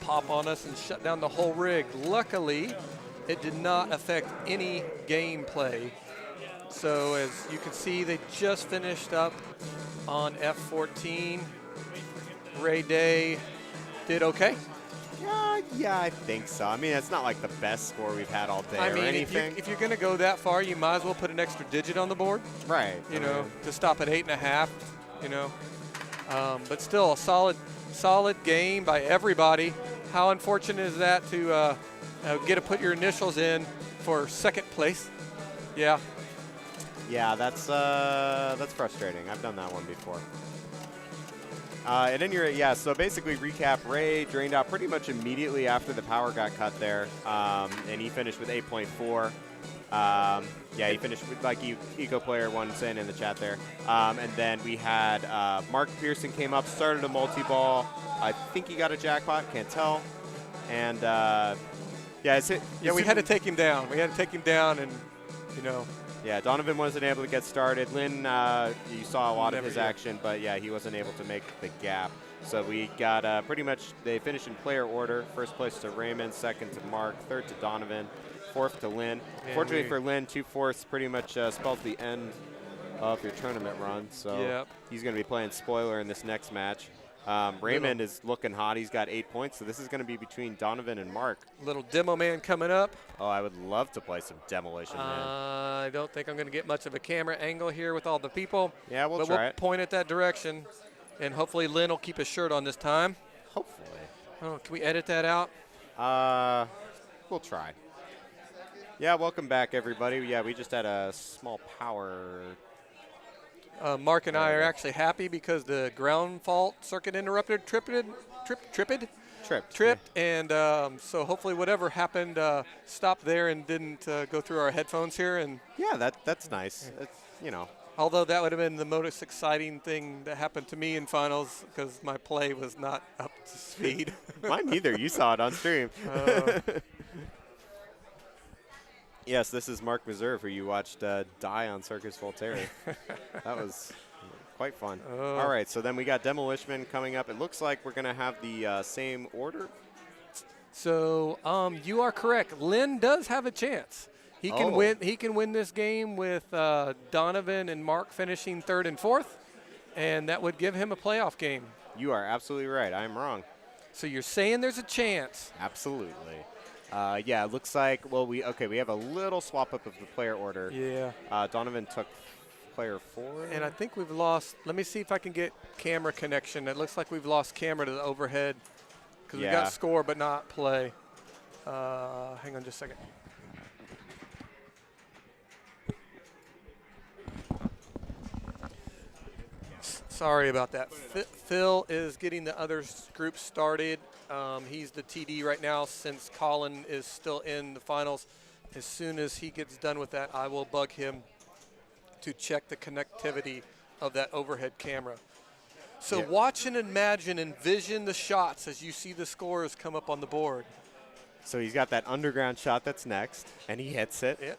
pop on us and shut down the whole rig. Luckily, it did not affect any gameplay. So as you can see, they just finished up on F14. Ray Day did okay. Yeah, I think so. I mean, it's not like the best score we've had all day I mean, or anything. if you're going to go that far, you might as well put an extra digit on the board. Right. You know, to stop at 8.5, you know. But still, a solid game by everybody. How unfortunate is that to get to put your initials in for second place? Yeah. Yeah, that's frustrating. I've done that one before. At any rate, yeah, so basically recap, Ray drained out pretty much immediately after the power got cut there, and he finished with 8.4. Yeah, he finished with, like Eco Player 1 saying in the chat there. And then we had Mark Pearson came up, started a multi-ball. I think he got a jackpot, can't tell. And, yeah, we had to take him down. We had to take him down and, you know. Yeah, Donovan wasn't able to get started. Lynn, you saw a lot of his action, but yeah, he wasn't able to make the gap. So we got pretty much, they finished in player order. First place to Raymond, second to Mark, third to Donovan, fourth to Lynn. Fortunately for Lynn, 2/4 pretty much spells the end of your tournament run. So he's going to be playing spoiler in this next match. Raymond is looking hot. He's got 8 points, so this is going to be between Donovan and Mark. Little demo man coming up. Oh, I would love to play some Demolition Man. I don't think I'm going to get much of a camera angle here with all the people. Yeah, we'll try we'll point at that direction, and hopefully Lynn will keep his shirt on this time. Hopefully. Oh, can we edit that out? We'll try. Yeah, welcome back, everybody. Yeah, we just had a small power. Mark and I are actually happy because the ground fault circuit interrupted, tripped, and so hopefully whatever happened stopped there and didn't go through our headphones here. And yeah, that's nice. It's, you know. Although that would have been the most exciting thing that happened to me in finals because my play was not up to speed. Mine neither. You saw it on stream. Yes, this is Mark Meserve, who you watched die on Circus Voltaire. That was quite fun. All right, so then we got Demolition Man coming up. It looks like we're going to have the same order. So you are correct. Lynn does have a chance. He can win. He can win this game with Donovan and Mark finishing third and fourth, and that would give him a playoff game. You are absolutely right. I'm wrong. So you're saying there's a chance? Absolutely. Yeah, it looks like, well, we have a little swap up of the player order. Yeah. Donovan took player 4. And I think we've lost, let me see if I can get camera connection. It looks like we've lost camera to the overhead because we got score but not play. Hang on just a second. Sorry about that. Phil is getting the other group started. He's the TD right now since Colin is still in the finals. As soon as he gets done with that, I will bug him to check the connectivity of that overhead camera. So watch and imagine, envision the shots as you see the scores come up on the board. So he's got that underground shot that's next, and he hits it. Yeah.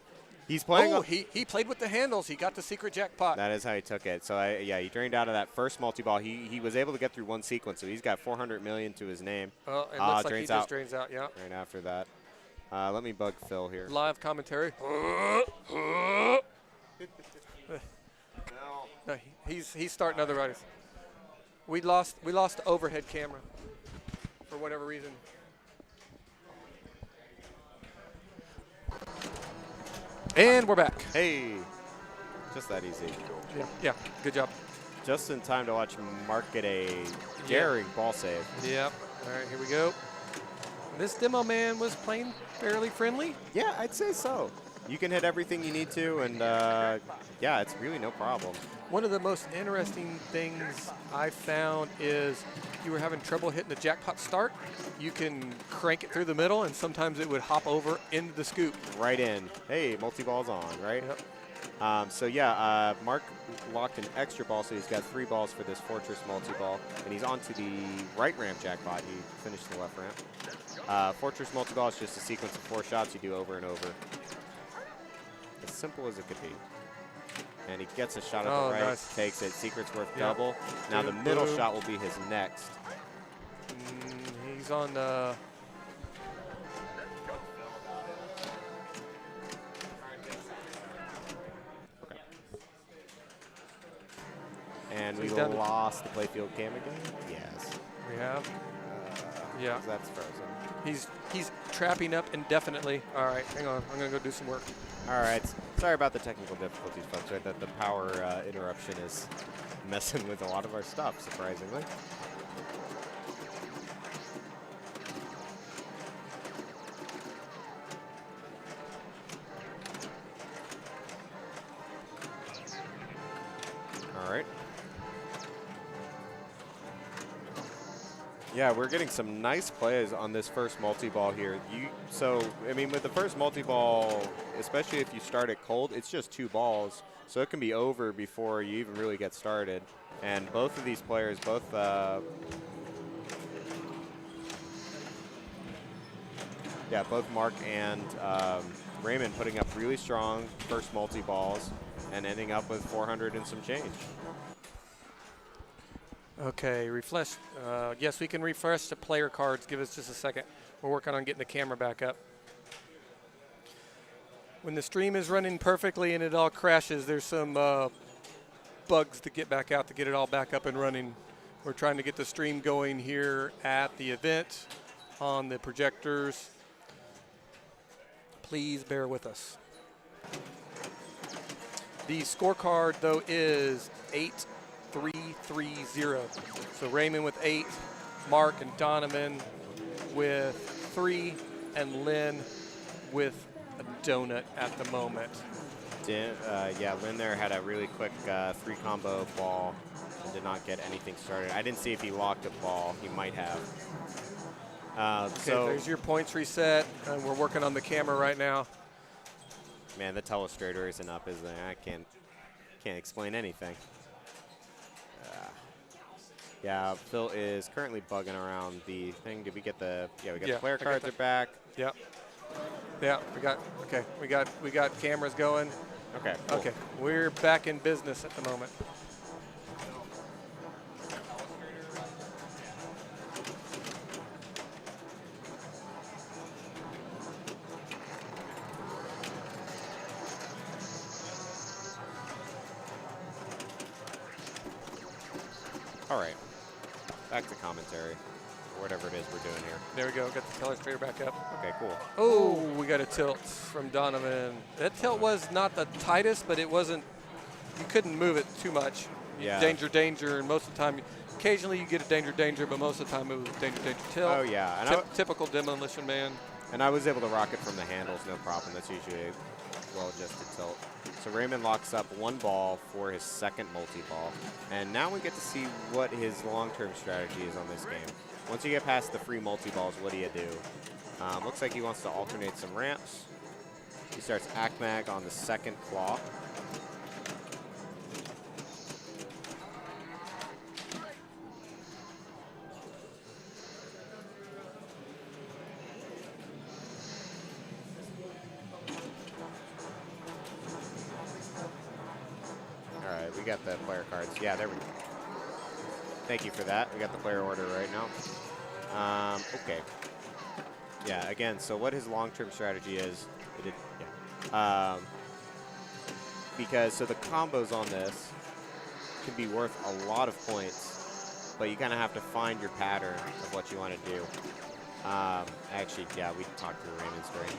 He's playing. Oh, he played with the handles. He got the secret jackpot. That is how he took it. So, yeah, he drained out of that first multi-ball. He was able to get through one sequence, so he's got 400 million to his name. It looks like he just drains out, yeah. Right after that. Let me bug Phil here. Live commentary. No, he's starting other riders. We lost the overhead camera for whatever reason. And we're back. Hey, just that easy. Yeah, good job. Just in time to watch Mark get a daring ball save. Yep. All right, here we go. This demo man was playing fairly friendly. Yeah, I'd say so. You can hit everything you need to, and yeah, it's really no problem. One of the most interesting things I found is you were having trouble hitting the jackpot start. You can crank it through the middle, and sometimes it would hop over into the scoop. Right in. Hey, multi-ball's on, right? Yep. So, yeah, Mark locked an extra ball, so he's got 3 balls for this Fortress multi-ball, and he's on to the right ramp jackpot. He finished the left ramp. Fortress multi-ball is just a sequence of 4 shots you do over and over. As simple as it could be. And he gets a shot at the right, takes it. Secret's worth double. Now the middle shot will be his next. He's on. And So we he's down to- lost the playfield cam again? Yes. We have. Yeah. 'Cause that's frozen. He's trapping up indefinitely. All right, hang on. I'm gonna go do some work. All right. Sorry about the technical difficulties, folks. Right, that the power interruption is messing with a lot of our stuff, surprisingly. All right. Yeah, we're getting some nice plays on this first multi-ball here. So, I mean, with the first multi-ball, especially if you start it cold, it's just 2 balls. So it can be over before you even really get started. And both of these players, both Mark and Raymond putting up really strong first multi-balls and ending up with 400 and some change. Okay, refresh. Yes, we can refresh the player cards. Give us just a second. We're working on getting the camera back up. When the stream is running perfectly and it all crashes, there's some bugs to get back out to get it all back up and running. We're trying to get the stream going here at the event on the projectors. Please bear with us. The scorecard, though, is 8-3-3-0. So Raymond with 8, Mark and Donovan with 3, and Lynn with a donut at the moment. Yeah, Lynn there had a really quick 3-combo ball and did not get anything started. I didn't see if he locked a ball. He might have. Okay, so there's your points reset, and we're working on the camera right now. Man, the telestrator isn't up, is it? I can't explain anything. Yeah, Phil is currently bugging around the thing. Did we get the? Yeah, we got the player cards are back. Yep. Yeah, we got cameras going. Okay. Cool. Okay, we're back in business at the moment. All right. Back to commentary, or whatever it is we're doing here. There we go. Got the telestrator back up. Okay, cool. Oh, we got a tilt from Donovan. That tilt was not the tightest, but it wasn't. You couldn't move it too much. Yeah. Danger, danger, and most of the time, occasionally you get a danger, danger, but most of the time it was danger, danger, tilt. Oh yeah. And Typical demolition man. And I was able to rock it from the handles, no problem. That's usually a well-adjusted tilt. So Raymond locks up 1 ball for his second multi-ball. And now we get to see what his long-term strategy is on this game. Once you get past the free multi-balls, what do you do? Looks like he wants to alternate some ramps. He starts Akmag on the second claw. We got the player cards. Yeah, there we go. Thank you for that. We got the player order right now. Okay. Yeah, again, so what his long-term strategy is, because so the combos on this can be worth a lot of points, but you kind of have to find your pattern of what you want to do. Actually, yeah, we talked through Raymond's screen.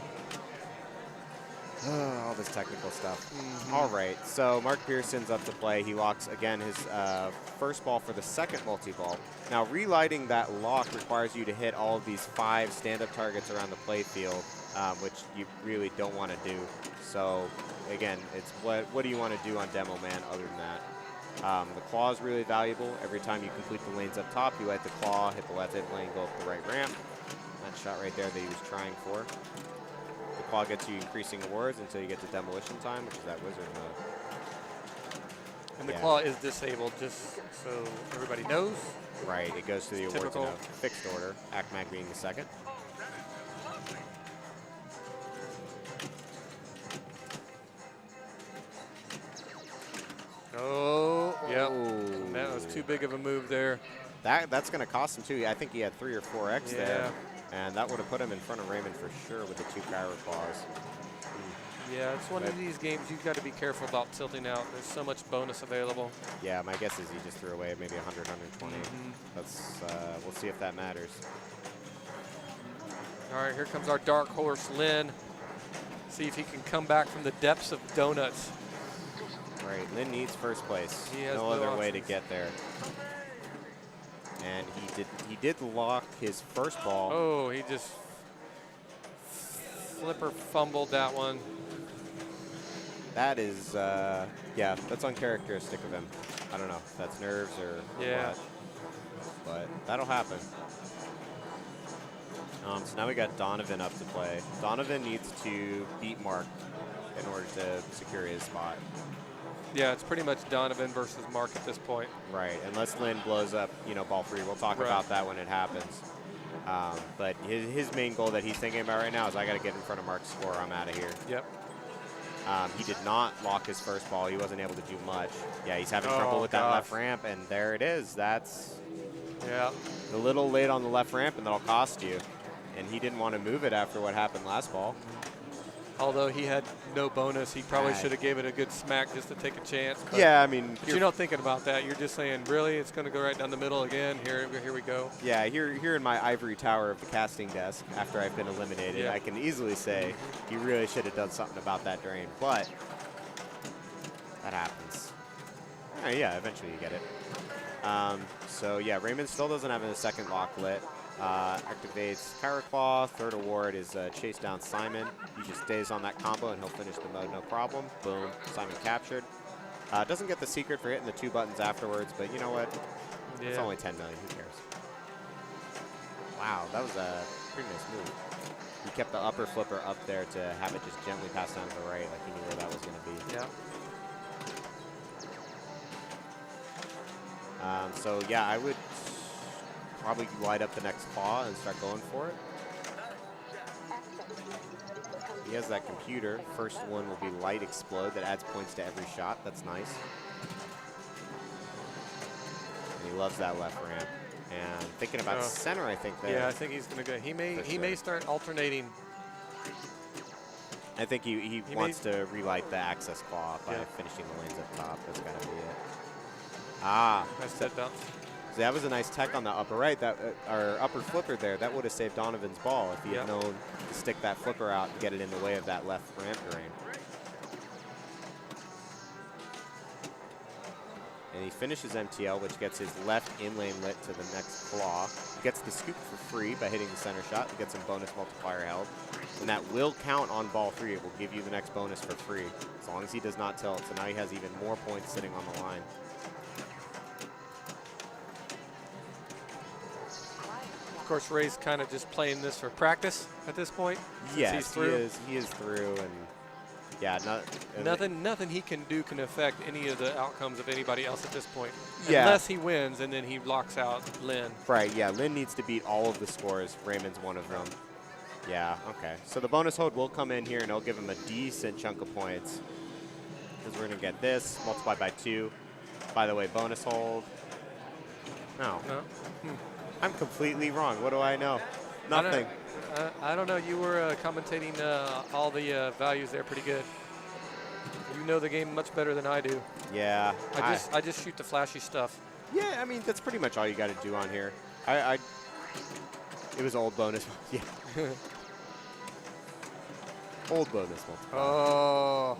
All this technical stuff. All right, so Mark Pearson's up to play. He locks, again, his first ball for the second multi-ball. Now, relighting that lock requires you to hit all of these 5 stand-up targets around the play field, which you really don't want to do. So, again, it's what do you want to do on Demo Man other than that? The claw is really valuable. Every time you complete the lanes up top, you light the claw, hit the left hit lane, go up the right ramp. That shot right there that he was trying for. The claw gets you increasing awards until you get to demolition time, which is that wizard mode. And the claw is disabled, just so everybody knows. Right, it goes to the awards in Typical. a fixed order, Akmag being the second. Oh, yeah. That was too big of a move there. That's going to cost him, too. I think he had 3 or 4X there. And that would have put him in front of Raymond for sure with the 2 Kyra claws. Yeah, it's one of these games you've got to be careful about tilting out. There's so much bonus available. Yeah, my guess is he just threw away maybe 100, 120. That's we'll see if that matters. All right, here comes our dark horse, Lynn. See if he can come back from the depths of donuts. Right, Lynn needs first place. He has no other way to get there. And he did lock his first ball. Oh, he just flipper fumbled that one. That is, yeah, that's uncharacteristic of him. I don't know if that's nerves or what, but that'll happen. So now we got Donovan up to play. Donovan needs to beat Mark in order to secure his spot. Yeah, it's pretty much Donovan versus Mark at this point. Right, unless Lynn blows up, you know, ball 3. We'll talk about that when it happens. But his main goal that he's thinking about right now is I got to get in front of Mark's score. I'm out of here. Yep. He did not lock his first ball. He wasn't able to do much. Yeah, he's having trouble with that left ramp, and there it is. That's a little late on the left ramp, and that'll cost you. And he didn't want to move it after what happened last ball. Although he had no bonus, he probably should have gave it a good smack just to take a chance. Yeah, I mean, you're not thinking about that. You're just saying, really, it's going to go right down the middle again. Here we go. Yeah, here in my ivory tower of the casting desk, after I've been eliminated, I can easily say he really should have done something about that drain. But that happens. Yeah, eventually you get it. So yeah, Raymond still doesn't have a second lock lit. Activates Kyra Claw. Third award is chase down Simon. He just stays on that combo and he'll finish the mode no problem. Boom, Simon captured. Doesn't get the secret for hitting the 2 buttons afterwards, but you know what? It's only 10 million, who cares? Wow, that was a pretty nice move. He kept the upper flipper up there to have it just gently pass down to the right, like he knew where that was going to be. Yeah. So yeah, I would probably light up the next claw and start going for it. He has that computer. First one will be light explode that adds points to every shot. That's nice. And he loves that left ramp. And thinking about center, I think that. Yeah, I think he's going to go. He may start alternating. I think he wants to relight the access claw by finishing the lanes up top. That's got to be it. Nice set bounce. So that was a nice tech on the upper right, that our upper flipper there. That would have saved Donovan's ball if he had known to stick that flipper out and get it in the way of that left ramp drain. And he finishes MTL, which gets his left in-lane lit to the next claw. He gets the scoop for free by hitting the center shot. He gets some bonus multiplier held. And that will count on ball 3. It will give you the next bonus for free, as long as he does not tilt. So now he has even more points sitting on the line. Of course, Ray's kind of just playing this for practice at this point. Yes, he is through, and yeah, nothing he can do can affect any of the outcomes of anybody else at this point. Yeah. Unless he wins and then he locks out Lynn. Right, yeah, Lynn needs to beat all of the scores. Raymond's one of them. Yeah, okay. So the bonus hold will come in here and it'll give him a decent chunk of points. Because we're going to get this multiplied by 2. By the way, bonus hold. No. I'm completely wrong. What do I know? Nothing. I don't know. You were commentating all the values there pretty good. You know the game much better than I do. Yeah. I just shoot the flashy stuff. Yeah, I mean, that's pretty much all you got to do on here. It was old bonus. Yeah. Old bonus multiplier. Oh.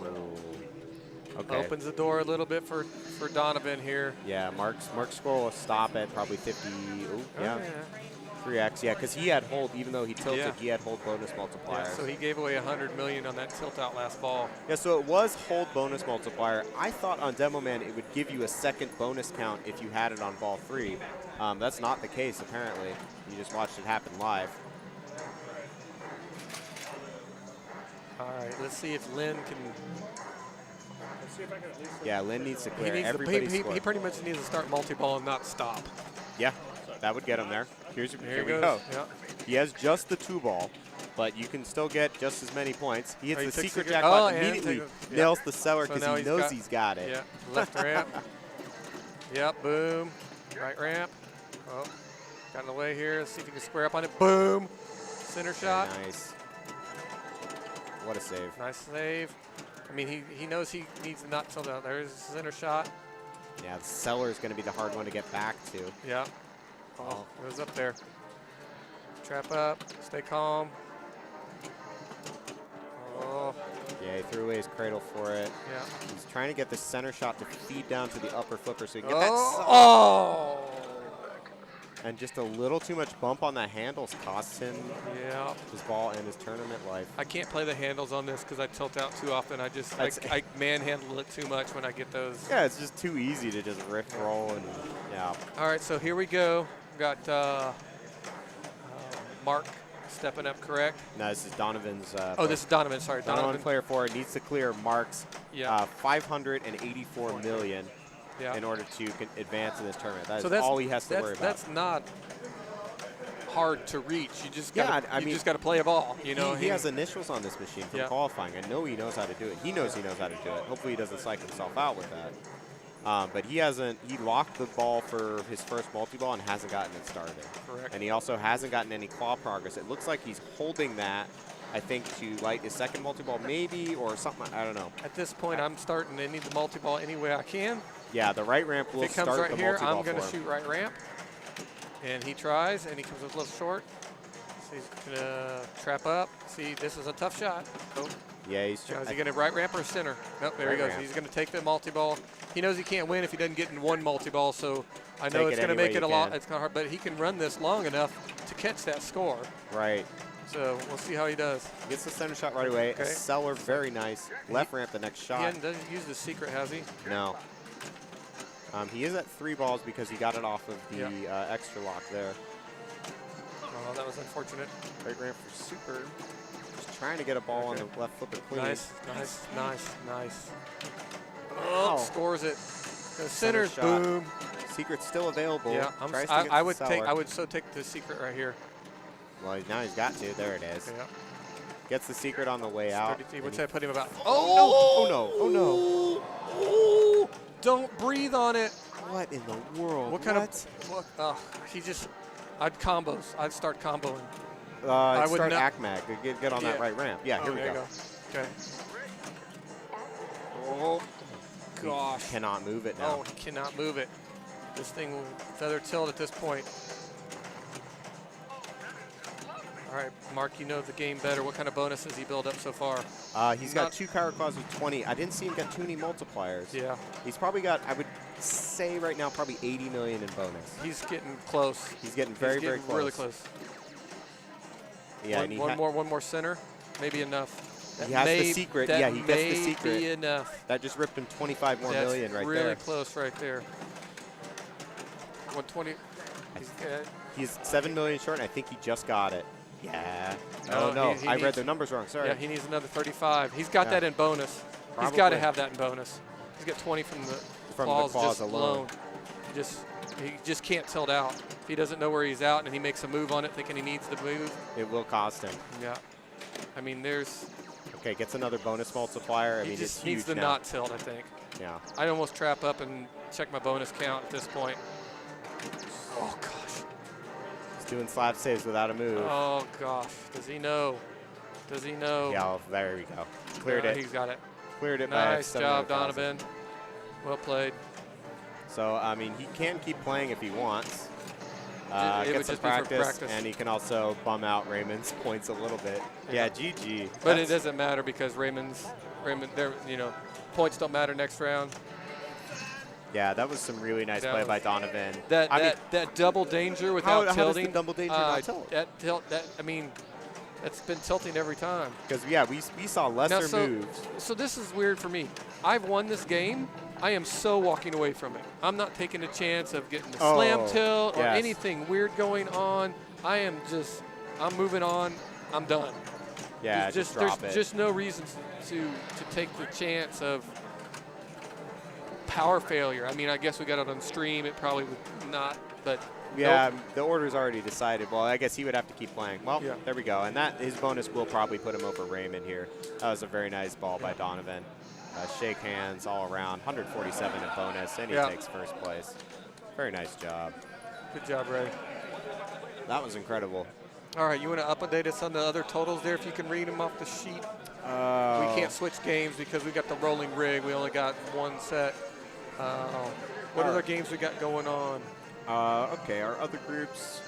Okay. Opens the door a little bit for Donovan here. Yeah, Mark's score will stop at probably 50. Ooh, yeah. 3x, yeah, because he had hold, even though he tilted, he had hold bonus multiplier. Yeah, so he gave away 100 million on that tilt out last ball. Yeah, so it was hold bonus multiplier. I thought on Demo Man it would give you a second bonus count if you had it on ball 3. That's not the case, apparently. You just watched it happen live. All right, let's see if Lynn can. Yeah, Lynn needs to clear everybody's score. He pretty much needs to start multi-ball and not stop. Yeah, that would get him there. Here we goes. go. Yeah. He has just the 2-ball, but you can still get just as many points. He hits the secret jackpot immediately, nails the seller because he knows he's got it. Yeah, left ramp. Yep, boom. Right ramp. Oh, got in the way here. Let's see if he can square up on it. Boom. Center shot. Very nice. What a save. Nice save. I mean, he knows he needs to not tilt out. There's the center shot. Yeah, the cellar is going to be the hard one to get back to. Yeah. Oh, it was up there. Trap up. Stay calm. Oh. Yeah, he threw away his cradle for it. Yeah. He's trying to get the center shot to feed down to the upper flipper so he can get that. Oh. And just a little too much bump on the handles costs him his ball and his tournament life. I can't play the handles on this because I tilt out too often. I manhandle it too much when I get those. Yeah, it's just too easy to just riff roll and yeah. All right, so here we go. Got Mark stepping up, correct? No, this is Donovan's. This is Donovan. Sorry, Donovan player 4 needs to clear Mark's Yeah. 584 million. Yeah. In order to advance in this tournament. That's so all he has to worry about. That's not hard to reach. You just got just got to play a ball. You know, he has initials on this machine from qualifying. I know he knows how to do it. He knows he knows how to do it. Hopefully he doesn't psych himself out with that. But he hasn't. He locked the ball for his first multi-ball and hasn't gotten it started. Correct. And he also hasn't gotten any claw progress. It looks like he's holding that, I think, to light his second multi-ball maybe or something. I don't know. At this point, I'm starting to need the multi-ball any way I can. Yeah, the right ramp will if it comes start right the here, multi-ball I'm going to for him. shoot right ramp. And he tries, and he comes a little short. So he's going to trap up. See, this is a tough shot. Oh. Yeah, he's Is he going to right ramp or center? Nope, there he goes. He's going to take the multi-ball. He knows he can't win if he doesn't get in one multi-ball, so I know it's going to make it a lot. It's kind of hard, but he can run this long enough to catch that score. Right. So we'll see how he does. Gets the center shot right away. Okay. A cellar, very nice. Left ramp the next shot. He doesn't use the secret, has he? No. He is at 3 balls because he got it off of the extra lock there. Oh, that was unfortunate. Right ramp for super. Just trying to get a ball on the left flipper clean. Nice. Oh, scores it. Center Centers, shot. boom. Secret's still available. Yeah, I would take the secret right here. Well, now he's got to. There it is. Yeah. Gets the secret on the way out. What's that put him about? Oh no! Oh no! Oh, don't breathe on it. What in the world? What kind of? I'd combos. I'd start comboing. I would start ACMAG. Get on that right ramp. Yeah, here we go. Okay. Oh, gosh. He cannot move it now. Oh, he cannot move it. This thing will feather tilt at this point. All right, Mark, you know the game better. What kind of bonus has he built up so far? He's got 2 power claws with 20. I didn't see him get too many multipliers. Yeah. He's probably got, I would say right now, probably 80 million in bonus. He's getting close. He's getting very close. Really close. Yeah, one more center, maybe enough. He has the secret. Yeah, he gets the secret. Be enough. That just ripped him 25 more million right really there. Really close right there. 120. He's 7 million short, and I think he just got it. Yeah. Oh, no. I read the numbers wrong. Sorry. Yeah, he needs another 35. He's got that in bonus. Probably. He's got to have that in bonus. He's got 20 from the claws just alone. He just can't tilt out. If he doesn't know where he's out and he makes a move on it thinking he needs the move. It will cost him. Yeah. I mean, there's... Okay, gets another bonus multiplier. He just it's needs to not tilt, I think. Yeah. I'd almost trap up and check my bonus count at this point. Oh, gosh. Doing slab saves without a move. Oh, gosh. Does he know? Does he know? Yeah, there we go. Cleared it. He's got it. Cleared it. Nice job, Donovan. Well played. So, I mean, he can keep playing if he wants. Get some practice, and he can also bum out Raymond's points a little bit. Yeah, GG. But it doesn't matter because Raymond, points don't matter next round. Yeah, that was some really nice play by Donovan. That double danger without tilting. How does the double danger not tilt? That's been tilting every time. Because, yeah, we saw lesser moves. So this is weird for me. I've won this game. I am so walking away from it. I'm not taking a chance of getting the slam tilt or anything weird going on. I'm moving on. I'm done. Yeah, there's just no reason to take the chance of power failure. I mean, I guess we got it on stream. It probably would not, but yeah, nope. The order's already decided. Well, I guess he would have to keep playing. Well, there we go. And his bonus will probably put him over Raymond here. That was a very nice ball by Donovan. Shake hands all around. 147 in bonus, and he takes first place. Very nice job. Good job, Ray. That was incredible. All right, you want to update us on the other totals there if you can read them off the sheet? Oh. We can't switch games because we got the rolling rig. We only got one set. What other games we got going on? Okay, our other groups.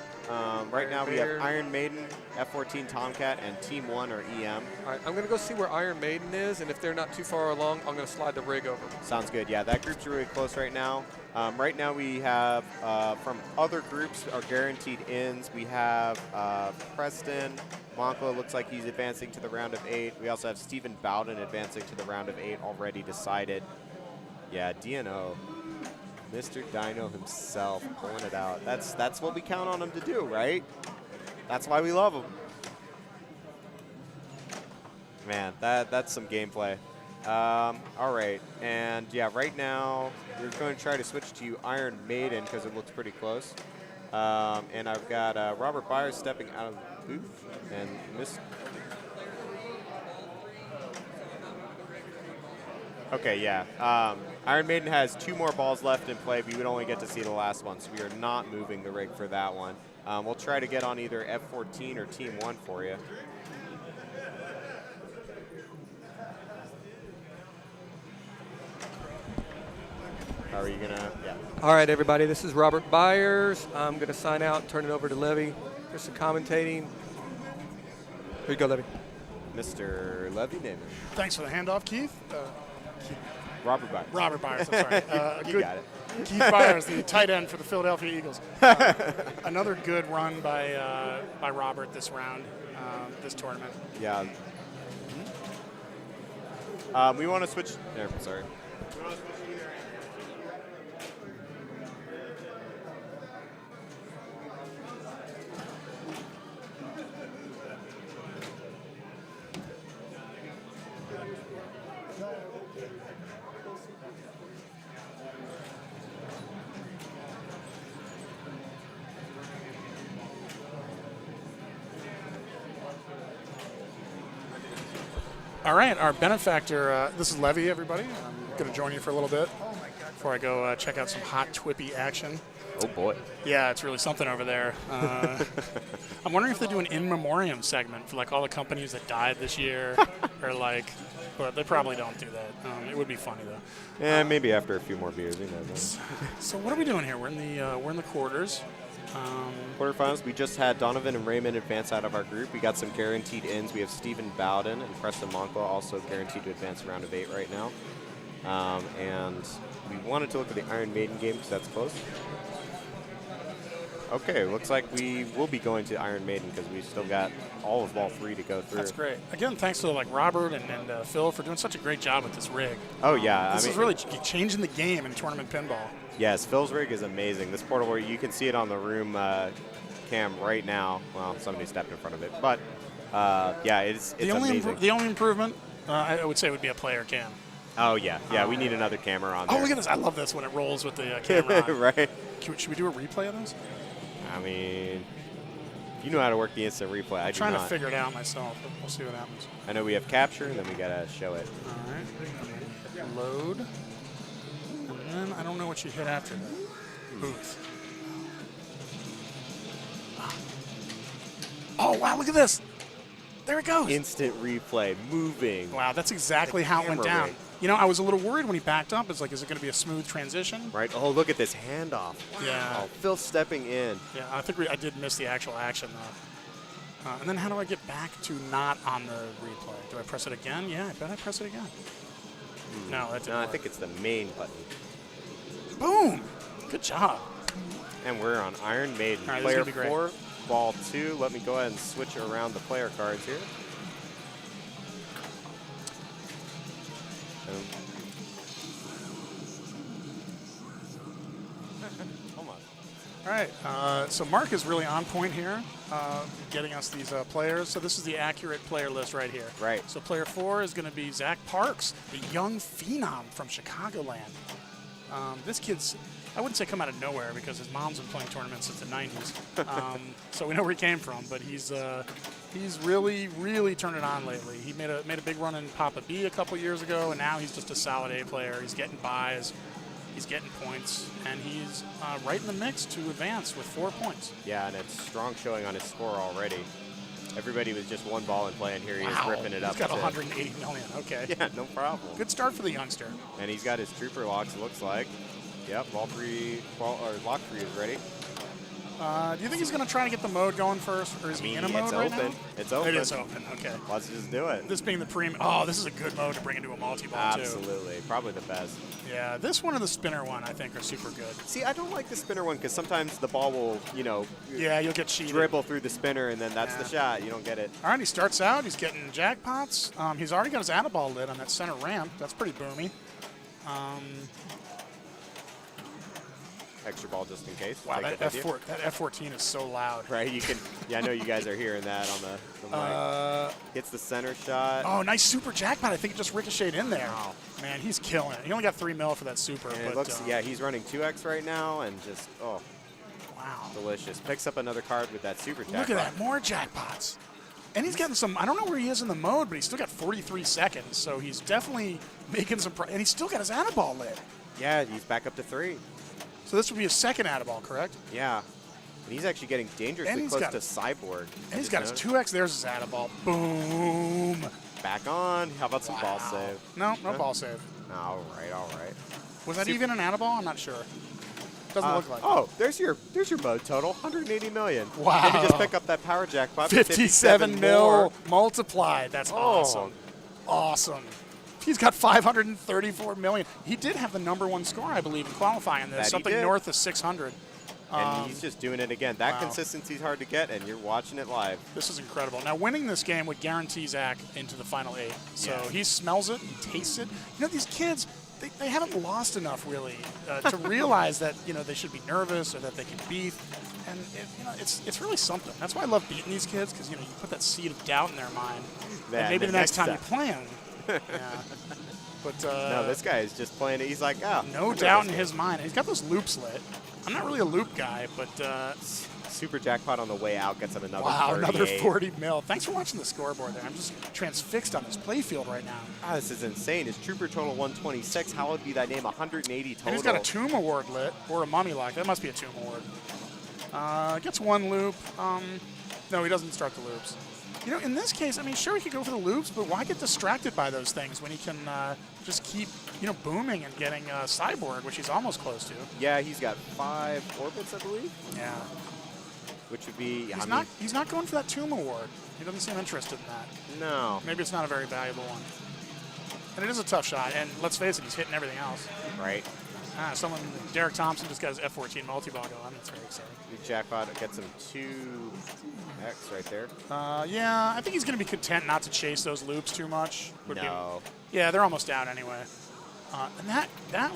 Right now we have Iron Maiden, F-14 Tomcat, and Team 1 or EM. All right, I'm going to go see where Iron Maiden is, and if they're not too far along, I'm going to slide the rig over. Sounds good. Yeah, that group's really close right now. Right now we have, from other groups, our guaranteed ins, we have Preston. Monko looks like he's advancing to the round of 8. We also have Stephen Bowden advancing to the round of 8 already decided. Yeah, DNO. Mr. Dino himself pulling it out. That's what we count on him to do, right? That's why we love him. Man, that's some gameplay. All right, and yeah, right now we're going to try to switch to Iron Maiden because it looks pretty close. And I've got Robert Byers stepping out of the booth and Okay, yeah. Iron Maiden has 2 more balls left in play. We would only get to see the last one, so we are not moving the rig for that one. We'll try to get on either F-14 or Team 1 for you. How are you going to, yeah. All right, everybody, this is Robert Byers. I'm going to sign out and turn it over to Levy for some commentating. Here you go, Levy. Mr. Levy Naaman. Thanks for the handoff, Keith. Robert Byers. Robert Byers, I'm sorry. You got it. Keith Byers, the tight end for the Philadelphia Eagles. Another good run by Robert this round, this tournament. Yeah. We want to switch. Sorry. All right, our benefactor, this is Levy, everybody. I'm going to join you for a little bit before I go check out some hot Twippy action. Oh, boy. Yeah, it's really something over there. I'm wondering if they do an in memoriam segment for like all the companies that died this year, or like, but they probably don't do that. It would be funny though. Yeah, maybe after a few more beers, you know. So what are we doing here? We're in the quarters. Quarterfinals, we just had Donovan and Raymond advance out of our group. We got some guaranteed ins. We have Stephen Bowden and Preston Monko also guaranteed to advance round of 8 right now. And we wanted to look at the Iron Maiden game because that's close. Okay, looks like we will be going to Iron Maiden because we still got all of ball 3 to go through. That's great. Again, thanks to like Robert and Phil for doing such a great job with this rig. Oh yeah, this is really changing the game in tournament pinball. Yes, Phil's rig is amazing. This portable, you can see it on the room cam right now. Well, somebody stepped in front of it, but yeah, it's amazing. The only improvement, I would say, would be a player cam. Oh yeah, we need another camera on there. Oh, look at this! I love this when it rolls with the camera on. Right. Should we do a replay of this? I mean, you know how to work the instant replay. I'm trying to figure it out myself, but we'll see what happens. I know we have capture, and then we gotta show it. All right. Load. And then I don't know what you hit after that. Booth. Oh, wow, look at this. There it goes. Instant replay, moving. Wow, that's exactly how it went down. Rate. You know, I was a little worried when he backed up. It's like, is it going to be a smooth transition? Right. Oh, look at this handoff. Wow. Yeah. Phil stepping in. Yeah, I think I did miss the actual action, though. And then how do I get back to not on the replay? Do I press it again? Yeah, I bet I press it again. No, that didn't work. I think it's the main button. Boom! Good job. And we're on Iron Maiden. All right, Player 4, ball 2. Let me go ahead and switch around the player cards here. All right, so Mark is really on point here, getting us these players. So this is the accurate player list right here. Right. So player 4 is going to be Zach Parks, the young phenom from Chicagoland. This kid's, I wouldn't say come out of nowhere because his mom's been playing tournaments since the 90s. So we know where he came from, but he's really, really turned it on lately. He made a big run in Papa B a couple years ago, and now he's just a solid A player. He's getting buys. He's getting points, and he's right in the mix to advance with 4 points. Yeah, and it's strong showing on his score already. Everybody was just one ball in play, and here he is ripping it up. He's got 180 million. Okay. Yeah, no problem. Good start for the youngster. And he's got his trooper locks, it looks like. Yep, lock 3 is ready. Do you think he's going to try to get the mode going first, or is he in a mode right now? It's open. It is open, okay. Let's just do it. This being the premium. Oh, this is a good mode to bring into a multi-ball, too. Absolutely. Probably the best. Yeah, this one and the spinner one, I think, are super good. See, I don't like the spinner one because sometimes the ball will, yeah, you'll get cheated. Dribble through the spinner, and then that's the shot. You don't get it. All right, he starts out. He's getting jackpots. He's already got his add-a-ball lit on that center ramp. That's pretty boomy. Extra ball just in case. Wow, that F14 is so loud. Right, you can. Yeah, I know you guys are hearing that on the mic. Gets the center shot. Oh, nice super jackpot. I think it just ricocheted in there. Wow. Man, he's killing it. He only got 3 mil for that super. And but, it looks, he's running 2x right now, and just, wow. Delicious. Picks up another card with that super jackpot. Look at that, more jackpots. And he's getting some, I don't know where he is in the mode, but he's still got 43 seconds, so he's definitely making some, and he's still got his add-a-ball lit. Yeah, he's back up to 3. So this would be his second add-a-ball, correct? Yeah. And he's actually getting dangerously close to Cyborg. And he's got his 2x. There's his add-a-ball. Boom. Back on. How about some ball save? No ball save. All right. Was that even an add-a-ball? I'm not sure. Doesn't look like it. Oh, there's your mode total, 180 million. Wow. Maybe just pick up that power jackpot. 57 mil multiplied. That's awesome. Awesome. He's got 534 million. He did have the #1 score, I believe, in qualifying. There's something north of 600. And he's just doing it again. That consistency is hard to get, and you're watching it live. This is incredible. Now, winning this game would guarantee Zach into the final 8. So he smells it, he tastes it. You know, these kids, they haven't lost enough, really, to realize that, they should be nervous or that they can beat. And, it's really something. That's why I love beating these kids, because, you put that seed of doubt in their mind. And maybe the next time you play them. Yeah. But no, this guy is just playing it. He's like, no doubt in his mind. He's got those loops lit. I'm not really a loop guy, but super jackpot on the way out gets him another. Wow, another 40 mil. Thanks for watching the scoreboard there. I'm just transfixed on this playfield right now. This is insane. His trooper total 126. Hallowed be thy name, 180 total. And he's got a tomb award lit or a mummy lock. That must be a tomb award. Gets 1 loop. No, he doesn't start the loops. In this case, sure, he could go for the loops, but why get distracted by those things when he can just keep, booming and getting Cyborg, which he's almost close to. Yeah, he's got 5 orbits, I believe. Yeah. Which would be, He's not going for that Tomb Award. He doesn't seem interested in that. No. Maybe it's not a very valuable one. And it is a tough shot, and let's face it, he's hitting everything else. Right. Derek Thompson just got his F14 multi-ball going. That's very exciting. The jackpot gets him 2x right there. Yeah, I think he's going to be content not to chase those loops too much. Yeah, they're almost out anyway. And that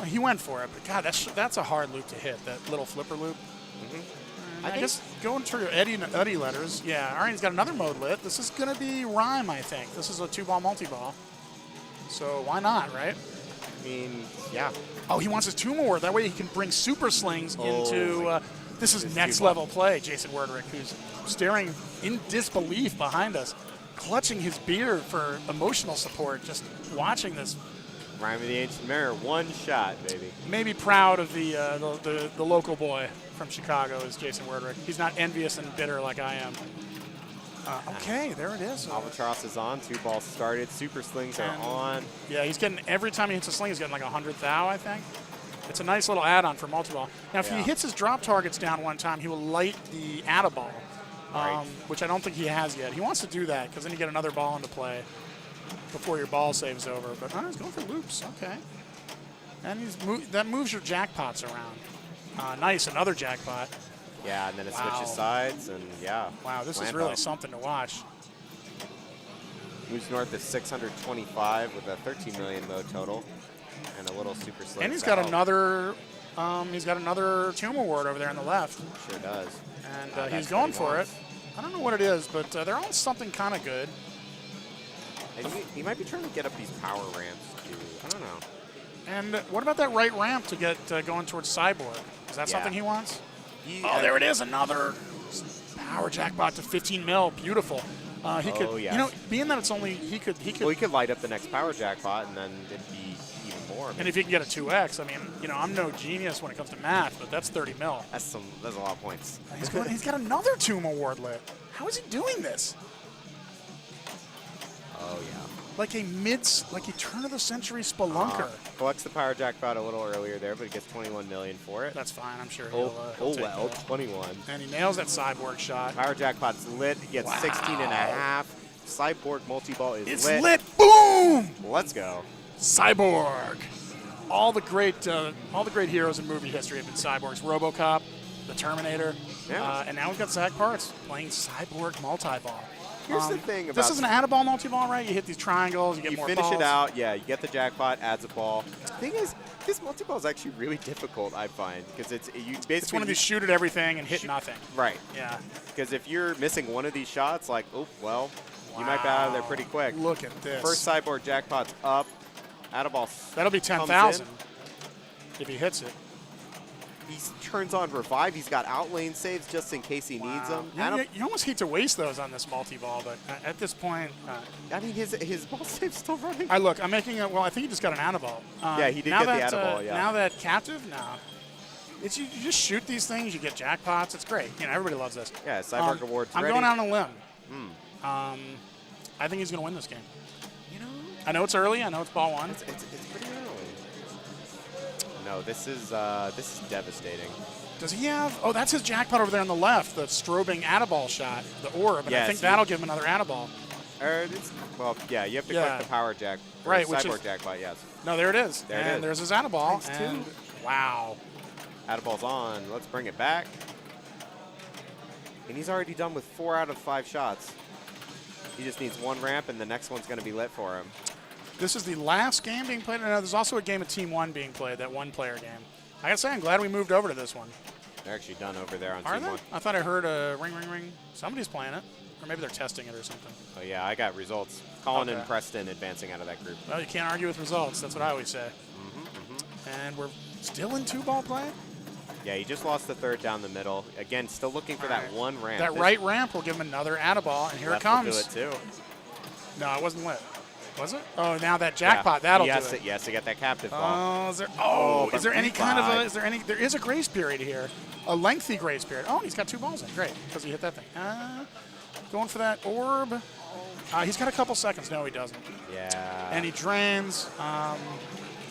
he went for it, but God, that's a hard loop to hit. That little flipper loop. Mm-hmm. I guess going through Eddie letters. Yeah, all right, he's got another mode lit. This is going to be Rhyme, I think. This is a 2-ball multi-ball. So why not, right? Yeah. Oh, he wants his Tomb Award. That way he can bring Super Slings into. This is next level play. Jason Werdrick, who's staring in disbelief behind us, clutching his beard for emotional support, just watching this. Rhyme of the Ancient Mirror, 1 shot, baby. Maybe proud of the local boy from Chicago is Jason Werdrick. He's not envious and bitter like I am. Okay, there it is. Albatross is on. 2 balls started. Super Slings are on. Yeah, he's getting, every time he hits a sling, he's getting like 100 thou, I think. It's a nice little add-on for multi-ball. Now, if he hits his drop targets down one time, he will light the add-a-ball, which I don't think he has yet. He wants to do that because then you get another ball into play before your ball save's over. But he's going for loops. Okay. And that moves your jackpots around. Nice, another jackpot. Yeah, and then it switches sides, and Wow, this is really something to watch. Moves north of 625 with a 13 million mode total, and a little super sling. And he's got another Tomb Award over there on the left. Sure does. And he's going for it. I don't know what it is, but they're all something kind of good. And he might be trying to get up these power ramps too. I don't know. And what about that right ramp to get going towards Cyborg? Is that something he wants? There it is, another power jackpot to 15 mil. Beautiful. He could, being that it's only he could. Well, he could light up the next power jackpot, and then it'd be even more. more. And if you can get a 2x, I mean, you know, I'm no genius when it comes to math, but that's 30 mil. That's a lot of points. He's got another Tomb Award lit. How is he doing this? Oh yeah. Like a turn of the century spelunker. Collects the power jackpot a little earlier there, but he gets 21 million for it. That's fine. I'm sure Oh take well, that. 21. And he nails that cyborg shot. Power jackpot's lit. He gets 16 and a half. Cyborg multi-ball is It's lit. lit. Boom! Let's go. Cyborg. All the great heroes in movie history have been cyborgs. RoboCop, the Terminator, Yeah. and now we've got Zach Parts playing cyborg multi-ball. Here's the thing about this is an add-a-ball multi-ball, right? You hit these triangles, you get you more finish balls. it out. Yeah, you get the jackpot, adds a ball. The thing is, this multi-ball is actually really difficult, I find, because you basically It's one of these shoot at everything and hit nothing. Right. Yeah. Because if you're missing one of these shots, like, oh well, you might be out of there pretty quick. Look at this. First cyborg jackpot's up. Add a ball. That'll be 10,000 if he hits it. He turns on revive. He's got outlane saves just in case he needs them. You almost hate to waste those on this multi-ball, but at this point, I mean, his ball save's still running. I'm making it. Well, I think he just got an Anaball. Yeah, he did get the Anaball. Yeah. Now that captive, no. It's you just shoot these things, you get jackpots. It's great. You know, everybody loves this. Yeah, cyborg awards. I'm ready. going out on a limb. I think he's going to win this game. You know, I know it's early. I know it's ball one. it's pretty early. No, this is devastating. Does he have? Oh, that's his jackpot over there on the left. The strobing Anaball shot, the orb, and I Yes, think that'll give him another Anaball. Well, yeah, you have to Yeah. click the power jack. Right, which cyborg is- jackpot. Yes. No, there it is. There it and is. there's his Anaball. Thanks, And too. wow. Add-a-ball's on. Let's bring it back. And he's already done with 4 out of 5 shots. He just needs one ramp, and the next one's going to be lit for him. This is the last game being played. No, there's also a game of Team 1 being played, that one-player game. I gotta say, I'm glad we moved over to this one. They're actually done over there on Are Team they? 1. I thought I heard a ring, ring, ring. Somebody's playing it. Or maybe they're testing it or something. Oh, yeah, I got results. Colin Okay. and Preston advancing out of that group. Well, you can't argue with results. That's what I always say. And we're still in 2-ball play? Yeah, he just lost the third down the middle. Again, still looking for that one ramp. That right ramp will give him another Atta-ball, and here it Left will comes. do it, too. No, it wasn't lit. Was it? Oh, now that jackpot, that'll do it. Yes, to get that captive ball. Oh, is there? Oh, is there any kind of a? revive. Is there any? There is a grace period here, a lengthy grace period. Oh, he's got 2 balls in. Great, because he hit that thing. Going for that orb. He's got a couple seconds. No, he doesn't. Yeah. And he drains.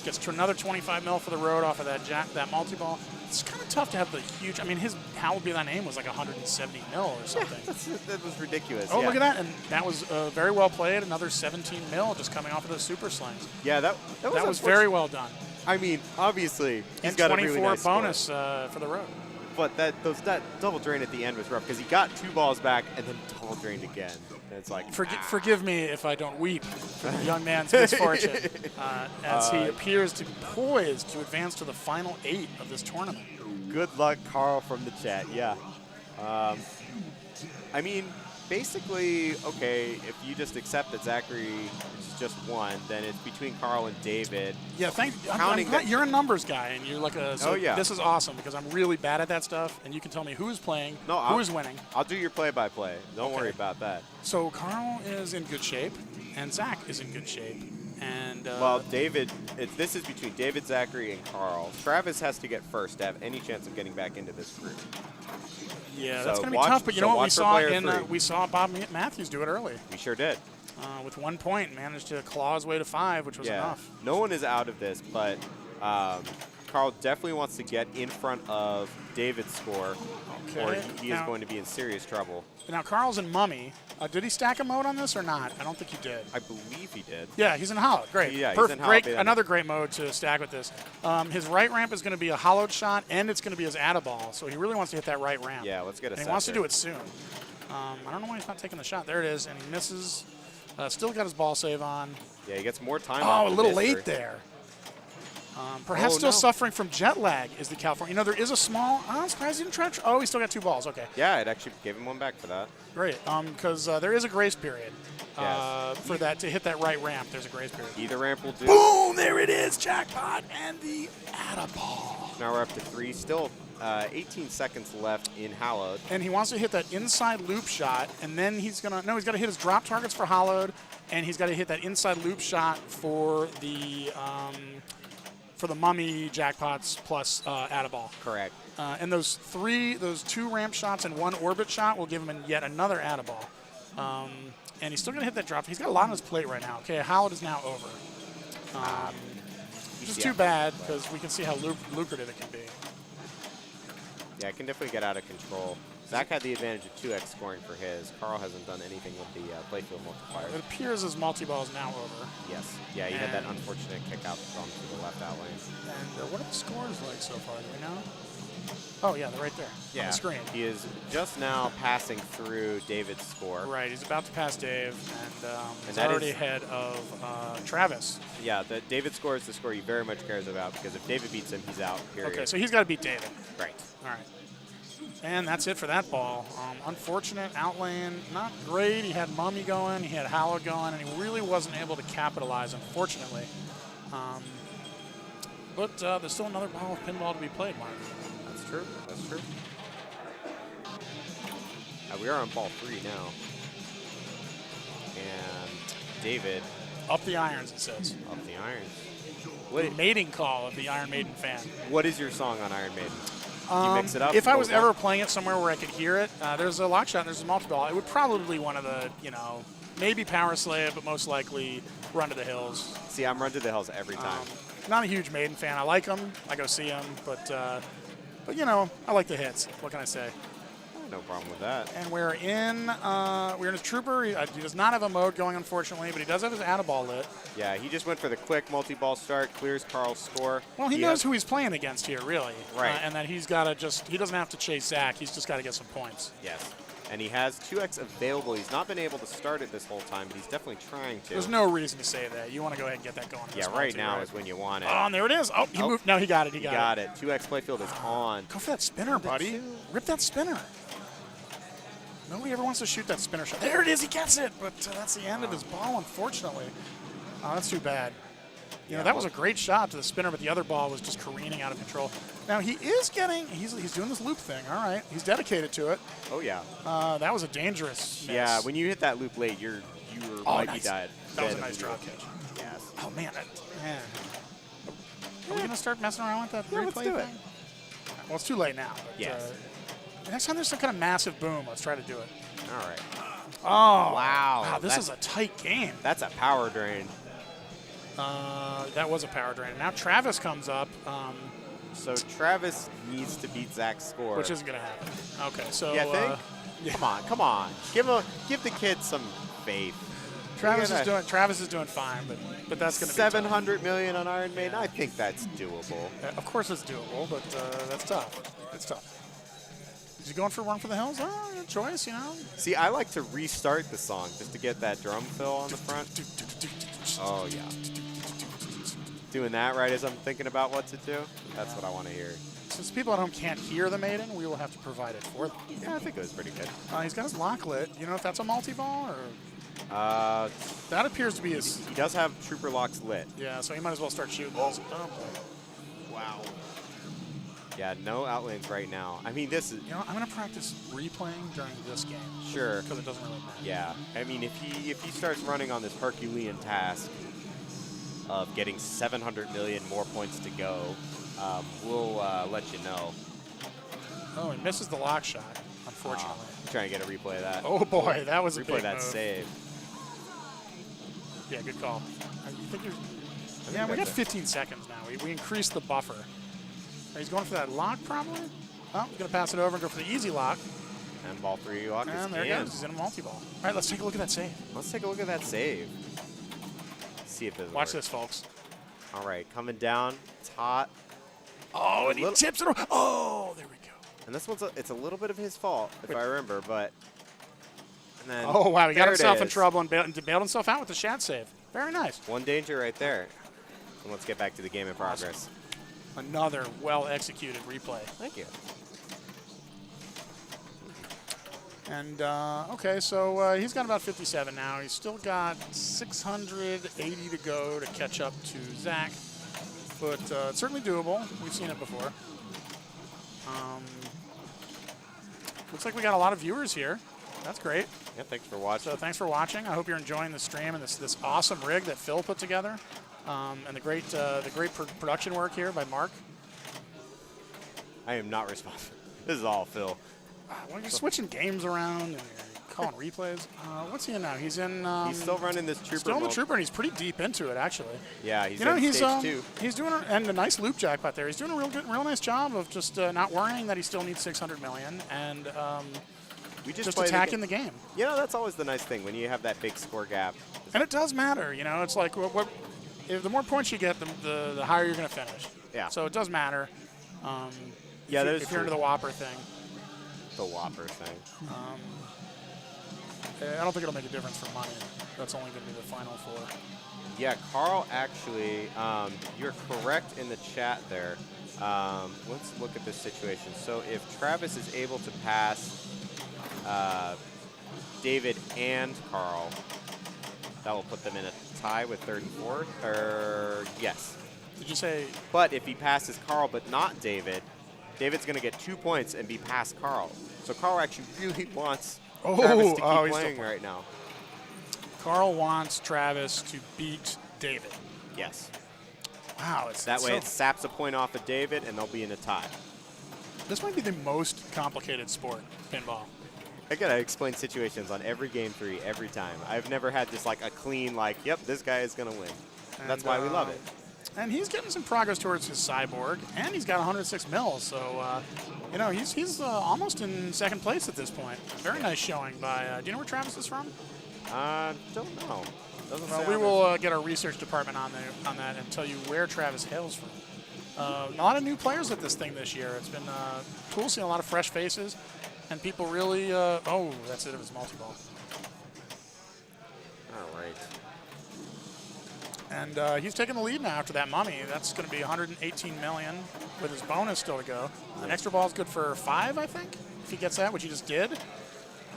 Gets to another 25 mil for the road off of that multi-ball. It's kind of tough to have the huge. I mean, his How Would Be Thy Name was like 170 mil or something. That was ridiculous. Oh, yeah. look at that. And that was very well played. Another 17 mil just coming off of those super slings. Yeah, that was very well done. I mean, obviously, he's And got 24 a really nice bonus score. for the road. But that double drain at the end was rough because he got 2 balls back and then double drained again. And it's like, Forgive me if I don't weep for the young man's misfortune as he appears to be poised to advance to the final 8 of this tournament. good luck, Carl, from the chat. Yeah. I mean, basically, okay, if you just accept that Zachary is just one, then it's between Carl and David. Yeah, I'm glad you're a numbers guy, and you're like a. So Oh, yeah. This is awesome because I'm really bad at that stuff, and you can tell me who's playing, who's winning. I'll do your play-by-play. Don't worry about that. So Carl is in good shape, and Zach is in good shape, and. Well, David, this is between David, Zachary, and Carl. Travis has to get first to have any chance of getting back into this group. Yeah, So that's going to be watch- tough, but you so know what we watch for saw player in 3. we saw Bob Matthews do it early. We sure did. With 1 point, managed to claw his way to 5, which was enough. No one is out of this, but Carl definitely wants to get in front of David's score, or he is going to be in serious trouble. Now, Carl's in Mummy. Did he stack a mode on this or not? I don't think he did. I believe he did. Yeah, he's in Hollow. Great. Yeah, he's Perfect. in Hollow Great. Beta. Another great mode to stack with this. His right ramp is going to be a hollowed shot, and it's going to be his Atta-ball. So he really wants to hit that right ramp. Yeah, let's get a And he wants to do it soon. I don't know why he's not taking the shot. There it is, and he misses. Still got his ball save on. Yeah, he gets more time. Oh, a little late there. Perhaps still no. suffering from jet lag is the California. You know, there is a small. I'm surprised he didn't try. Oh, he still got 2 balls. Okay. Yeah, it actually gave him 1 back for that. Great. Because there is a grace period Yes. for that to hit that right ramp. There's a grace period. Either ramp will do. Boom! There it is. Jackpot and the Atta-ball. Now we're up to 3. Still 18 seconds left in Hallowed. And he wants to hit that inside loop shot, and then he's got to hit his drop targets for Hollowed, and he's got to hit that inside loop shot for the for the mummy jackpots plus add a ball. Correct. And those 2 ramp shots and 1 orbit shot will give him yet another add a ball. And he's still going to hit that drop. He's got a lot on his plate right now. Okay, Howlett is now over. Which is too bad because we can see how lucrative it can be. Yeah, it can definitely get out of control. Zach had the advantage of 2x scoring for his. Carl hasn't done anything with the playfield multiplier. It appears his multi-ball is now over. Yes. Yeah, he had that unfortunate kick out from to the left out lane. And what are the scores like so far? Do we know? Oh, yeah, they're right there on the screen. He is just now passing through David's score. Right, he's about to pass Dave, and he's already ahead of Travis. Yeah, David's score is the score he very much cares about because if David beats him, he's out, period. Okay, so he's got to beat David. Right. All right. And that's it for that ball. Unfortunate outlane, not great. He had Mummy going, he had Howlett going, and he really wasn't able to capitalize, unfortunately. But there's still another ball of pinball to be played, Mark. That's true. That's true. We are on ball 3 now. And David. Up the irons, it says. Up the irons. The mating call of the Iron Maiden fan. What is your song on Iron Maiden? You mix it up? If I was ever playing it somewhere where I could hear it, there's a lock shot and there's a multi-ball. It would probably be one of the, maybe Power Slave, but most likely Run to the Hills. See, I'm Run to the Hills every time. Not a huge Maiden fan. I like them. I go see them, but I like the hits. What can I say? No problem with that. And we're in a trooper. He does not have a mode going, unfortunately, but he does have his add-a-ball lit. Yeah, he just went for the quick multi-ball start, clears Carl's score. Well, he knows who he's playing against here, really. Right. And that he's got to he doesn't have to chase Zach. He's just got to get some points. Yes. And he has 2x available. He's not been able to start it this whole time, but he's definitely trying to. There's no reason to say that. You want to go ahead and get that going. Yeah, right now is when you want it. Oh, and there it is. Oh, he moved. No, he got it. He got it. 2x playfield is on. Go for that spinner, buddy. Rip that spinner. Nobody ever wants to shoot that spinner shot. There it is. He gets it. But that's the end of his ball, unfortunately. Oh, that's too bad. That was a great shot to the spinner, but the other ball was just careening out of control. Now, he is getting – he's doing this loop thing. All right. He's dedicated to it. Oh, yeah. That was a dangerous miss. Yeah, when you hit that loop late, you might be dead. That was a nice drop catch. Yes. Oh, man. Are we going to start messing around with that replay let's do thing? it. Well, it's too late now. But, yes. Next time there's some kind of massive boom, let's try to do it. All right. Oh. Wow. This is a tight game. That's a power drain. That was a power drain. Now Travis comes up. So Travis needs to beat Zach's score. Which isn't going to happen. Okay, so... Yeah, Come on. Give the kid some faith. Travis is doing fine, but that's going to be $700 million on Iron Maiden. I think that's doable. Of course it's doable, but that's tough. It's tough. Is he going for Run for the Hills? Oh, good choice, See, I like to restart the song just to get that drum fill on the front. Oh, yeah. Doing that right as I'm thinking about what to do. That's what I want to hear. Since people at home can't hear the Maiden, we will have to provide it for them. Yeah, I think it was pretty good. He's got his lock lit. You know if that's a multi-ball or... that appears to be his... He does have trooper locks lit. Yeah, so he might as well start shooting those. Oh, wow. Yeah, no outlanes right now. I mean, this is... I'm going to practice replaying during this game. Sure. Because it doesn't really matter. Yeah. I mean, if he starts running on this Herculean task of getting 700 million more points to go, we'll let you know. Oh, he misses the lock shot, unfortunately. I'm trying to get a replay of that. Oh, boy, that was a replay big that move. save. Yeah, good call. You think yeah, we got 15 seconds now. We increased the buffer. He's going for that lock, probably. Oh, he's going to pass it over and go for the easy lock. And ball 3 lock is And there it goes. He's in a multi-ball. All right, let's take a look at that save. Let's take a look at that save. See if it Watch this, folks. All right, coming down. It's hot. Oh, and he tips it over. Oh, there we go. And this one's it's a little bit of his fault, if I remember, but... And then oh, wow, he got himself in trouble and bailed himself out with the shad save. Very nice. One danger right there. And let's get back to the game in progress. Another well-executed replay. Thank you. And, okay, so he's got about 57 now. He's still got 680 to go to catch up to Zach. But it's certainly doable. We've seen it before. Looks like we got a lot of viewers here. That's great. Yeah, thanks for watching. So thanks for watching. I hope you're enjoying the stream and this awesome rig that Phil put together. and the great production work here by Mark. I am not responsible. This is all Phil. Well, you're switching games around and you're calling replays. What's he in now? He's in. He's still running this Trooper. Still in the mode. Trooper, and he's pretty deep into it, actually. Yeah, he's he's stage 2. He's doing and a nice loop jackpot there. He's doing a real nice job of just not worrying that he still needs 600 million and we just attacking the game. You know, that's always the nice thing when you have that big score gap. And it does matter. You know, it's like if the more points you get, the higher you're going to finish. Yeah. So it does matter. Yeah, if you're into the Whopper thing. The Whopper thing. I don't think it'll make a difference for money. That's only going to be the final four. Yeah, Carl, actually, you're correct in the chat there. Let's look at this situation. So if Travis is able to pass David and Carl, that will put them in a tie with third and fourth. Yes. Did you say? But if he passes Carl but not David, David's going to get 2 points and be past Carl. So Carl actually really wants Travis to keep playing right now. Carl wants Travis to beat David. Yes. Wow. That way it saps a point off of David and they'll be in a tie. This might be the most complicated sport, pinball. I gotta explain situations on every game 3 every time. I've never had just like a clean yep, this guy is gonna win. And that's why we love it. And he's getting some progress towards his cyborg, and he's got 106 mils. So, you know, he's almost in second place at this point. Very nice showing by. Do you know where Travis is from? Don't know. Doesn't Well, say we on will get our research department on that and tell you where Travis hails from. A lot of new players at this thing this year. It's been cool seeing a lot of fresh faces, and people really. Oh, that's it. It was multi-ball. All right. And he's taking the lead now after that mummy. That's going to be 118 million with his bonus still to go. An extra ball is good for 5, I think, if he gets that, which he just did.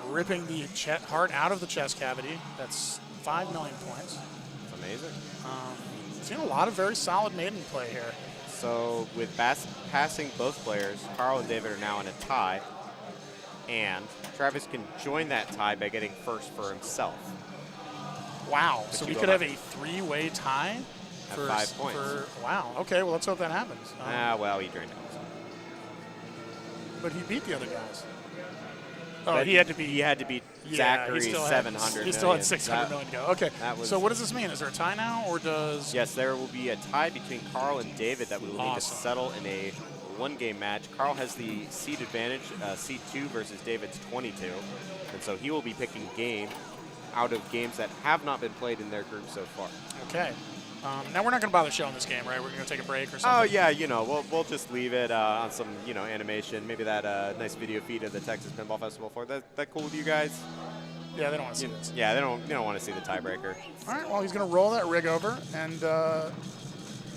Ripping the heart out of the chest cavity. That's 5 million points. That's amazing. Seen a lot of very solid maiden play here. So with passing both players, Carl and David are now in a tie. And Travis can join that tie by getting first for himself. Wow. So we could have a 3-way tie for 5 points. Wow. Okay, well, let's hope that happens. Well, he drained out. But he beat the other guys. But he had to beat. He had to beat Zachary 700. He still had 600 million to go. Okay. So what does this mean? Is there a tie now, or does? Yes, there will be a tie between Carl and David that we will need to settle in a 1-game match. Carl has the seed advantage, seed 2 versus David's 22, and so he will be picking game out of games that have not been played in their group so far. Okay. Now we're not going to bother showing this game, right? We're going to take a break or something. Oh yeah, you know, we'll just leave it on some animation. Maybe that nice video feed of the Texas Pinball Festival for that cool with you guys. Yeah, they don't want to see this. Yeah, they don't want to see the tiebreaker. All right, well, he's going to roll that rig over, and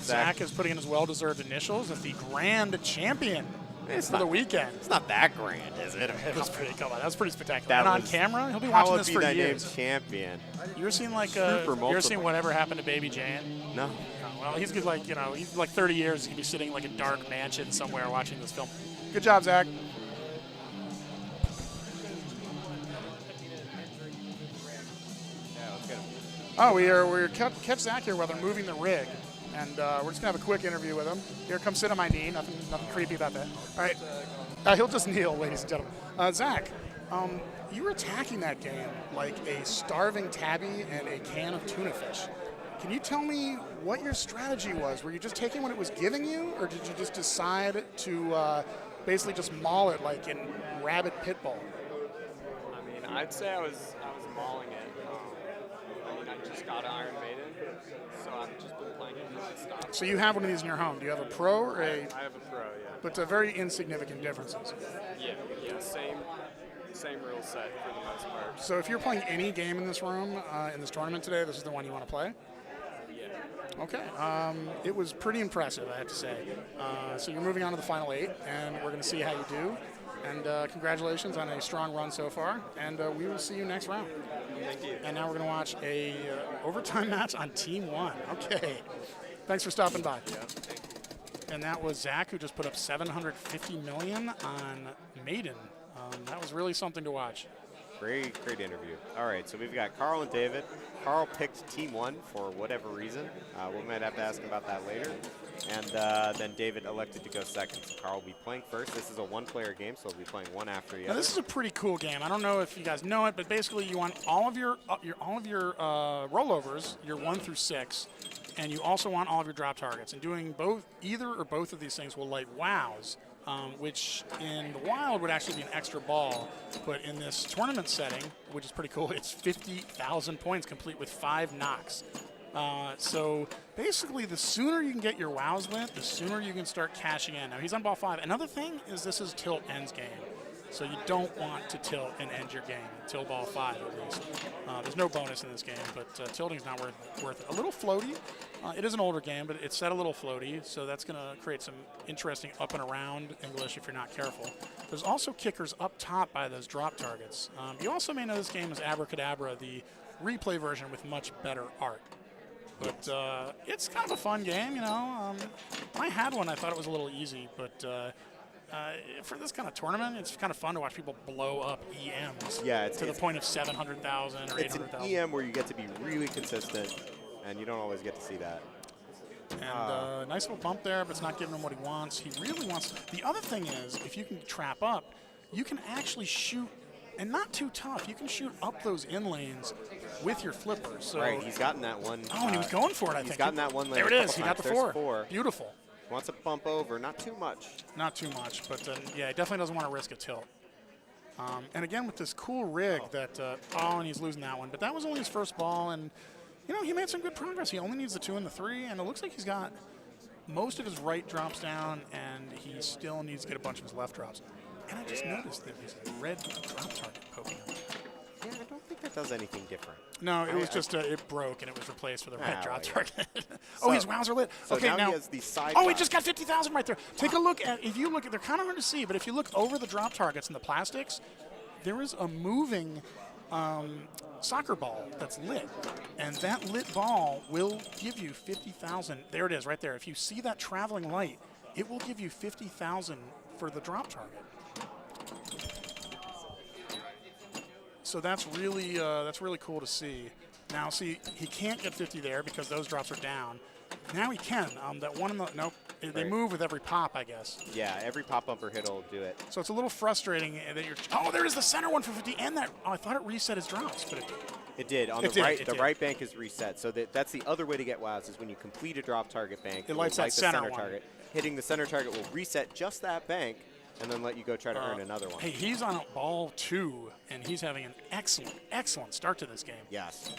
Zach is putting in his well-deserved initials as the grand champion for the weekend. It's not that grand, is it? It was pretty. Come on, that was pretty spectacular. And on camera, he'll be watching this for years. Named champion. You ever seen Whatever Happened to Baby Jane? No. Well, he's good. He's like 30 years. He could be sitting in like a dark mansion somewhere watching this film. Good job, Zach. Oh, we're catch Zach here while they're moving the rig, and we're just gonna have a quick interview with him. Here, come sit on my knee. Nothing creepy about that. All right, he'll just kneel, ladies and gentlemen. Zach, you were attacking that game like a starving tabby and a can of tuna fish. Can you tell me what your strategy was? Were you just taking what it was giving you, or did you just decide to basically just maul it like in rabid pitbull? I mean, I'd say I was mauling it. I just got an Iron Maiden, so I've just been playing it nonstop. So you have one of these in your home. Do you have a Pro or a? I have a Pro, yeah. But very insignificant differences. Yeah, same rule set for the most part. So if you're playing any game in this room, in this tournament today, this is the one you want to play? Yeah. Okay. It was pretty impressive, I have to say. So you're moving on to the final 8, and we're going to see how you do. And congratulations on a strong run so far. And we will see you next round. Thank you. And now we're going to watch a overtime match on Team 1. Okay. Thanks for stopping by. Yeah. And that was Zach, who just put up 750 million on Maiden. That was really something to watch. Great interview. All right, so we've got Carl and David. Carl picked Team 1 for whatever reason. We might have to ask him about that later. And then David elected to go second. So Carl will be playing first. This is a one-player game, so he'll be playing one after the Now, other. this is a pretty cool game. I don't know if you guys know it, but basically you want all of your rollovers, your 1 through 6, and you also want all of your drop targets. And doing either or both of these things will light wows, which in the wild would actually be an extra ball. But in this tournament setting, which is pretty cool, it's 50,000 points complete with 5 knocks. So basically, the sooner you can get your wows lit, the sooner you can start cashing in. Now, he's on ball 5. Another thing is this is tilt ends game. So you don't want to tilt and end your game until ball 5 at least. There's no bonus in this game, but tilting's not worth it. A little floaty. It is an older game, but it's set a little floaty, so that's going to create some interesting up and around English if you're not careful. There's also kickers up top by those drop targets. You also may know this game as Abracadabra, the replay version with much better art. But it's kind of a fun game, you know. When I had one, I thought it was a little easy, but for this kind of tournament, it's kind of fun to watch people blow up EMs to the point of 700,000 or 800,000. It's an EM where you get to be really consistent, and you don't always get to see that. And nice little bump there, but it's not giving him what he wants. He really wants. The other thing is, if you can trap up, you can actually shoot, and not too tough. You can shoot up those in lanes with your flippers. So right, he's gotten that one. Oh, and he was going for it, I think. He's gotten that one lane. There it is. He got the 4. 4. Beautiful. Wants to bump over, not too much. Not too much, but yeah, he definitely doesn't want to risk a tilt. And again, with this cool rig that, and he's losing that one. But that was only his first ball, and, you know, he made some good progress. He only needs the 2 and the 3, and it looks like he's got most of his right drops down, and he still needs to get a bunch of his left drops. And I just noticed that there's a red drop target poking up. Yeah, I don't think that does anything different. No, it was just, it broke, and it was replaced with a red drop target. So, his wows are lit. So okay, now he has the side. Oh, he just got 50,000 right there. Take a look at, if you look at, they're kind of hard to see, but if you look over the drop targets and the plastics, there is a moving soccer ball that's lit. And that lit ball will give you 50,000. There it is right there. If you see that traveling light, it will give you 50,000 for the drop target. So that's really cool to see. Now, see, he can't get 50 there because those drops are down. Now he can. That one in the nope. They move with every pop, I guess. Yeah, every pop bumper hit will do it. So it's a little frustrating that you're. Oh, there is the center one for 50, and that. Oh, I thought it reset his drops, but it did. On the right, the right bank is reset. So that's the other way to get wows is when you complete a drop target bank. It lights that center one. Target. Hitting the center target will reset just that bank, and then let you go try to earn another one. Hey, he's on ball 2, and he's having an excellent start to this game. Yes.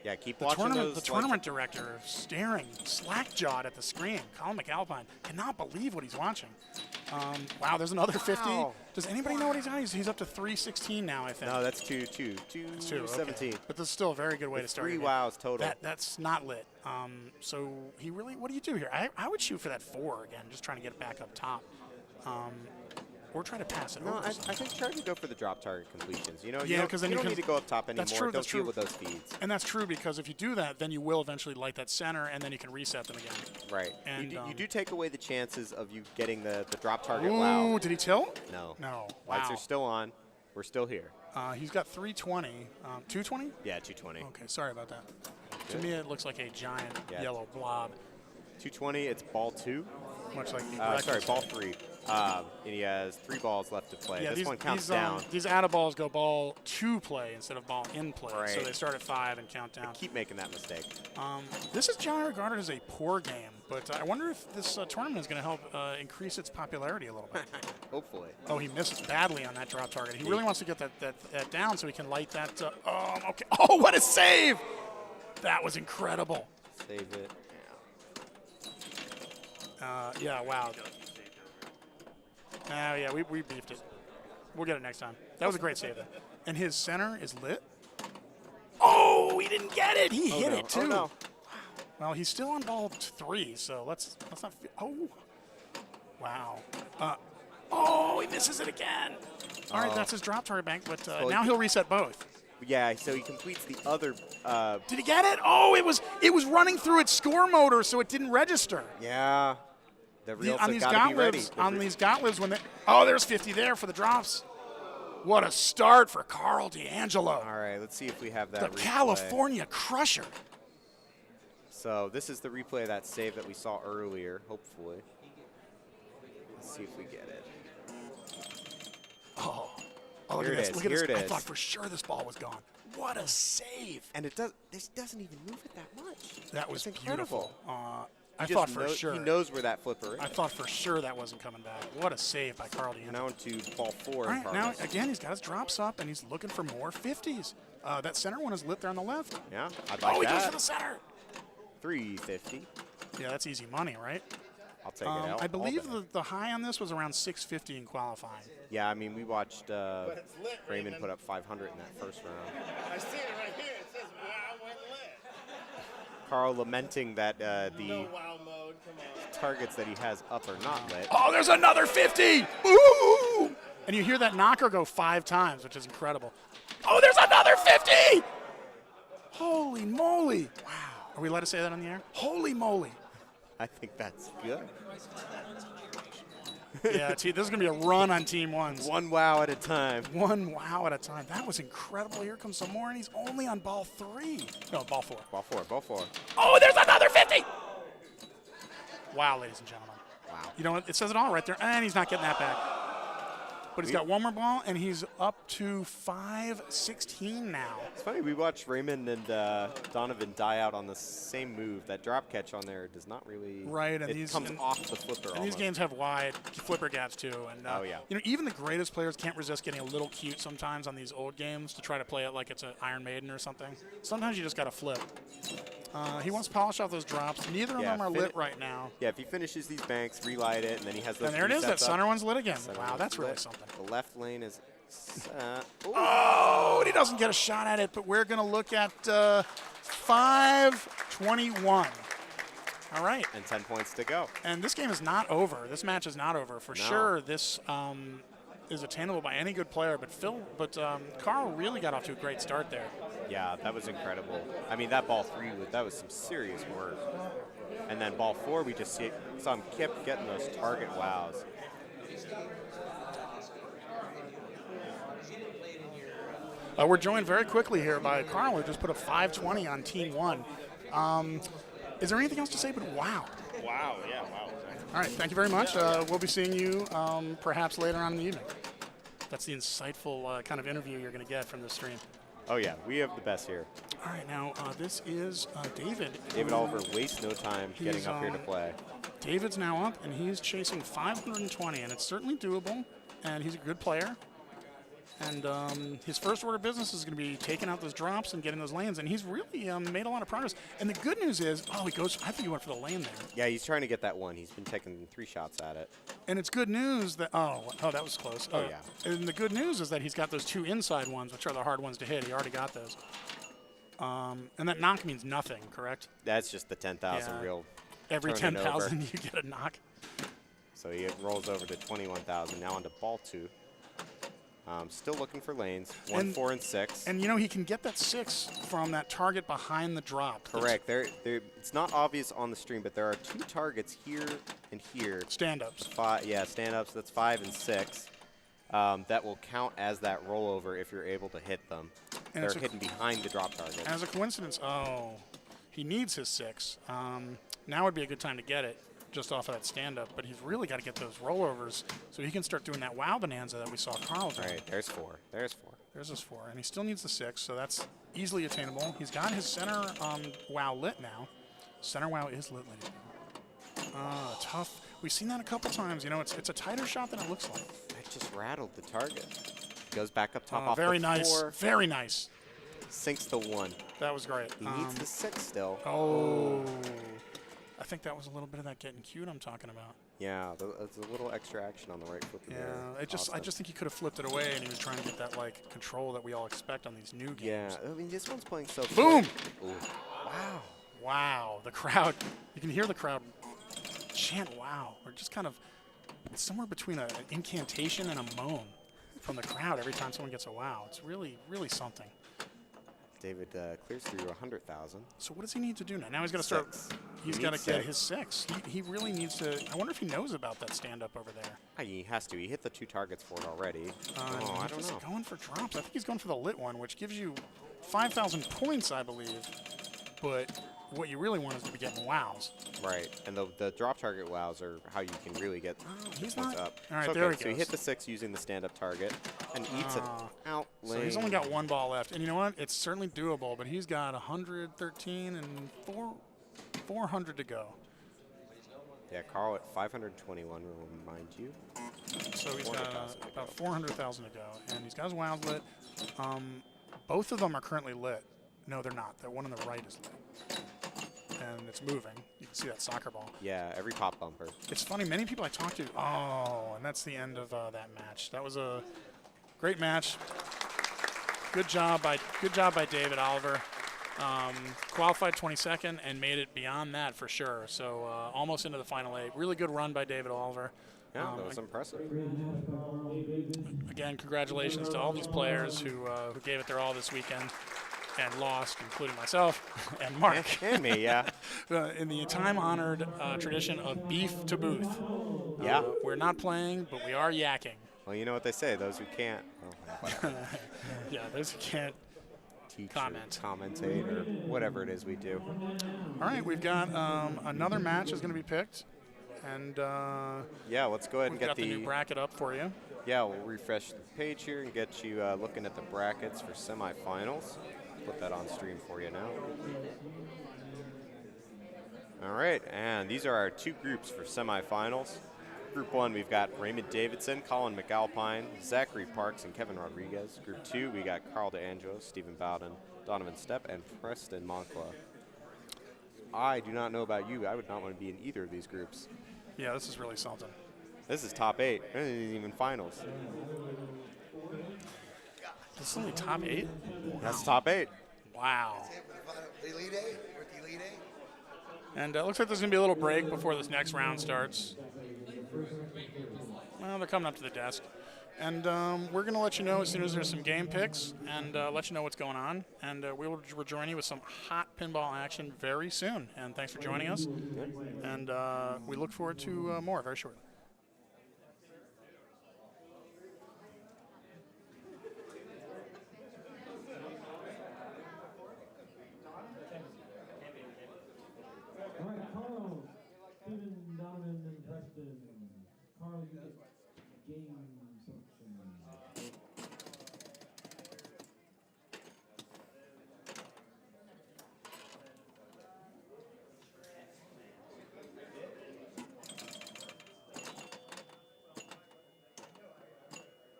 Yeah, keep watching those. The tournament director staring, slack-jawed at the screen. Colin McAlpine cannot believe what he's watching. Wow, there's another 50. Does anybody know what he's on? He's up to 316 now, I think. No, that's 217. Okay. But this is still a very good way to start. 3 wows total. That's not lit. So he really, what do you do here? I would shoot for that 4 again, just trying to get it back up top. Or try to pass it over. I think try to go for the drop target completions. You know, yeah, because then you don't need to go up top anymore. That's true. Don't deal with those feeds. And that's true because if you do that, then you will eventually light that center, and then you can reset them again. Right. And you do take away the chances of you getting the drop target. Ooh, wow. Did he tilt? No. No. Lights wow. are still on. We're still here. He's got 320. 220? Yeah, 220. Okay, sorry about that. To me, it looks like a giant yellow blob. 220. It's ball 2. Much like the sorry, ball 3. And he has 3 balls left to play. Yeah, this one counts down. These add balls go ball 2 play instead of ball in play. Right. So they start at 5 and count down. I keep making that mistake. This is generally regarded as a poor game, but I wonder if this tournament is going to help increase its popularity a little bit. Hopefully. Oh, he misses badly on that drop target. He really wants to get that down so he can light that. Okay. Oh, what a save! That was incredible. Save it. Yeah, wow. Yeah, we beefed it. We'll get it next time. That was a great save, though. And his center is lit. Oh, he didn't get it. He hit it, too. Oh, no. Well, he's still on ball 3, so let's not. Oh. Wow. Oh, he misses it again. All right, that's his drop target bank, but now he'll reset both. Yeah, so he completes the other. Did he get it? Oh, it was running through its score motor, so it didn't register. Yeah. The real on these Gottliebs, when they. Oh, there's 50 there for the drops. What a start for Carl D'Angelo. All right, let's see if we have that The replay. California Crusher. So this is the replay of that save that we saw earlier, hopefully. Let's see if we get it. Oh, look Here at it this. is, Look at here this. it I is. thought for sure this ball was gone. What a save. And this doesn't even move it that much. That was It's beautiful. incredible. I He thought just for sure. He knows where that flipper is. I thought for sure that wasn't coming back. What a save by Carl D'Angelo. Now into ball 4 All in right, now, progress. again, he's got his drops up, and he's looking for more 50s. That center one is lit there on the left. Yeah, I'd like He goes for that. the center. 350. Yeah, that's easy money, right? I'll take it out. I believe all day. the high on this was around 650 in qualifying. Yeah, I mean, we watched Raymond put up 500 in that first round. I see it right here. It says wow when lit. Carl lamenting that the No wow mode. Come on. targets that he has up are not lit. Oh, there's another 50! Ooh! And you hear that knocker go 5 times, which is incredible. Oh, there's another 50! Holy moly! Wow. Are we allowed to say that on the air? Holy moly! I think that's good. Yeah, this is going to be a run on Team 1's. One wow at a time. One wow at a time. That was incredible. Here comes some more, and he's only on ball 3. No, ball 4. Ball 4, ball 4. Oh, there's another 50! Wow, ladies and gentlemen. Wow. You know what? It says it all right there, and he's not getting that back. But he's got one more ball, and he's up to 516 now. It's funny, we watched Raymond and Donovan die out on the same move. That drop catch on there does not really. Right, and it these comes off the flipper. And these games have wide flipper gaps too. And Oh, yeah. you know, even the greatest players can't resist getting a little cute sometimes on these old games to try to play it like it's an Iron Maiden or something. Sometimes you just got to flip. He wants to polish off those drops. Neither of Yeah, them are lit right now. Yeah, if he finishes these banks, relight it, and then he has those. And there it is. That resets center up. one's lit again. Center Wow, one's that's really lit. something. The left lane is. Oh, and he doesn't get a shot at it, but we're going to look at 521. All right. And 10 points to go. And this game is not over. This match is not over. For sure, this is attainable by any good player. But Carl really got off to a great start there. Yeah, that was incredible. I mean, that ball 3, that was some serious work. And then ball 4, we just saw him kept getting those target wows. We're joined very quickly here by Carl, who just put a 520 on Team 1. Is there anything else to say but wow? Wow, yeah, wow. All right, thank you very much. We'll be seeing you perhaps later on in the evening. That's the insightful kind of interview you're going to get from this stream. Oh, yeah, we have the best here. All right, now this is David. David Oliver wastes no time getting up here to play. David's now up, and he's chasing 520, and it's certainly doable, and he's a good player. And his first order of business is going to be taking out those drops and getting those lanes, and he's really made a lot of progress. And the good news is, he goes, I think he went for the lane there. Yeah, he's trying to get that one. He's been taking 3 shots at it. And it's good news that, that was close. Oh, yeah. And the good news is that he's got those 2 inside ones, which are the hard ones to hit. He already got those. And that knock means nothing, correct? That's just the 10,000 Yeah. real. Every turn it over. 10,000 you get a knock. So he rolls over to 21,000. Now onto ball 2. Still looking for lanes. 1, 4, and 6. And, he can get that 6 from that target behind the drop. Correct. It's not obvious on the stream, but there are 2 targets here and here. Stand-ups. Stand-ups. That's 5 and 6. That will count as that rollover if you're able to hit them. And They're hidden behind the drop target. As a coincidence, he needs his 6. Now would be a good time to get it just off of that stand-up, but he's really got to get those rollovers so he can start doing that wow bonanza that we saw Carl do. All right, there's 4. There's 4. There's his 4, and he still needs the 6, so that's easily attainable. He's got his center wow lit now. Center wow is lit, ladies and gentlemen. Tough. We've seen that a couple times. It's a tighter shot than it looks like. That just rattled the target. Goes back up top off very the nice. 4. Very nice. Sinks the 1. That was great. He needs the 6 still. Oh. I think that was a little bit of that getting cute I'm talking about. Yeah, there's a little extra action on the right flipper there. I just think he could have flipped it away, and he was trying to get that control that we all expect on these new games. Yeah, I mean this one's playing so. Boom! Ooh. Wow. Wow, the crowd. You can hear the crowd chant "wow," or just kind of somewhere between an incantation and a moan from the crowd every time someone gets a wow. It's really, really something. David clears through 100,000. So what does he need to do now? Now he's got to start. He's got to get his 6. He really needs to. I wonder if he knows about that stand-up over there. He has to. He hit the 2 targets for it already. I don't know. Going for drops. I think he's going for the lit one, which gives you 5,000 points, I believe. But what you really want is to be getting wows. Right, and the drop target wows are how you can really get he's points not, up. All right, okay, there he so goes. he hit the 6 using the stand-up target and eats it out lane. So he's only got 1 ball left, and you know what? It's certainly doable. But he's got 113 and 400 to go. Yeah, Carl at 521 will remind you. So he's got about 400,000 to go, and he's got his wows lit. Both of them are currently lit. No, they're not. The one on the right is lit. And it's moving. You can see that soccer ball. Yeah, every pop bumper. It's funny, many people I talk to, and that's the end of that match. That was a great match. Good job by David Oliver. Qualified 22nd and made it beyond that for sure. So almost into the final 8. Really good run by David Oliver. Yeah, that was impressive. Again, congratulations to all these players who gave it their all this weekend and lost, including myself and Mark. And me, yeah. In the time-honored tradition of beef to booth. Yeah. We're not playing, but we are yakking. Well, you know what they say, those who can't. Yeah, those who can't teach comment. or commentate or whatever it is we do. All right, we've got another match is going to be picked. And yeah, let's go ahead and get get the new bracket up for you. Yeah, we'll refresh the page here and get you looking at the brackets for semifinals. Put that on stream for you now. All right, and these are our 2 groups for semifinals. Group 1, we've got Raymond Davidson, Colin McAlpine, Zachary Parks, and Kevin Rodriguez. Group 2, we got Carl DeAngelo, Stephen Bowden, Donovan Stepp, and Preston Moncla. I do not know about you. I would not want to be in either of these groups. Yeah, this is really something. This is top 8. This isn't even finals. This is only top 8? Wow. That's top 8. Wow. The Elite 8? With the Elite 8? And it looks like there's going to be a little break before this next round starts. Well, they're coming up to the desk. And we're going to let you know as soon as there's some game picks and let you know what's going on. And we will rejoin you with some hot pinball action very soon. And thanks for joining us. And we look forward to more very shortly. All right, Carl, Stephen, Donovan, and Preston. Carl, you get game selection.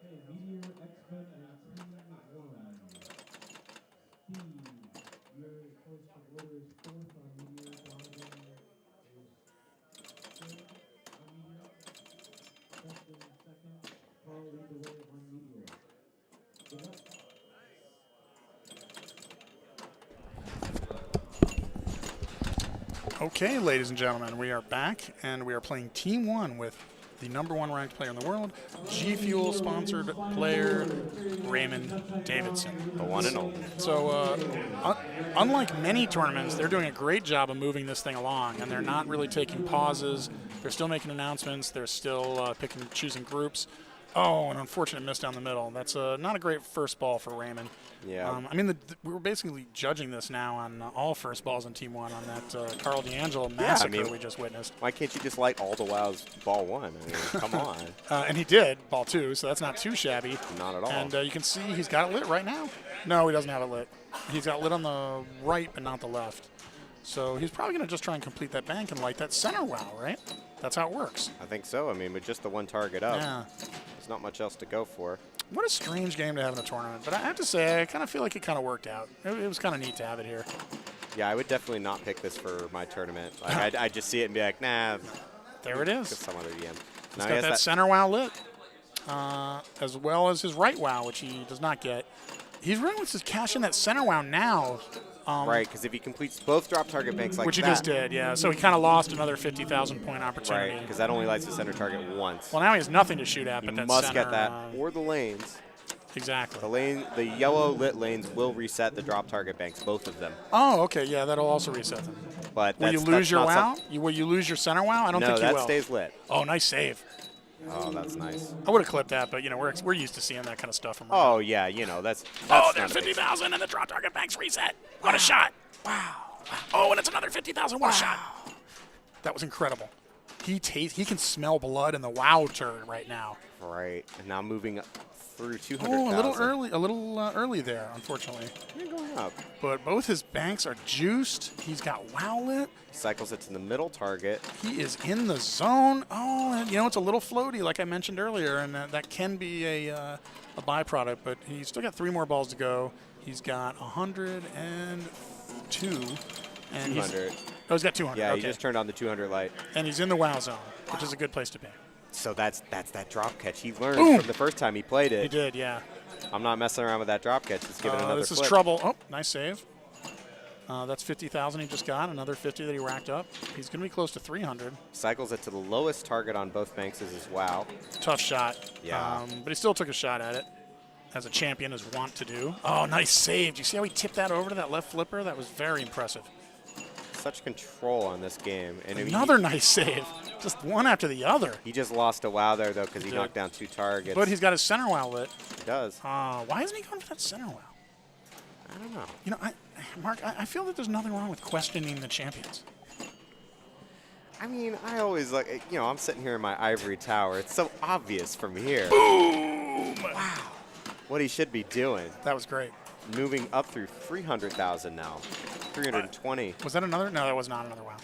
Okay, Meteor, X-Men, and Team 1. Steve, your choice of order is 4th on Meteor. Donovan is 3rd on Meteor. Preston 2nd. Carl lead the way on Meteor. Good luck. Okay, ladies and gentlemen, we are back, and we are playing Team 1 with the #1 ranked player in the world, G Fuel sponsored player Raymond Davidson. The one and only. So, unlike many tournaments, they're doing a great job of moving this thing along, and they're not really taking pauses. They're still making announcements. They're still choosing groups. Oh, an unfortunate miss down the middle. That's not a great first ball for Raymond. Yeah. I mean, we're basically judging this now on all first balls in Team 1 on that Carl DeAngelo massacre we just witnessed. Why can't you just light all the wows ball 1? I mean, come on. And he did, ball 2, so that's not too shabby. Not at all. And you can see he's got it lit right now. No, he doesn't have it lit. He's got it lit on the right, but not the left. So he's probably going to just try and complete that bank and light that center wow, right? That's how it works. I think so. I mean, with just the one target up, Yeah. there's not much else to go for. What a strange game to have in a tournament. But I have to say, I kind of feel like it kind of worked out. It was kind of neat to have it here. Yeah, I would definitely not pick this for my tournament. Like, I'd just see it and be like, nah. There it is. Some other DM. He's got that center wow lit, as well as his right wow, which he does not get. He's really wants to cash in that center wow now. Right, because if he completes both drop target banks like that. Which he just did, yeah. So he kind of lost another 50,000 point opportunity. Right, because that only lights the center target once. Well, now he has nothing to shoot at He but that must center, get that or the lanes. Exactly. The yellow lit lanes will reset the drop target banks, both of them. Oh, okay. Yeah, that'll also reset them. But Will you lose your wow? Will you lose your center wow? I don't think you will. No, that stays lit. Oh, nice save. Oh, that's nice. I would have clipped that, but we're used to seeing that kind of stuff from. Oh yeah, that's oh, there's 50,000 and the drop target banks reset. What a shot! Wow. Oh, and it's another 50,000. What a shot! That was incredible. He can smell blood in the wow turn right now. Right, and now moving through 200,000. Oh, a little early there, unfortunately. You're going up. But both his banks are juiced. He's got wow lit. Cycles it to the middle target. He is in the zone. Oh, and it's a little floaty, like I mentioned earlier, and that can be a byproduct. But he's still got 3 more balls to go. He's got 102, and 200. He's got 200. Yeah, okay. he just turned on the 200 light. And he's in the wow zone, which is a good place to be. So that's that drop catch. He learned Boom. from the first time he played it. He did, yeah. I'm not messing around with that drop catch. Let's give it another This flip. is trouble. Oh, nice save. That's 50,000 he just got. Another 50 that he racked up. He's going to be close to 300. Cycles it to the lowest target on both banks as wow. Tough shot. Yeah. But he still took a shot at it, as a champion is wont to do. Oh, nice save. Do you see how he tipped that over to that left flipper? That was very impressive. Such control on this game. And Another nice save. Just one after the other. He just lost a wow there, though, because he knocked down 2 targets. But he's got his center wow lit. He does. Why isn't he going for that center wow? I don't know. Mark, I feel that there's nothing wrong with questioning the champions. I mean, I always I'm sitting here in my ivory tower. It's so obvious from here. Boom! Wow. What he should be doing. That was great. Moving up through 300,000 now. 320. Was that another? No, that was not another wow.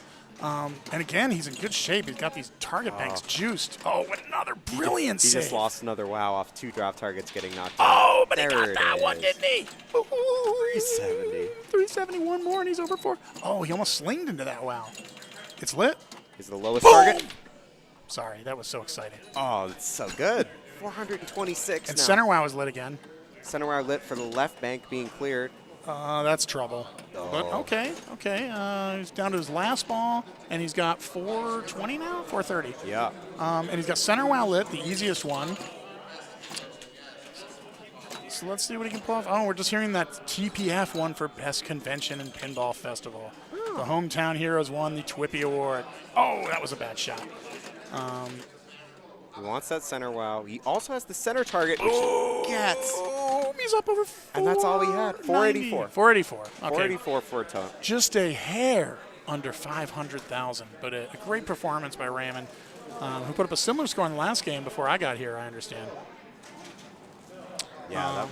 And again, he's in good shape. He's got these target banks juiced. Oh, another brilliant He save. just lost another wow off 2 drop targets getting knocked out. Oh, but there he got that one, didn't he? 370. 371 more, and he's over 4. Oh, he almost slinged into that wow. It's lit. Is the lowest target. Sorry, that was so exciting. Oh, that's so good. 426 And now. center wow is lit again. Center wow lit for the left bank being cleared. That's trouble. Oh. But okay. He's down to his last ball, and he's got 420 now, 430. Yeah. And he's got center wow lit, the easiest one. So let's see what he can pull off. Oh, we're just hearing that TPF won for Best Convention and Pinball Festival. The Hometown Heroes won the Twippy Award. Oh, that was a bad shot. He wants that center wow. He also has the center target, which he gets. Oh, he's up over 4. And that's all he had. 484. 484. Okay. 484 for a ton. Just a hair under 500,000, but a great performance by Raymond, who put up a similar score in the last game before I got here, I understand. Yeah,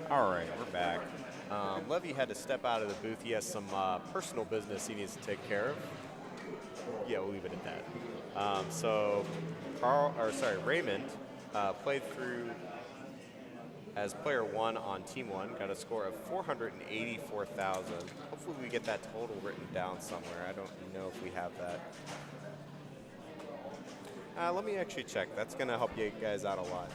All right, we're back. Levy had to step out of the booth. He has some personal business he needs to take care of. Yeah, we'll leave it at that. So, Raymond played through as player 1 on team 1, got a score of 484,000. Hopefully we get that total written down somewhere. I don't know if we have that. Let me actually check. That's going to help you guys out a lot.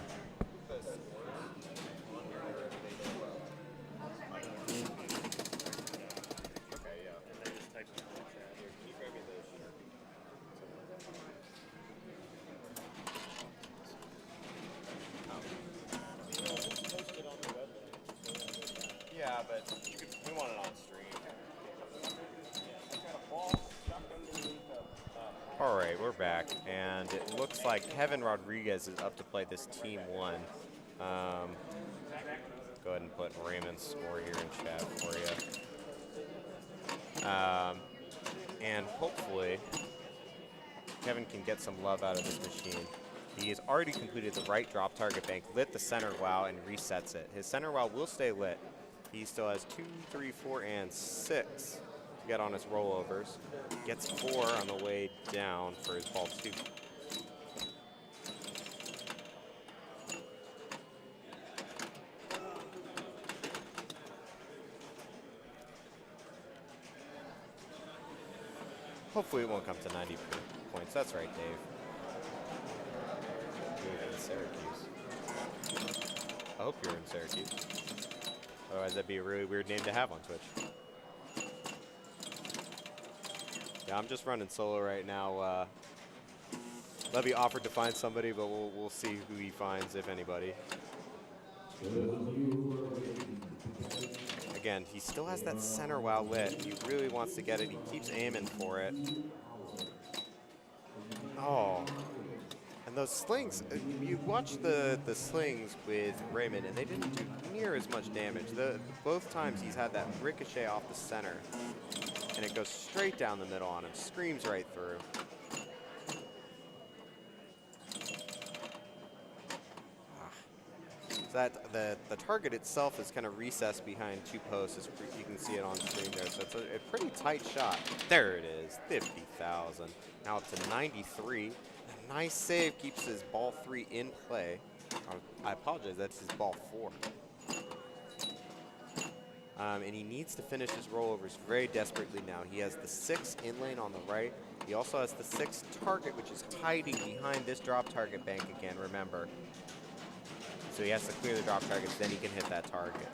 We want it on stream. All right, we're back, and it looks like Kevin Rodriguez is up to play this Team 1. Go ahead and put Raymond's score here in chat for you. And hopefully, Kevin can get some love out of this machine. He has already completed the right drop target bank, lit the center WOW, and resets it. His center WOW will stay lit. He still has 2, 3, 4, and 6 to get on his rollovers. Gets 4 on the way down for his ball 2. Hopefully it won't come to 90 points. That's right, Dave. Dave in Syracuse. I hope you're in Syracuse. Otherwise, that'd be a really weird name to have on Twitch. Yeah, I'm just running solo right now. Levy offered to find somebody, but we'll see who he finds, if anybody. Again, he still has that center WOW lit. He really wants to get it. He keeps aiming for it. Oh. And those slings, you watch the slings with Raymond, and they didn't do near as much damage. Both times he's had that ricochet off the center, and it goes straight down the middle on him, screams right through. That the target itself is kind of recessed behind 2 posts. You can see it on screen there. So it's a pretty tight shot. There it is, 50,000. Now up to 93. A nice save keeps his ball 3 in play. I apologize, that's his ball 4. And he needs to finish his rollovers very desperately now. He has the 6 in lane on the right. He also has the 6 target, which is hiding behind this drop target bank again, remember. So he has to clear the drop targets, then he can hit that target.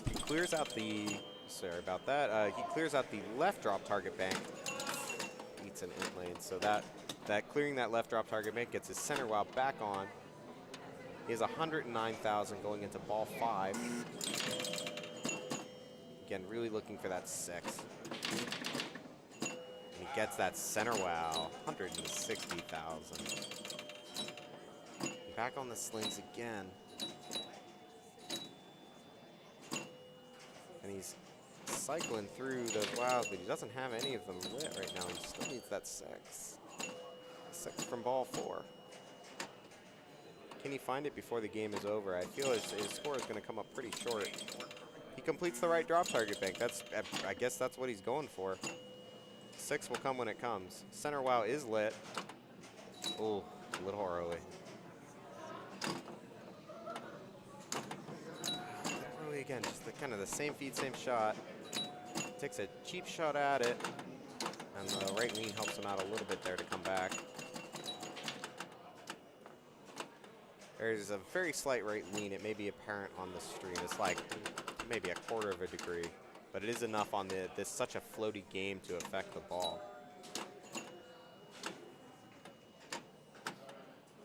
He clears out the, sorry about that, he clears out the left drop target bank. Eats an in lane, so that clearing that left drop target bank gets his center WOW back on. He has 109,000 going into ball 5. Again, really looking for that 6. And he gets that center WOW, 160,000. Back on the slings again. And he's cycling through those WOWs, but he doesn't have any of them lit right now. He still needs that 6. 6 from ball 4. Can he find it before the game is over? I feel his score is going to come up pretty short. He completes the right drop target bank. I guess that's what he's going for. 6 will come when it comes. Center WOW is lit. Ooh, a little early. Literally again, just kind of the same feed, same shot. Takes a cheap shot at it, and the right lean helps him out a little bit there to come back. There's a very slight right lean. It may be apparent on the stream. It's like maybe a quarter of a degree, but it is enough on this such a floaty game to affect the ball.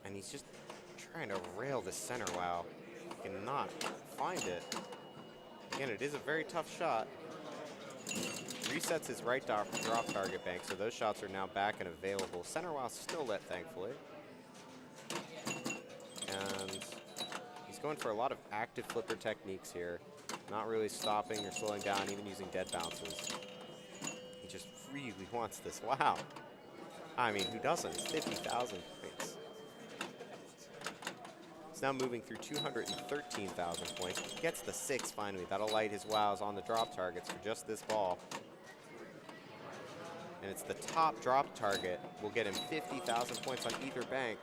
And he's just trying to rail the center WOW. He cannot find it. Again, it is a very tough shot. Resets his right drop target bank, so those shots are now back and available. Center WOW still lit, thankfully. And he's going for a lot of active flipper techniques here. Not really stopping or slowing down, even using dead bounces. He just really wants this. Wow. I mean, who doesn't? It's 50,000 points. He's now moving through 213,000 points. He gets the 6 finally. That'll light his WOWs on the drop targets for just this ball. And it's the top drop target. Will get him 50,000 points on either bank.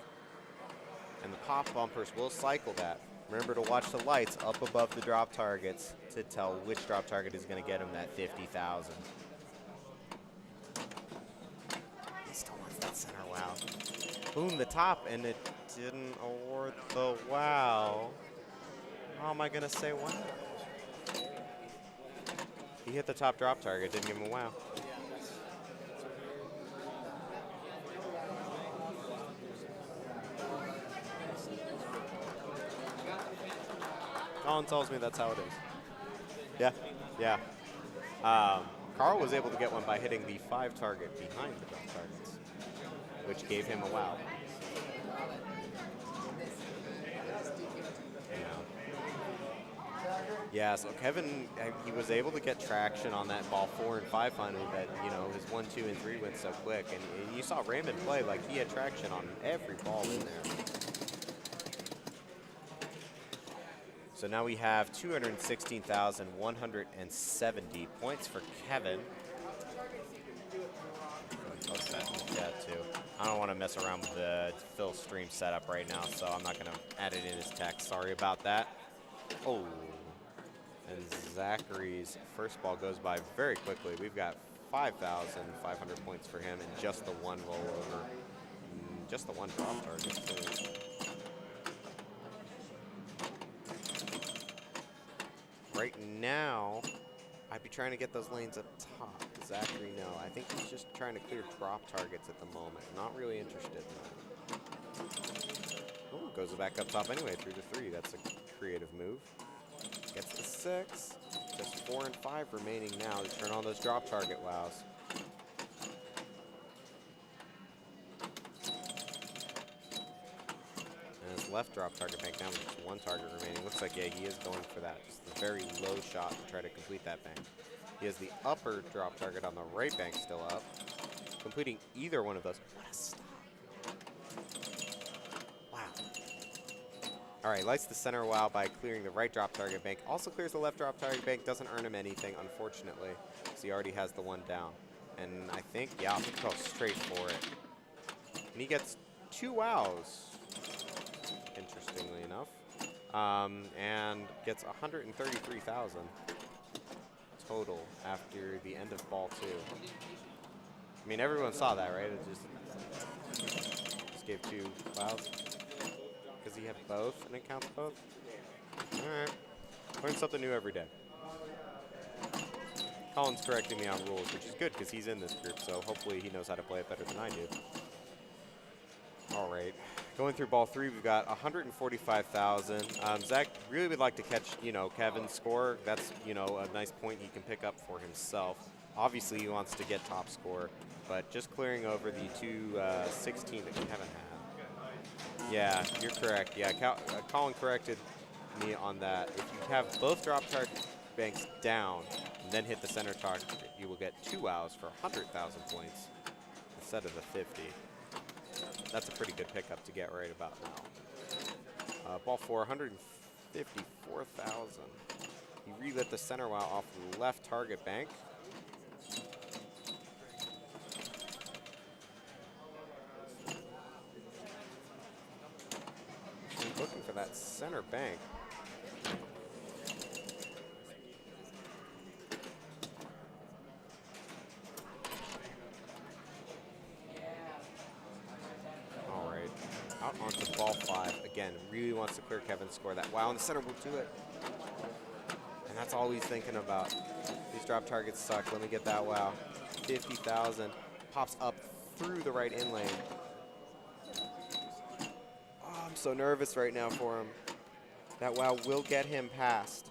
And the pop bumpers will cycle that. Remember to watch the lights up above the drop targets to tell which drop target is going to get him that 50,000. He still wants that center WOW. Boom, the top, and it didn't award the WOW. How am I going to say wow? He hit the top drop target, didn't give him a WOW. Colin tells me that's how it is. Yeah, yeah. Carl was able to get one by hitting the 5 target behind the drop targets, which gave him a wow. Yeah, so Kevin, he was able to get traction on that ball 4 and 5 finally, but his 1, 2, and 3 went so quick. And you saw Raymond play like he had traction on every ball in there. So now we have 216,170 points for Kevin. Post that in the chat too. I don't want to mess around with the Phil stream setup right now, so I'm not going to add it in his text. Sorry about that. Oh. And Zachary's first ball goes by very quickly. We've got 5,500 points for him and just the one rollover. Just the one drop target too. Right now, I'd be trying to get those lanes up top. Zachary, no. I think he's just trying to clear drop targets at the moment. Not really interested in that. Oh, goes back up top anyway through the 3. That's a creative move. Gets the 6. Just 4 and 5 remaining now to turn on those drop target wows. And his left drop target bank down with just 1 target remaining. Looks like, yeah, he is going for that. Just a very low shot to try to complete that bank. He has the upper drop target on the right bank still up. Completing either one of those. What a stop. Wow. All right, lights the center wow by clearing the right drop target bank. Also clears the left drop target bank. Doesn't earn him anything, unfortunately, because he already has the 1 down. And I think, yeah, I'm going to go straight for it. And he gets 2 wows, interestingly enough, and gets 133,000 total after the end of ball 2. I mean, everyone saw that, right? It just gave 2 wows. Does he have both and it counts both? All right. Learn something new every day. Colin's correcting me on rules, which is good because he's in this group, so hopefully he knows how to play it better than I do. All right. Going through ball 3, we've got 145,000. Zach really would like to catch, Kevin's score. That's, a nice point he can pick up for himself. Obviously, he wants to get top score, but just clearing over the 216 that Kevin had. Yeah, you're correct. Yeah, Colin corrected me on that. If you have both drop target banks down and then hit the center target, you will get 2 wows for 100,000 points instead of the 50. That's a pretty good pickup to get right about now. Ball 4, 154,000. He relit the center wow off the left target bank. He's looking for that center bank. Out onto ball 5. Again, really wants to clear Kevin's score. That wow in the center will do it. And that's all he's thinking about. These drop targets suck. Let me get that wow. 50,000. Pops up through the right in lane. Oh, I'm so nervous right now for him. That wow will get him past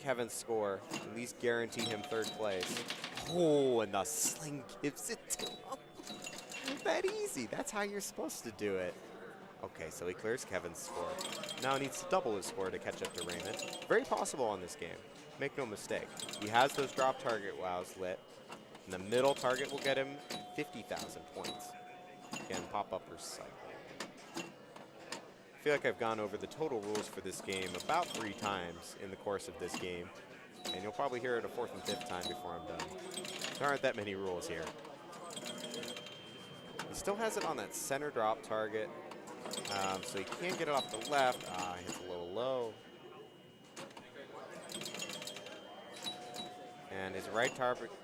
Kevin's score. At least guarantee him 3rd place. Oh, and the sling gives it to him. That easy. That's how you're supposed to do it. Okay, so he clears Kevin's score. Now he needs to double his score to catch up to Raymond. Very possible on this game. Make no mistake. He has those drop target wows lit. And the middle target will get him 50,000 points. Again, pop-uppers cycle. I feel like I've gone over the total rules for this game about 3 times in the course of this game. And you'll probably hear it a 4th and 5th time before I'm done. There aren't that many rules here. He still has it on that center drop target, so he can't get it off the left. Hits a little low. And his right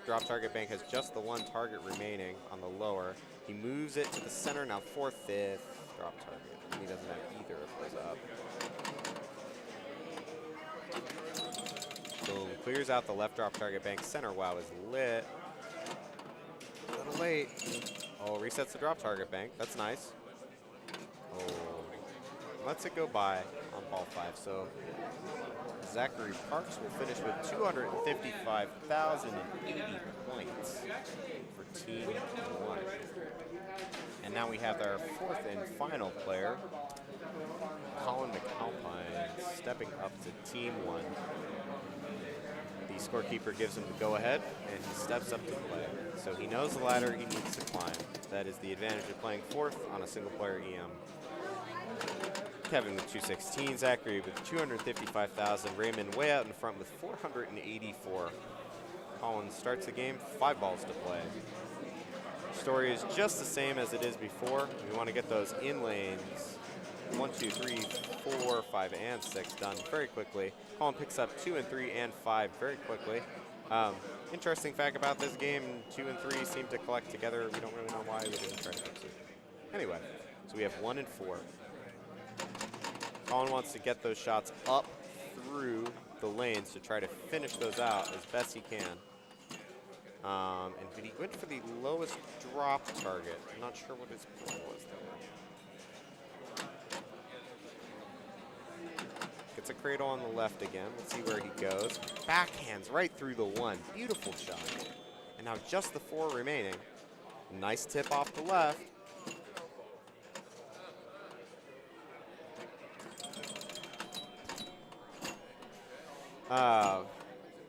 drop target bank has just the 1 target remaining on the lower. He moves it to the center, now 4th, 5th drop target. He doesn't have either of those up. Boom, clears out the left drop target bank. Center wow is lit. A little late. Oh, resets the drop target bank. That's nice. Oh, lets it go by on ball 5. So Zachary Parks will finish with 255,080 points for Team 1. And now we have our 4th and final player, Colin McAlpine, stepping up to Team 1. The scorekeeper gives him the go-ahead, and he steps up to play. So he knows the ladder he needs to climb. That is the advantage of playing 4th on a single-player EM. Kevin with 216, Zachary with 255,000, Raymond way out in front with 484. Colin starts the game, 5 balls to play. Story is just the same as it is before. We want to get those in lanes 1, 2, 3, 4, 5, and 6 done very quickly. Colin picks up 2 and 3 and 5 very quickly. Interesting fact about this game, 2 and 3 seem to collect together. We don't really know why we didn't try to fix it. Anyway, so we have 1 and 4. Colin wants to get those shots up through the lanes to try to finish those out as best he can. And he went for the lowest drop target. I'm not sure what his plan was there. Gets a cradle on the left again. Let's see where he goes. Backhands right through the 1. Beautiful shot. And now just the 4 remaining. Nice tip off the left.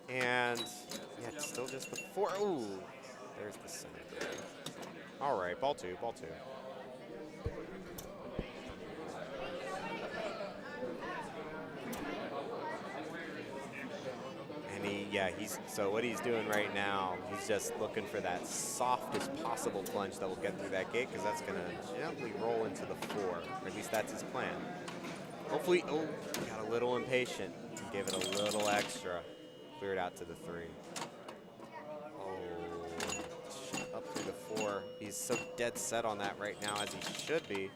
And yeah, it's still just the 4. Ooh, there's the center. All right, ball 2, ball 2. And so what he's doing right now, he's just looking for that softest possible plunge that will get through that gate, because that's going to gently roll into the 4. Or at least that's his plan. Hopefully, oh, got a little impatient. Gave it a little extra. Cleared out to the 3. Oh, up through the 4. He's so dead set on that right now, as he should be.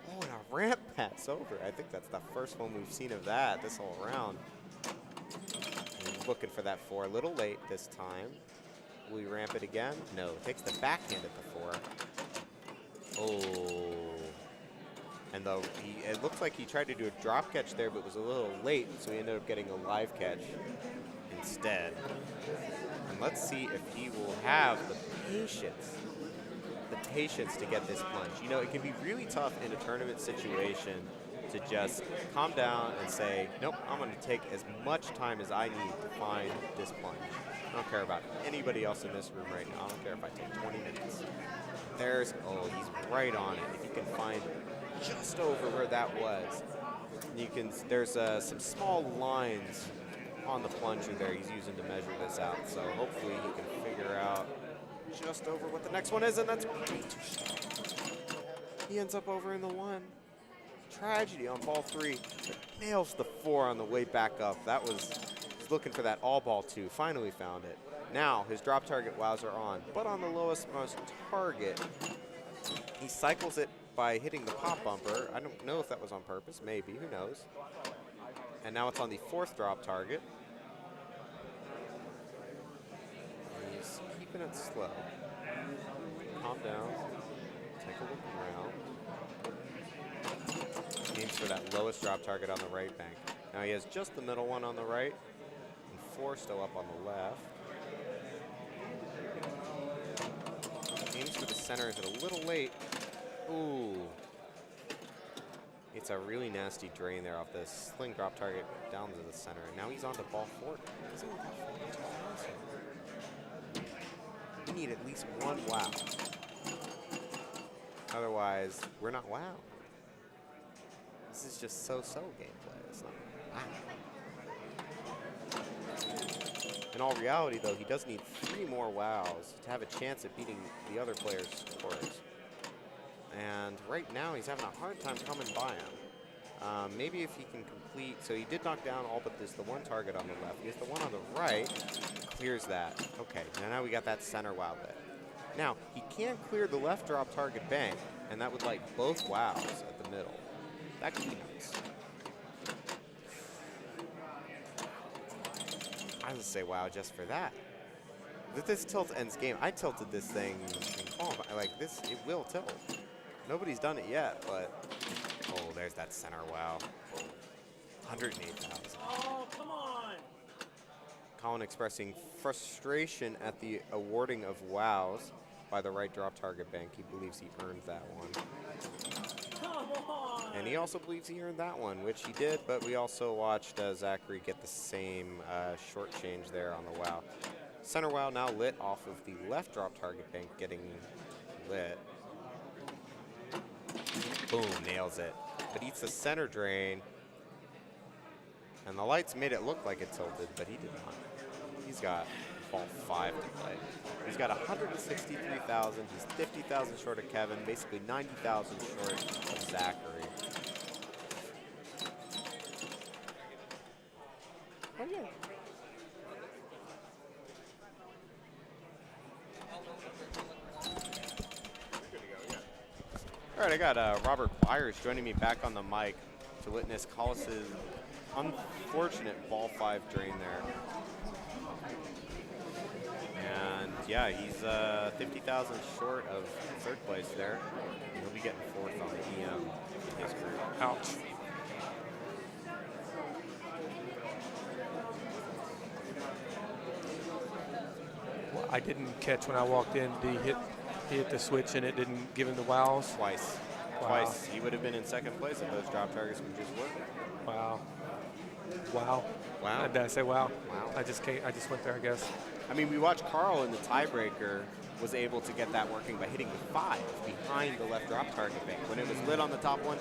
Oh, and a ramp pass over. I think that's the first one we've seen of that this whole round. He's looking for that 4. A little late this time. Will he ramp it again? No. Takes the backhand at the 4. Oh. And it looks like he tried to do a drop catch there, but was a little late, so he ended up getting a live catch instead. And let's see if he will have the patience to get this plunge. You know, it can be really tough in a tournament situation to just calm down and say, nope, I'm going to take as much time as I need to find this plunge. I don't care about anybody else in this room right now. I don't care if I take 20 minutes. Oh, he's right on it. If you can find just over where that was. There's some small lines on the plunger there he's using to measure this out. So hopefully he can figure out just over what the next one is, and that's way too short. He ends up over in the 1. Tragedy on ball 3, but nails the 4 on the way back up. He's looking for that all ball 2, finally found it. Now his drop target wows are on, but on the lowest most target, he cycles it by hitting the pop bumper. I don't know if that was on purpose. Maybe. Who knows? And now it's on the 4th drop target. He's keeping it slow. Calm down. Take a look around. Aims for that lowest drop target on the right bank. Now he has just the middle one on the right, and 4 still up on the left. Aims for the center. Is it a little late? Ooh. It's a really nasty drain there off this sling drop target down to the center. And now he's on to ball 4. He's only got 42,000. We need at least 1 wow. Otherwise, we're not wow. This is just so-so gameplay. It's not wow. In all reality, though, he does need 3 more wows to have a chance at beating the other player's scores. And right now, he's having a hard time coming by him. Maybe if he can complete, so he did knock down all but the 1 target on the left. He has the 1 on the right, clears that. Okay, now we got that center wow bit. Now, he can clear the left drop target bank, and that would light both wows at the middle. That could be nice. I would say wow just for that. If this tilt ends game, I tilted this thing in qualifying. Like this, it will tilt. Nobody's done it yet, but oh, there's that center wow. 108,000. Oh, come on. Colin expressing frustration at the awarding of wows by the right drop target bank. He believes he earned that one. Come on. And he also believes he earned that one, which he did, but we also watched Zachary get the same short change there on the wow. Center wow now lit off of the left drop target bank, getting lit. Boom, nails it. But eats the center drain. And the lights made it look like it tilted, but he did not. He's got ball 5 to play. He's got 163,000. He's 50,000 short of Kevin, basically 90,000 short of Zachary. Oh, yeah. All right, I got Robert Byers joining me back on the mic to witness Collis's unfortunate ball 5 drain there. And yeah, he's 50,000 short of third place there. He'll be getting fourth on the EM in his group. Ouch. Well, I didn't catch when I walked in. Did he hit the switch and it didn't give him the wows? Twice. Wow. Twice. He would have been in second place if those drop targets would just work. Wow. Wow. Wow. Did I say wow? Wow. I just went there, I guess. I mean, we watched Carl in the tiebreaker was able to get that working by hitting the 5 behind the left drop target bank. When it was lit on the top one,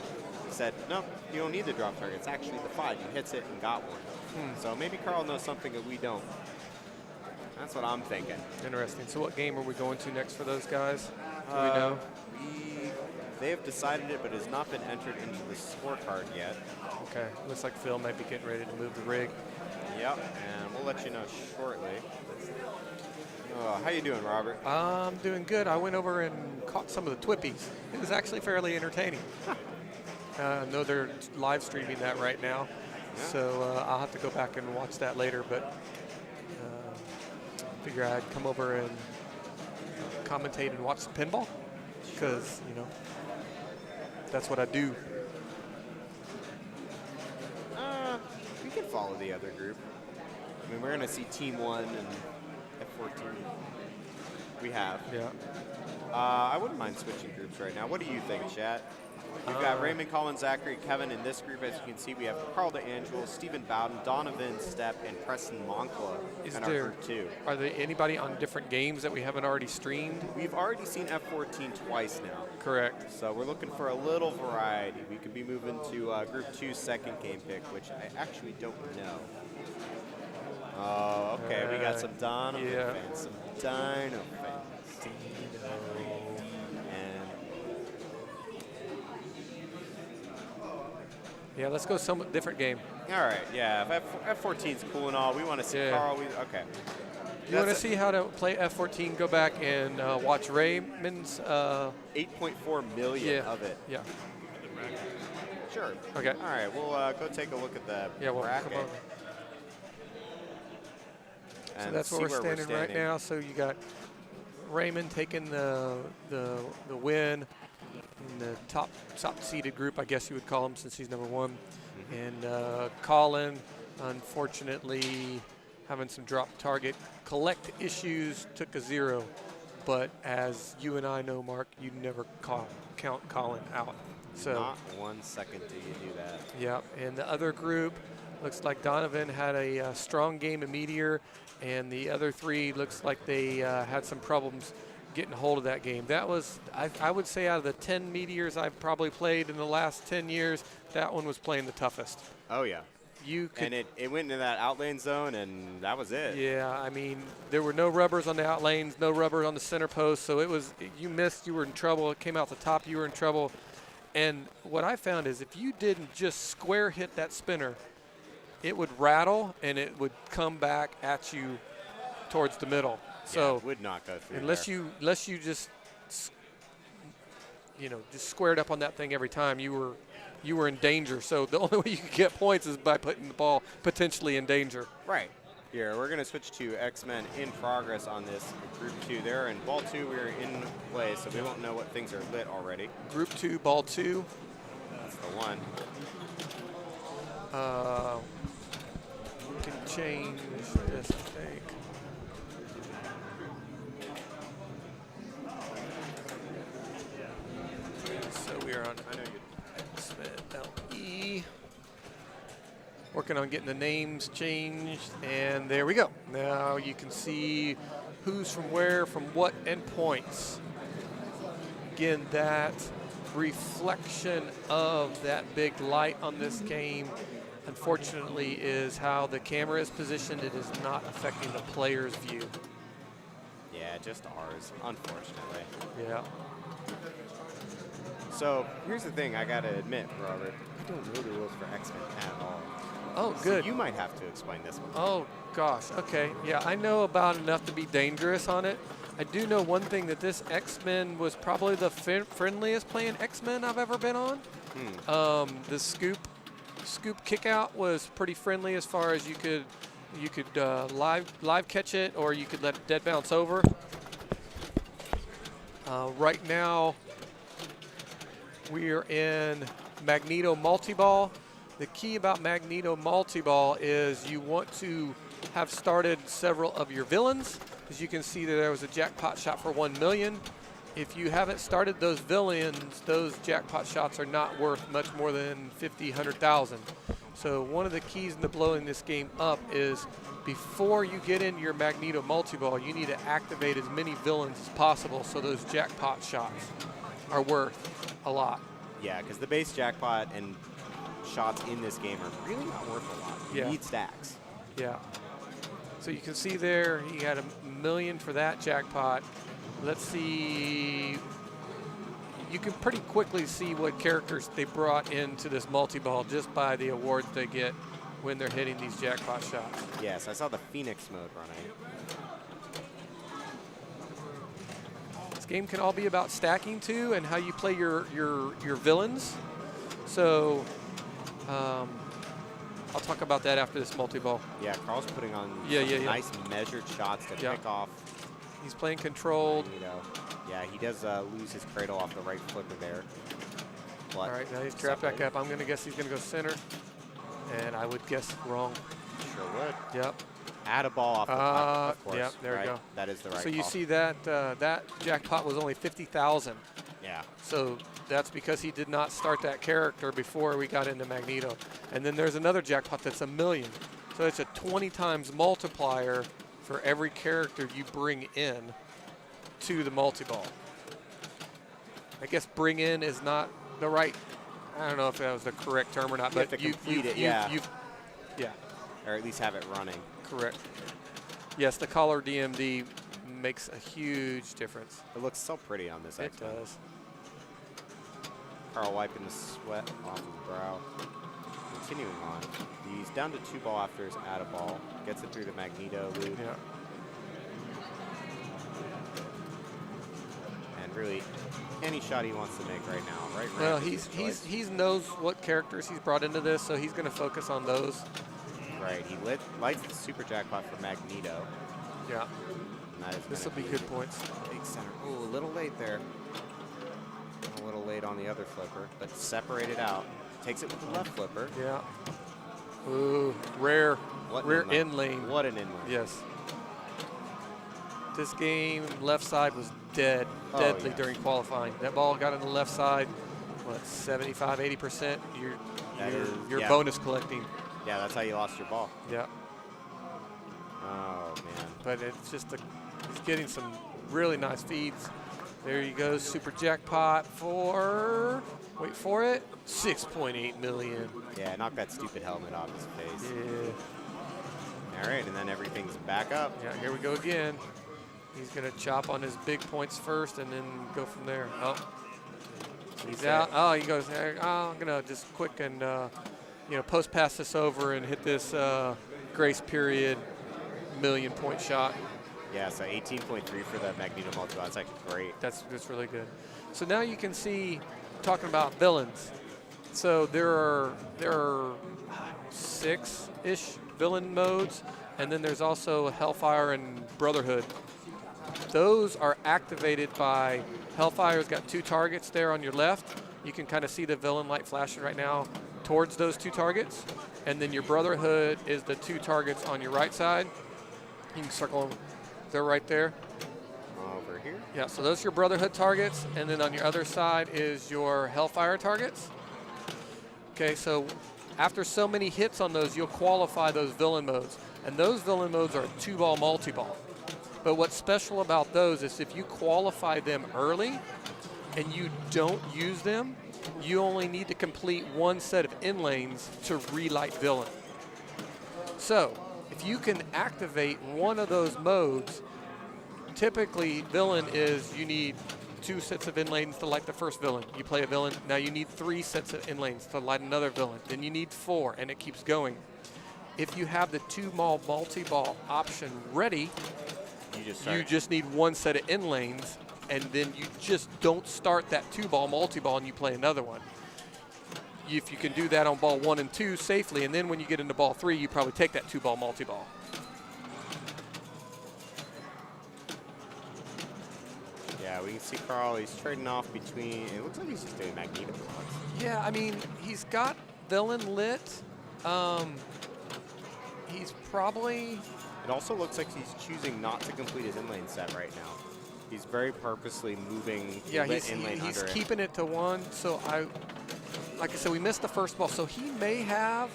he said, no, you don't need the drop target. It's actually the 5. He hits it and got one. So maybe Carl knows something that we don't. That's what I'm thinking. Interesting. So what game are we going to next for those guys? Do we know? They have decided it, but has not been entered into the scorecard yet. Okay. Looks like Phil might be getting ready to move the rig. Yep, and we'll let you know shortly. How you doing, Robert? I'm doing good. I went over and caught some of the Twippies. It was actually fairly entertaining. I know they're live streaming that right now, so I'll have to go back and watch that later, but figure I'd come over and commentate and watch some pinball, because, you know, that's what I do. We can follow the other group. I mean, we're going to see Team 1 and F14. We have. Yeah. I wouldn't mind switching groups right now. What do you think, chat? We've got Raymond, Colin, Zachary, Kevin. In this group, as you can see, we have Carl DeAngelo, Stephen Bowden, Donovan Stepp, and Preston Moncla in our group 2. Are there anybody on different games that we haven't already streamed? We've already seen F14 twice now. Correct. So we're looking for a little variety. We could be moving to Group 2's second game pick, which I actually don't know. Oh, okay. We got some Donovan fans, some Dino fans. And yeah, let's go some different game. all right, yeah. If F14's cool and all, we want to see Carl. Okay. You want to see how to play F14? Go back and watch Raymond's. 8.4 million of it. Yeah. Sure. Okay. All right, we'll go take a look at the We'll bracket. come over. So And that's see where we're where standing right now. So you got Raymond taking the win in the top seeded group, I guess you would call him, since he's number 1. And Colin, unfortunately, having some drop target collect issues, took a 0. But as you and I know, Mark, you never count Colin out. So not 1 second do you do that. yeah, and the other group looks like Donovan had a strong game of Meteor, and the other 3 looks like they had some problems getting hold of that game. That was, I would say, out of the 10 Meteors I've probably played in the last 10 years, that one was playing the toughest. Oh, yeah. You could, And it went into that outlane zone, and that was it. yeah, I mean, there were no rubbers on the out lanes, no rubbers on the center post, so it was, you missed, you were in trouble. It came out the top, you were in trouble. And what I found is if you didn't just square hit that spinner, it would rattle and it would come back at you towards the middle. So it would not go through unless there. you just just squared up on that thing every time, you were in danger. So the only way you could get points is by putting the ball potentially in danger. Right. Here, we're going to switch to X-Men in progress on this Group 2 there. And Ball 2, we're in play, so we won't know what things are lit already. Group 2, Ball 2. That's the one. We can change this, I think. So we are on X-Men LE. Working on getting the names changed, and there we go. Now you can see who's from where, from what endpoints. Again, that reflection of that big light on this game, unfortunately, is how the camera is positioned. It is not affecting the player's view. Yeah, just ours, unfortunately. Yeah. So here's the thing I got to admit, Robert. I don't know the rules for X-Men at all. Oh, So good. you might have to explain this one. Oh, gosh. Okay. Yeah, I know about enough to be dangerous on it. I do know one thing, that this X-Men was probably the friendliest playing X-Men I've ever been on. The scoop kickout was pretty friendly as far as you could live catch it, or you could let it dead bounce over. Right now, we are in Magneto Multi-Ball. The key about Magneto Multi-Ball is you want to have started several of your villains. As you can see, there was a jackpot shot for 1 million. If you haven't started those villains, those jackpot shots are not worth much more than 50, 100,000. So one of the keys into blowing this game up is before you get in your Magneto Multi-Ball, you need to activate as many villains as possible so those jackpot shots are worth a lot. Yeah, because the base jackpot and shots in this game are really not worth a lot. You Yeah. need stacks. Yeah. So you can see there, he had $1 million for that jackpot. Let's see. You can pretty quickly see what characters they brought into this multi-ball just by the awards they get when they're hitting these jackpot shots. Yes, I saw the Phoenix mode running. This game can all be about stacking too, and how you play your villains. So I'll talk about that after this multi-ball. Yeah, Carl's putting on Yeah, some yeah, yeah. nice measured shots to Yeah. pick off. He's playing controlled. Yeah, he does lose his cradle off the right flipper there. But All right, now he's trapped back up. I'm going to guess he's going to go center, and I would guess wrong. Sure would. Yep. Add a ball off the top, of course. Yep, there right? we go. That is the right So you call. see that that jackpot was only 50,000. Yeah. So that's because he did not start that character before we got into Magneto. And then there's another jackpot that's $1 million. So it's a 20 times multiplier for every character you bring in to the multi-ball. I guess bring in is not the right, I don't know if that was the correct term or not, You have but to complete it, yeah. Yeah, Or at least have it running. correct. Yes, the color DMD makes a huge difference. It looks so pretty on this It X-Men. does. Carl wiping the sweat off his brow. Continuing on. He's down to 2 ball after his add a ball. Gets it through the Magneto loop. Yeah. And really, any shot he wants to make right now, right? Well, Ramp is his choice. he knows what characters he's brought into this, so he's going to focus on those. Right, he lights the super jackpot for Magneto. Yeah. And that is This will gonna be good points. Big center. Ooh, a little late there. A little late on the other flipper, but separated out. Takes it with the left flipper. Yeah. Ooh, rare. What an Rear inlay. end lane. What an inlay. Yes. This game, left side was deadly yeah. during qualifying. That ball got on the left side, what, 75, 80%? You're yeah. bonus collecting. Yeah, that's how you lost your ball. Yeah. Oh, man. But it's just he's getting some really nice feeds. There he goes, super jackpot for, wait for it, 6.8 million. Yeah, knock that stupid helmet off his face. Yeah. All right, and then everything's back up. Yeah, here we go again. He's going to chop on his big points first and then go from there. Oh, he's out. Oh, he goes, I'm going to just quick and, post pass this over and hit this grace period $1 million point shot. Yeah, so 18.3 for the Magneto multi-ball. That's actually great. That's really good. So now you can see, talking about villains. So there are 6-ish villain modes. and then there's also Hellfire and Brotherhood. Those are activated by Hellfire's got 2 targets there on your left. You can kind of see the villain light flashing right now towards those 2 targets. And then your Brotherhood is the 2 targets on your right side. You can circle them. They're right there. Over here. Yeah, so those are your Brotherhood targets. And then on your other side is your Hellfire targets. Okay, so after so many hits on those, you'll qualify those villain modes. And those villain modes are 2-ball, multi-ball. But what's special about those is if you qualify them early and you don't use them, you only need to complete 1 set of in lanes to relight villain. So if you can activate one of those modes, typically villain is you need 2 sets of in lanes to light the first villain. You play a villain, now you need 3 sets of in lanes to light another villain. Then you need 4, and it keeps going. If you have the 2-ball multi-ball option ready, you just need 1 set of in lanes, and then you just don't start that 2-ball multi-ball and you play another one. If you can do that on ball 1 and 2 safely, and then when you get into ball 3, you probably take that 2-ball multi-ball. Yeah, we can see Carl. He's trading off between. It looks like he's just doing Magneto blocks. Yeah, I mean, he's got villain lit. He's probably. It also looks like he's choosing not to complete his inlane set right now. He's very purposely moving lit inlane he's under it. keeping it to 1. So like I said, we missed the first ball. So he may have.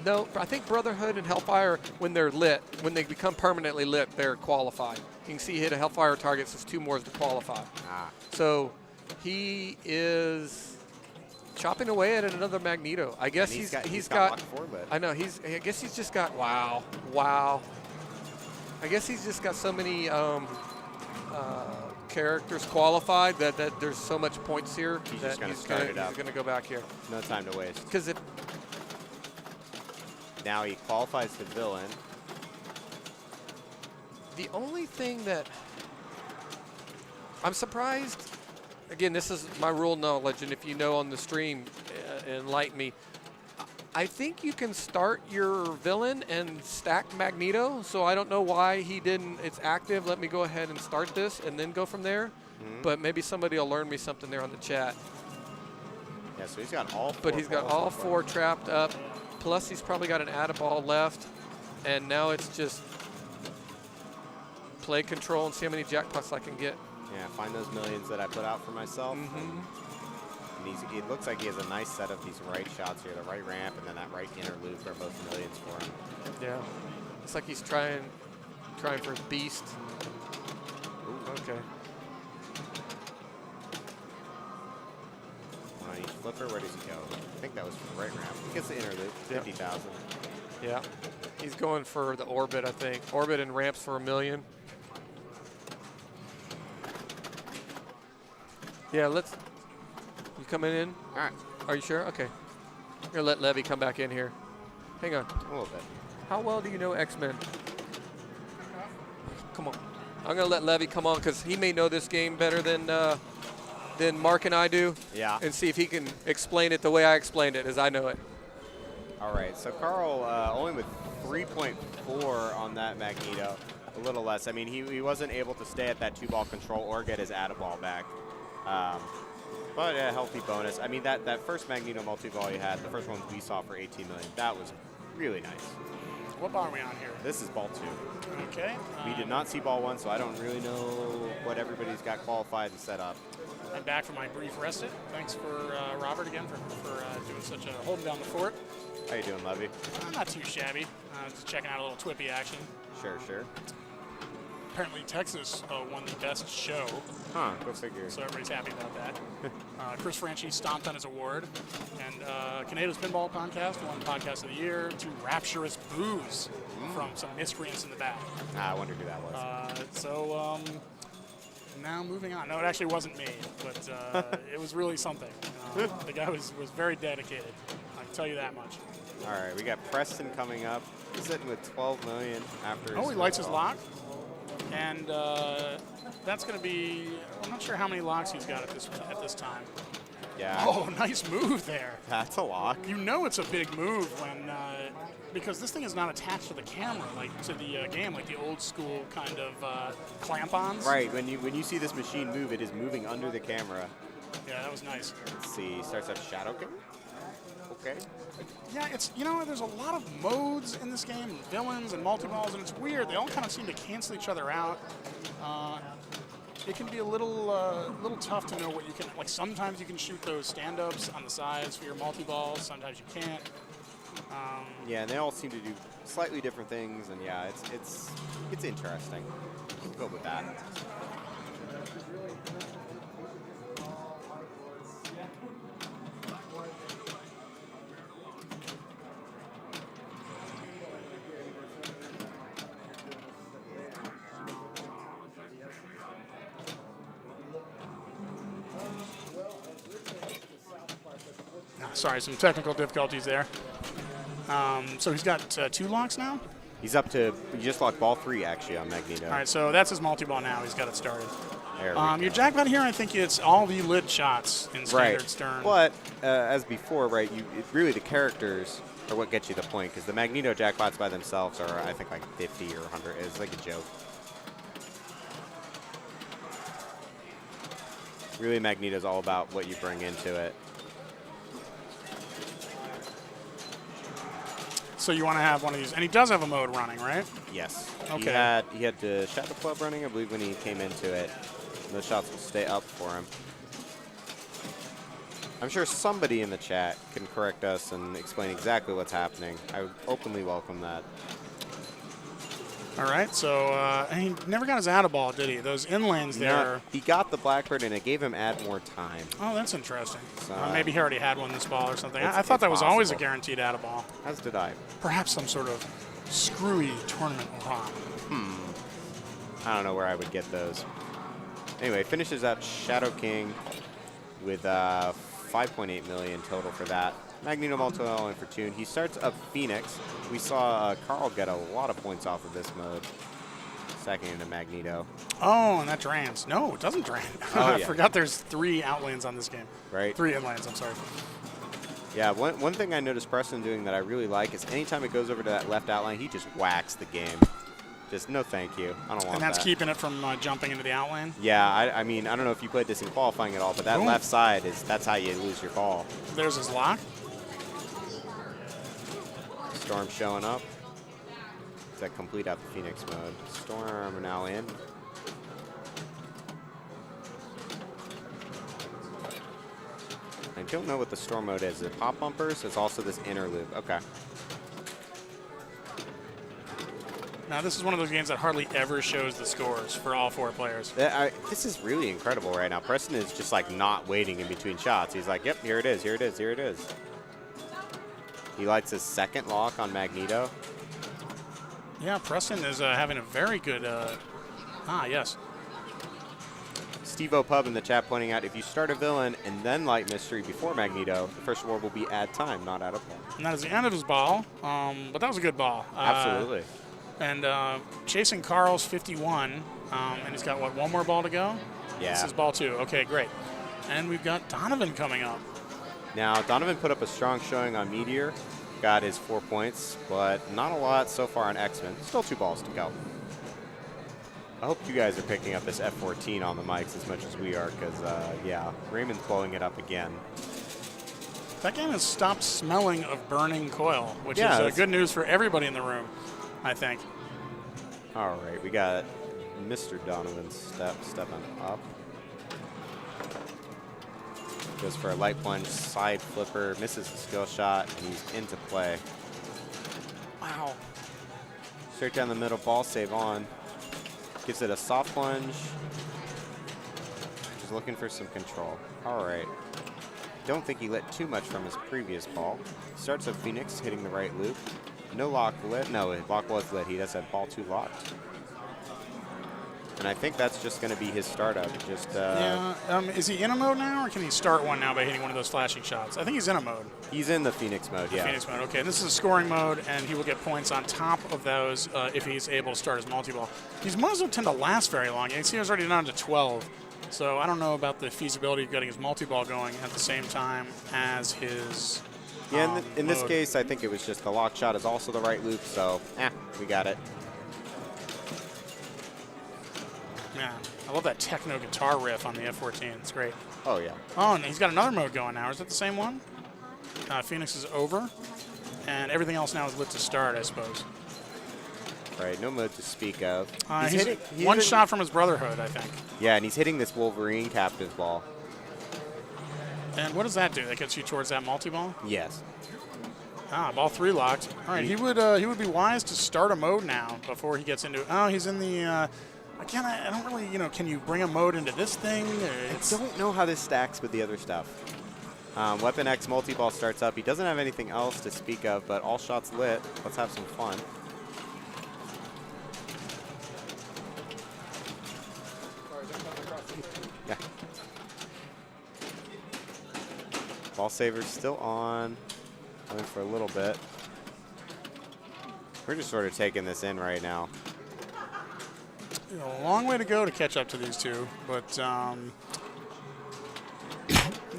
No, I think Brotherhood and Hellfire, when they're lit, when they become permanently lit, they're qualified. You can see he hit a Hellfire target, so it's 2 more to qualify. So he is chopping away at another Magneto. I guess he's got I know I guess he's just got wow. I guess he's just got so many characters qualified that there's so much points here that he's going to go back here. No time to waste. Because now he qualifies the villain. The only thing that I'm surprised, again, this is my rule knowledge, and if you know on the stream, enlighten me. I think you can start your villain and stack Magneto, so I don't know why he didn't. It's active. Let me go ahead and start this and then go from there. But maybe somebody will learn me something there on the chat. Yeah, so he's got all 4. But he's got all 4 trapped up. Plus, he's probably got an add-a-ball left. And now it's just play control and see how many jackpots I can get. Yeah, find those millions that I put out for myself. And it looks like he has a nice set of these right shots here, the right ramp and then that right inner loop are both millions for him. Yeah. It's like he's trying for beast. Ooh, okay. On each flipper, where does he go? I think that was for the right ramp. He gets the inner loop, 50,000. Yeah. He's going for the orbit, I think. Orbit and ramps for $1 million. Yeah, you coming in? All right. Are you sure? Okay. I'm going to let Levy come back in here. Hang on. A little bit. How well do you know X-Men? Come on. I'm going to let Levy come on because he may know this game better than Mark and I do. Yeah. And see if he can explain it the way I explained it, as I know it. All right. So Carl only with 3.4 on that Magneto. A little less. I mean, he wasn't able to stay at that 2-ball control or get his add-a-ball back. But a healthy bonus. I mean, that first Magneto multi-ball you had, the first one we saw for 18 million, that was really nice. What ball are we on here? This is ball 2. Okay. We did not see ball 1, so I don't really know what everybody's got qualified and set up. I'm back from my brief rest. Thanks for Robert again for doing such a holding down the fort. How you doing, Levy? Not too shabby. Just checking out a little Twippy action. Sure. Apparently Texas won the best show. Huh, go figure. So everybody's happy about that. Chris Franchi stomped on his award. And Canedo's Pinball Podcast won Podcast of the Year to rapturous boos from some miscreants in the back. I wondered who that was. Now moving on. No, it actually wasn't me, but it was really something. The guy was very dedicated. I can tell you that much. All right, we got Preston coming up. He's sitting with 12 million after his he lights his lock. And that's going to be, I'm not sure how many locks he's got at this time. Yeah. Oh, nice move there. That's a lock. You know it's a big move when, because this thing is not attached to the camera, like to the game, like the old school kind of clamp-ons. Right. When you see this machine move, it is moving under the camera. Yeah, that was nice. Let's see. Starts up Shadow King. Okay. Yeah, it's, you know, there's a lot of modes in this game, and villains and multi-balls, and it's weird. They all kind of seem to cancel each other out. It can be a little tough to know what you can, like sometimes you can shoot those stand-ups on the sides for your multi-balls, sometimes you can't. Yeah, and they all seem to do slightly different things, and yeah, it's interesting. We'll go with that. Sorry, some technical difficulties there. So he's got 2 locks now? He's up to, he just locked ball 3 actually on Magneto. All right, so that's his multi-ball now. He's got it started. There we go. Your jackpot here, I think it's all the lid shots in standard Right. stern. But as before, right, really the characters are what get you the point, because the Magneto jackpots by themselves are, I think, like 50 or 100. It's like a joke. Really, Magneto's all about what you bring into it. So you want to have one of these, and he does have a mode running, right? Yes. Okay. He had the Shadow Club running, I believe, when he came into it. And those shots will stay up for him. I'm sure somebody in the chat can correct us and explain exactly what's happening. I would openly welcome that. All right, so he never got his out-of-ball, did he? Those in-lanes there. No, he got the Blackbird, and it gave him add more time. Oh, that's interesting. So, maybe he already had one this ball or something. it's- I thought it's that was always a possible. guaranteed out-of-ball. As did I. Perhaps some sort of screwy tournament run. I don't know where I would get those. Anyway, finishes out Shadow King with 5.8 million total for that. Magneto multi-ball in for Toon. He starts up Phoenix. We saw Carl get a lot of points off of this mode. Stacking into Magneto. Oh, and that drains. No, it doesn't drain. Oh, I yeah. forgot there's 3 outlanes on this game. Right. 3 inlanes, I'm sorry. Yeah, one thing I noticed Preston doing that I really like is anytime it goes over to that left outline, he just whacks the game. Just no thank you. I don't want And that's that. keeping it from jumping into the outlane. Yeah, I mean, I don't know if you played this in qualifying at all, but that Boom. left side, that's how you lose your ball. There's his lock. Storm showing up. Does that complete out the Phoenix mode? Storm now in. I don't know what the Storm mode is. Is it pop bumpers? It's also this inner loop. Okay. Now, this is one of those games that hardly ever shows the scores for all 4 players. This is really incredible right now. Preston is just like not waiting in between shots. He's like, yep, here it is, here it is, here it is. He lights his second lock on Magneto. Yeah, Preston is having a very good. Yes. Steve-O Pub in the chat pointing out if you start a villain and then light mystery before Magneto, the first reward will be add time, not add a ball. And that is the end of his ball. But that was a good ball. Absolutely. And chasing Carl's 51. And he's got, what, 1 more ball to go? Yeah. This is ball 2. Okay, great. And we've got Donovan coming up. Now, Donovan put up a strong showing on Meteor, got his 4 points, but not a lot so far on X-Men. Still 2 balls to go. I hope you guys are picking up this F-14 on the mics as much as we are, because, yeah, Raymond's blowing it up again. That game has stopped smelling of burning coil, which Yeah, is good news for everybody in the room, I think. All right, we got Mr. Donovan stepping up. Goes for a light plunge, side flipper, misses the skill shot, and he's into play. Wow. Straight down the middle, ball save on. Gives it a soft plunge. He's looking for some control. All right. Don't think he let too much from his previous ball. Starts up Phoenix, hitting the right loop. No lock lit. No, his lock was lit. He does have ball 2 locked. And I think that's just going to be his startup. Just Is he in a mode now, or can he start one now by hitting one of those flashing shots? I think he's in a mode. He's in the Phoenix mode, yeah. Phoenix mode. Okay, this is a scoring mode, and he will get points on top of those if he's able to start his multi-ball. These modes don't tend to last very long. You can see he's already down to 12. So I don't know about the feasibility of getting his multi-ball going at the same time as his Yeah, in this mode. case, I think it was just the lock shot is also the right loop, so we got it. Yeah, I love that techno guitar riff on the F-14. It's great. Oh, yeah. Oh, and he's got another mode going now. Is that the same one? Phoenix is over, and everything else now is lit to start, I suppose. Right, no mode to speak of. He's one shot from his Brotherhood, I think. Yeah, and he's hitting this Wolverine captive ball. And what does that do? That gets you towards that multi-ball? Yes. Ball 3 locked. All right, he would be wise to start a mode now before he gets into. Oh, he's in the. Again, I don't really. Can you bring a mode into this thing? I don't know how this stacks with the other stuff. Weapon X multi-ball starts up. He doesn't have anything else to speak of, but all shots lit. Let's have some fun. Yeah. Ball saver's still on. Going for a little bit. We're just sort of taking this in right now. A long way to go to catch up to these two, but now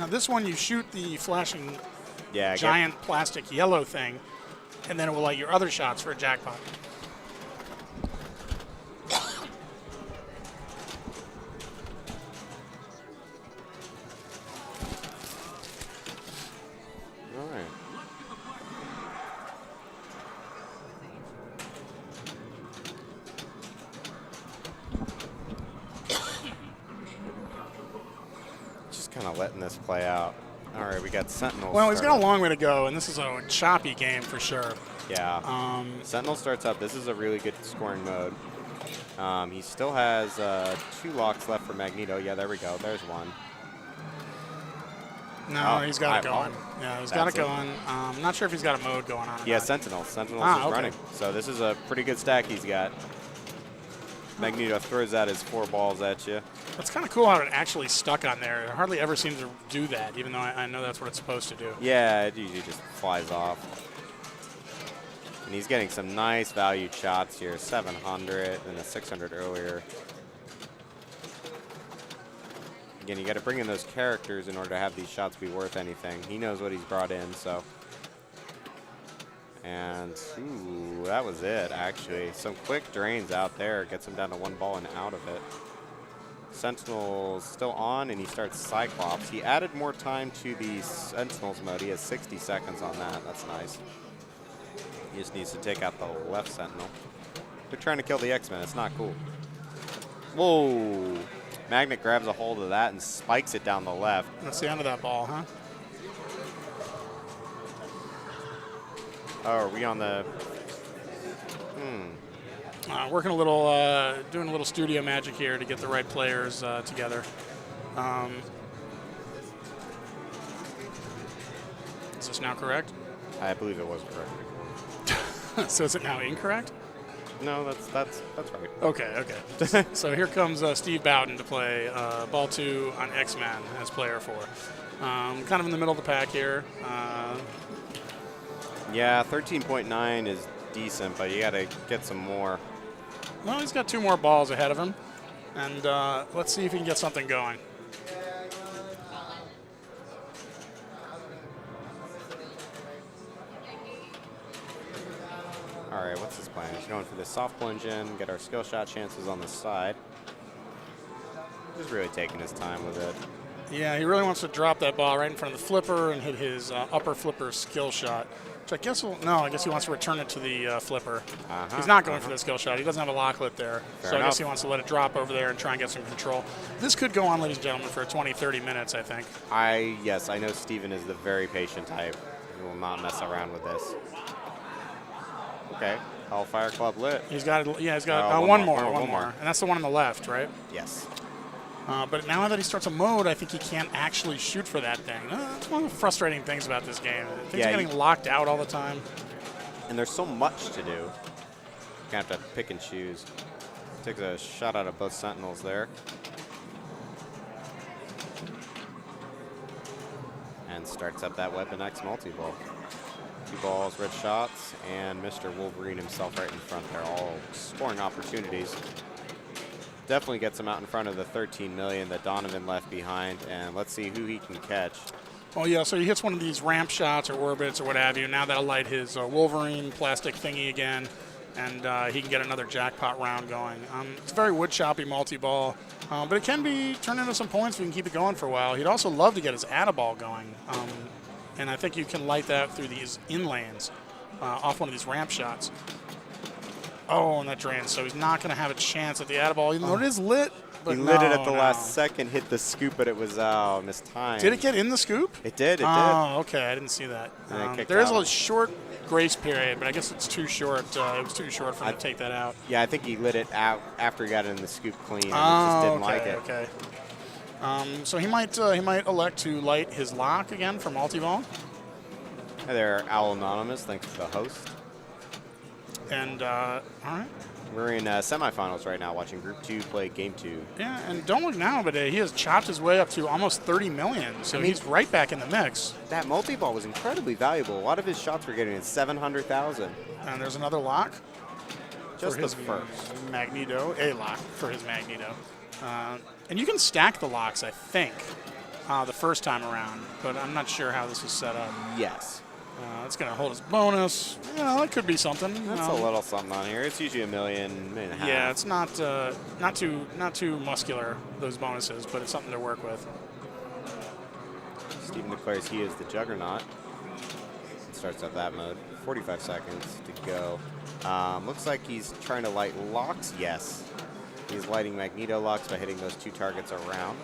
this one you shoot the flashing giant plastic yellow thing, and then it will light your other shots for a jackpot. All right. Kind of letting this play out. All right, we got Sentinel. Well, he's got a long way to go, and this is a choppy game for sure. Yeah. Sentinel starts up. This is a really good scoring mode. He still has 2 locks left for Magneto. Yeah, there we go. There's one. No, he's got it eyeball. going. Yeah, he's got it going. I'm not sure if he's got a mode going on. Yeah, not. Sentinel. Sentinel's Ah, okay. running. So this is a pretty good stack he's got. Magneto throws out his 4 balls at you. It's kind of cool how it actually stuck on there. It hardly ever seems to do that, even though I know that's what it's supposed to do. Yeah, it usually just flies off. And he's getting some nice valued shots here. 700 and a 600 earlier. Again, you got to bring in those characters in order to have these shots be worth anything. He knows what he's brought in, so. And, ooh, that was it, actually. Some quick drains out there. Gets him down to 1 ball and out of it. Sentinel's still on, and he starts Cyclops. He added more time to the Sentinels mode. He has 60 seconds on that. That's nice. He just needs to take out the left Sentinel. They're trying to kill the X-Men. It's not cool. Whoa. Magnet grabs a hold of that and spikes it down the left. That's the end of that ball, huh? Oh, are we on the... Working a little, doing a little studio magic here to get the right players together. Is this now correct? I believe it was correct. So is it now incorrect? No, that's right. Okay. So here comes Steve Bowden to play ball 2 on X-Men as player 4. Kind of in the middle of the pack here. Yeah, 13.9 is decent, but you got to get some more. Well, he's got 2 more balls ahead of him, and let's see if he can get something going. All right, what's his plan? He's going for the soft plunge in, get our skill shot chances on the side. Just really taking his time with it. Yeah, he really wants to drop that ball right in front of the flipper and hit his upper flipper skill shot. Which I guess I guess he wants to return it to the flipper. He's not going for the skill shot. He doesn't have a locklet there. Fair I enough. guess he wants to let it drop over there and try and get some control. This could go on, ladies and gentlemen, for 20, 30 minutes, I think. Yes, I know Steven is the very patient type. He will not mess around with this. Okay, Hellfire Club lit. He's got one one more. more. And that's the one on the left, right? Yes. But now that he starts a mode, I think he can't actually shoot for that thing. That's one of the frustrating things about this game. Things are getting locked out all the time. And there's so much to do. You have to pick and choose. Takes a shot out of both Sentinels there. And starts up that Weapon X multi-ball. 2 balls, red shots, and Mr. Wolverine himself right in front there, all scoring opportunities. definitely gets him out in front of the 13 million that Donovan left behind, and let's see who he can catch. Well, yeah, so he hits one of these ramp shots or orbits or what have you. Now that'll light his Wolverine plastic thingy again, and he can get another jackpot round going. It's a very wood-choppy multi-ball, but it can be turned into some points if you can keep it going for a while. He'd also love to get his Add-A-Ball going, and I think you can light that through these inlanes off one of these ramp shots. Oh, and that drains, so he's not going to have a chance at the Add-A-Ball, even though it is lit. But He lit it at the last second, hit the scoop, but it was mistimed. Did it get in the scoop? It did, it Oh, okay, I didn't see that. And it kicked There is out. a short grace period, but I guess it's too short. It was too short for him to take that out. did. Yeah, I think he lit it out after he got it in the scoop clean, and he just Oh, didn't okay, like it. okay. So he might elect to light his lock again for multi-ball. Hi there, Owl Anonymous. Thanks for the host. And all right. We're in semifinals right now, watching Group 2 play Game 2. Yeah, and don't look now, but he has chopped his way up to almost 30 million, so he's right back in the mix. That multi-ball was incredibly valuable. A lot of his shots were getting at 700,000. And there's another lock. Just for the his first. Magneto, a lock for his Magneto. And you can stack the locks, I think, the first time around, but I'm not sure how this is set up. Yes. It's going to hold his bonus. You know, that could be something. That's a little something on here. It's usually a million and a half. Yeah, it's not too muscular, those bonuses, but it's something to work with. Steven declares he is the Juggernaut. Starts up that mode. 45 seconds to go. Looks like he's trying to light locks. Yes. He's lighting Magneto locks by hitting those two targets around.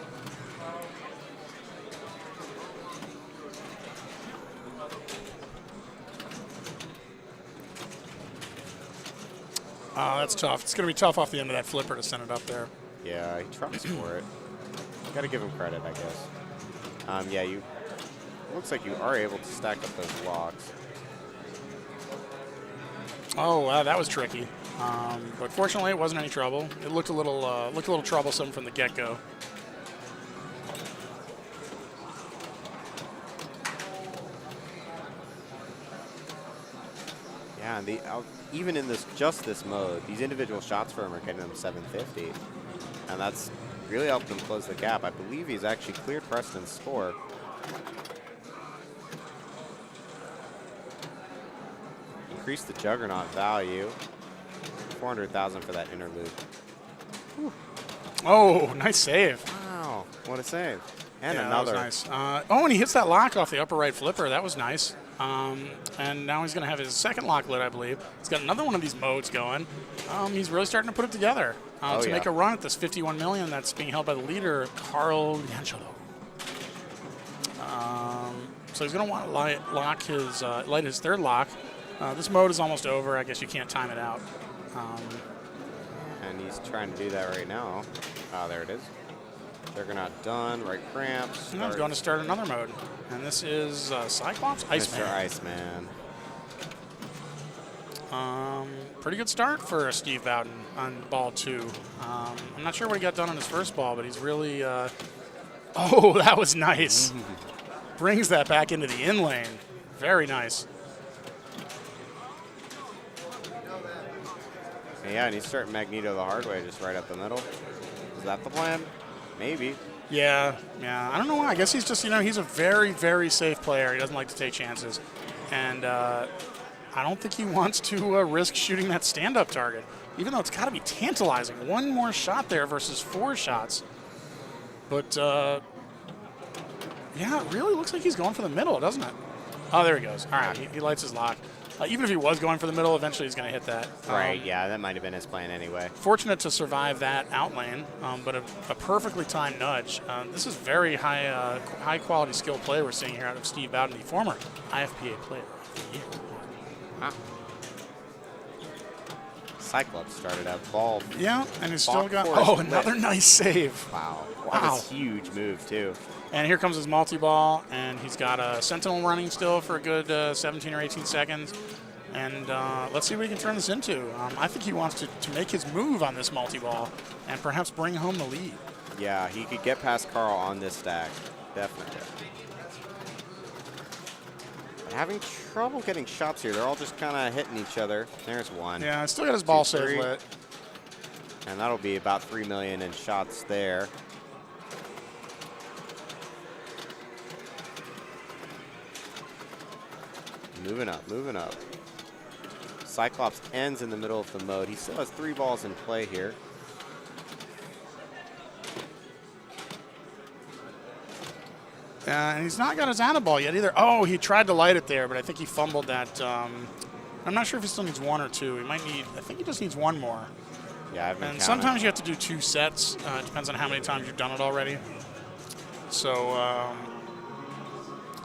That's tough. It's going to be tough off the end of that flipper to send it up there. Yeah, he tries for it. Got to give him credit, I guess. Yeah, looks like you are able to stack up those locks. Oh, wow, that was tricky. But fortunately, it wasn't any trouble. It looked a little troublesome from the get-go. Yeah, and even in just this mode, these individual shots for him are getting him 750. And that's really helped him close the gap. I believe he's actually cleared Preston's score. Increase the Juggernaut value. 400,000 for that interlude. Whew. Oh, nice save. Wow, what a save. And Yeah, another. that was nice. And he hits that lock off the upper right flipper. That was nice. And now he's going to have his second lock lit, I believe. He's got another one of these modes going. He's really starting to put it together to make a run at this 51 million that's being held by the leader, Carl D'Angelo. So he's going to want to light his third lock. This mode is almost over. I guess you can't time it out. And he's trying to do that right now. Oh, there it is. Juggernaut done, right cramps. He's going to start another mode. And this is Cyclops Iceman. Mr. Iceman. Pretty good start for Steve Bowden on ball 2. I'm not sure what he got done on his first ball, but he's really... Oh, that was nice. Brings that back into the in lane. Very nice. Yeah, and he's starting Magneto the hard way, just right up the middle. Is that the plan? Maybe. Yeah. I don't know why. I guess he's just, he's a very, very safe player. He doesn't like to take chances. And I don't think he wants to risk shooting that stand-up target, even though it's got to be tantalizing. One more shot there versus 4 shots. But, yeah, it really looks like he's going for the middle, doesn't it? Oh, there he goes. All right, he lights his lock. Even if he was going for the middle, eventually he's going to hit that. Right, yeah, that might have been his plan anyway. Fortunate to survive that out lane, but a perfectly timed nudge. This is very high quality skill play we're seeing here out of Steve Bowden, the former IFPA player of the year. Wow. Cyclops started out ball. Yeah, and he's still got... Forest Oh, another lit. nice save. Wow. Wow. That was a huge move, too. And here comes his multi-ball, and he's got a Sentinel running still for a good 17 or 18 seconds. And let's see what he can turn this into. I think he wants to make his move on this multi-ball and perhaps bring home the lead. Yeah, he could get past Carl on this stack. Definitely. Having trouble getting shots here. They're all just kind of hitting each other. There's one. Yeah, still got his ball 2, save 3. lit. And that'll be about 3 million in shots there. Moving up, moving up. Cyclops ends in the middle of the mode. He still has 3 balls in play here. And he's not got his Annaball yet either. Oh, he tried to light it there, but I think he fumbled that. I'm not sure if he still needs 1 or 2. He might need, I think he just needs 1 more. Yeah, I've been And counting. sometimes you have to do 2 sets. It depends on how many times you've done it already. So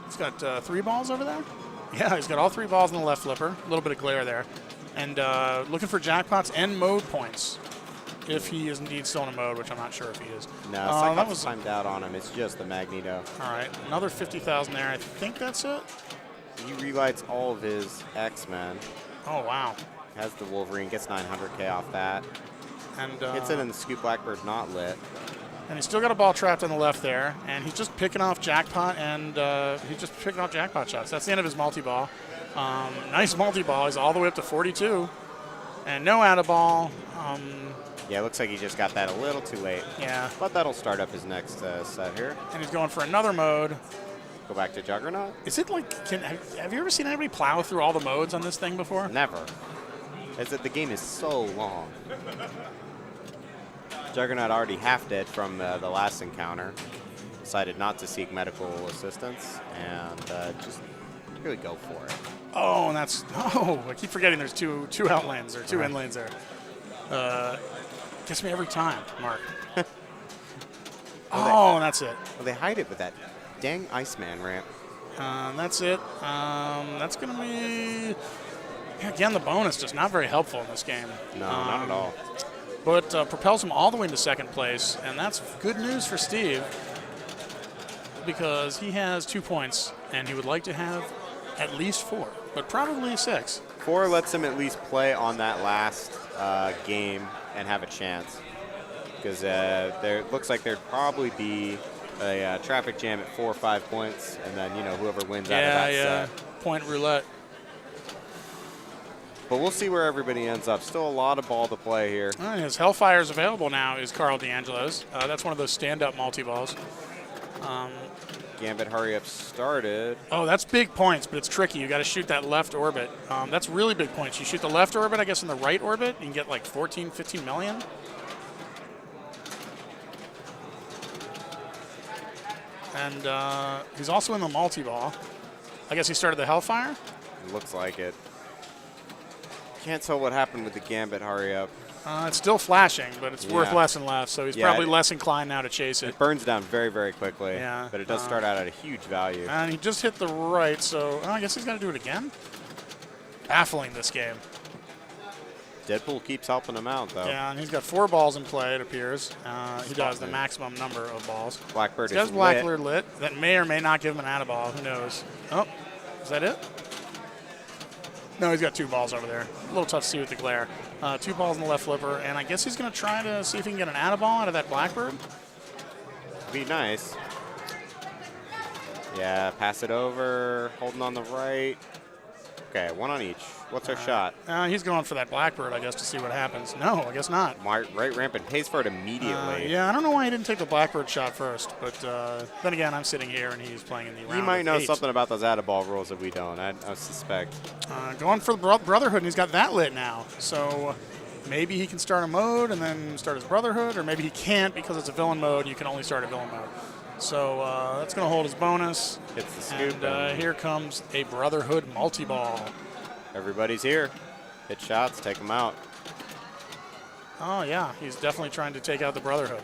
he's got 3 balls over there. Yeah, he's got all 3 balls in the left flipper. A little bit of glare there. And looking for jackpots and mode points if he is indeed still in a mode, which I'm not sure if he is. No, that Cyclops was timed out on him. It's just the Magneto. all right. Another 50,000 there. I think that's it. He relights all of his X-Men. Oh, wow. Has the Wolverine, gets 900K off that. And Hits it in the Scoop Blackbird, not lit. and he's still got a ball trapped on the left there, and he's just picking off jackpot, and he's just picking off jackpot shots. That's the end of his multi-ball. Nice multi-ball. He's all the way up to 42, and no out-of-ball. Yeah, it looks like he just got that a little too late. Yeah, But that'll start up his next set here. and he's going for another mode. Go back to Juggernaut? Is it like, have you ever seen anybody plow through all the modes on this thing before? Never. Is that the game is so long. Juggernaut already half dead from the last encounter. Decided not to seek medical assistance and just really go for it. Oh, and that's, oh, I keep forgetting there's two out lanes or 2 in lanes there. Gets me every time, Mark. Oh, and that's it. Well, they hide it with that dang Iceman ramp. That's it. That's going to be, yeah, again, the bonus just not very helpful in this game. No, not at all. But propels him all the way into second place, and that's good news for Steve because he has 2 points, and he would like to have at least 4, but probably 6. 4 lets him at least play on that last game and have a chance. Because there looks like there'd probably be a traffic jam at 4 or 5 points, and then, you know, whoever wins out of that set. Point roulette. But we'll see where everybody ends up. Still a lot of ball to play here. His Hellfire is available now, is Carl D'Angelo's. That's one of those stand-up multi-balls. Gambit Hurry Up started. Oh, that's big points, but it's tricky. You got to shoot that left orbit. That's really big points. You shoot the left orbit, I guess, in the right orbit, you can get like 14, 15 million. And he's also in the multi-ball. I guess he started the Hellfire. It looks like it. Can't tell what happened with the Gambit Hurry Up. It's still flashing, but it's worth Yeah. less and less, so he's Yeah, probably less inclined now to chase it. It burns down very, very quickly. Yeah. But it does start out at a huge value. And he just hit the right, so I guess he's got to do it again. Baffling, this game. Deadpool keeps helping him out, though. Yeah, and he's got 4 balls in play, it appears. He does the move. maximum number of balls. Blackbird He has is Blackbird lit. lit. That may or may not give him an out-of-ball. Who knows? Oh, is that it? No, he's got 2 balls over there. A little tough to see with the glare. 2 balls in the left flipper, and I guess he's going to try to see if he can get an out-of-ball out of that Blackbird. Be nice. Yeah, pass it over. Holding on the right. Okay, 1 on each. What's our shot? He's going for that Blackbird, I guess, to see what happens. No, I guess not. Right ramp and pays for it immediately. Yeah, I don't know why he didn't take the Blackbird shot first, but then again, I'm sitting here and he's playing in the round. He might of know 8. something about those out-of-ball rules that we don't. I suspect. Going for the Brotherhood, and he's got that lit now. So maybe he can start a mode and then start his Brotherhood, or maybe he can't because it's a villain mode. You can only start a villain mode. So that's going to hold his bonus. Hits the scoop. And here comes a Brotherhood multi-ball. Everybody's here. Hit shots, take them out. Oh, yeah, he's definitely trying to take out the Brotherhood.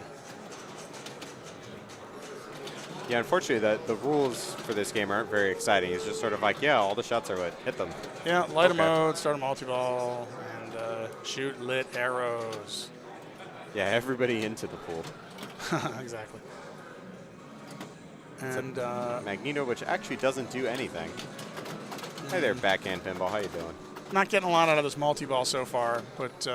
Yeah, unfortunately, the rules for this game aren't very exciting. It's just sort of like, yeah, all the shots are lit. Hit them. Yeah, light a Okay. mode, start a multi-ball, and shoot lit arrows. Yeah, everybody into the pool. Exactly. And Magneto, which actually doesn't do anything. Hey there, backhand pinball. How you doing? not getting a lot out of this multi-ball so far, but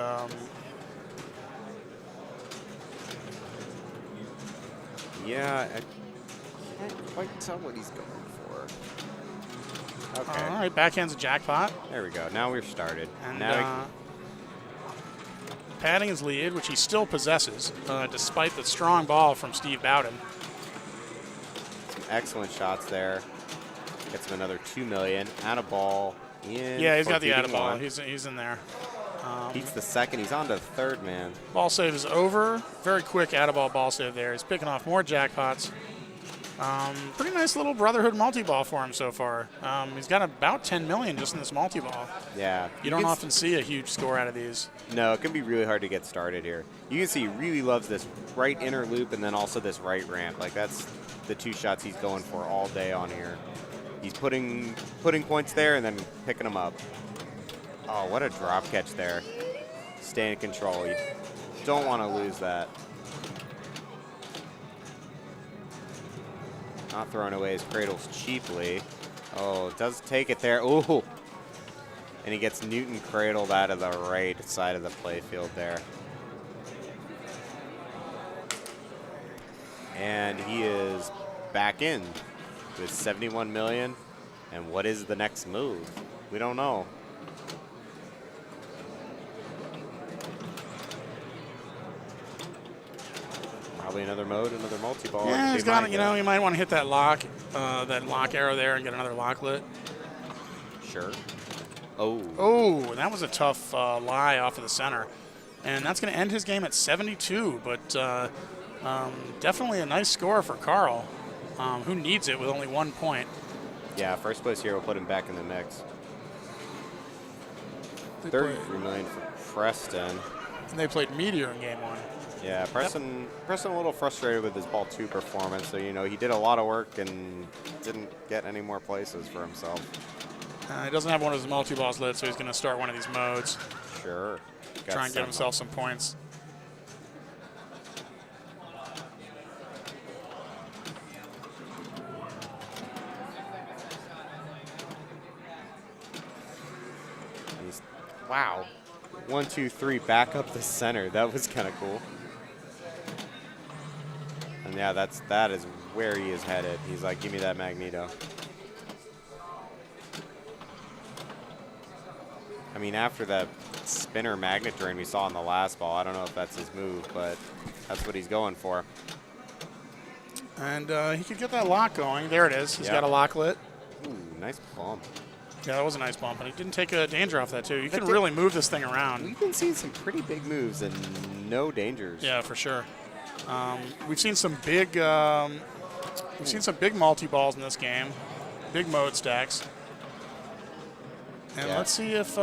Yeah, I can't quite tell what he's going for. Okay, all right, backhand's a jackpot. there we go. Now we've started. And Now padding his lead, which he still possesses, despite the strong ball from Steve Bowden. Some excellent shots there. Gets him another $2 million. Add a ball in. Yeah, he's for got the beating add ball. one. He's in there. Beats the second. He's on to the third, man. Ball save is over. Very quick ball save there. He's picking off more jackpots. Pretty nice little Brotherhood multi-ball for him so far. He's got about 10 million just in this multi-ball. Yeah. You don't often see a huge score out of these. No, it can be really hard to get started here. You can see he really loves this right inner loop and then also this right ramp. Like, that's the two shots he's going for all day on here. He's putting points there and then picking them up. Oh, what a drop catch there. Stay in control. You don't want to lose that. Not throwing away his cradles cheaply. Oh, does take it there. Ooh. And he gets Newton cradled out of the right side of the playfield there. And he is back in with 71 million. And what is the next move? We don't know. Probably another mode, another multi-ball. Yeah, he's got, you might want to hit that lock arrow there and get another lock lit. Sure. Oh. Oh, that was a tough lie off of the center. And that's going to end his game at 72, but definitely a nice score for Carl, who needs it with only 1 point. Yeah, first place here will put him back in the mix. 33 million for Preston. And they played Meteor in game 1. Yeah, Preston a little frustrated with his ball 2 performance. So, he did a lot of work and didn't get any more places for himself. He doesn't have one of his multi-balls lit, so he's going to start one of these modes. Sure. Try and get himself some points. Wow. 1, 2, 3, back up the center. That was kind of cool. And yeah, that is where he is headed. He's like, give me that Magneto. I mean, after that spinner magnet drain we saw on the last ball, I don't know if that's his move, but that's what he's going for. And he could get that lock going. There it is. He's got a lock lit. Ooh, nice bump. Yeah, that was a nice bump, and he didn't take a danger off that, too. You can really move this thing around. We've been seeing some pretty big moves and no dangers. Yeah, for sure. We've seen some big multi-balls in this game, big mode stacks. And let's see if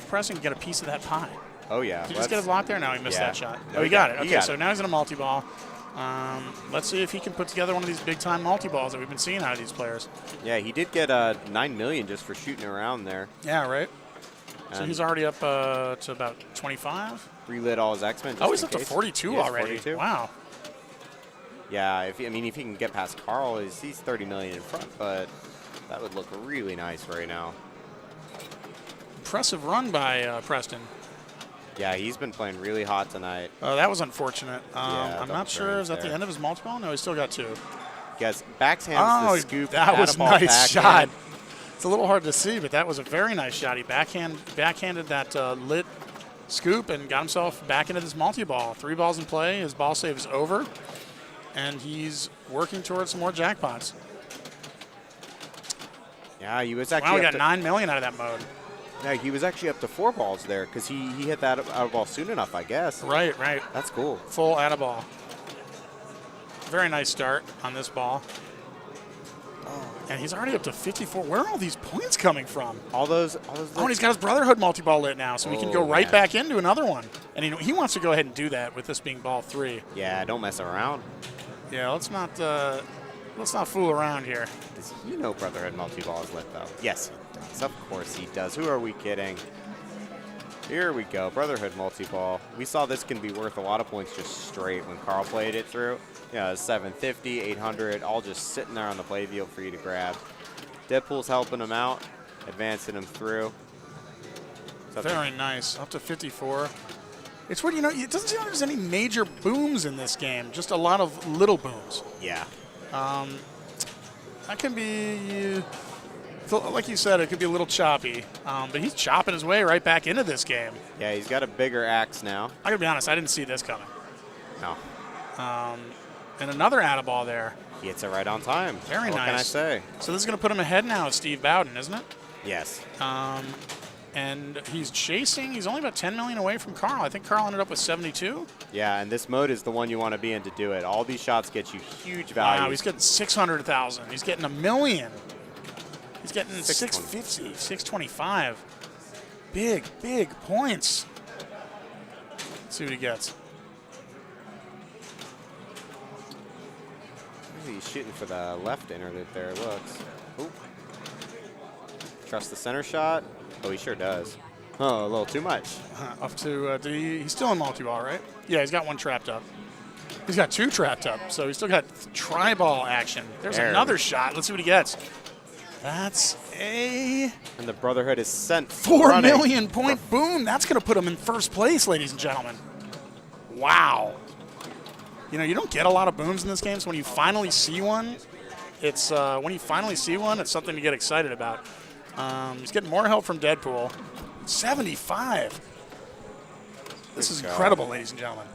Preston can get a piece of that pie. Oh, yeah. Did he just get his lock there? No, he missed that shot. No, he got it. Okay, so now he's in a multi-ball. Let's see if he can put together one of these big-time multi-balls that we've been seeing out of these players. Yeah, he did get 9 million just for shooting around there. Yeah, right. So he's already up to about 25. Relit all his X-Men. Oh, he's up to 42 already. 42. Wow. Yeah, if he can get past Carl, he's 30 million in front, but that would look really nice right now. Impressive run by Preston. Yeah, he's been playing really hot tonight. That was unfortunate. I'm not sure. Is that the there. end of his multi-ball? No, he's still got 2. Yes, backhands the scoop. That was a ball nice backhand. shot. It's a little hard to see, but that was a very nice shot. He backhanded that lit scoop and got himself back into this multi-ball. 3 balls in play. His ball save is over, and he's working towards some more jackpots. Yeah, he was actually. Wow, we got 9 million out of that mode. Yeah, he was actually up to 4 balls there because he hit that out ball soon enough, I guess. Right. That's cool. Full out of ball. Very nice start on this ball. And he's already up to 54. Where are all these points coming from? All those. Oh, and he's got his Brotherhood multi-ball lit now, so he can go right back into another one. And he wants to go ahead and do that with this being ball 3. Yeah, don't mess around. Yeah, let's not fool around here. Does he know Brotherhood multi-ball is lit though? Yes, he does. Of course he does. Who are we kidding? Here we go, Brotherhood multi-ball. We saw this can be worth a lot of points just straight when Carl played it through. Yeah, 750, 800, all just sitting there on the playfield for you to grab. Deadpool's helping him out, advancing him through. Very nice, up to 54. It's weird, it doesn't seem like there's any major booms in this game, just a lot of little booms. Yeah. That can be, if like you said, it could be a little choppy, but he's chopping his way right back into this game. Yeah, he's got a bigger axe now. I gotta be honest, I didn't see this coming. No. And another atta-ball there. He hits it right on time. Very what nice. What can I say? So this is going to put him ahead now of Steve Bowden, isn't it? Yes. And he's chasing. He's only about 10 million away from Carl. I think Carl ended up with 72. Yeah, and this mode is the one you want to be in to do it. All these shots get you huge value. Wow, he's getting 600,000. He's getting $1 million. He's getting 620. 650, 625. Big, big points. Let's see what he gets. He's shooting for the left inner loop there, it looks. Ooh. Trust the center shot. Oh, he sure does. Oh, a little too much. Up to, he's still in multi-ball, right? Yeah, he's got one trapped up. He's got two trapped up, so he's still got tri-ball action. There's another shot. Let's see what he gets. That's a And the Brotherhood is sent 4 million point boom. That's going to put him in first place, ladies and gentlemen. Wow. You know, you don't get a lot of booms in this game, so when you finally see one, it's something to get excited about. He's getting more help from Deadpool. 75. This is incredible, ladies and gentlemen.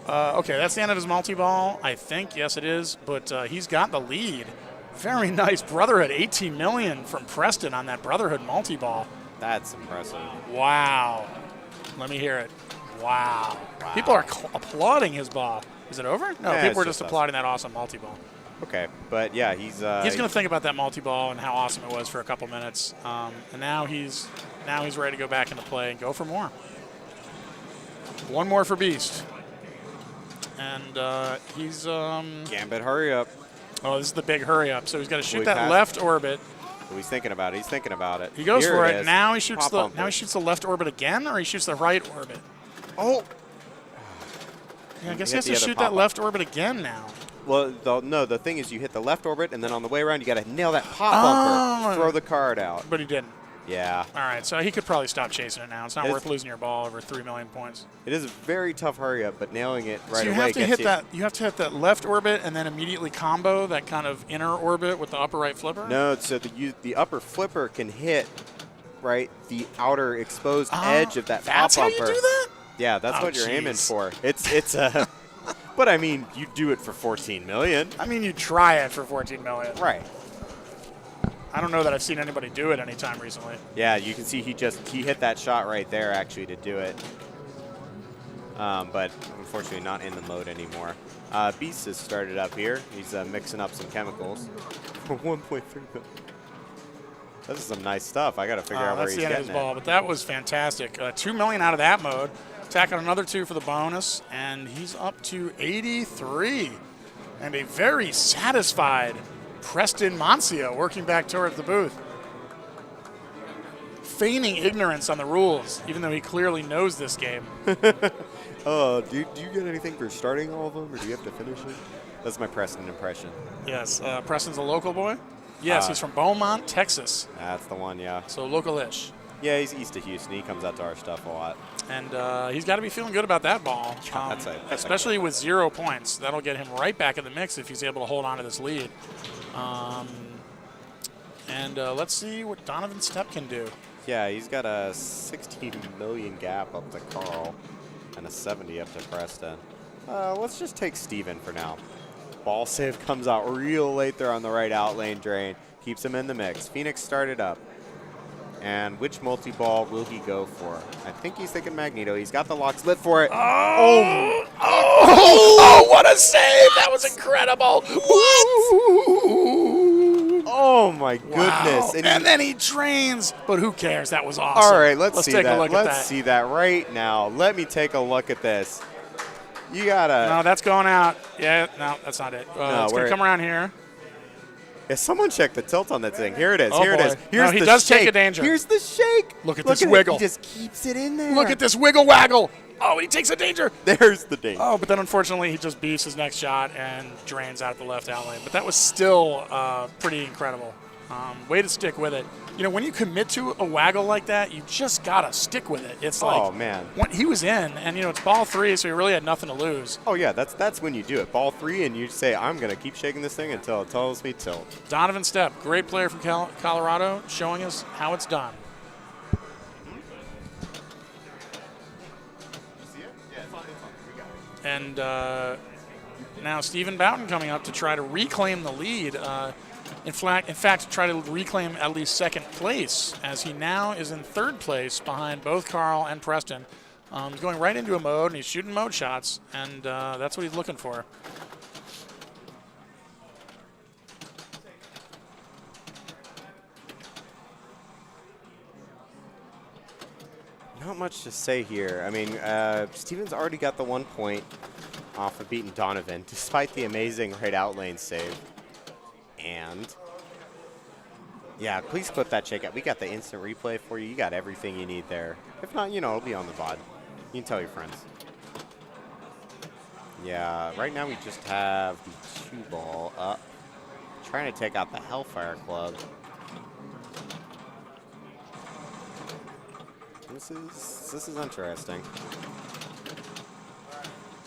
Okay, that's the end of his multi-ball, I think. Yes, it is. But he's got the lead. Very nice Brotherhood. 18 million from Preston on that Brotherhood multi-ball. That's impressive. Wow. Let me hear it. Wow. People are applauding his ball. Is it over? No, Yeah, people were it's just applauding that awesome multi-ball. Okay, but yeah, he's He's going to think about that multi-ball and how awesome it was for a couple minutes. And now he's ready to go back into play and go for more. One more for Beast. And he's Gambit, hurry up. oh, this is the big hurry up. So he's got to shoot we that pass? left orbit. Oh, he's thinking about it. He's thinking about it. He goes Here for it. is. Now he shoots Pop bumper. he shoots the left orbit again, or he shoots the right orbit. Oh. Yeah, I guess Hit he has the to other shoot that pop-up. left orbit again now. Well, no, the thing is you hit the left orbit, and then on the way around you got to nail that pop bumper. Throw the card out. But he didn't. Yeah. All right, so he could probably stop chasing it now. It's not It's- worth losing your ball over 3 million points. It is a very tough hurry up, but nailing it right So you away have to gets hit you. that. You have to hit that left orbit and then immediately combo that kind of inner orbit with the upper right flipper. No, so the upper flipper can hit right the outer exposed edge of that pop That's how bumper. you do that? Yeah, that's Oh, what you're aiming jeez. for. It's but I mean, you do it for 14 million. I mean, you try it for 14 million. Right. I don't know that I've seen anybody do it anytime recently. Yeah, you can see he hit that shot right there actually to do it. But unfortunately not in the mode anymore. Beast has started up here. He's mixing up some chemicals for 1.3 million. This is some nice stuff. I got to figure out where That's he's the end of getting his ball, but that was fantastic. 2 million out of that mode. Tack on another 2 for the bonus, and he's up to 83. And a very satisfied Preston Mancia working back towards the booth. Feigning ignorance on the rules, even though he clearly knows this game. Oh, do you get anything for starting all of them, or do you have to finish it? That's my Preston impression. Yes, Preston's a local boy. Yes, he's from Beaumont, Texas, That's the one, yeah. so local-ish. Yeah, he's east of Houston. He comes out to our stuff a lot. And he's got to be feeling good about that ball, That's especially with 0 points. That'll get him right back in the mix if he's able to hold on to this lead. Let's see what Donovan Stepp can do. Yeah, he's got a 16 million gap up to Carl and a 70 up to Preston. Let's just take Steven for now. Ball save comes out real late there on the right out lane drain. Keeps him in the mix. Phoenix started up. And which multi-ball will he go for? I think he's thinking Magneto. He's got the locks lit for it. Oh, what a save! That was incredible! Oh, my goodness. Wow. And And then he drains, but who cares? That was awesome. all right, let's see take that. a look Let's at that. see that right now. Let me take a look at this. You got to... No, that's going out. Yeah, no, that's not it. It's going to come around here. Yeah, someone check the tilt on that thing. Here it is. Oh, Here it boy. is. No, Here's he the does shake. take a danger. Here's the shake. Look at this it. wiggle. He just keeps it in there. Look at this wiggle waggle. Oh, and he takes a danger. There's the danger. Oh, but then unfortunately he just beefs his next shot and drains out the left out lane. But that was still pretty incredible. Way to stick with it. You know, when you commit to a waggle like that, you just gotta stick with it. It's like, Oh, man. when he was in, and you know, it's ball 3, so he really had nothing to lose. Oh, yeah, that's when you do it. Ball 3, and you say, I'm going to keep shaking this thing until it tells me tilt. Donovan Stepp, great player from Colorado, showing us how it's done. And now Stephen Boughton coming up to try to reclaim the lead. In fact, try to reclaim at least second place, as he now is in third place behind both Carl and Preston. He's going right into a mode, and he's shooting mode shots, and that's what he's looking for. Not much to say here. I mean, Steven's already got the 1 point off of beating Donovan, despite the amazing right out lane save. And, yeah, please clip that checkout. We got the instant replay for you. You got everything you need there. If not, you know, it'll be on the VOD. You can tell your friends. Yeah, right now we just have the 2-ball up. Trying to take out the Hellfire Club. This is interesting.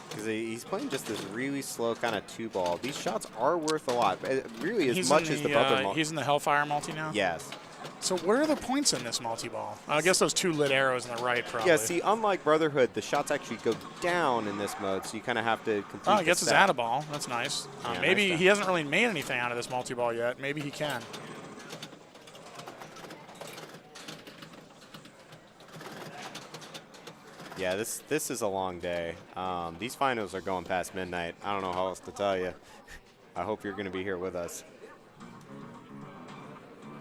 Because he's playing just this really slow kind of 2-ball. These shots are worth a lot. Really, as much as the Brotherhood multi. He's in the Hellfire multi now? Yes. So what are the points in this multi-ball? I guess those 2 lit arrows in the right, probably. Yeah, see, unlike Brotherhood, the shots actually go down in this mode, so you kind of have to complete Oh, I guess the it's set. out of ball. That's nice. Yeah, maybe nice he hasn't really made anything out of this multi-ball yet. Maybe he can. Yeah, this is a long day. These finals are going past midnight. I don't know how else to tell you. I hope you're going to be here with us.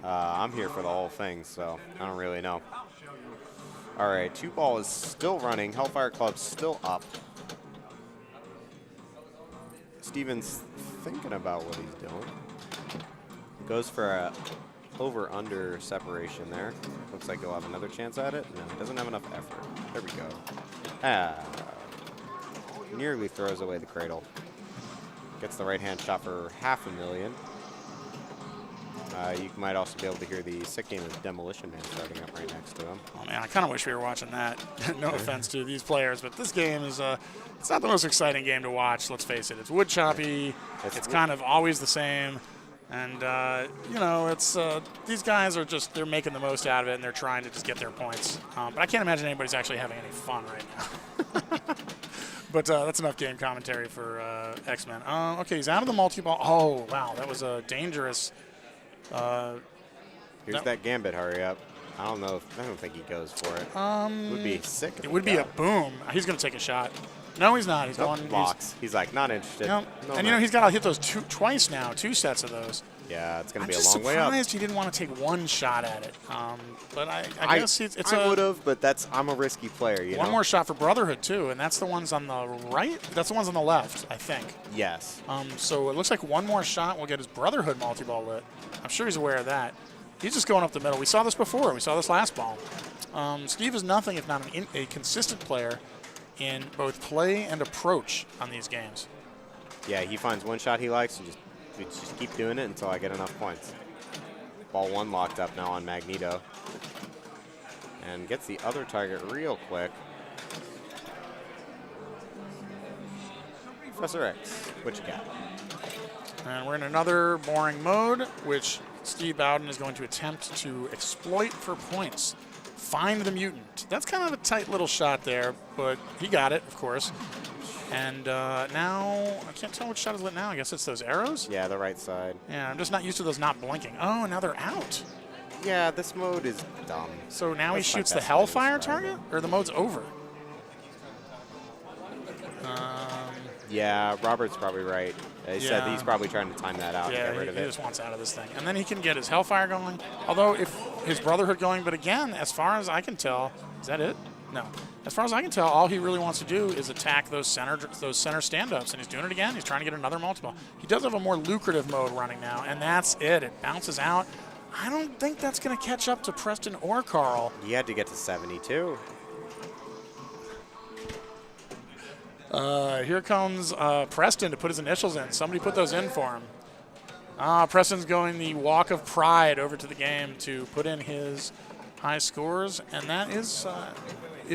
I'm here for the whole thing, so I don't really know. All right, 2-ball is still running. Hellfire Club's still up. Steven's thinking about what he's doing. Goes for a over-under separation there. Looks like he'll have another chance at it. No, he doesn't have enough effort. There we go. Nearly throws away the cradle. Gets the right-hand shot for $500,000. You might also be able to hear the sick game of Demolition Man starting up right next to him. Oh, man, I kind of wish we were watching that. No offense to these players, but this game is it's not the most exciting game to watch, let's face it. It's wood choppy. It's kind of always the same. And, you know, it's these guys are just, they're making the most out of it, and they're trying to just get their points. But I can't imagine anybody's actually having any fun right now. But that's enough game commentary for X-Men. Okay, he's out of the multi-ball. Oh, wow, that was a dangerous. Here's that Gambit, hurry up. I don't know. I don't think he goes for it. It would be sick. It would be a boom. He's going to take a shot. No, he's not. He's going. Locks. He's like, not interested. No, and you know, he's got to hit those twice now, 2 sets of those. Yeah, it's going to be a I'm long way up. just surprised he didn't want to take 1 shot at it. But I guess it's I would have, but I'm a risky player, you know? One more shot for Brotherhood, too, and that's the ones on the right? That's the ones on the left, I think. Yes. So it looks like 1 more shot will get his Brotherhood multi-ball lit. I'm sure he's aware of that. He's just going up the middle. We saw this before. We saw this last ball. Steve is nothing if not a consistent player in both play and approach on these games. Yeah, he finds 1 shot he likes and just keep doing it until I get enough points. Ball 1 locked up now on Magneto. And gets the other target real quick. Professor X, what you got? And we're in another boring mode, which Steve Bowden is going to attempt to exploit for points. Find the mutant. That's kind of a tight little shot there, but he got it, of course. And now, I can't tell which shot is lit now. I guess it's those arrows? Yeah, the right side. Yeah, I'm just not used to those not blinking. Oh, now they're out. Yeah, this mode is dumb. So now he That's shoots the my best Hellfire mode. target? Or the mode's over? Yeah, Robert's probably right. He said Yeah. he's probably trying to time that out and Yeah, get rid of he it. just wants out of this thing. And then he can get his Hellfire going. Although, if his Brotherhood going, but again, as far as I can tell, is that it? No. As far as I can tell, all he really wants to do is attack those center stand-ups, and he's doing it again. He's trying to get another multi-ball. He does have a more lucrative mode running now, and that's it. It bounces out. I don't think that's going to catch up to Preston or Carl. He had to get to 72. Here comes Preston to put his initials in. Somebody put those in for him. Preston's going the walk of pride over to the game to put in his high scores, and that is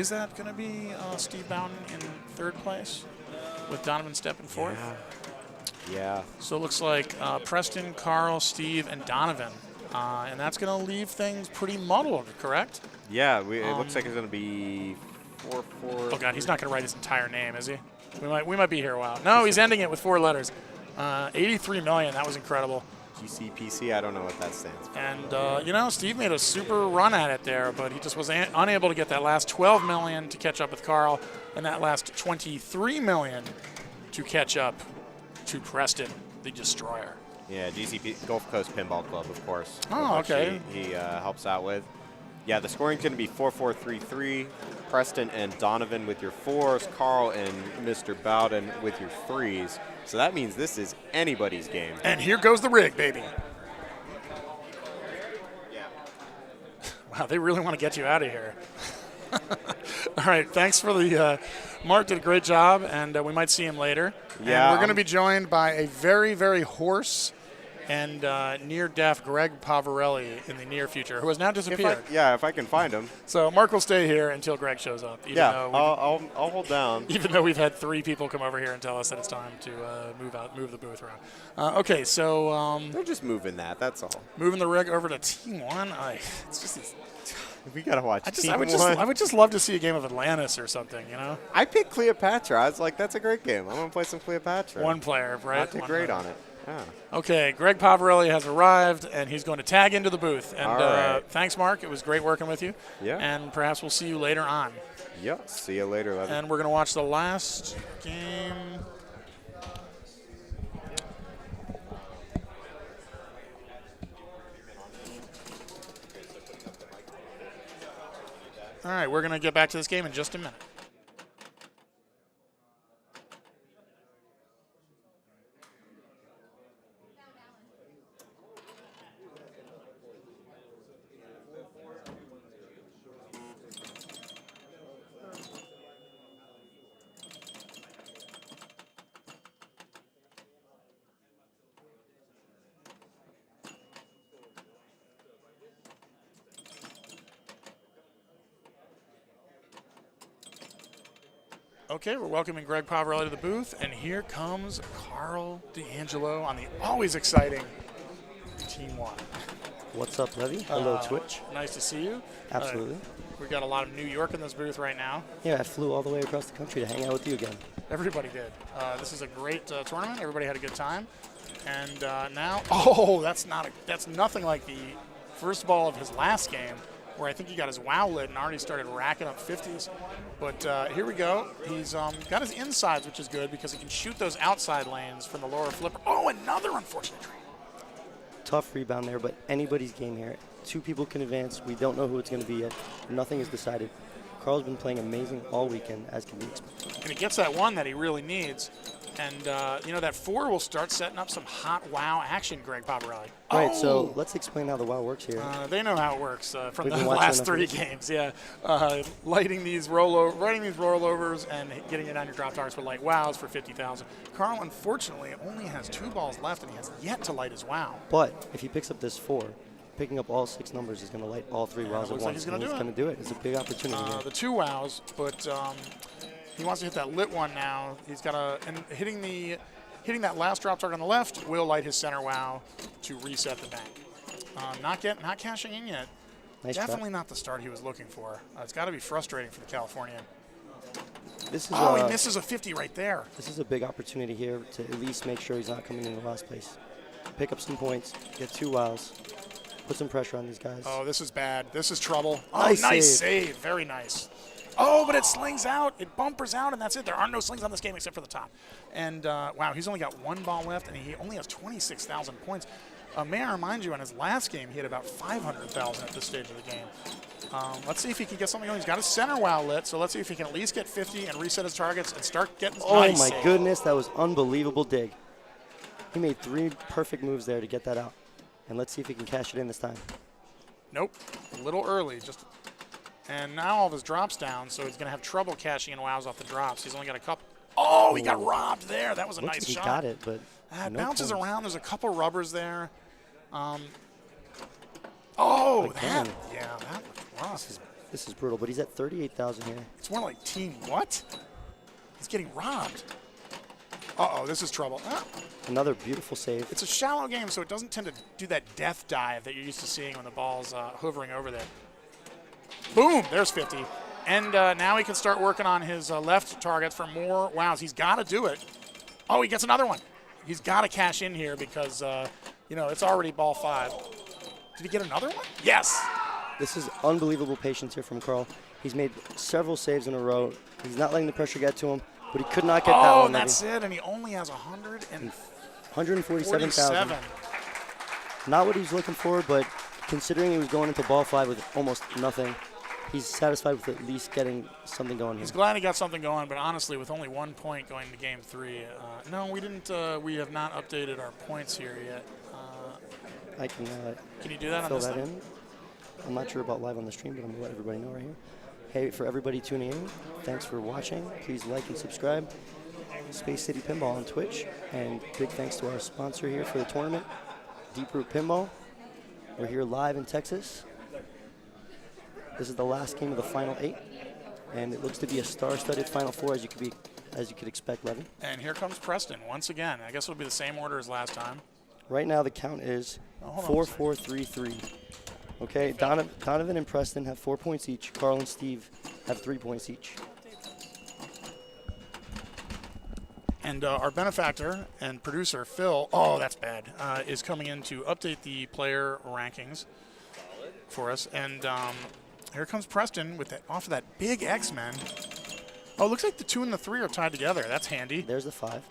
that going to be Steve Bowden in third place with Donovan stepping fourth? Yeah. So it looks like Preston, Carl, Steve, and Donovan, and that's going to leave things pretty muddled, correct? Yeah, it looks like it's going to be 4-4. Oh God, he's not going to write his entire name, is he? We might be here a while. No, he's ending it with 4 letters. 83 million. That was incredible. GCPC. I don't know what that stands for. And Steve made a super run at it there, but he just was unable to get that last 12 million to catch up with Carl, and that last 23 million to catch up to Preston, the Destroyer. Yeah, GCP Gulf Coast Pinball Club, of course. Oh, okay. He helps out with. Yeah, the scoring's going to be 4-4-3-3. Preston and Donovan with your 4s, Carl and Mr. Bowden with your 3s. So that means this is anybody's game. And here goes the rig, baby. Wow, they really want to get you out of here. All right, thanks for the Mark did a great job, and we might see him later. Yeah, and we're going to be joined by a very, very hoarse and near-deaf Greg Pavarelli in the near future, who has now disappeared. If I can find him. So Mark will stay here until Greg shows up. I'll hold down. Even though we've had 3 people come over here and tell us that it's time to move the booth around. Okay, so they're just moving that. That's all. Moving the rig over to Team 1. It's just. We gotta watch. I would just love to see a game of Atlantis or something, you know. I picked Cleopatra. I was like, that's a great game. I'm gonna play some Cleopatra. One player, right? I did great on it. Yeah. Okay, Greg Pavarelli has arrived, and he's going to tag into the booth. And all right. Thanks, Mark. It was great working with you. Yeah. And perhaps we'll see you later on. Yeah. See you later, Levy. And we're going to watch the last game. All right, we're going to get back to this game in just a minute. Okay, we're welcoming Greg Pavarelli to the booth, and here comes Carl D'Angelo on the always exciting Team 1. What's up, Levy? Hello, Twitch. Nice to see you. Absolutely. We've got a lot of New York in this booth right now. Yeah, I flew all the way across the country to hang out with you again. Everybody did. This is a great tournament. Everybody had a good time. And now, that's nothing like the first ball of his last game, where I think he got his wow lit and already started racking up 50s. But here we go. He's got his insides, which is good because he can shoot those outside lanes from the lower flipper. Oh, another unfortunate tree. Tough rebound there, but anybody's game here. 2 people can advance. We don't know who it's going to be yet. Nothing is decided. Carl's been playing amazing all weekend, as can be expected. And he gets that 1 that he really needs. And, that 4 will start setting up some hot wow action, Greg Pavarelli. Right, so let's explain how the wow works here. They know how it works from the last 3 games, yeah. Lighting these rollovers and getting it on your drop targets with light wows for 50,000. Carl, unfortunately, only has 2 balls left, and he has yet to light his wow. But if he picks up this 4, picking up all 6 numbers is going to light all 3 wows at once. Like he's going to do it. It's a big opportunity here. The 2 wows, but he wants to hit that lit one now. He's got and hitting that last drop target on the left will light his center wow to reset the bank. Not cashing in yet. Nice Definitely not the start he was looking for. It's got to be frustrating for the Californian. He misses a 50 right there. This is a big opportunity here to at least make sure he's not coming in the last place. Pick up some points, get 2 wows, put some pressure on these guys. Oh, this is bad. This is trouble. Nice save. Very nice. Oh, but it slings out. It bumpers out, and that's it. There are no slings on this game except for the top. And, wow, he's only got 1 ball left, and he only has 26,000 points. May I remind you, in his last game, he had about 500,000 at this stage of the game. Let's see if he can get something going. He's got his center wow lit, so let's see if he can at least get 50 and reset his targets and start getting nice my goodness, that was unbelievable dig. He made 3 perfect moves there to get that out. And let's see if he can cash it in this time. Nope, a little early. And now all of his drops down, so he's going to have trouble cashing in wows off the drops. He's only got a couple. Oh, he got robbed there. That was a nice shot. He got it, but It No bounces points. around. There's a couple rubbers there. Oh, Again. that looked rough. This is brutal, but he's at 38,000 here. It's more like team what? He's getting robbed. Uh-oh, this is trouble. Another beautiful save. It's a shallow game, so it doesn't tend to do that death dive that you're used to seeing when the ball's hovering over there. Boom, there's 50. And now he can start working on his left targets for more wows. He's got to do it. Oh, he gets another one. He's got to cash in here because, it's already ball 5. Did he get another one? Yes. This is unbelievable patience here from Carl. He's made several saves in a row. He's not letting the pressure get to him, but he could not get that Oh, one. and that's it. And he only has 147,000. 147,000. Not what he was looking for, but considering he was going into ball 5 with almost nothing, he's satisfied with at least getting something going here. He's glad he got something going, but honestly, with only 1 point going to game 3, no, we didn't. We have not updated our points here yet. I can you do that on fill this that thing? in. I'm not sure about live on the stream, but I'm going to let everybody know right here. Hey, for everybody tuning in, thanks for watching. Please like and subscribe. Space City Pinball on Twitch. And big thanks to our sponsor here for the tournament, Deep Root Pinball. We're here live in Texas. This is the last game of the final 8. And it looks to be a star-studded final 4 as you could expect, Levy. And here comes Preston once again. I guess it'll be the same order as last time. Right now the count is hold on 4-4-3-3. Okay, Donovan and Preston have 4 points each. Carl and Steve have 3 points each. And our benefactor and producer, Phil, oh, that's bad, is coming in to update the player rankings for us. And here comes Preston with off of that big X-Men. Oh, looks like the 2 and the 3 are tied together. That's handy. There's the 5.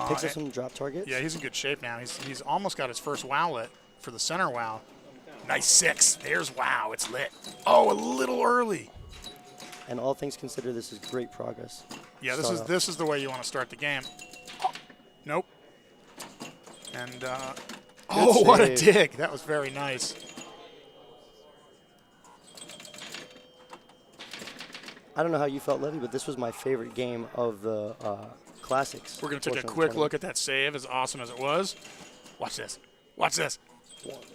Picks up some drop targets. Yeah, he's in good shape now. He's almost got his first wowlet for the center wow. Nice 6. There's wow. It's lit. Oh, a little early. And all things considered, this is great progress. Yeah, Start this is the way you want to start the game. Oh, nope. And oh, what a dig! That was very nice. I don't know how you felt, Levy, but this was my favorite game of the classics. We're going to take a portion of the quick look tournament. at that save, as awesome as it was. Watch this. Watch this.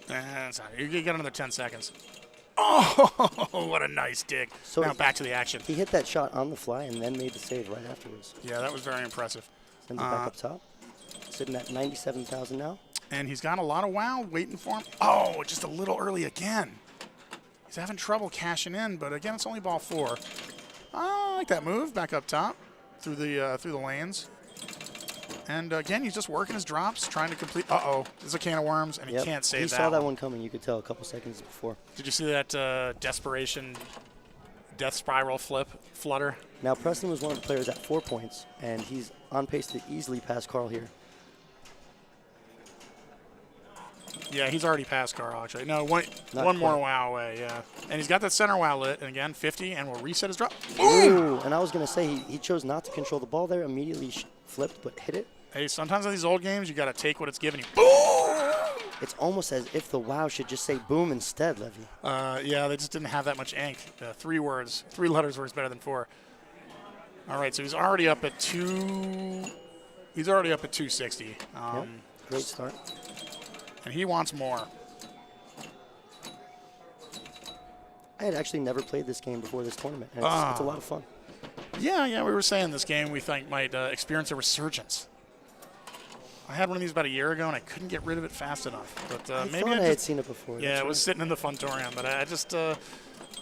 And you get another 10 seconds. Oh, what a nice dig. So now back to the action. He hit that shot on the fly and then made the save right afterwards. Yeah, that was very impressive. Sends it back up top. Sitting at 97,000 now. And he's got a lot of wow waiting for him. Oh, just a little early again. He's having trouble cashing in, but again, it's only ball 4. Oh, I like that move. Back up top through the lanes. And again, he's just working his drops, trying to complete. Uh-oh, there's a can of worms, and he can't save that. He saw that one coming. You could tell a couple seconds before. Did you see that desperation death spiral flutter? Now, Preston was one of the players at 4 points, and he's on pace to easily pass Carl here. Yeah, he's already passed Carl, actually. No, one Not more quite. wow away, yeah. And he's got that center wow lit, and again, 50, and we'll reset his drop. Ooh, and I was going to say, he chose not to control the ball there, immediately flipped, but hit it. Hey, sometimes in these old games, you got to take what it's giving you. Boom! It's almost as if the wow should just say boom instead, Levy. Yeah, they just didn't have that much ink. 3 letters works better than 4. All right, so he's already up at 2. He's already up at 260. Yep. Great start. And he wants more. I had actually never played this game before this tournament, and it's a lot of fun. Yeah, we were saying this game we think might experience a resurgence. I had one of these about a year ago, and I couldn't get rid of it fast enough. But I maybe thought I had seen it before. Yeah, That's it was right. sitting in the Funtorium, but I just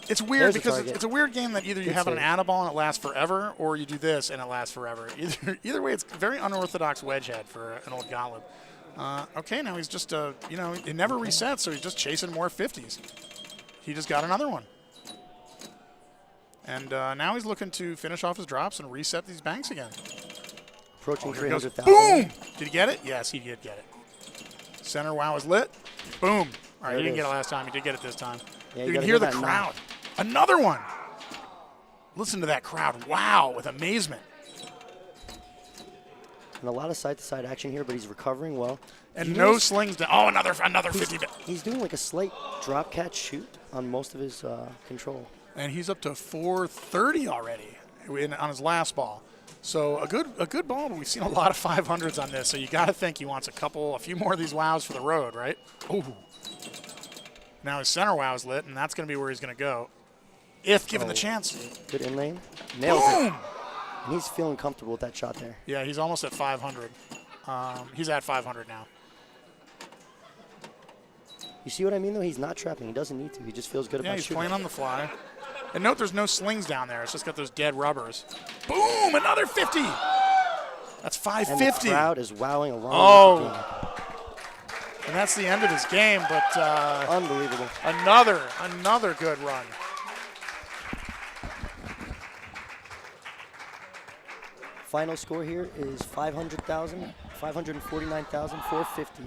it's weird There's a because target. it's a weird game that either you Good have an save. Anaball and it lasts forever, or you do this and it lasts forever. Either way, it's a very unorthodox wedge head for an old Gottlieb. Okay, now he's just it never resets, so he's just chasing more 50s. He just got another one. And now he's looking to finish off his drops and reset these banks again. Approaching Here he goes. 300,000. Boom! Did he get it? Yes, he did get it. Center wow is lit. Boom. All right, There he it didn't get is. it last time. He did get it this time. Yeah, you you can gotta hear the that now. crowd. Another one. Listen to that crowd. Wow, with amazement. And a lot of side-to-side action here, but he's recovering well. And You no notice slings down. Oh, another 50 bit. He's doing like a slight drop catch shoot on most of his control. And he's up to 430 already on his last ball. So a good ball, but we've seen a lot of 500s on this. So you got to think he wants a few more of these wows for the road, right? Ooh. Now his center wow is lit, and that's going to be where he's going to go, if given the chance. Good in lane. Nails Boom! it. And he's feeling comfortable with that shot there. Yeah, he's almost at 500. He's at 500 now. You see what I mean, though? He's not trapping. He doesn't need to. He just feels good Yeah, about he's shooting. playing on the fly. And note there's no slings down there. It's just got those dead rubbers. Boom! Another 50! That's 550. And the crowd is wowing along with the game. And that's the end of his game, but Unbelievable. another good run. Final score here is 549,450.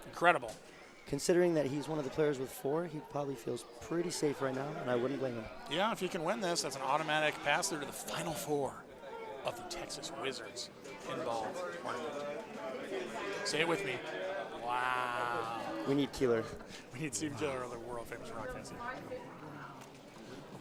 Incredible. Considering that he's one of the players with 4, he probably feels pretty safe right now, and I wouldn't blame him. Yeah, if he can win this, that's an automatic pass through to the Final Four of the Texas Wizards Pinball tournament. Say it with me. Wow. We need Keeler. We need Steve Killer, the world famous rock fancy.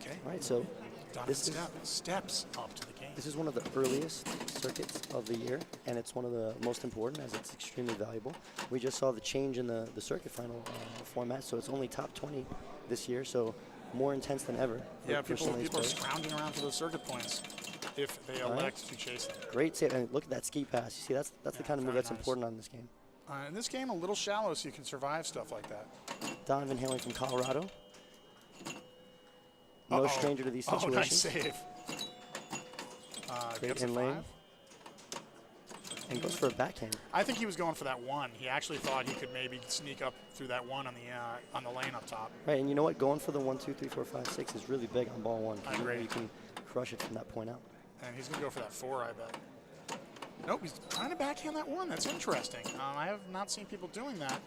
Okay. All right, so Donovan this is steps up to the game. This is one of the earliest circuits of the year, and it's one of the most important as it's extremely valuable. We just saw the change in the circuit final format, so it's only top 20 this year, so more intense than ever. Yeah, people are scrounging around for those circuit points if they elect to chase them. Great save, and look at that ski pass. You see, that's the kind of move that's important on this game. In this game, a little shallow, so you can survive stuff like that. Donovan Hailing from Colorado. No stranger to these situations. Oh, nice save. Great in lane. And goes for a backhand. I think he was going for that one. He actually thought he could maybe sneak up through that one on the lane up top. Right, and you know what? Going for the 1, 2, 3, 4, 5, 6 is really big on ball 1. I agree. You can crush it from that point out. And he's going to go for that 4, I bet. Nope, he's trying to backhand that 1. That's interesting. I have not seen people doing that.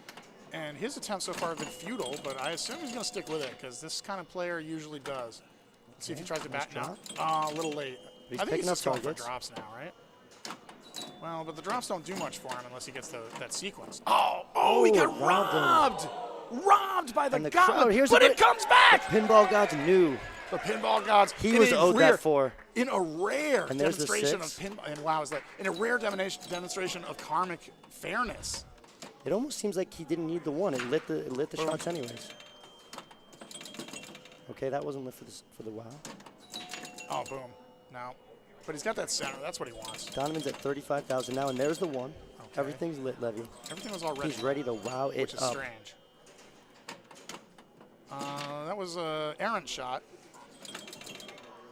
And his attempts so far have been futile, but I assume he's going to stick with it because this kind of player usually does. Let's see if he tries to back now. A little late. He's I think picking he's just up going for targets. drops now, right? Well, but the drops don't do much for him unless he gets that sequence. Oh, he got robbed! Robbed by the And the gauntlet, crowd, here's but the it comes back! The pinball gods knew. The pinball gods. He was owed that 4. In a rare And there's the demonstration of 6. pinball, and wow, is that in a rare demonstration of karmic fairness. It almost seems like he didn't need the 1. It lit the shots anyways. Okay, that wasn't lit for the wow. Oh, boom. No. But he's got that center. That's what he wants. Donovan's at 35,000 now, and there's the 1. Okay. Everything's lit, Levy. Everything was already. He's ready to wow it which is up. strange. That was an errant shot.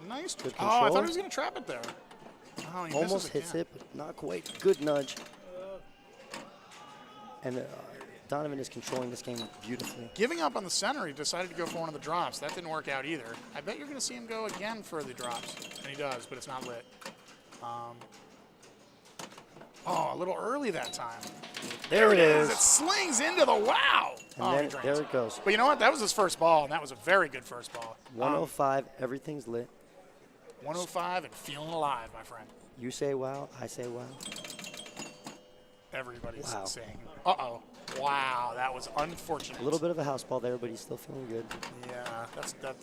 Nice. Good Oh, I thought control. he was going to trap it there. Oh, he Almost misses hits again. it, but not quite. Good nudge. And Donovan is controlling this game beautifully. Giving up on the center, he decided to go for one of the drops. That didn't work out either. I bet you're going to see him go again for the drops. And he does, but it's not lit. A little early that time. There it is. It slings into the wow. And then there it goes. But you know what? That was his first ball, and that was a very good first ball. 105, everything's lit. 105 and feeling alive, my friend. You say wow, I say wow. Everybody's Wow. saying, uh-oh. Wow, that was unfortunate. A little bit of a house ball there, but he's still feeling good. Yeah,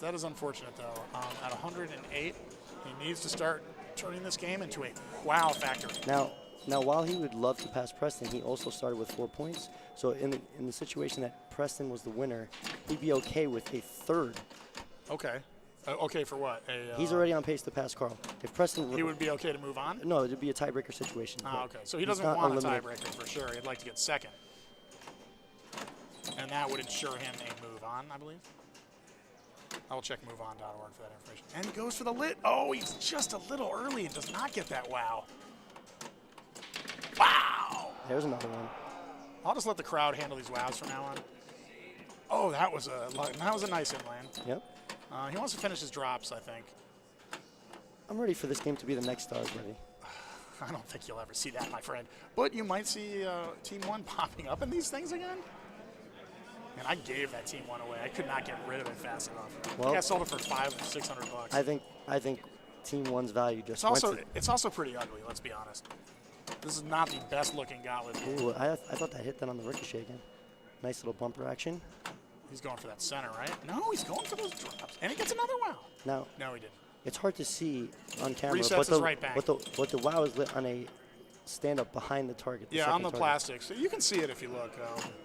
that is unfortunate, though. At 108, he needs to start turning this game into a wow factory. Now, while he would love to pass Preston, he also started with 4 points. So in the situation that Preston was the winner, he'd be okay with a third. Okay. Okay for what? He's already on pace to pass Carl. If Preston, he would be okay to move on? No, it'd be a tiebreaker situation. Okay. So he doesn't not want a unlimited. tiebreaker for sure. He'd like to get second. And that would ensure him a move on, I believe. I will check moveon.org for that information. And he goes for the lit. Oh, he's just a little early and does not get that wow. Wow! There's another one. I'll just let the crowd handle these wows from now on. Oh, that was a nice inland. Yep. He wants to finish his drops, I think. I'm ready for this game to be the next Stars, buddy. I don't think you'll ever see that, my friend. But you might see Team 1 popping up in these things again. And I gave that Team 1 away. I could not get rid of it fast enough. Well, I think I sold it for $500-600. I think Team 1's value just It's also pretty ugly, let's be honest. This is not the best looking gauntlet. Ooh, I thought that hit that on the ricochet again. Nice little bumper action. He's going for that center, right? No, he's going for those drops. And he gets another wow. Now, No, he didn't. It's hard to see on camera, Resets but his right bank. but the WoW is lit on a stand-up behind the target. Yeah, on the target. plastic. So you can see it if you look.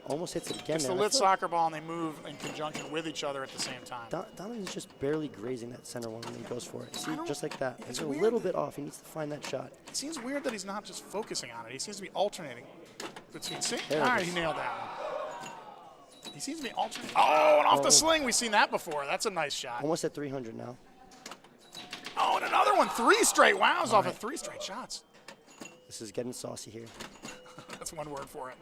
Almost hits it again. It's there. the I lit feel soccer ball, and they move in conjunction with each other at the same time. like Donovan's just barely grazing that center one when he goes for it. See, don't- just like that. it's He's a weird little that- bit off. He needs to find that shot. It seems weird that he's not just focusing on it. He seems to be alternating between. See? There All it right, is. he nailed that one. He seems to be alternating. Oh, and off the sling. We've seen that before. That's a nice shot. Almost at 300 now. Oh, and another one. 3 straight wows off of 3 straight shots. This is getting saucy here. That's one word for it.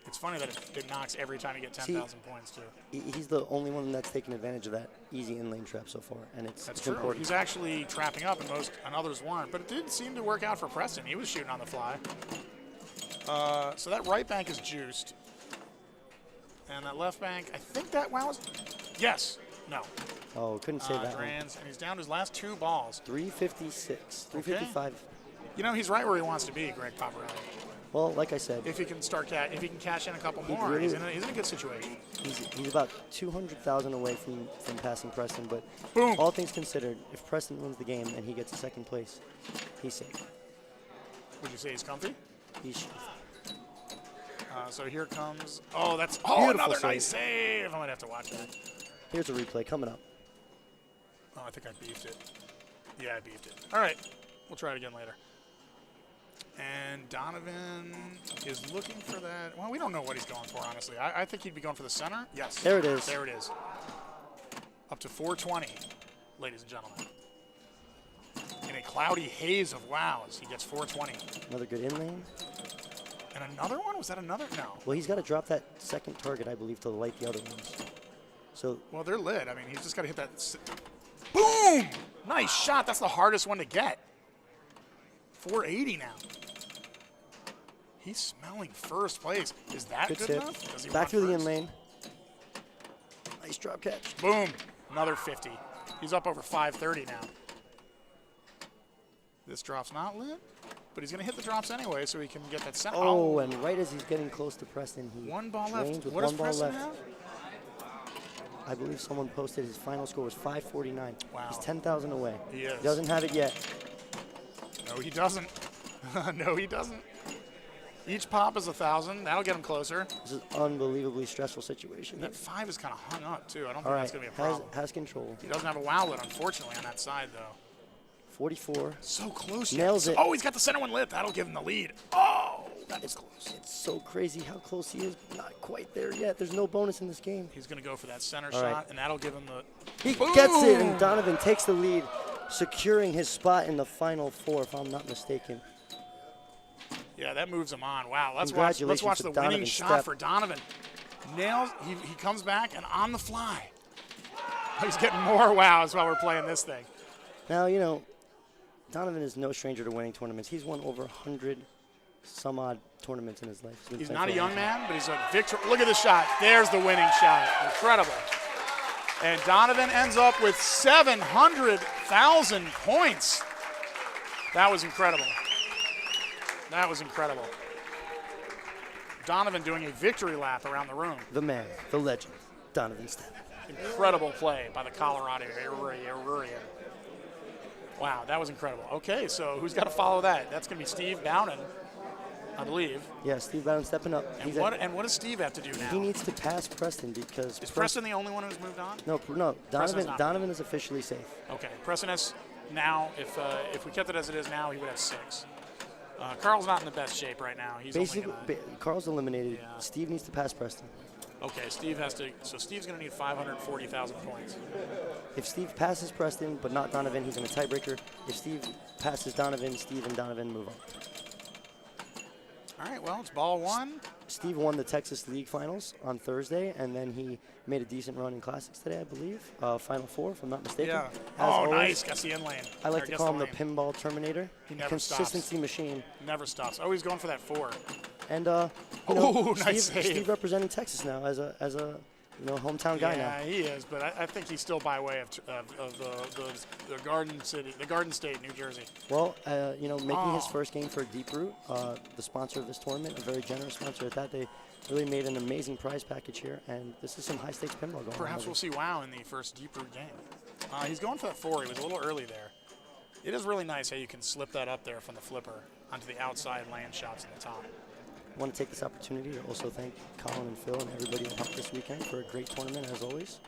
It's funny that it knocks every time you get 10,000 points, too. He's the only one that's taken advantage of that easy in-lane trap so far, and That's it's true. important. He's actually trapping up, and others weren't. But it did seem to work out for Preston. He was shooting on the fly. So that right bank is juiced. And that left bank, I think that was. Yes. No. Oh, couldn't say that one. Drains, and he's down to his last 2 balls. 356, 355. You know, he's right where he wants to be, Greg Paparelli. Well, like I said, If he can if he can cash in a couple He more, really- he's in a good situation. he's about 200,000 away from passing Preston, but Boom. all things considered, if Preston wins the game and he gets a second place, he's safe. Would you say he's comfy? He's So here comes. That's Beautiful another save. nice save. I might have to watch that. Here's a replay coming up. Oh, I think I beefed it. Yeah, I beefed it. All right, we'll try it again later. And Donovan is looking for that. Well, we don't know what he's going for, honestly. I think he'd be going for the center. Yes. There it is. There it is. Up to 420, ladies and gentlemen. In a cloudy haze of wows, he gets 420. Another good in lane. And another one? Was that another? No. Well, he's got to drop that second target, I believe, to light the other ones. So Well, they're lit. I mean, he's just got to hit that. Boom! Nice shot. That's the hardest one to get. 480 now. He's smelling first place. Is that good good tip. enough? Does he Back want through the first? in lane. Nice drop catch. Boom. Another 50. He's up over 530 now. This drop's not lit, but he's going to hit the drops anyway so he can get that center. Oh, and right as he's getting close to Preston, he One ball drains left. with What does one ball Preston left. have? I believe someone posted his final score was 549. Wow. He's 10,000 away. He is. Doesn't have it yet. No, he doesn't. No, he doesn't. Each pop is 1,000. That'll get him closer. This is an unbelievably stressful situation. That 5 is kind of hung up, too. I don't All think right, that's going to be a problem. has control. He doesn't have a wowlet, unfortunately, on that side, though. 44. So close. Nails yet. it. Oh, he's got the center one lit. That'll give him the lead. Oh, that was close. It's so crazy how close he is, but not quite there yet. There's no bonus in this game. He's going to go for that center All shot, right. and that'll give him the. He Boom! gets it, and Donovan takes the lead, securing his spot in the final 4, if I'm not mistaken. Yeah, that moves him on. Wow, let's Congratulations watch to the winning Donovan shot Stepp. for Donovan. Nails. He comes back and on the fly. He's getting more wows while we're playing this thing. Now, you know, Donovan is no stranger to winning tournaments. He's won over 100 some odd tournaments in his life. been He's playing not for a young long man, but he's a victor. Look at the shot. There's the winning shot. Incredible. And Donovan ends up with 700,000 points. That was incredible. That was incredible. Donovan doing a victory lap around the room. time. The man, the legend, Donovan Stepp. Incredible play by the Colorado Irurian. Wow, that was incredible. Okay, so who's got to follow that? That's going to be Steve Bowden, I believe. Yeah, Steve Bowden stepping up. And what does Steve have to do now? He needs to pass Preston because Is Preston the only one who's moved on? No, Preston's not. Donovan is officially safe. Okay, Preston has now. If we kept it as it is now, he would have 6. Carl's not in the best shape right now. He's Basically, only gonna, Carl's eliminated. Yeah. Steve needs to pass Preston. okay, Steve has to. So Steve's going to need 540,000 points. If Steve passes Preston, but not Donovan, he's in a tiebreaker. If Steve passes Donovan, Steve and Donovan move on. All right, well, it's ball 1. Steve won the Texas League Finals on Thursday, and then he made a decent run in Classics today, I believe. Final 4, if I'm not mistaken. Yeah. As always, Nice. Gets the in lane. I like Or to gets call him the lane. Pinball Terminator. He never Consistency machine. Never stops. Oh, he's going for that 4. And Ooh, Steve, nice save. Steve representing Texas now as a hometown guy Yeah, now. he is, but I think he's still by way of the Garden City, the Garden State, New Jersey. Well, making his Oh. first game for Deep Root, the sponsor of this tournament, a very generous sponsor at that. They Really made an amazing prize package here, and this is some high-stakes pinball going on. Perhaps we'll see wow in the first deep root game. He's going for that 4. He was a little early there. It is really nice how you can slip that up there from the flipper onto the outside land shots in the top. I want to take this opportunity to also thank Colin and Phil and everybody that helped this weekend for a great tournament, as always.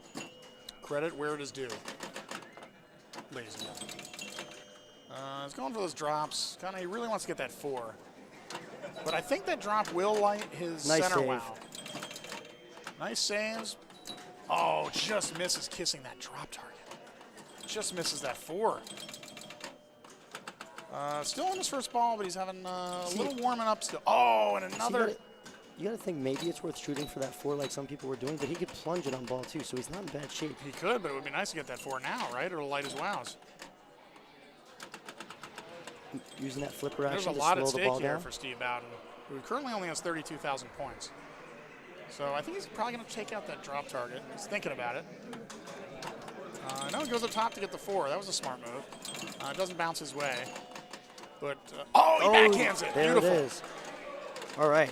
Credit where it is due, ladies and gentlemen. He's going for those drops. He really wants to get that 4. But I think that drop will light his Nice center save. wow. Nice saves. Oh, just misses kissing that drop target. Just misses that 4. Still on his first ball, but he's having a little warming up still. Oh, and another. You got to think maybe it's worth shooting for that 4 like some people were doing, but he could plunge it on ball too, so he's not in bad shape. He could, but it would be nice to get that 4 now, right? It'll light his wows. Using that flipper There's action a to lot slow at the stake ball here down. for Steve Bowden, who currently only has 32,000 points. So I think he's probably going to take out that drop target. He's thinking about it. No, he goes up top to get the 4. That was a smart move. It doesn't bounce his way. But, he backhands it. There Beautiful. it is. All right.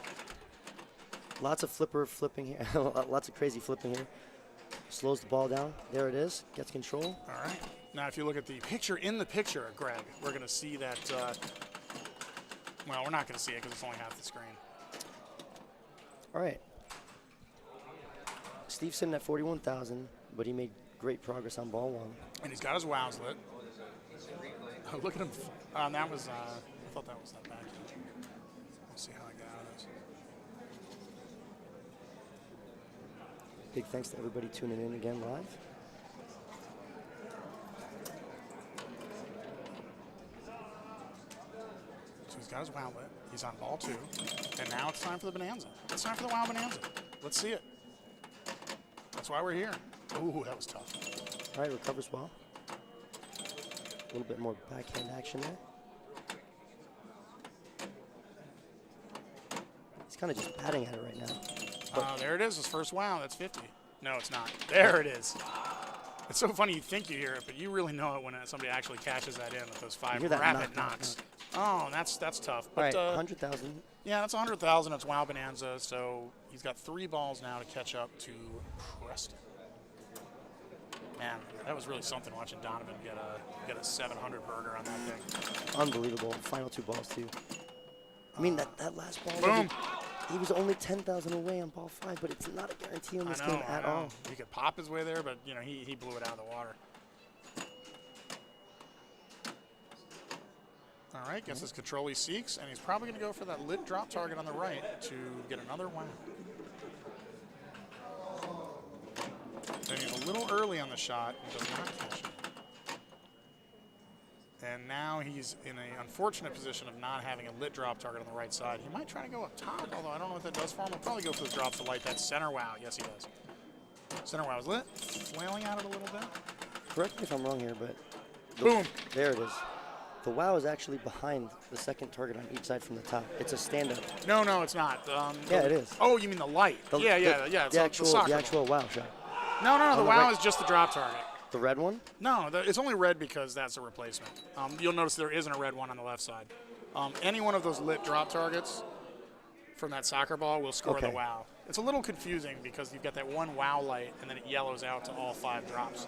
Lots of flipping here. Lots of crazy flipping here. Slows the ball down. There it is. Gets control. All right. Now, if you look at the picture in the picture, Greg, we're going to see that. Well, we're not going to see it because it's only half the screen. All right. Steve's sitting at 41,000, but he made great progress on ball 1. And he's got his wows lit. Oh, look at him. That was, I thought that was that back. Let's see how I got out of this. Big thanks to everybody tuning in again live. So he's got his wow lit. He's on ball 2. And now it's time for the bonanza. It's time for the wow bonanza. Let's see it. That's why we're here. Ooh, that was tough. All right, recovers well. A little bit more backhand action there. He's kind of just batting at it right now. There it is, his first wow. That's 50. No, it's not. There it is. It's so funny you think you hear it, but you really know it when somebody actually cashes that in with those 5 hear that rapid knock, knock, knocks. Oh, that's tough. But, All right, 100,000. yeah, that's 100,000. It's wow bonanza. So he's got 3 balls now to catch up to Preston. Man, that was really something watching Donovan get a 700 burger on that thing. Unbelievable. Final 2 balls, too. I mean, that last ball, Boom. he was only 10,000 away on ball 5, but it's not a guarantee in this game at all. He could pop his way there, but, he blew it out of the water. All right, gets his control he seeks, and he's probably going to go for that lit drop target on the right to get another wow. Then he's a little early on the shot and does not catch it. And now he's in an unfortunate position of not having a lit drop target on the right side. He might try to go up top, although I don't know what that does for him. He'll probably go for the drops to light that center wow. Yes, he does. Center wow is lit, flailing at it a little bit. Correct me if I'm wrong here, but Boom. there it is. The wow is actually behind the second target on each side from the top. It's a stand-up. No, it's not. Yeah, it is. Oh, you mean the light? Yeah. It's The actual wow shot. No. The the wow right- is just the drop target. The red one? No, it's only red because that's a replacement. You'll notice there isn't a red one on the left side. Any one of those lit drop targets from that soccer ball will score the Okay. wow. It's a little confusing because you've got that one wow light and then it yellows out to all 5 drops.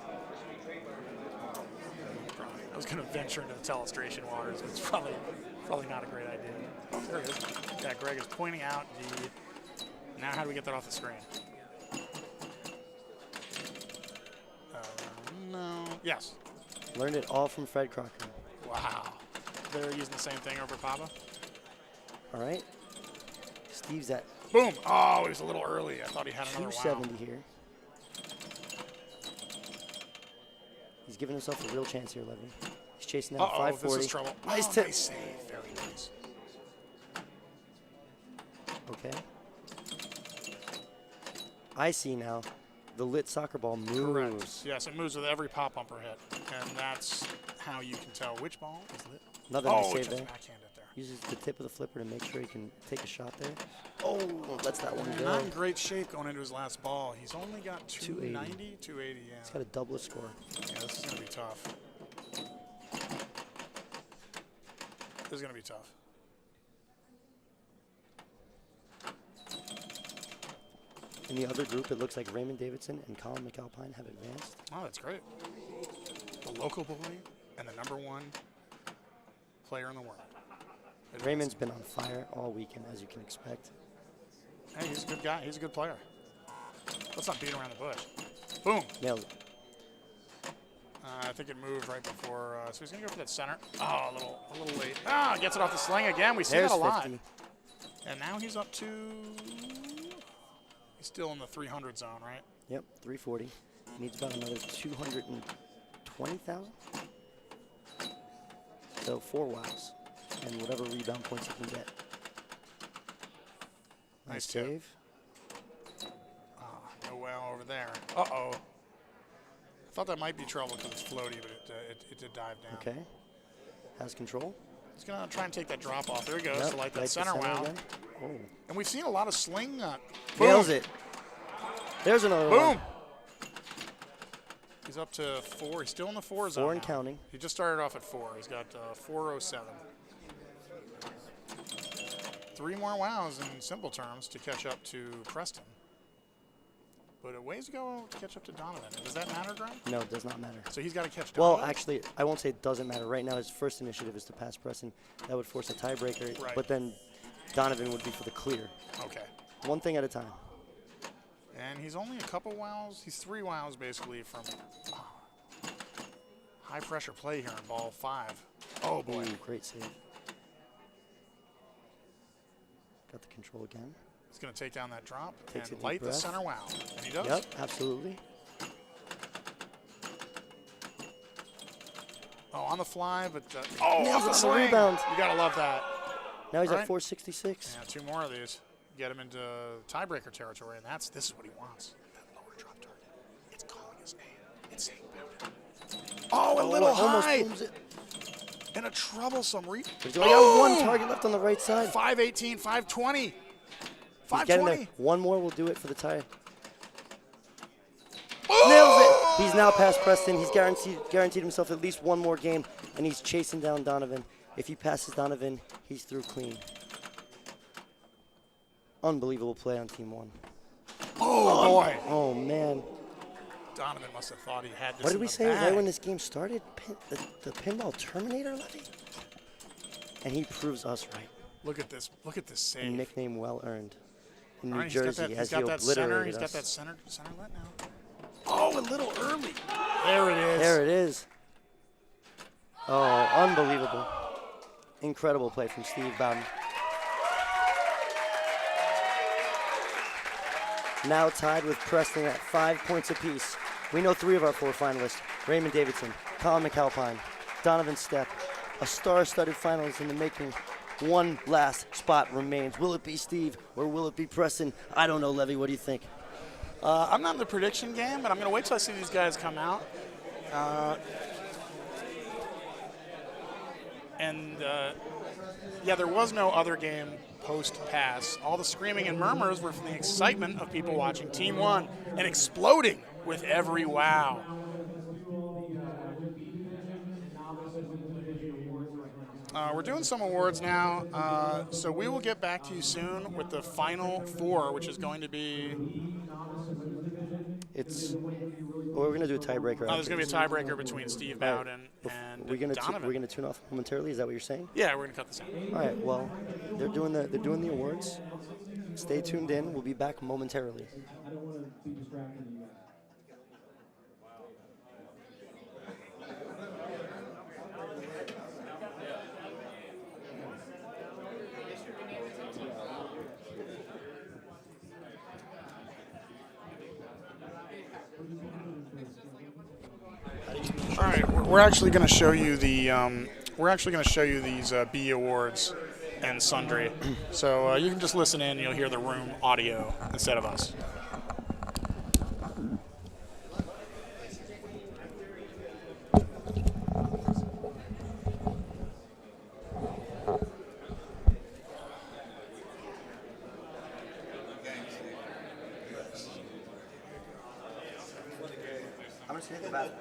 I was going to venture into the telestration waters, but it's probably not a great idea. Oh, there it is. Yeah, Greg is pointing out the. Now, how do we get that off the screen? No. Yes. Learned it all from Fred Crocker. Wow. They're using the same thing over Papa. All right. Steve's at Boom. Oh, he was a little early. I thought he had another wow. 270 here. He's giving himself a real chance here, Levy. He's chasing down 540. This is trouble. Nice Oh, tip. nice save. Very nice. Okay. I see now. The lit soccer ball moves. Correct. Yes, it moves with every pop bumper hit. And that's how you can tell which ball is lit. Another nice Oh, save just there. backhand it there. Uses the tip of the flipper to make sure he can take a shot there. Oh, lets that one go. Not in great shape going into his last ball. He's only got 280. 280, yeah. He's got a double score. Yeah, this is going to be tough. This is going to be tough. In the other group, it looks like Raymond Davidson and Colin McAlpine have advanced. Oh, that's great. The local boy and the #1 player in the world. Raymond's been on fire all weekend, as you can expect. Hey, he's a good guy. He's a good player. Let's not beat around the bush. Boom. Nailed it. I think it moved right before, so he's going to go for that center. Oh, a little late. Ah, gets it off the sling again. We see There's that a lot. 50. And now he's up to, he's still in the 300 zone, right? Yep, 340. Needs about another 220,000. So 4 wows and whatever rebound points he can get. Nice save. No wow over there. Uh-oh. I thought that might be trouble because it's floaty, but it did dive down. Okay. Has control. He's going to try and take that drop off. There he goes Yep, to like that lights the center wow. again. Oh. And we've seen a lot of sling. Nails it. There's another one. Boom. He's up to 4. He's still in the 4 zone. 4 and now. counting. He just started off at 4. He's got 407. 3 more wows in simple terms to catch up to Preston. But a ways to go to catch up to Donovan. Does that matter, Graham? No, it does not matter. So he's got to catch Well, Donovan? actually, I won't say it doesn't matter. Right now, his first initiative is to pass Preston. That would force a tiebreaker. Right. But then Donovan would be for the clear. Okay. One thing at a time. And he's only a couple wows. He's 3 wows basically from high pressure play here in ball 5. Oh boy. Ooh, great save. Got the control again. He's going to take down that drop Takes a and deep light the breath. center wow. And he does. Yep, absolutely. Oh, on the fly, but Nails off it the on the sling. rebound. You got to love that. Now he's All at right. 466. Yeah, 2 more of these. Get him into tiebreaker territory, and this is what he wants. That lower drop target. It's calling his name. It's saying about it. Oh, a little almost high. booms it. And a troublesome read. He's only got 1 target left on the right side. 518, 520. He's getting 520. there. 1 more will do it for the tie. Nails it. He's now past Preston. He's guaranteed himself at least 1 more game, and he's chasing down Donovan. If he passes Donovan, he's through clean. Unbelievable play on Team 1. Oh, boy. Oh, man. Donovan must have thought he had this What did in we the say bag. right when this game started? The Pinball Terminator, Levy? And he proves us right. Look at this. Look at this A save. nickname well earned in All New right, he's got Jersey that, as he's he got that center. obliterated He's got us. that center lit now. Oh, a little early. There it is. There it is. Oh, unbelievable. Incredible play from Steve Bowden. Now tied with Preston at 5 points apiece. We know 3 of our 4 finalists. Raymond Davidson, Colin McAlpine, Donovan Stepp. A star-studded finalist in the making. 1 last spot remains. Will it be Steve or will it be Preston? I don't know, Levy. What do you think? I'm not in the prediction game, but I'm going to wait till I see these guys come out. Yeah, there was no other game post-pass. All the screaming and murmurs were from the excitement of people watching Team 1 and exploding with every wow. We're doing some awards now, so we will get back to you soon with the final 4, which is going to be... We're going to do a tiebreaker. there's going to be a tiebreaker between Steve Bowden and Donovan. We're going to tune off momentarily. Is that what you're saying? Yeah, we're going to cut this out. All right. Well, they're doing the awards. Stay tuned in. We'll be back momentarily. I don't want to be distracting you guys. All right, we're actually going to show you the these B awards and sundry. So you can just listen in. You'll hear the room audio instead of us. I'm just thinking about it.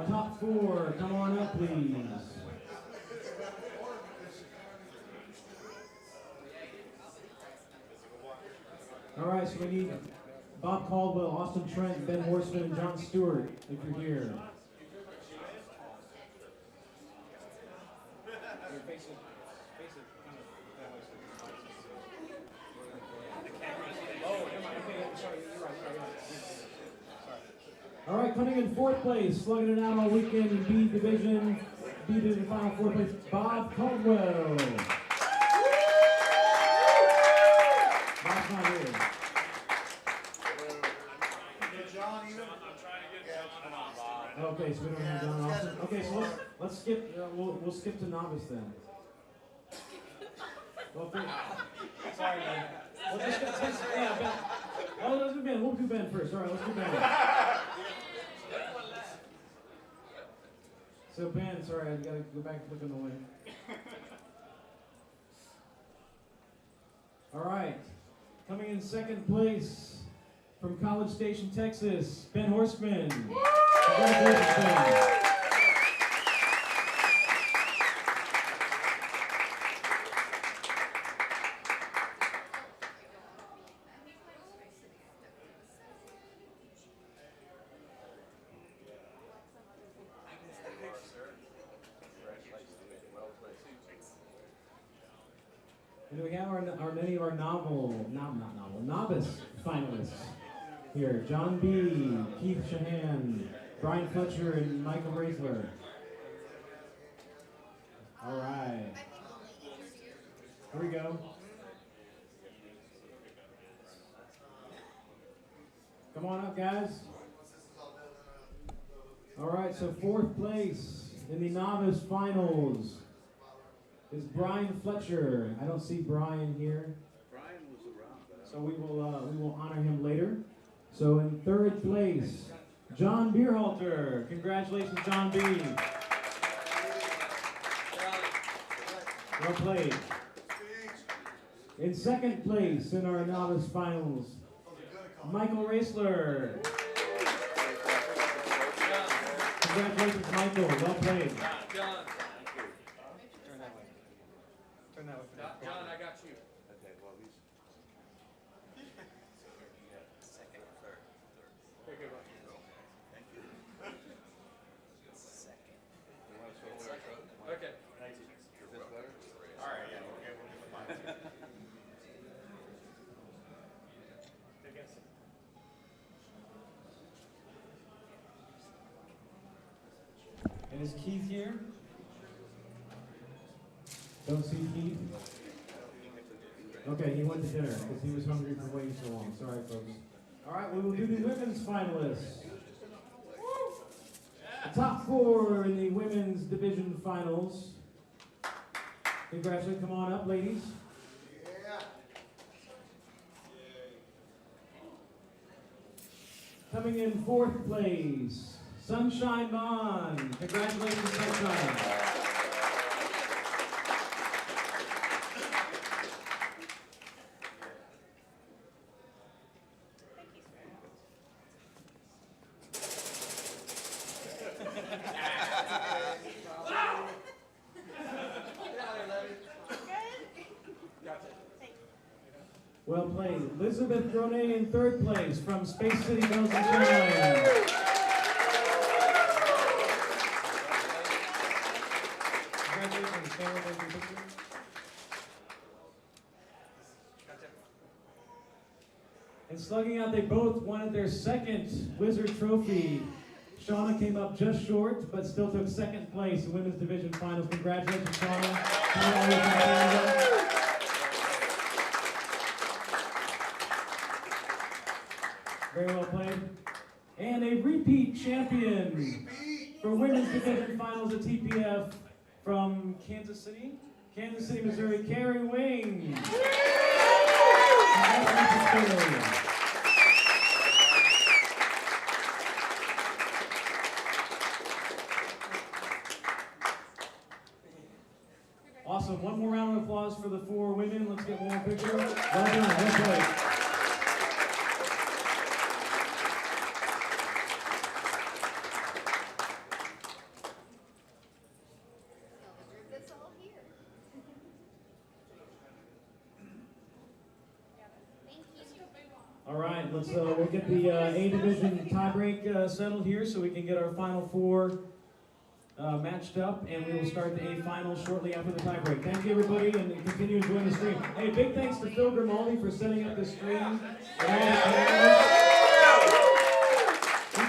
Our top four, come on up, please. All right, so we need Bob Caldwell, Austin Trent, Ben Horseman, and John Stewart, if you're here. All right, coming in fourth place, slugging it out all weekend in B Division final fourth place, Bob Caldwell. Bob's not here. Okay, so we don't have John Austin. Okay, so let's skip. We'll skip to novice then. Well, sorry, man. We'll just yeah, Ben. Oh, let's do Ben. We'll do Ben first. All right, let's do Ben. So Ben, sorry, I gotta go back to looking away. All right, coming in second place from College Station, Texas, Ben Horseman. Congratulations, Ben. And we have many of our novice finalists here. John B., Keith Shahan, Brian Fletcher, and Michael Raisler. All right. Here we go. Come on up, guys. All right, so fourth place in the novice finals is Brian Fletcher. I don't see Brian here. Brian was around. So we will honor him later. So in third place, John Beerhalter. Congratulations, John B. Well played. In second place in our novice finals, Michael Raisler. Congratulations, Michael. Well played. John. Turn that way. John, I got you. Okay, well, these. Second or third? Here, good one. Thank you. Second. You want to show where I go? Okay. Thank you. Is this better? All right, yeah, okay, we'll get the mine. And is Keith here? Don't see Keith? Okay, he went to dinner because he was hungry for waiting so long. Sorry, folks. All right, we will do the women's finalists. The top four in the women's division finals. Congratulations. Come on up, ladies. Coming in fourth place, Sunshine Bond. Congratulations, Sunshine. Well played. Elizabeth Dronet in third place from Space City, Bells and Chimes. Congratulations, Sarah. Thank you, picture. And slugging out, they both wanted their second Wizard Trophy. Shauna came up just short, but still took second place in women's division finals. Congratulations, Shauna. Very well played. And a repeat champion for women's division finals at TPF from Kansas City, Missouri, Carrie Wing. Awesome. One more round of applause for the four women. Let's get one more picture. Well done. Well played. All right, let's we'll get the A division tiebreak settled here, so we can get our final four matched up, and we will start the A final shortly after the tiebreak. Thank you, everybody, and continue enjoying the stream. Hey, big thanks to Phil Grimaldi for setting up the stream. He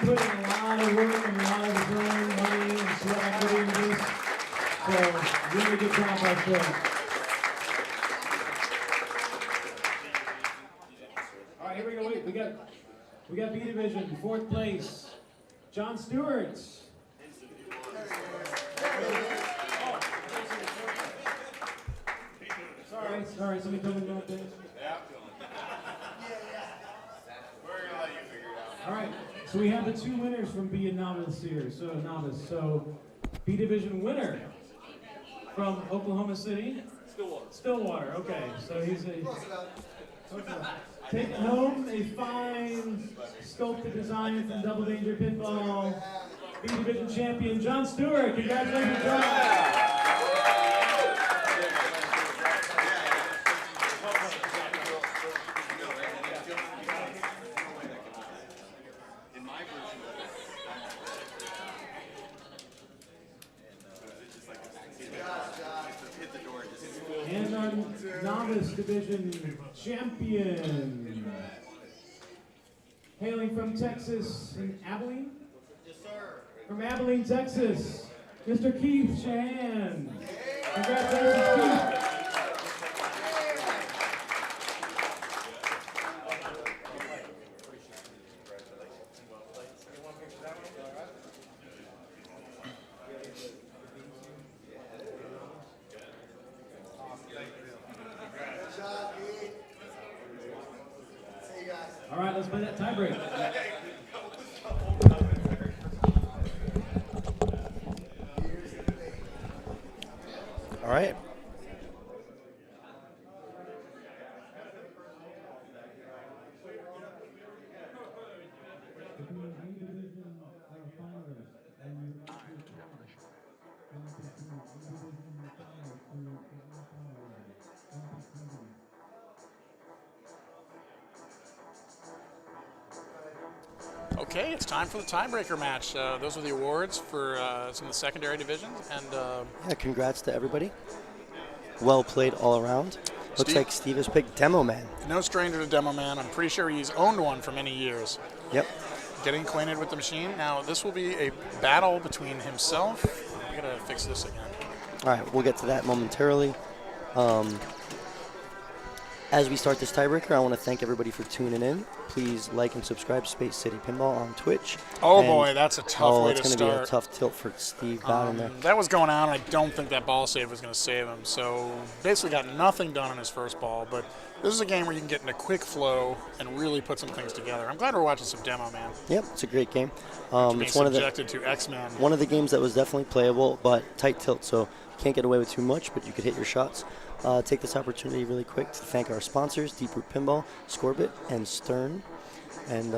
put in a lot of work and a lot of his own money and sweat equity into this. So, really good job by Phil. All right, here we go. Wait, we got B division, 4th place, John Stewart. Sorry, somebody told me about this. Yeah. We're gonna let you figure it out. All right, so we have the 2 winners from B and novice here. So B division winner from Oklahoma City. Stillwater. Okay, so he's taking home a fine sculpted design from Double Danger Pinball. B division champion John Stewart. Congratulations, John. And our novice division champion, hailing from Texas in Abilene. Yes, sir. From Abilene, Texas, Mr. Keith Shahan. Congratulations, Keith. All right, let's play that tiebreak. All right. Okay, it's time for the tiebreaker match. Those are the awards for some of the secondary divisions. And yeah, congrats to everybody. Well played all around. Looks Steve? like Steve has picked Demo Man. No stranger to Demo Man. I'm pretty sure he's owned one for many years. Yep. Getting acquainted with the machine. Now, this will be a battle between himself. I gotta fix this again. All right, we'll get to that momentarily. As we start this tiebreaker, I want to thank everybody for tuning in. Please like and subscribe to Space City Pinball on Twitch. Oh and boy, that's a tough way to it's start. going to be a tough tilt for Steve down in there. That was going on, and I don't think that ball save was going to save him. So basically got nothing done on his first ball, but this is a game where you can get in a quick flow and really put some things together. I'm glad we're watching some Demo Man. Yep, it's a great game. Being It's one of subjected to X-Men. One of the games that was definitely playable, but tight tilt, so can't get away with too much, but you could hit your shots. Take this opportunity really quick to thank our sponsors, Deep Root Pinball, Scorbit, and Stern. And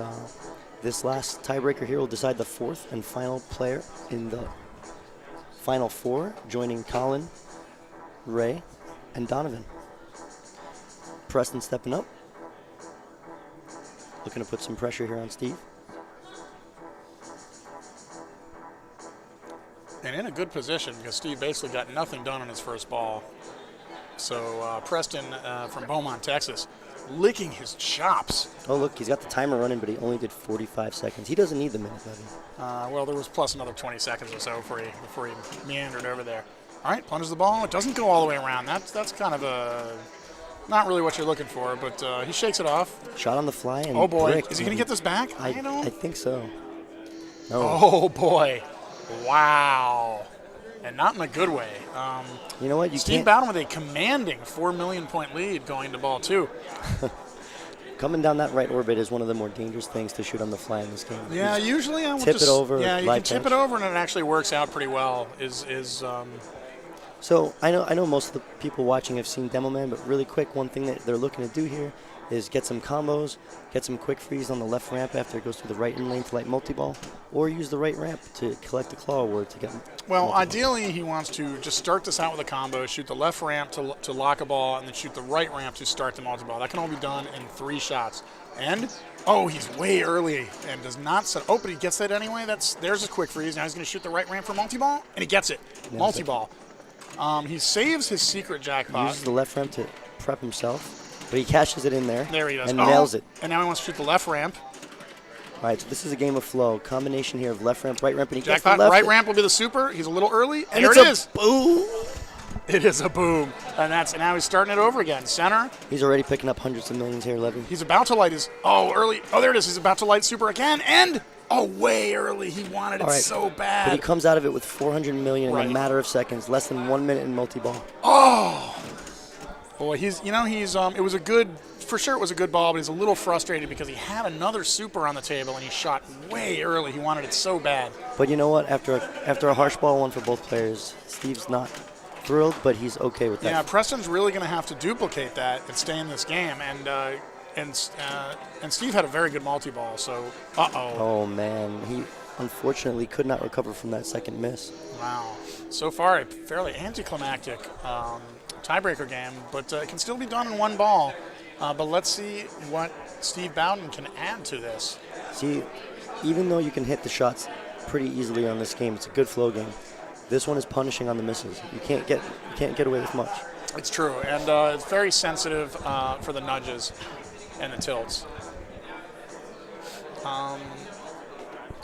this last tiebreaker here will decide the 4th and final player in the final 4, joining Colin, Ray, and Donovan. Preston stepping up. Looking to put some pressure here on Steve. And in a good position because Steve basically got nothing done on his first ball. So Preston from Beaumont, Texas, licking his chops. Oh, look, he's got the timer running, but he only did 45 seconds. He doesn't need the minute, does he? Well, there was plus another 20 seconds or so before he meandered over there. All right, plunges the ball. It doesn't go all the way around. That's kind of not really what you're looking for, but he shakes it off. Shot on the fly and oh boy, bricked. is he going to get this back? I think so. No. Oh boy, wow. And not in a good way. You know what? You Steve can't. Bowden with a commanding 4 million point lead going to ball 2. Coming down that right orbit is one of the more dangerous things to shoot on the fly in this game. Yeah, usually I would tip just it over. Yeah, you live can tip bench. it over, and it actually works out pretty well. So I know most of the people watching have seen Demo Man, but really quick, one thing that they're looking to do here is get some combos, get some quick freeze on the left ramp after it goes through the right in lane to light multi-ball, or use the right ramp to collect the claw award to get Well, multi-ball. ideally, he wants to just start this out with a combo, shoot the left ramp to lock a ball, and then shoot the right ramp to start the multi-ball. That can all be done in 3 shots. And, oh, he's way early and does not set. Oh, but he gets that anyway. There's a quick freeze. Now he's going to shoot the right ramp for multi-ball, and he gets it. Multi-ball. He saves his secret jackpot. Uses the left ramp to prep himself, but he cashes it in there. There he does. And nails it. And now he wants to shoot the left ramp. All right, so this is a game of flow. Combination here of left ramp, right ramp, and he gets Jackpot, the left right ramp will be the super. He's a little early. And There it's it a is. boom. It is a boom. And now he's starting it over again. Center. He's already picking up hundreds of millions here, Levy. He's about to light his, early. Oh, there it is. He's about to light super again. And, way early. He wanted it All right, so bad. But he comes out of it with 400 million in Right. a matter of seconds, less than 1 minute in multi-ball. Boy, it was a good, for sure it was a good ball, but he's a little frustrated because he had another super on the table and he shot way early. He wanted it so bad. But you know what? After a harsh ball one for both players, Steve's not thrilled, but he's okay with that. Yeah, Preston's really going to have to duplicate that and stay in this game. And Steve had a very good multi-ball, so Oh man, he unfortunately could not recover from that second miss. Wow. So far, a fairly anticlimactic tiebreaker game, but it can still be done in 1 ball. But let's see what Steve Bowden can add to this. See, even though you can hit the shots pretty easily on this game, it's a good flow game. This one is punishing on the misses. You can't get away with much. It's true, and it's very sensitive for the nudges and the tilts.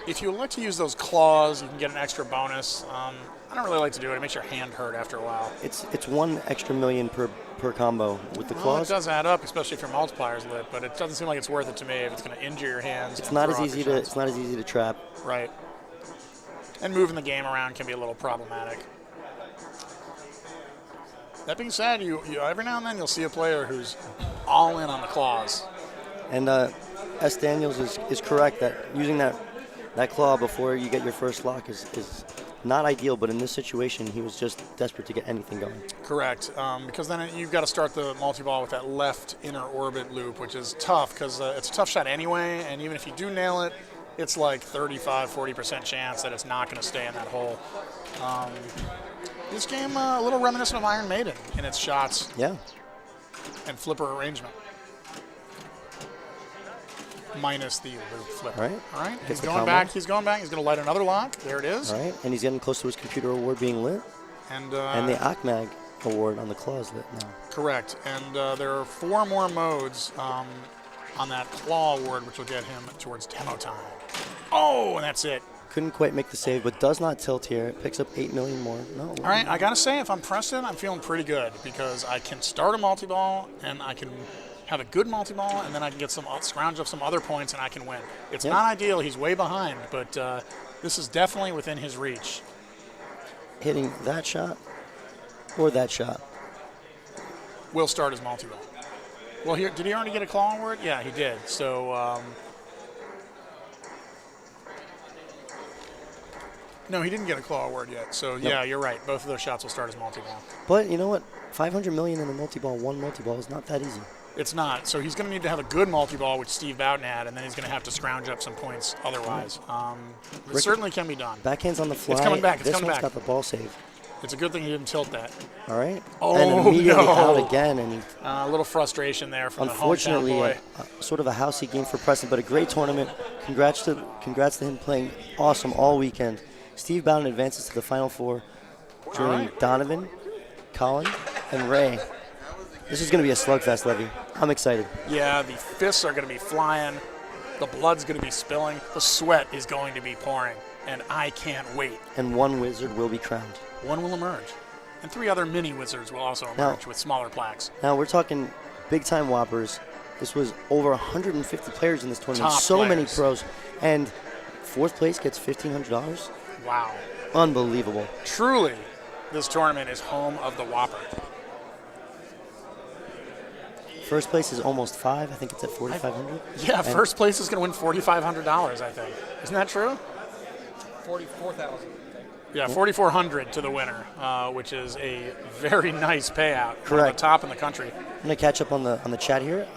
If you like to use those claws, you can get an extra bonus. I don't really like to do it. It makes your hand hurt after a while. It's 1 extra million per combo with the Well, claws. it does add up, especially if your multiplier's lit, but it doesn't seem like it's worth it to me if it's going to injure your hands. It's and not throw as off easy your to shots. it's not as easy to trap. Right. And moving the game around can be a little problematic. That being said, you every now and then you'll see a player who's all in on the claws. And S. Daniels is correct that using that claw before you get your first lock is not ideal, but in this situation, he was just desperate to get anything going. Correct, because then you've got to start the multi-ball with that left inner orbit loop, which is tough because it's a tough shot anyway, and even if you do nail it, it's like 35-40% chance that it's not going to stay in that hole. This game a little reminiscent of Iron Maiden in its shots Yeah. and flipper arrangement. Minus the loop flipper. All right. He's Gets the going combo. back. He's going back. He's going to light another lock. There it is. All right, and he's getting close to his computer award being lit. And the ACMAG award on the claw is lit now. correct. And there are 4 more modes on that claw award, which will get him towards demo time. Oh, and that's it. Couldn't quite make the save, but does not tilt here. It picks up 8 million more. No. All right, I got to say, if I'm Preston, I'm feeling pretty good because I can start a multi-ball and I can have a good multi-ball, and then I can get scrounge up some other points and I can win. It's not ideal. He's way behind, but this is definitely within his reach. Hitting that shot or that shot. Will start his multi-ball. Well, here, did he already get a claw award? Yeah, he did. So, no, he didn't get a claw award yet. So, yeah, you're right. Both of those shots will start as multi-ball. But you know what? 500 million in a multi-ball, 1 multi-ball is not that easy. It's not. So he's going to need to have a good multi-ball, which Steve Bowden had, and then he's going to have to scrounge up some points otherwise. It certainly can be done. Backhands on the fly. It's coming back. It's this coming one's back. got the ball save. It's a good thing he didn't tilt that. All right. Oh, and immediately no. out again, and he A little frustration there from the hometown unfortunately boy. sort of a housey game for Preston, but a great tournament. Congrats to him playing awesome all weekend. Steve Bowden advances to the Final Four, joining Donovan, Colin, and Ray. This is going to be a slugfest, Levy. I'm excited. Yeah, the fists are going to be flying. The blood's going to be spilling. The sweat is going to be pouring. And I can't wait. And 1 wizard will be crowned. 1 will emerge. And 3 other mini wizards will also emerge with smaller plaques. Now we're talking big-time whoppers. This was over 150 players in this tournament. Top so many players. pros. And 4th place gets $1,500. Wow. Unbelievable. Truly, this tournament is home of the Whopper. First place is almost 5. I think it's at 4,500. Yeah, first place is going to win $4,500, I think. Isn't that true? 44,000. Yeah, $4,400 to the winner, which is a very nice payout. One of Correct. the top in the country. gonna catch up on the chat here.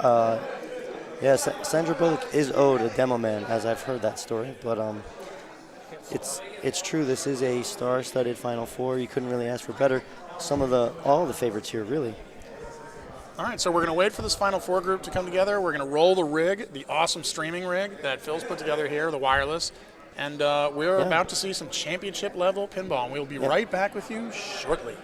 Yeah, Sandra Bullock is owed a demo man, as I've heard that story. But it's true. This is a star-studded Final Four. You couldn't really ask for better. All the favorites here, really. All right, so we're going to wait for this Final Four group to come together. We're going to roll the rig, the awesome streaming rig that Phil's put together here, the wireless. And we're about to see some championship-level pinball, and we'll be right back with you shortly.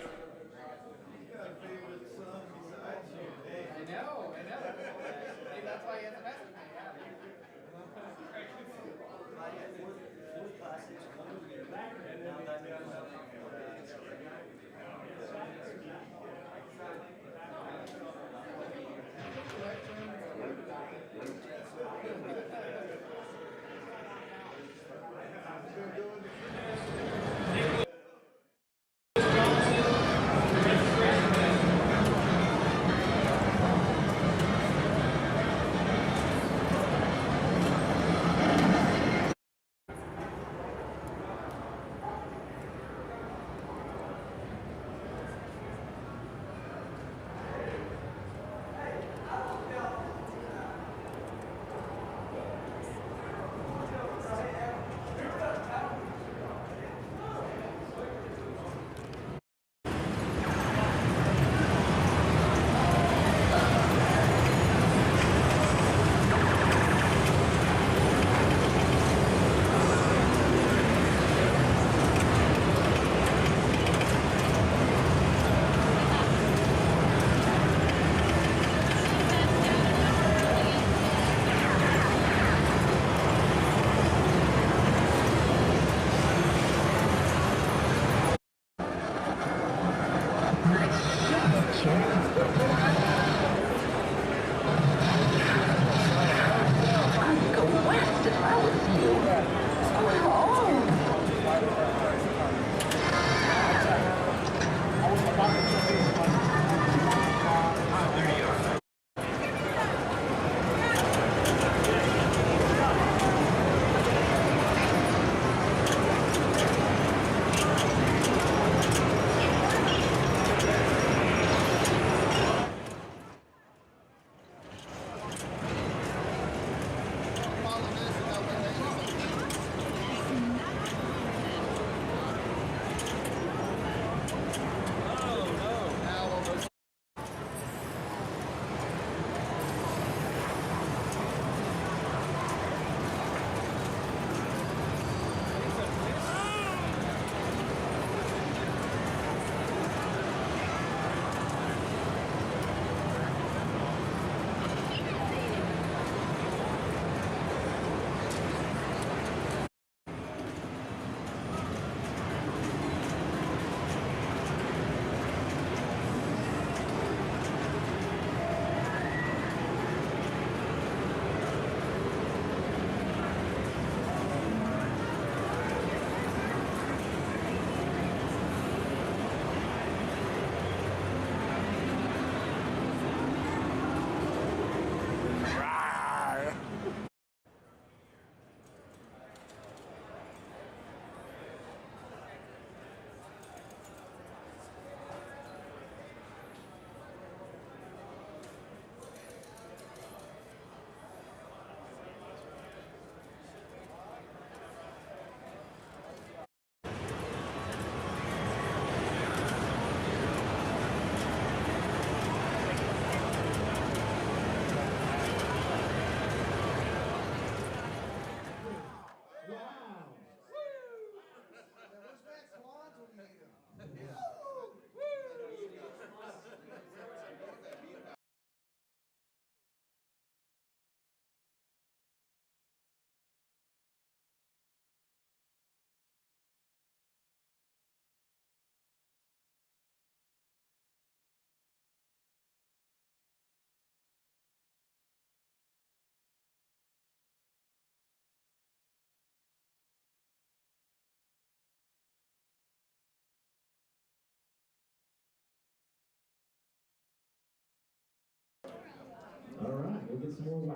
All right, we'll get some more wow.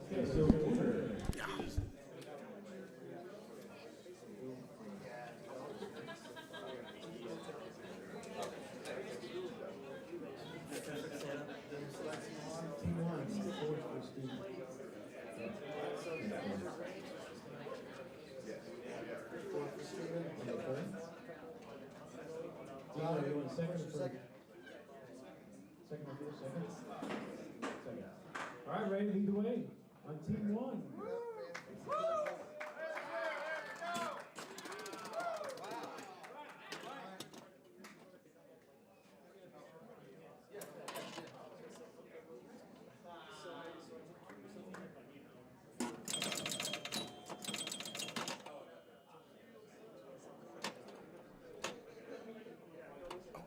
Okay, so order. Are you in second or first? Second or first? Second? Second. All right, ready? Lead the way on team one.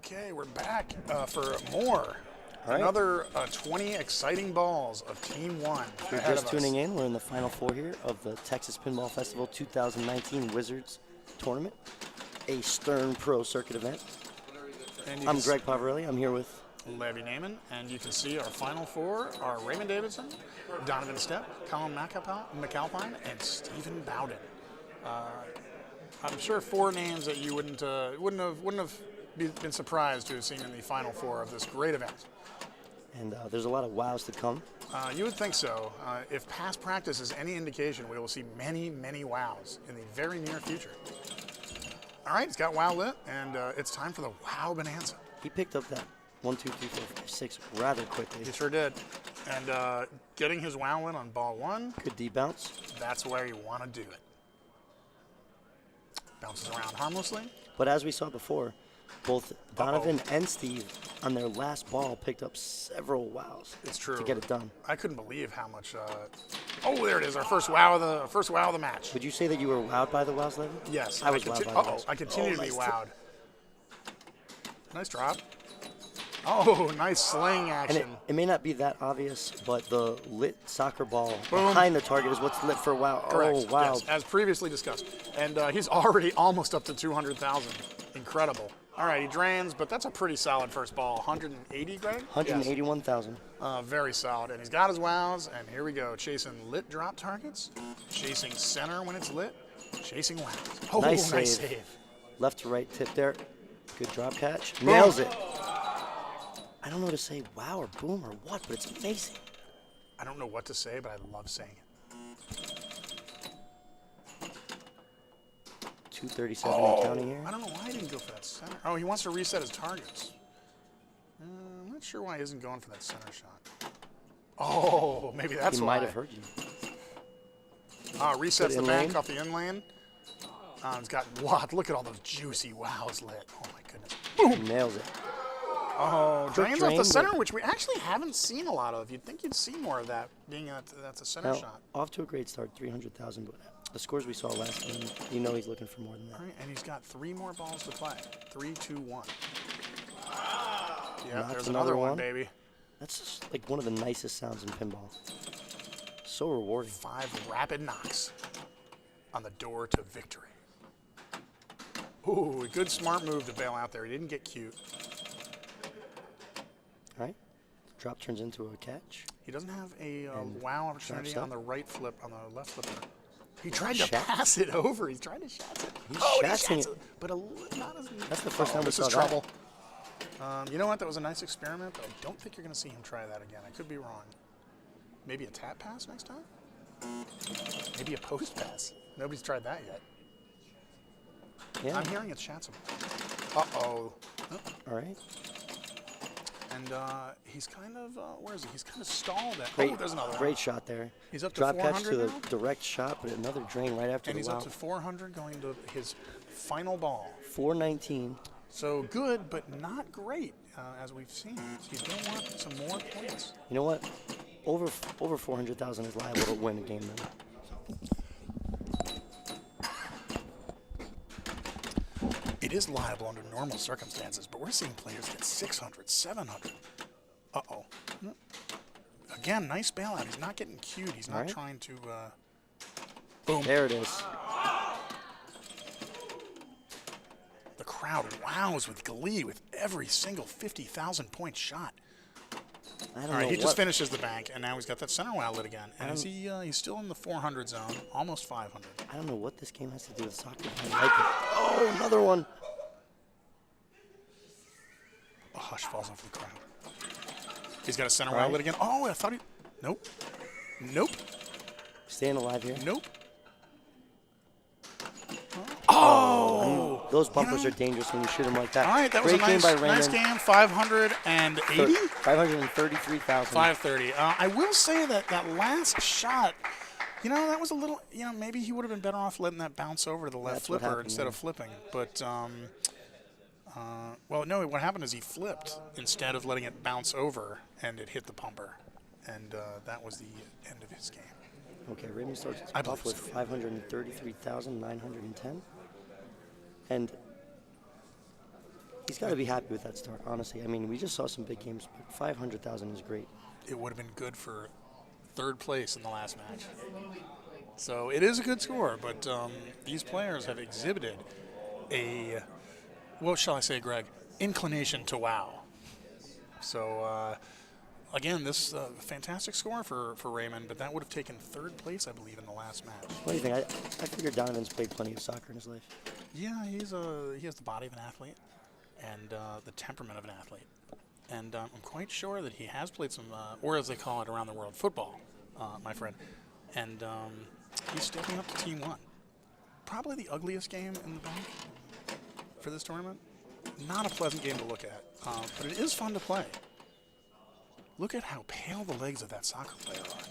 Okay, we're back for more. All right. Another 20 exciting balls of Team 1. If you're ahead just of tuning us. in, we're in the Final Four here of the Texas Pinball Festival 2019 Wizards Tournament, a Stern Pro Circuit event. And you I'm can Greg Pavarelli. I'm here with see Levy Naiman, and you can see our Final Four are Raymond Davidson, Donovan Stepp, Colin McAlpine, and Stephen Bowden. I'm sure 4 names that you wouldn't have been surprised to have seen in the Final Four of this great event. and there's a lot of wows to come. You would think so. If past practice is any indication, we will see many, many wows in the very near future. All right, it's got wow lit, and it's time for the wow bonanza. He picked up that 1, 2, 3, 4, 5, 6 rather quickly. He sure did. And getting his wow lit on ball 1, Good D bounce. that's where you want to do it. Bounces around harmlessly. But as we saw before, both Donovan and Steve on their last ball picked up several wows. It's true. To get it done. I couldn't believe how much. Oh, there it is. Our first wow of the match. Would you say that you were wowed by the wows, Levin? Yes. I was wowed by the wows. I continue to be nice tip. wowed. Nice drop. Oh, nice sling And action. it may not be that obvious, but the lit soccer ball Boom. behind the target is what's lit for wow. Correct. Oh, wow. Yes, as previously discussed. And he's already almost up to 200,000. Incredible. All right, he drains, but that's a pretty solid first ball. 180, Greg? 181,000. Yes. Very solid. And he's got his wows, and here we go. Chasing lit drop targets, chasing center when it's lit, chasing wows. Oh, Nice nice save. save. Left to right tip there. Good drop catch. Boom. Nails it. I don't know to say wow or boom or what, but it's amazing. I don't know what to say, but I love saying it. 237 and counting here. I don't know why he didn't go for that center. Oh, he wants to reset his targets. I'm not sure why he isn't going for that center shot. Oh, maybe that's He why. might have heard you. Resets Good the in bank lane. off the in lane. It's got what? Look at all those juicy wows lit. Oh my goodness. Boom. Nails it. Oh, Quick drains off the drain, center, but- which we actually haven't seen a lot of. You'd think you'd see more of that, being that's a center Now, shot. off to a great start, 300,000, but the scores we saw last game, you know he's looking for more than that. All right, and he's got 3 more balls to play. 3, 2, 1. Yeah, Knocks there's another another one, one. baby. That's just like one of the nicest sounds in pinball. So rewarding. 5 rapid knocks on the door to victory. Ooh, a good smart move to bail out there. He didn't get cute. All right. Drop turns into a catch. He doesn't have a And wow opportunity drops on up. the right flip, on the left flipper. He tried to Shats. pass it over. He's trying to shats it. He's he shatsing shats it. but not as. That's the first time we this saw is that. trouble. You know what? That was a nice experiment, but I don't think you're going to see him try that again. I could be wrong. Maybe a tap pass next time? Maybe a post pass. Nobody's tried that yet. Yeah. I'm hearing it's shatsable. Uh-oh. All right. And he's kind of, where is he? He's kind of stalled at. Great, Oh, there's another one. great shot there. He's up to Drop catch 400 to the now? direct shot, but another drain right after And the he's wow. up to 400 going to his final ball. 419. So good, but not great, as we've seen. He's going to want some more points. You know what? Over 400,000 is liable to win a game then. It is liable under normal circumstances, but we're seeing players get 600, 700. Uh-oh. Again, nice bailout. He's not getting cute. He's not All right. trying to, boom. There it is. The crowd wows with glee with every single 50,000 point shot. I don't All right, know he what. just finished as the bank, and now he's got that center wow lit again. And is he? He's still in the 400 zone, almost 500. I don't know what this game has to do with soccer. But I like it. Oh, another one. A hush falls off the crowd. He's got a center All wow right. lit again. Oh, I thought he. Nope. Nope. Staying alive here. Nope. Oh! Those bumpers are dangerous when you shoot them like that. All right, that Great was a game by Raymond. nice game. 580? 533,000. 530. I will say that that last shot, that was a little, maybe he would have been better off letting that bounce over to the left That's what flipper happened, instead yeah. of flipping. But, well, no, what happened is he flipped instead of letting it bounce over, and it hit the pumper. And that was the end of his game. Okay, Raymond starts I believe off with so. 533,910. And he's got to be happy with that start, honestly. I mean, we just saw some big games, but 500,000 is great. It would have been good for third place in the last match. So it is a good score, but these players have exhibited a, what shall I say, Greg, inclination to wow. So, again, this fantastic score for Raymond, but that would have taken third place, I believe, in the last match. What do you think? I figured Donovan's played plenty of soccer in his life. Yeah, he has the body of an athlete and the temperament of an athlete. And I'm quite sure that he has played some, or as they call it around the world, football, my friend. And he's stepping up to Team 1. Probably the ugliest game in the bank for this tournament. Not a pleasant game to look at, but it is fun to play. Look at how pale the legs of that soccer player are.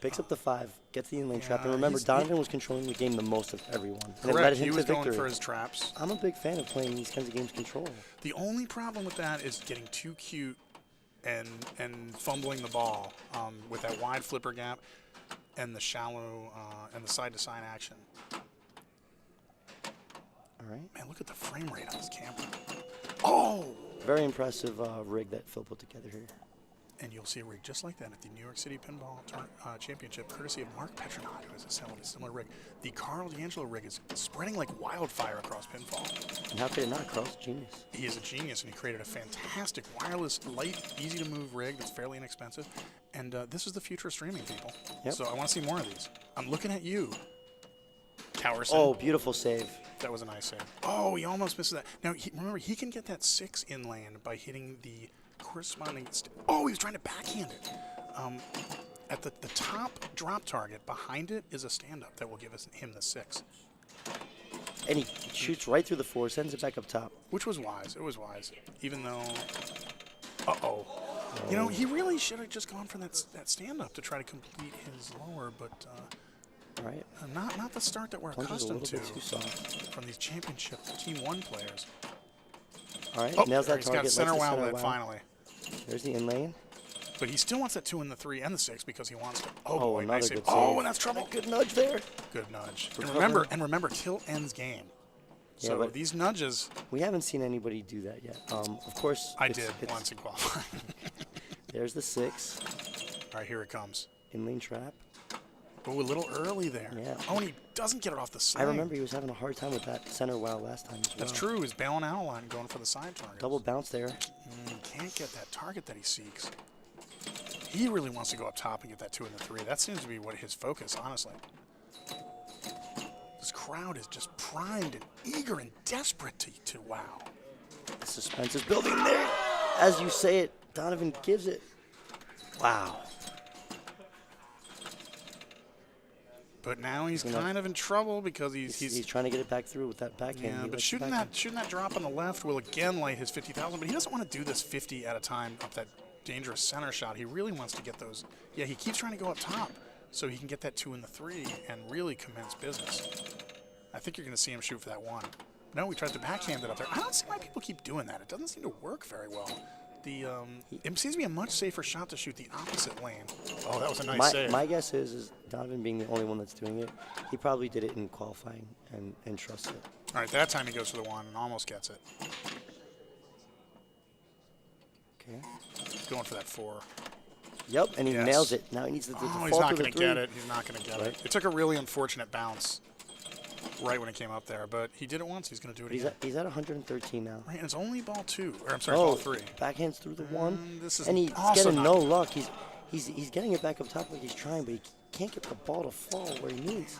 Picks up the 5, gets the in-lane trap, Yeah, and remember, he's- Donovan was controlling the game the most of everyone. And it led Correct, him he to was victory. going for his traps. I'm a big fan of playing these kinds of games control. The only problem with that is getting too cute and fumbling the ball with that wide flipper gap and the shallow and the side-to-side action. All right. Man, look at the frame rate on this camera. Oh! Very impressive rig that Phil put together here. And you'll see a rig just like that at the New York City Pinball Championship, courtesy of Mark Petronat, who has assembled a similar rig. The Carl D'Angelo rig is spreading like wildfire across pinfall. And how could it not? Carl's a genius. He is a genius, and he created a fantastic wireless, light, easy-to-move rig that's fairly inexpensive. And this is the future of streaming, people. Yep. So I want to see more of these. I'm looking at you, Cowerson. Oh, beautiful save. That was a nice save. Oh, he almost misses that. Now, remember, he can get that 6 inland by hitting the corresponding... Oh, he was trying to backhand it. At the top drop target, behind it is a stand-up that will give him the 6. And he shoots right through the 4, sends it back up top. Which was wise. It was wise. Even though... Uh-oh. You know, he really should have just gone for that stand-up to try to complete his lower, but... All right. Not the start that we're Plunges a accustomed little to bit too soft. from these championship Team 1 players. All right, Oh, nails that he's target. got center lets the wow wow. finally. There's the in lane. But he still wants that 2 and the 3 and the 6 because he wants to. Oh, Oh, boy, another nice good save. Oh, save. and that's trouble. Good nudge there. Good nudge. And Recovery. remember, tilt ends game. Yeah, So but these nudges, we haven't seen anybody do that yet. Of course, I it's- did it's- once in qualifying. There's the 6. All right, here it comes. In lane trap. Oh, a little early there. Yeah. Oh, and he doesn't get it off the side. I remember he was having a hard time with that center wow last time as well. That's true. He's bailing out a line, going for the side target. Double bounce there. Can't get that target that he seeks. He really wants to go up top and get that 2 and the 3. That seems to be what his focus, honestly. This crowd is just primed and eager and desperate to wow. The suspense is building there. As you say it, Donovan gives it. Wow. But now he's kind of in trouble because He's trying to get it back through with that backhand. yeah. He But likes the shooting backhand. that drop on the left will again light his 50,000. But he doesn't want to do this 50 at a time up that dangerous center shot. He really wants to get those. Yeah, he keeps trying to go up top so he can get that 2 and the 3 and really commence business. I think you're going to see him shoot for that 1. No, he tries to backhand it up there. I don't see why people keep doing that. It doesn't seem to work very well. It seems to be a much safer shot to shoot the opposite lane. Oh, that was a nice save. My guess is Donovan being the only one that's doing it, he probably did it in qualifying and trusts it. All right, that time he goes for the 1 and almost gets it. Okay. Going for that 4. Yep, and he Yes. nails it. Now he needs to Oh, fall he's not through going the to get 3. it. He's not going to get Right. it. It took a really unfortunate bounce right when it came up there, but he did it once. He's going to do it again. He's at 113 now. Right, and it's only ball 2, or I'm sorry, Oh, ball 3. backhands through the 1. This is And he's also getting not no good. luck. He's getting it back up top like he's trying, but he can't get the ball to fall where he needs.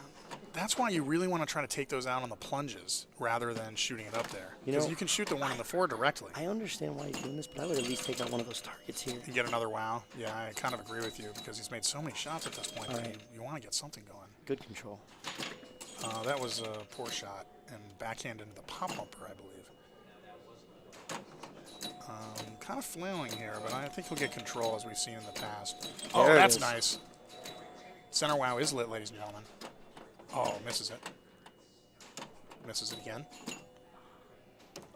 That's why you really want to try to take those out on the plunges rather than shooting it up there. You Because know, you can shoot the 1 and the 4 directly I understand why he's doing this, but I would at least take out one of those targets here. and get another wow. Yeah, I kind of agree with you because he's made so many shots at this point All that right. you want to get something going. Good control. That was a poor shot and backhand into the pop bumper, I believe. Kind of flailing here, but I think he'll get control as we've seen in the past. Oh, There it that's is. nice. Center wow is lit, ladies and gentlemen. Oh, misses it. Misses it again.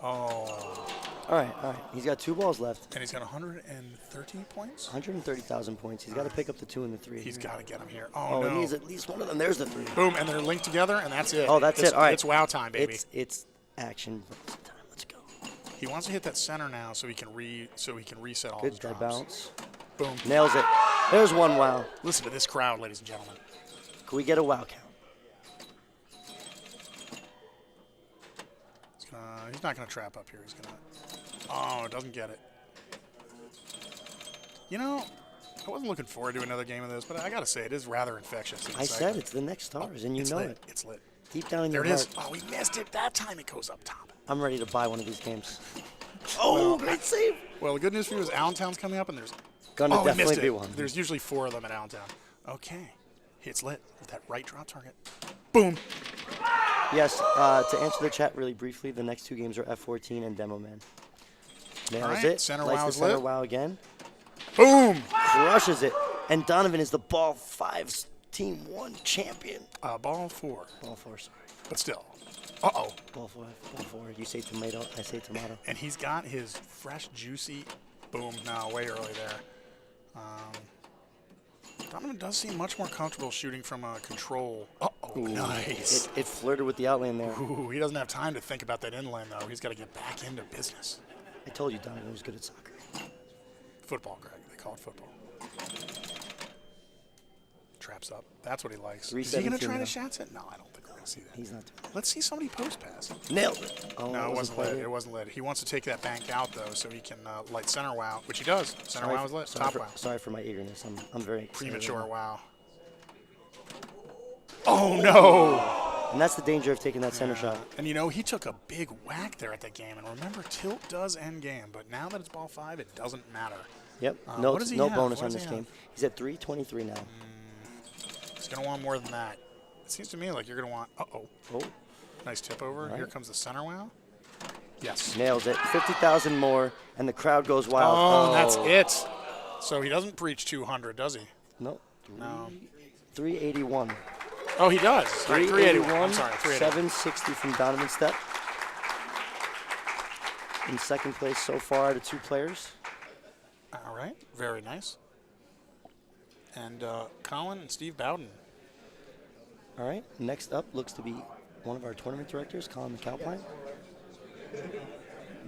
Oh, All right. He's got 2 balls left. and he's got 113 points? 130,000 points. He's got to pick up the 2 and the 3. He's got to get him here. Oh, Oh, he no. needs at least one of them. There's the 3. Boom, and they're linked together, and that's it. Oh, that's it. All right. It's wow time, baby. It's action time. Let's go. He wants to hit that center now so he can reset all Good his dead drops. bounce. Boom. Nails it. There's one wow. Listen to this crowd, ladies and gentlemen. Can we get a wow count? He's not going to trap up here. He's going to. Oh, doesn't get it. You know, I wasn't looking forward to another game of this, but I got to say, it is rather infectious. I said it's the next stars, and you it's know lit. it. It's lit. Deep down in There your it heart. is. Oh, we missed it. That time it goes up top. I'm ready to buy one of these games. Oh, great save. Well, the good news for you is Allentown's coming up, and there's. Gonna Oh, we definitely missed be it. one. There's usually 4 of them at Allentown. Okay. It's lit with that right drop target. Boom. Yes, to answer the chat really briefly, the next 2 games are F14 and Demo Man. Nails All right, it. center Lights wow the is center lit. wow again. Boom. Crushes it. And Donovan is the Ball 5's Team 1 champion. Ball 4. Ball 4, sorry. But still. Uh-oh. Ball 4. Ball 4. You say tomato, I say tomato. And he's got his fresh, juicy. Boom. No, way early there. Donovan does seem much more comfortable shooting from control. Uh-oh. Nice. It flirted with the outlane there. Ooh, he doesn't have time to think about that inlane, though. He's got to get back into business. I told you Donovan was good at soccer. Football, Greg. They call it football. Traps up. That's what he likes. Is he 317 going to try now. to shots it? No, I don't think we're going to see that. He's not doing it. Let's see somebody post pass. Nailed it. Oh, No, it wasn't quite lit. It wasn't lit. He wants to take that bank out, though, so he can light center wow, which he does. Center wow is lit. Top wow. Sorry for my eagerness. I'm very excited. Premature wow. Oh, no. And that's the danger of taking that center shot. And, you know, he took a big whack there at that game. And remember, tilt does end game. But now that it's ball 5, it doesn't matter. Yep. what does he No have? bonus What on does this he game. have? He's at 323 now. He's going to want more than that. It seems to me like you're going to want. Uh-oh. Oh, Nice tip over. All right. Here comes the center wow. Yes. nails it. 50,000 more, and the crowd goes wild. Oh, that's it. So he doesn't breach 200, does he? No. No. 381. Oh, he does. Right, 381. 381. I'm sorry, 381. 760 from Donovan Stepp. In second place so far out of 2 players. All right. Very nice. And Colin and Steve Bowden. All right. Next up looks to be one of our tournament directors, Colin McAlpine.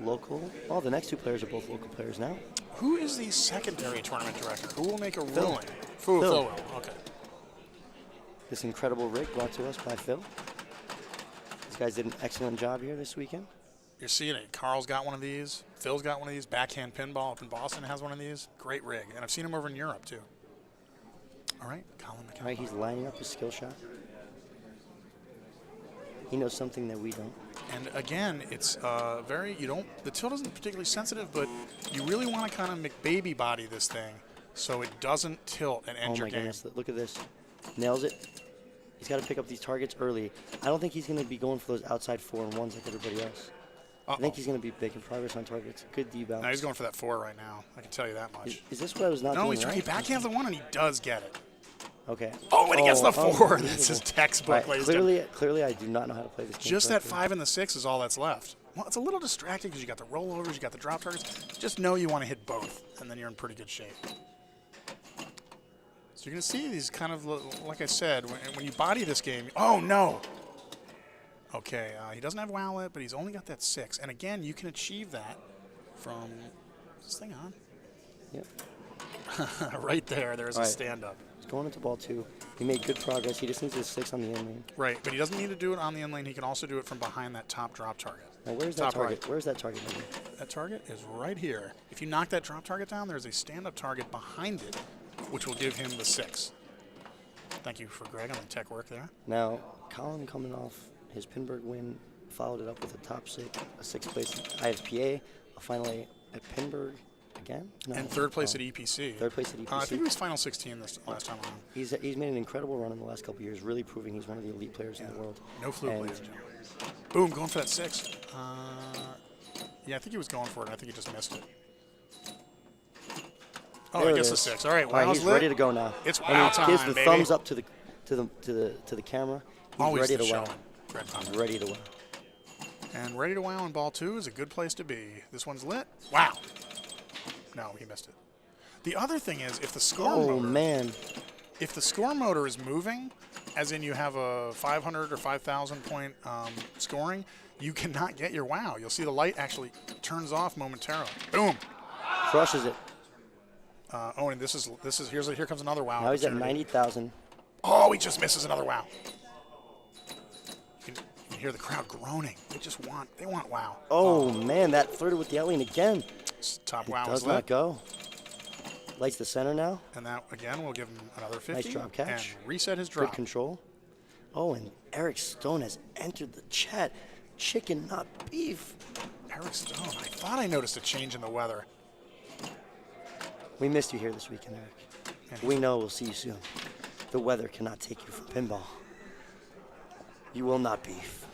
Local. Oh, the next 2 players are both local players now. Who is the secondary tournament director? Who will make a Phil. ruling? Phil Phil. will. Okay. This incredible rig brought to us by Phil. These guys did an excellent job here this weekend. You're seeing it. Carl's got one of these. Phil's got one of these. Backhand pinball up in Boston has one of these. Great rig. And I've seen him over in Europe, too. All right. Colin McAlpine. All right, he's lining up his skill shot. He knows something that we don't. And again, it's the tilt isn't particularly sensitive, but you really want to kind of McBaby body this thing so it doesn't tilt and end Oh your my game. goodness, look at this. Nails it. He's got to pick up these targets early. I don't think he's going to be going for those outside 4-and-1s like everybody else. I think he's going to be making progress on targets. Good D-bounce. No, he's going for that 4 right now. I can tell you that much. Is this what I was not No, doing he's right? he backhands the 1 and he does get it. Okay. Oh, and he gets the 4. unbelievable. That's his textbook, All right, ladies and gentlemen. clearly, I do not know how to play this game. Just that correctly. 5 and the 6 is all that's left. Well, it's a little distracting because you got the rollovers, you got the drop targets. Just know you want to hit both, and then you're in pretty good shape. So you're going to see these kind of, like I said, when you body this game. Oh, no. Okay, he doesn't have Wowlet, but he's only got that 6. And again, you can achieve that from, is this thing on? Yep. Right there, there's All a right. stand-up. He's going into ball 2. He made good progress. He just needs his 6 on the end lane. Right, but he doesn't need to do it on the end lane. He can also do it from behind that top drop target. Now, where's that Top target? right. Where's that target moving? That target is right here. If you knock that drop target down, there's a stand-up target behind it, which will give him the 6. Thank you for Greg on the tech work there. Now, Colin coming off his Pinburg win, followed it up with a top 6, a 6th place IFPA, a final A at Pinburg, again. No. And third place at EPC. Third place at EPC. I think he was final 16 this last time around. He's made an incredible run in the last couple of years, really proving he's one of the elite players in the world. No fluke, And ladies and gentlemen. Boom, going for that 6. Yeah, I think he was going for it. I think he just missed it. Oh, there I it guess the is. 6. All right, All right, wow's he's lit. ready to go now. It's And wow he gives time, the baby. thumbs up to the camera. He's Always ready the to wow. showing. Red He's Thunder. ready to wow. And ready to wow in ball 2 is a good place to be. This one's lit. Wow. No, he missed it. The other thing is, if the score Oh motor, man. if the score motor is moving, as in you have a 500 or 5,000 point scoring, you cannot get your wow. You'll see the light actually turns off momentarily. Boom. Crushes it. Oh, and this is here comes another wow. Now he's at opportunity. 90,000. Oh, he just misses another wow. You can hear the crowd groaning. They want wow. Oh man, that flirted with the alien again. Top It wow does is not lit. go. Lights the center now. And that, again, will give him another 50. Nice drop catch. And reset his Good drop. control. Oh, and Eric Stone has entered the chat. Chicken, not beef. Eric Stone, I thought I noticed a change in the weather. We missed you here this weekend, Eric. Yeah. We know we'll see you soon. The weather cannot take you from pinball. You will not beef.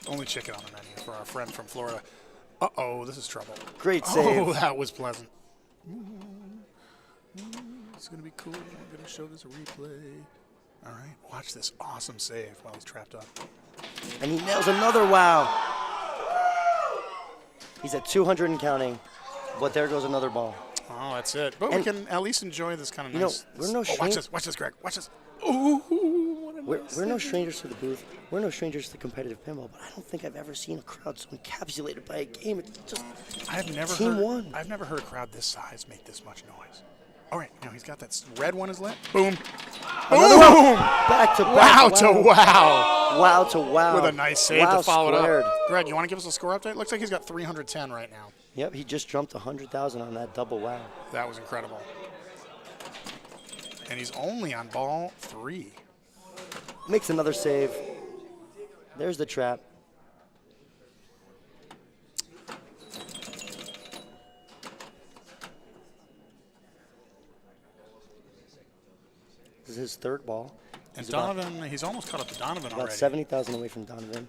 Only chicken on the menu for our friend from Florida. Uh-oh, this is trouble. Great save. Oh, that was pleasant. It's going to be cool. I'm going to show this a replay. All right, watch this awesome save while he's trapped up. And he nails another wow. He's at 200 and counting, but there goes another ball. Oh, that's it. But we And- can at least enjoy this kind of You know, nice. we're no watch shame- this, Greg. Watch this. Ooh, what a We're nice no save. strangers to the booth. We're no strangers to competitive pinball, but I don't think I've ever seen a crowd so encapsulated by a game. It's just I've never Team heard. won. I've never heard a crowd this size make this much noise. All right, now he's got that red one is lit. Boom. another Boom. back to Wow back. to wow. Wow to wow. With a nice save wow to follow squared. it up. Greg, you want to give us a score update? Looks like he's got 310 right now. Yep, he just jumped 100,000 on that double wow. That was incredible. And he's only on ball 3. Makes another save. There's the trap. This is his third ball. And He's about- Donovan, he's almost caught up to Donovan About already. 70,000 away from Donovan.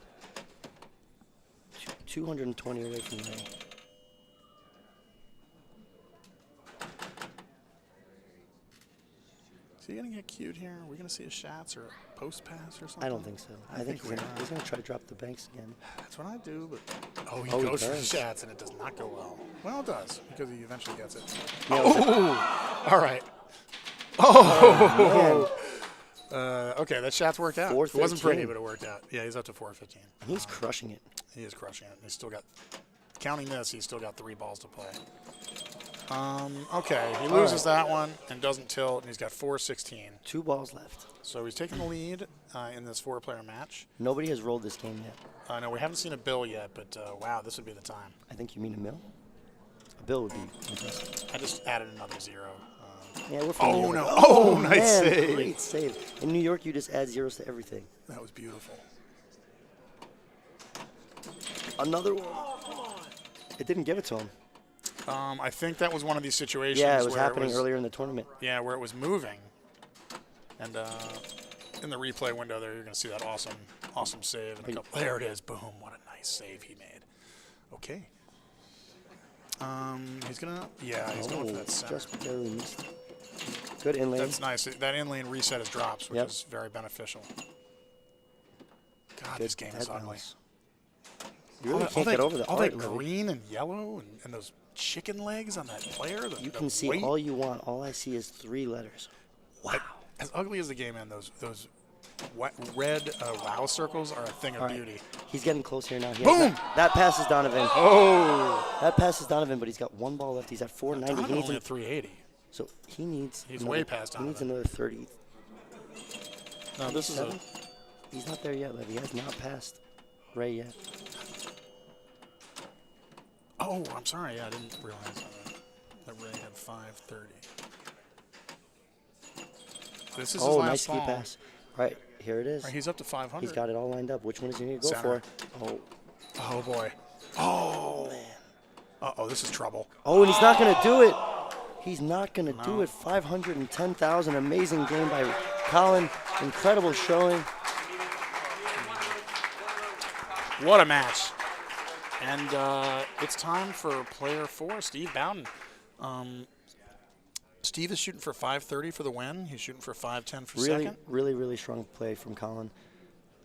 220 away from Ray. Is he going to get cute here? Are we going to see a shots or a post pass or something? I don't think so. I think we are. he's gonna try to drop the banks again. That's what I do, but he Oh, he goes for the does. shots and it does not go well. Well, it does because he eventually gets it. Yeah, All right. Man, Okay, that shot's worked out. It wasn't 413. pretty, but it worked out. Yeah, he's up to 415. and he's crushing it. He is crushing it. He's still got, counting this, he's still got 3 balls to play. Okay, he loses that one and doesn't tilt, and he's got 416. 2 balls left. So he's taking the lead in this 4-player match. Nobody has rolled this game yet. No, we haven't seen a bill yet, but wow, this would be the time. I think you mean a mill. A bill would be impressive. I just added another 0. Yeah, we're from New Oh, York. no. Oh, nice man, save. Great save. In New York, you just add zeros to everything. That was beautiful. Another one. It didn't give it to him. I think that was one of these situations. Yeah, it was where happening was, earlier in the tournament. Yeah, where it was moving, and in the replay window there, you're going to see that awesome save. And a couple, there it is. Boom! What a nice save he made. Okay. He's gonna. Yeah, he's going for that center. Just barely missed. Good inlane. That's nice. That inlane reset his drops, which Yep. is very beneficial. God, Good this game is head ugly. bounce. You really can't get over the all art, that Levy. green and yellow and those chicken legs on that player. You can see weight. all you want. All I see is 3 letters. Wow. As ugly as the game is, those red wow circles are a thing of All right. beauty. He's getting close here now. Boom! That passes Donovan. Oh! That passes Donovan, but he's got 1 ball left. He's at 490. Donovan He needs only at 380. so he needs. He's another, way past He needs Donovan. another 30. No, this is a. 7? He's not there yet, Levy. He has not passed Ray yet. Oh, I'm sorry. Yeah, I didn't realize that Ray had 530. This is his Oh, last nice ski ball. pass. Right, here it is. Right, he's up to 500. He's got it all lined up. Which one is he going to go Center. for? Oh, Oh boy. Oh. man. Uh-oh. this is trouble. Oh, and he's not going to do it. He's not going to do it. 510,000. Amazing game by Colin. Incredible showing. What a match. And it's time for player 4, Steve Bowden. Steve is shooting for 530 for the win. He's shooting for 510 for second. Really strong play from Colin.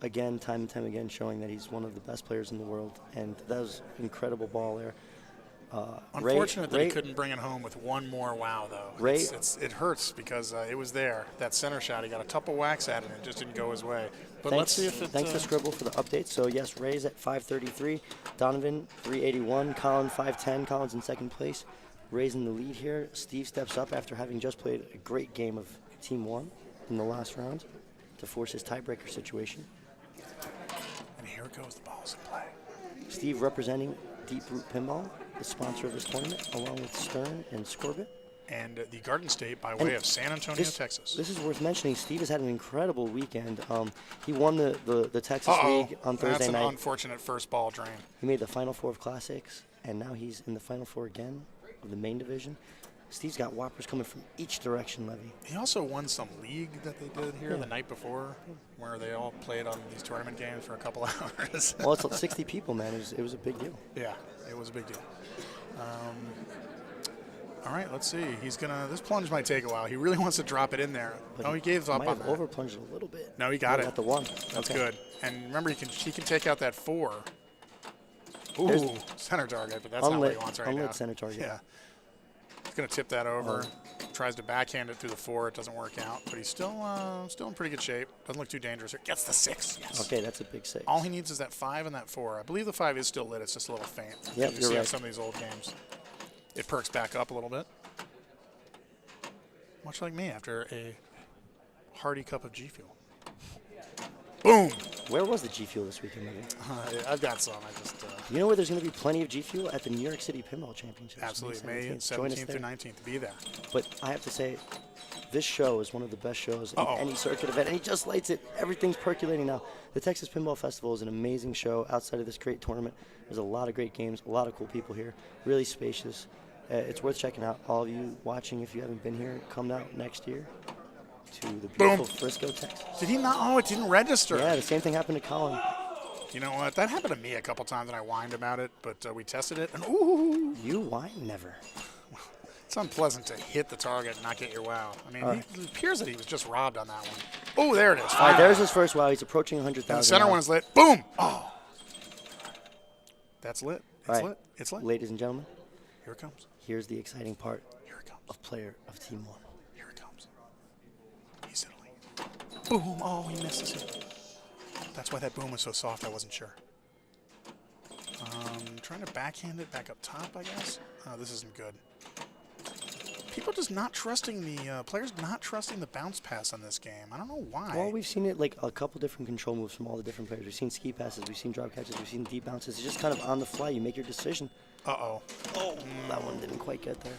Again, time and time again, showing that he's one of the best players in the world. And that was an incredible ball there. Unfortunate that he couldn't bring it home with one more wow, though. It hurts because it was there. That center shot, he got a couple whacks at it and it just didn't go his way. But let's see if it... Thanks to Scribble for the update. So, yes, Ray's at 533. Donovan, 381. Colin, 510. Colin's in second place. Ray's in the lead here. Steve steps up after having just played a great game of Team 1 in the last round to force his tiebreaker situation. And here it goes. The ball's in play. Steve representing Deep Root Pinball, the sponsor of this tournament, along with Stern and Scorbit. And the Garden State by way of San Antonio, Texas. This is worth mentioning. Steve has had an incredible weekend. He won the Texas League on Thursday night. That's an unfortunate first ball drain. He made the Final Four of Classics, and now he's in the Final Four again of the main division. Steve's got whoppers coming from each direction, Levy. He also won some league that they did here the night before, where they all played on these tournament games for a couple hours. Well, it's like 60 people, man. It was a big deal. Yeah, it was a big deal. All right, let's see. This plunge might take a while. He really wants to drop it in there. But he gave up on that. Over plunged a little bit. No, he got it. Got the one. That's okay. good. And remember, he can take out that 4. Ooh, center target, but that's not what he wants right now. Unlit center target. Yeah. He's going to tip that over. Tries to backhand it through the 4. It doesn't work out, but he's still in pretty good shape. Doesn't look too dangerous here. Gets the 6. Yes. Okay, that's a big 6. All he needs is that 5 and that 4. I believe the 5 is still lit. It's just a little faint. Yep, you you're see right. on some of these old games. It perks back up a little bit. Much like me after a hearty cup of G Fuel. Boom! Where was the G Fuel this weekend, maybe? I've got some. I just. You know where there's going to be plenty of G Fuel? At the New York City Pinball Championships. Absolutely. May 17th through 19th. Be there. But I have to say, this show is one of the best shows in any circuit event, and he just lights it. Everything's percolating now. The Texas Pinball Festival is an amazing show outside of this great tournament. There's a lot of great games, a lot of cool people here, really spacious. It's worth checking out. All of you watching, if you haven't been here, come out next year to the beautiful Frisco, Texas. Did he not? Oh, it didn't register. Yeah, the same thing happened to Colin. You know what? That happened to me a couple times, and I whined about it, but we tested it, and ooh. You whine? Never. It's unpleasant to hit the target and not get your wow. I mean, it appears that he was just robbed on that one. Oh, there it is. All right, there's his first wow. He's approaching 100,000. The center one is lit. Boom! Oh. That's lit. It's lit. It's lit. Ladies and gentlemen. Here it comes. Here's the exciting part Here it comes. of player of Team 1. Here it comes. He's in the lead. Boom! Oh, he misses it. That's why that boom was so soft. I wasn't sure. Trying to backhand it back up top, I guess. This isn't good. People just not trusting the players not trusting the bounce pass on this game. I don't know why. Well, we've seen it like a couple different control moves from all the different players. We've seen ski passes, we've seen drop catches, we've seen deep bounces. It's just kind of on the fly. You make your decision. Uh-oh. Oh, that one didn't quite get there.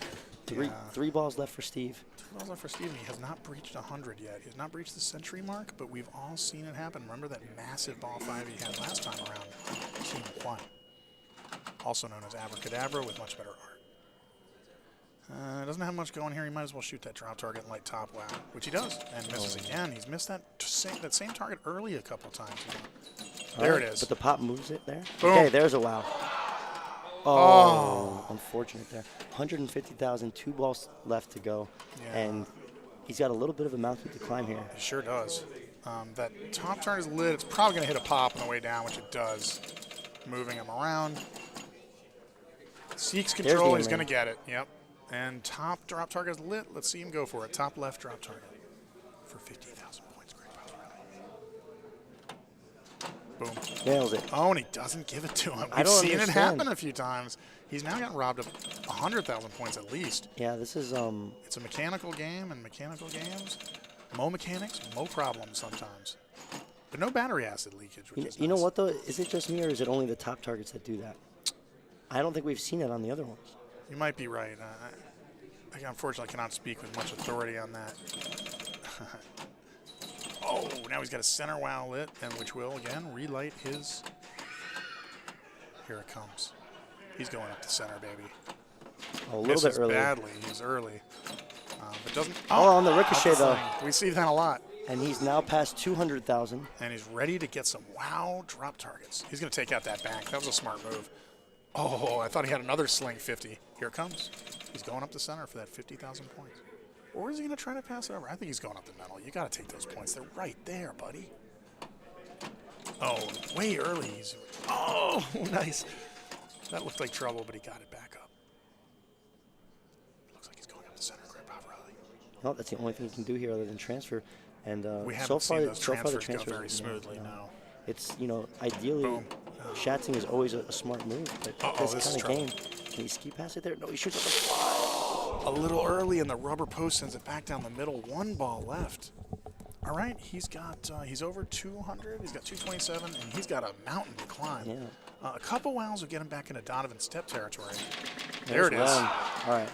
Three balls left for Steve. 3 balls left for Steve, and he has not breached 100 yet. He has not breached the century mark, but we've all seen it happen. Remember that massive ball 5 he had last time around? Team 1. Also known as Abracadabra with much better art. Doesn't have much going here. He might as well shoot that drop target and light top wow, which he does, and misses again. He's missed that same target early a couple times. There it is. But the pop moves it there. Boom. Okay, there's a wow. Oh, unfortunate there. 150,000, 2 balls left to go, and he's got a little bit of a mountain to climb here. He sure does. That top turn is lit. It's probably going to hit a pop on the way down, which it does. Moving him around. Seeks control. He's going to get it. Yep. And top drop target is lit. Let's see him go for it. Top left drop target for 50,000 points. Great possibility. Boom. Nails it. Oh, and he doesn't give it to him. We've seen it happen a few times. He's now gotten robbed of 100,000 points at least. Yeah, this is It's a mechanical game, and mechanical games, mo mechanics, mo problems sometimes. But no battery acid leakage, which is You know nice. what, though? Is it just me, or is it only the top targets that do that? I don't think we've seen it on the other ones. You might be right. I unfortunately cannot speak with much authority on that. Oh, now he's got a center wow lit, and which will, again, relight his... Here it comes. He's going up the center, baby. A little bit early. Badly. He's early. But doesn't. Oh, on the ricochet, though. We see that a lot. And he's now past 200,000. And he's ready to get some wow drop targets. He's going to take out that back. That was a smart move. Oh, I thought he had another sling 50. Here it comes. He's going up the center for that 50,000 points. Or is he going to try to pass it over? I think he's going up the middle. You got to take those points. They're right there, buddy. Oh, way early. Oh, nice. That looked like trouble, but he got it back up. Looks like he's going up the center. Great Pavarelli. No, that's the only thing he can do here other than transfer. And We haven't so far, seen those so far the transfers go transfers very smoothly, no. It's, ideally, Boom. shatzing is always a smart move, but this kind of game, can he ski past it there? No, he shoots at the ball. A little early, and the rubber post sends it back down the middle. One ball left. All right, he's over 200. He's got 227, and he's got a mountain to climb. Yeah. A couple wows will get him back into Donovan Step territory. There it is. All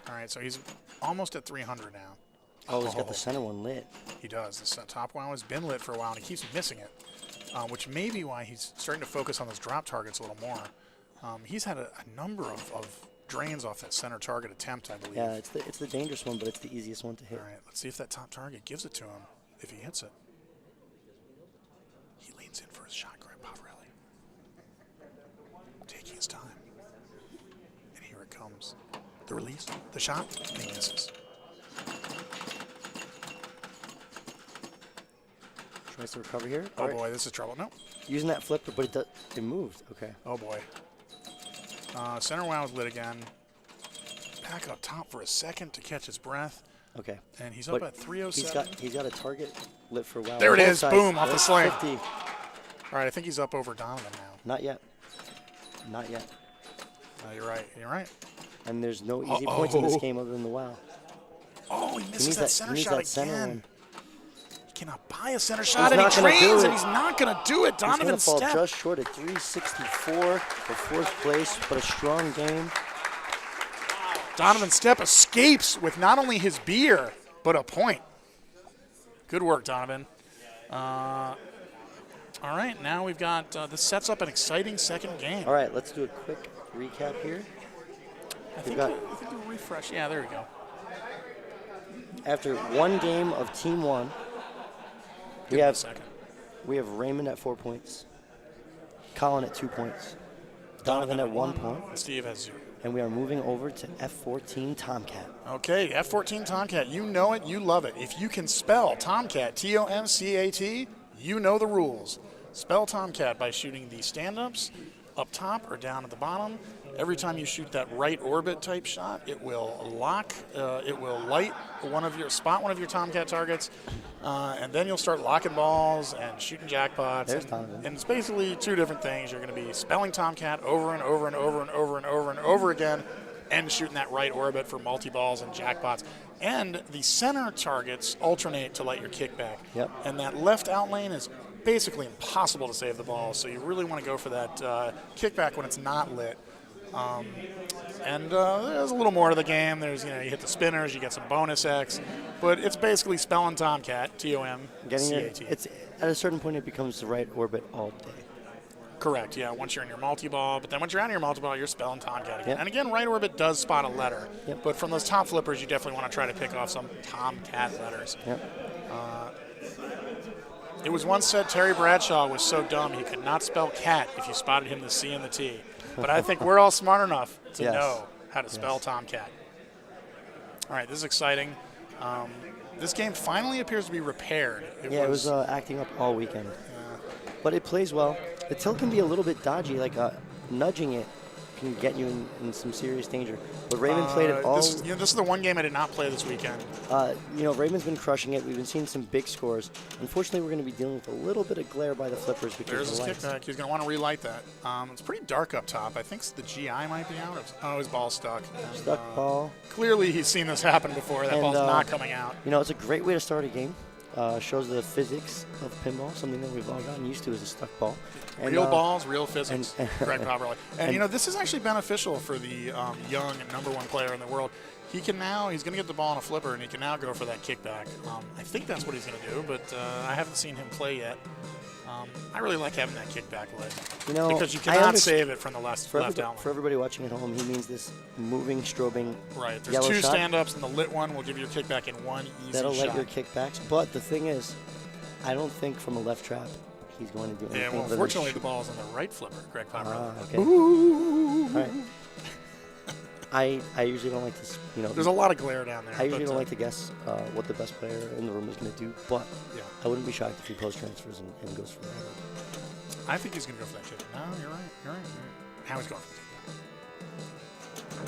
right, so he's almost at 300 now. Oh, he's got the center one lit. He does. The top wow has been lit for a while, and he keeps missing it, which may be why he's starting to focus on those drop targets a little more. He's had a number of drains off that center target attempt, I believe. Yeah, it's the dangerous one, but it's the easiest one to hit. All right, let's see if that top target gives it to him, if he hits it. He leans in for his shot, Greg Pavarelli. Taking his time. And here it comes. The release, the shot, and he misses. Tries to recover here. Oh, boy, this is trouble. No. Using that flipper, but it moved. Okay. Oh, boy. Center wow is lit again. Back up top for a second to catch his breath. Okay. And he's up at 307. He's got a target lit for wow. There it is. Sides. Boom, off the sling. 50. All right, I think he's up over Donovan now. Not yet. Not yet. You're right. You're right. And there's no easy points in this game other than the wow. Oh, he misses that center shot again. Center one. He cannot buy a center shot, and he trains, and he's not going to do it. Donovan Step. He's going to fall Step. just short at 364 for fourth place, but a strong game. Donovan Step escapes with not only his beer, but a point. Good work, Donovan. All right, now we've got, this sets up an exciting second game. All right, let's do a quick recap here. I think we'll refresh. Yeah, there we go. After one game of Team 1, we have Raymond at 4 points, Colin at 2 points, Donovan at 1 point, Steve has 0. And we are moving over to F14 Tomcat. Okay, F14 Tomcat. You know it, you love it. If you can spell Tomcat, T-O-M-C-A-T, you know the rules. Spell Tomcat by shooting the stand-ups up top or down at the bottom. Every time you shoot that right orbit type shot, it will lock, it will light one of your Tomcat targets, and then you'll start locking balls and shooting jackpots. And it's basically two different things. You're going to be spelling Tomcat over and over and over and over and over and over again, and shooting that right orbit for multi-balls and jackpots. And the center targets alternate to light your kickback. Yep. And that left out lane is basically impossible to save the ball, so you really want to go for that kickback when it's not lit. There's a little more to the game. There's, you hit the spinners, you get some bonus X, but it's basically spelling Tomcat, T-O-M-C-A-T. It's at a certain point it becomes the right orbit all day. Correct, yeah, once you're in your multi-ball, but then once you're out of your multi-ball, you're spelling Tomcat again. Yep. And again, right orbit does spot a letter, yep. But from those top flippers, you definitely want to try to pick off some Tomcat letters. Yep. It was once said Terry Bradshaw was so dumb he could not spell cat if you spotted him the C and the T. But I think we're all smart enough to know how to spell Tomcat. All right, this is exciting. This game finally appears to be repaired. It was acting up all weekend. But it plays well. The tilt can be a little bit dodgy, like nudging it can get you in some serious danger. But Raymond played it all. This is the one game I did not play this weekend. Raymond's been crushing it. We've been seeing some big scores. Unfortunately, we're going to be dealing with a little bit of glare by the flippers because There's of the his kickback. He's going to want to relight that. It's pretty dark up top. I think the GI might be out. His ball's stuck. Stuck ball. Clearly, he's seen this happen before. That ball's not coming out. It's a great way to start a game. Shows the physics of pinball, something that we've all gotten used to as a stuck ball. And, real balls, real physics. Greg Pavarelli. And this is actually beneficial for the young and #1 player in the world. He's going to get the ball on a flipper, and he can now go for that kickback. I think that's what he's going to do, but I haven't seen him play yet. I really like having that kickback leg You know, because you I cannot understand- save it from the left For outline. everybody watching at home, he means this moving, strobing Right. There's yellow 2 shot. stand-ups, and the lit one will give you a kickback in one easy That'll shot. let your kickbacks. But the thing is, I don't think from a left trap he's going to do anything. Yeah, well, other than unfortunately, the shoot. ball's on the right flipper, Greg Pomerantz. Okay. All right. I usually don't like to, There's a lot of glare down there. I usually but, don't like to guess what the best player in the room is going to do, but Yeah. I wouldn't be shocked if he post transfers and goes for that. I think he's going to go for that kick. No, you're right. You're right. Now he's going for the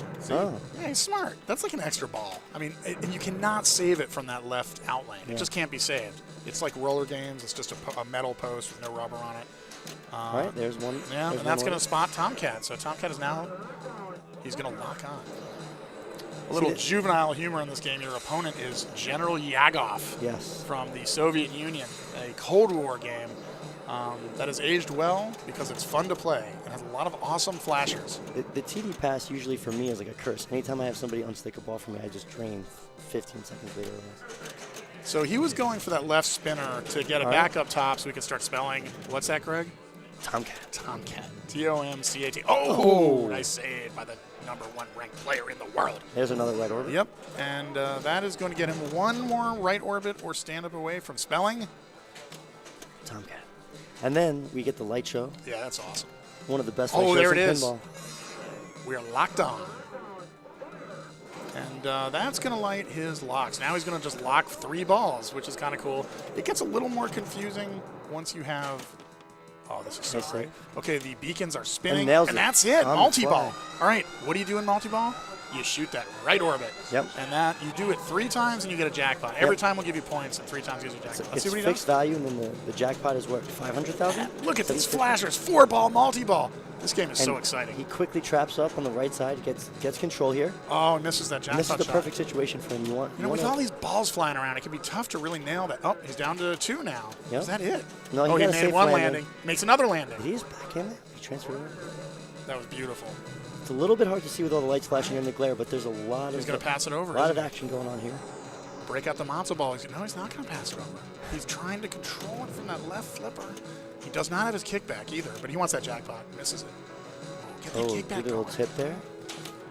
kick. See? Oh. Yeah, he's smart. That's like an extra ball. I mean, and you cannot save it from that left out lane. Yeah. It just can't be saved. It's like roller games. It's just a metal post with no rubber on it. All right, there's one. Yeah, there's and that's one going to spot Tomcat. So Tomcat is now, he's going to lock on. A little juvenile humor in this game. Your opponent is General Yagov Yes. from the Soviet Union, a Cold War game that has aged well because it's fun to play and has a lot of awesome flashers. The TD pass usually for me is like a curse. Anytime I have somebody unstick a ball for me, I just drain 15 seconds later. So he was going for that left spinner to get a All right. back up top so we could start spelling. What's that, Greg? Tomcat. Tomcat. Tomcat. Oh, nice save by the #1 ranked player in the world. There's another right orbit. Yep, and that is going to get him one more right orbit or stand up away from spelling. Tomcat. And then we get the light show. Yeah, that's awesome. One of the best Oh, light there shows it in is. pinball. We are locked on. And that's going to light his locks. Now he's going to just lock 3 balls, which is kind of cool. It gets a little more confusing once you have... Oh, this is so Nice great. save. Okay, the beacons are spinning, And nails and it that's it. on the Multi-ball. fly. All right, what do you do in multi-ball? You shoot that right orbit. Yep. And that you do it 3 times and you get a jackpot. Every Yep. time will give you points, and 3 times gives you a jackpot. Let's It's see what he fixed does. value, and then the jackpot is what, 500,000? Look at these flashers. 4-ball multi-ball. This game is so And exciting. He quickly traps up on the right side, gets control here. Oh, and misses that And jackpot this is the shot. perfect situation for him. You want, You know, with all these balls flying around, it can be tough to really nail that. Oh, he's down to 2 now. Yep. Is that it? No, he oh, he got a made safe one landing. landing. Makes another landing. He's back in there. He transferred over. That was beautiful. It's a little bit hard to see with all the lights flashing in the glare, but there's a lot He's of going to pass it over. a lot isn't of he? action going on here. Break out the matzo ball. No, he's not going to pass it over. He's trying to control it from that left flipper. He does not have his kickback either, but he wants that jackpot. Misses it. Get that Oh, kickback good little going. tip there.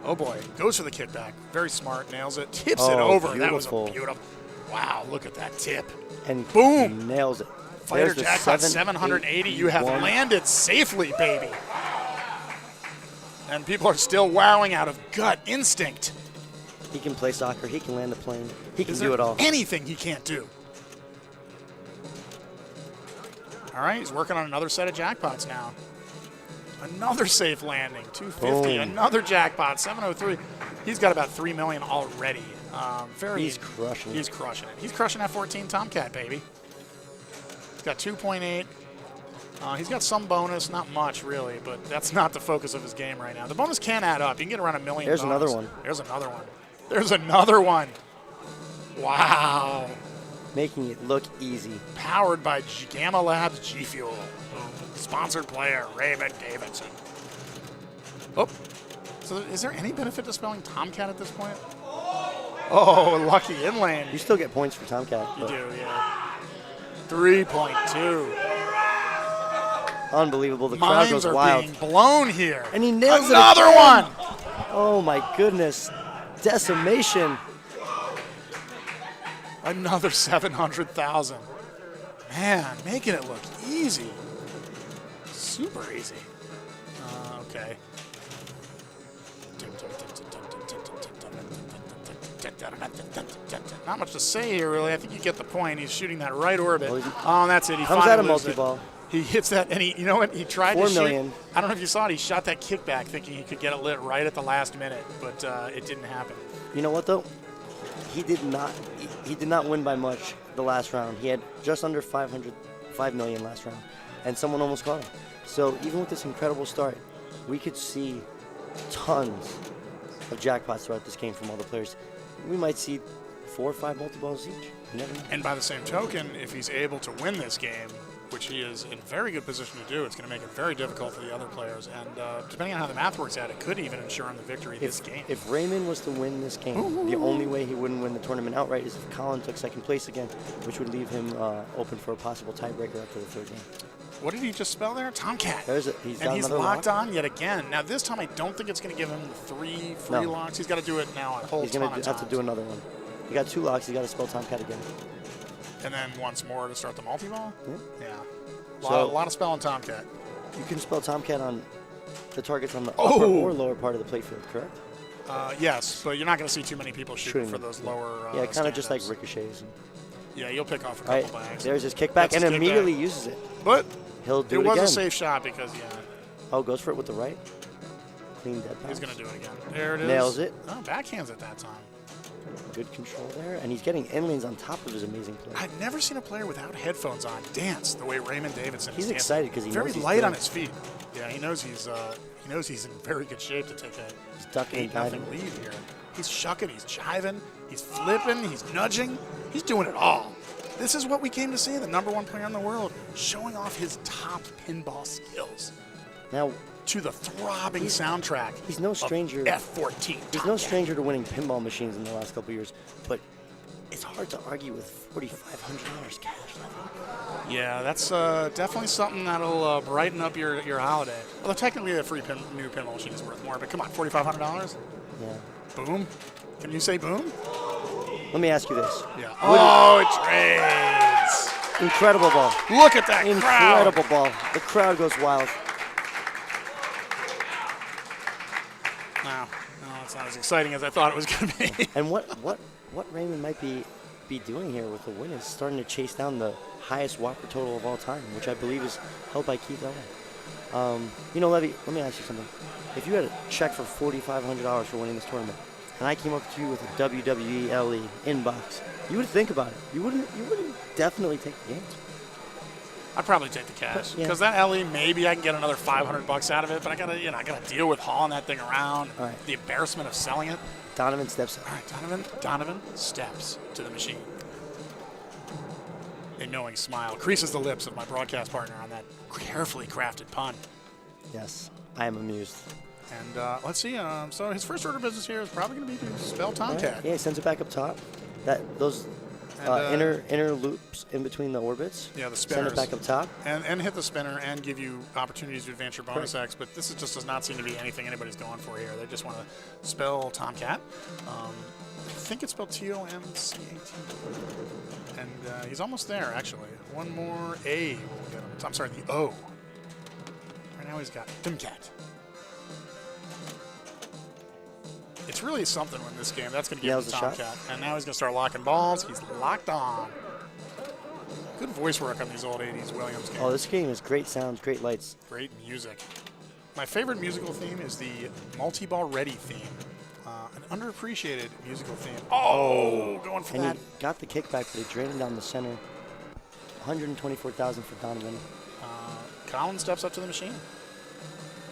Oh boy, goes for the kickback. Very smart, nails it, tips Oh, it over. That beautiful. was a beautiful. Wow, look at that tip. And Boom. he nails it. Fighter There's the jackpot 780. You have 781. landed safely, baby. And people are still wowing out of gut instinct. He can play soccer. He can land the plane. He can Is do there it all. anything he can't do? All right, he's working on another set of jackpots now. Another safe landing, 250. Boom. Another jackpot, 703. He's got about 3 million already. He's crushing it. He's crushing it. He's crushing that 14 Tomcat, baby. He's got 2.8. He's got some bonus, not much really, but that's not the focus of his game right now. The bonus can add up. You can get around $1 million. There's bonus. another one. There's another one. There's another one. Wow. Making it look easy. Powered by Gamma Labs G Fuel. Sponsored player Raven Davidson. Oh. So is there any benefit to spelling Tomcat at this point? Oh, lucky inlane. You still get points for Tomcat. You but do, yeah. 3.2. Unbelievable. The crowd Minds goes are wild. being blown here. And he nails Another it again. one. Oh my goodness. Decimation. Another 700,000. Man, making it look easy. Super easy. Okay. Not much to say here, really. I think you get the point. He's shooting that right orbit. Well, Oh, that's it. He comes finally out of loses it. multi-ball. He hits that, and you know what? He tried 4 to shoot. million. I don't know if you saw it. He shot that kickback thinking he could get it lit right at the last minute, but it didn't happen. You know what though? He did not win by much the last round. He had just under 5 million last round, and someone almost caught him. So even with this incredible start, we could see tons of jackpots throughout this game from all the players. We might see 4 or 5 multi-balls each. You never know. And by the same token, if he's able to win this game, which he is in very good position to do, it's going to make it very difficult for the other players. And depending on how the math works out, it could even ensure him the victory this game. If Raymond was to win this game, the only way he wouldn't win the tournament outright is if Colin took second place again, which would leave him open for a possible tiebreaker after the third game. What did he just spell there? Tomcat. There's it. He's got And he's another locked lock. on yet again. Now, this time I don't think it's going to give him 3 free No. locks. He's got to do it now a whole He's ton going of to have to times. do another one. He got 2 locks. He's got to spell Tomcat again. And then once more to start the multi-ball? Yeah. Yeah. So- A lot of spelling Tomcat. You can spell Tomcat on the targets on the Oh! upper or lower part of the playfield, correct? Yes, but you're not going to see too many people shooting for them. those lower Yeah, kind of just like stand-ups. ricochets. Yeah, you'll pick off a All couple right, bags. there's his kickback, That's and his kickback. immediately uses it. But He'll do it it was again. a safe shot because, yeah, Oh, goes for it with the right. Clean dead he's bounce. going to do it again. There it is. Nails it. Oh, backhands at that time. Good control there, and he's getting in-lanes on top of his amazing play. I've never seen a player without headphones on dance the way Raymond Davidson He's is dancing. excited 'cause he very knows he's light on doing- his feet. Yeah, he knows he's in very good shape to take He's ducking and 8-0 diving. lead here. He's shucking, he's jiving, he's flipping, he's nudging, he's doing it all. This is what we came to see, the #1 player in the world, showing off his top pinball skills Now, to the throbbing soundtrack. he's no stranger. of F-14. He's no stranger to winning pinball machines in the last couple years, but it's hard to argue with $4,500 cash. Yeah, that's definitely something that'll brighten up your holiday. Although technically a new pinball machine is worth more, but come on, $4,500? Yeah. Boom. Can you say boom? Let me ask you this. Yeah. Oh, it trades. Incredible ball. Look at that crowd. Incredible ball. The crowd goes wild. No, it's not as exciting as I thought it was going to be. And what Raymond might be doing here with the win is starting to chase down the highest Whopper total of all time, which I believe is held by Keith Levy. Levy, let me ask you something. If you had a check for $4,500 for winning this tournament, and I came up to you with a WWE LE inbox, you would think about it. You wouldn't definitely take the games. I'd probably take the cash Yeah. because that LE, maybe I can get another $500 out of it, but I gotta deal with hauling that thing around. All right. The embarrassment of selling it. Donovan steps up. All right, Donovan steps to the machine. A knowing smile creases the lips of my broadcast partner on that carefully crafted pun. Yes, I am amused. And let's see. So his first order of business here is probably going to be to spell All right, Tomcat. yeah, he sends it back up top. Those And, inner loops in between the orbits. Yeah, the Send spinners. it back up top. And hit the spinner and give you opportunities to advance your bonus X, but this just does not seem to be anything anybody's going for here. They just want to spell Tomcat. I think it's spelled Tomcat. And he's almost there, actually. One more A will get him. I'm sorry, the O. Right now he's got Tomcat. It's really something when this game. That's going to give him Nails the shot. Tomcat. And now he's going to start locking balls. He's locked on. Good voice work on these old 80s Williams games. Oh, this game is great sounds, great lights. Great music. My favorite musical theme is the multi-ball ready theme. An underappreciated musical theme. Oh, going for And that. he got the kickback, but he drained it down the center. 124,000 for Donovan. Colin steps up to the machine.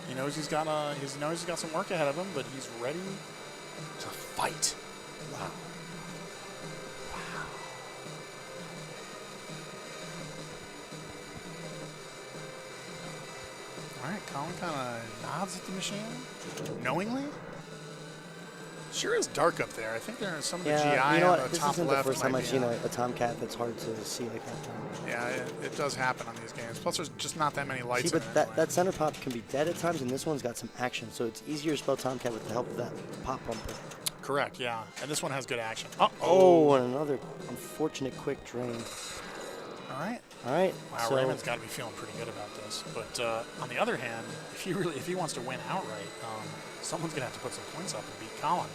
He knows he's got some work ahead of him, but he's ready to fight. Wow. All right, Colin kind of nods at the machine, knowingly. Sure is dark up there. I think there is some of the GI Yeah, you know on what? the This top isn't left. the first time might I've be seen on. a Tomcat that's hard to see like that. Yeah, it does happen on these games. Plus, there's just not that many lights See, in but it. that center pop can be dead at times, and this one's got some action, so it's easier to spell Tomcat with the help of that pop bumper. Correct, yeah. And this one has good action. Oh, and another unfortunate quick drain. All right. All right. Wow, so Raymond's got to be feeling pretty good about this. But on the other hand, if he wants to win outright, someone's gonna have to put some points up and beat Colin,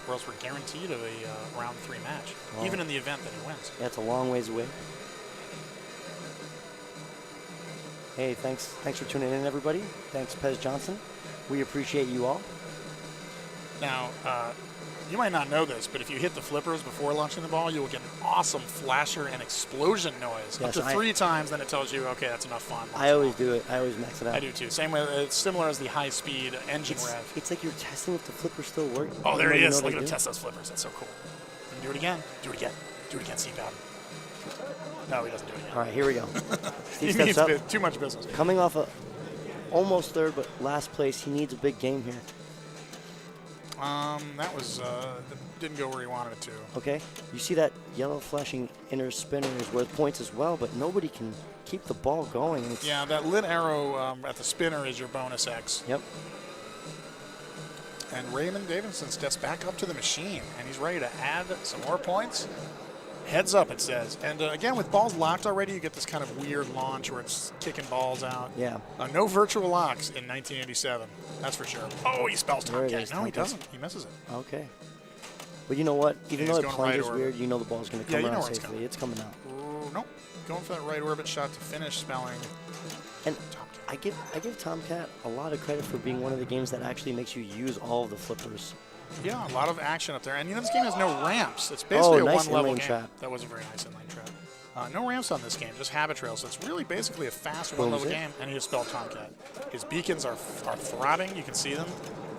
or else we're guaranteed of a round 3 match, Wow. even in the event that he wins. yeah, it's a long ways away. Hey, thanks for tuning in, everybody. Thanks, Pez Johnson. We appreciate you all. Now, you might not know this, but if you hit the flippers before launching the ball, you will get an awesome flasher and explosion noise. Yes, Up to 3 times, then it tells you, okay, that's enough fun. I always do it. I always max it out. I do too. Same way, it's similar as the high-speed engine It's, rev. it's like you're testing if the flippers still work. Oh, there even he though you is. know Look they at him do. test those flippers. That's so cool. And do it again. Do it again. Do it again, C-Pad. No, he doesn't do it again. All right, here we go. He Steve needs steps up. too much business. Coming off a almost third, but last place, he needs a big game here. That was that didn't go where he wanted it to. Okay, you see that yellow flashing inner spinner is worth points as well, but nobody can keep the ball going. It's Yeah, that lit arrow at the spinner is your bonus X. Yep. And Raymond Davidson steps back up to the machine, and he's ready to add some more points. Heads up, it says. And again, with balls locked already, you get this kind of weird launch where it's kicking balls out. Yeah. No virtual locks in 1987. That's for sure. Oh, he spells There it Tomcat. is, No, he Tomcat. doesn't. He misses it. Okay. But you know what? Even Yeah, though he's it going plunges right orbit. weird, you know the ball's going to Yeah, come you know around where it's safely. coming. It's coming out. Nope. Going for that right orbit shot to finish spelling. And I give Tomcat a lot of credit for being one of the games that actually makes you use all of the flippers. Yeah, a lot of action up there. And you know, this game has no ramps. It's basically a nice one-level inlane game. trap. That was a very nice inlane trap. No ramps on this game, just habit trails. So it's really basically a fast Boom, one-level zip. game, and he just spelled Tomcat. His beacons are throbbing. You can see them.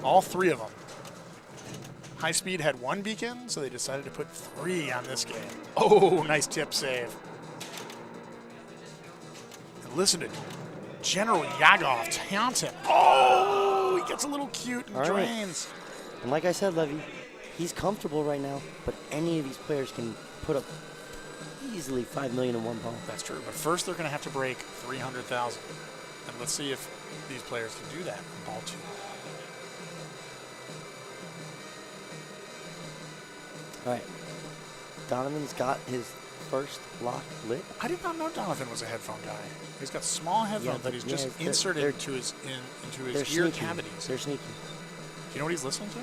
All three of them. High Speed had one beacon, so they decided to put 3 on this game. Oh, nice tip save. And listen to General Yagov taunt him. Oh, he gets a little cute and All right. drains. And like I said, Levy, he's comfortable right now, but any of these players can put up easily $5 million in one ball. That's true. But first, they're going to have to break 300,000. And let's see if these players can do that in ball 2. All right. Donovan's got his first lock lit. I did not know Donovan was a headphone guy. He's got small headphones that he's just inserted into his They're ear sneaky. cavities. They're sneaky. Do you know what he's listening to?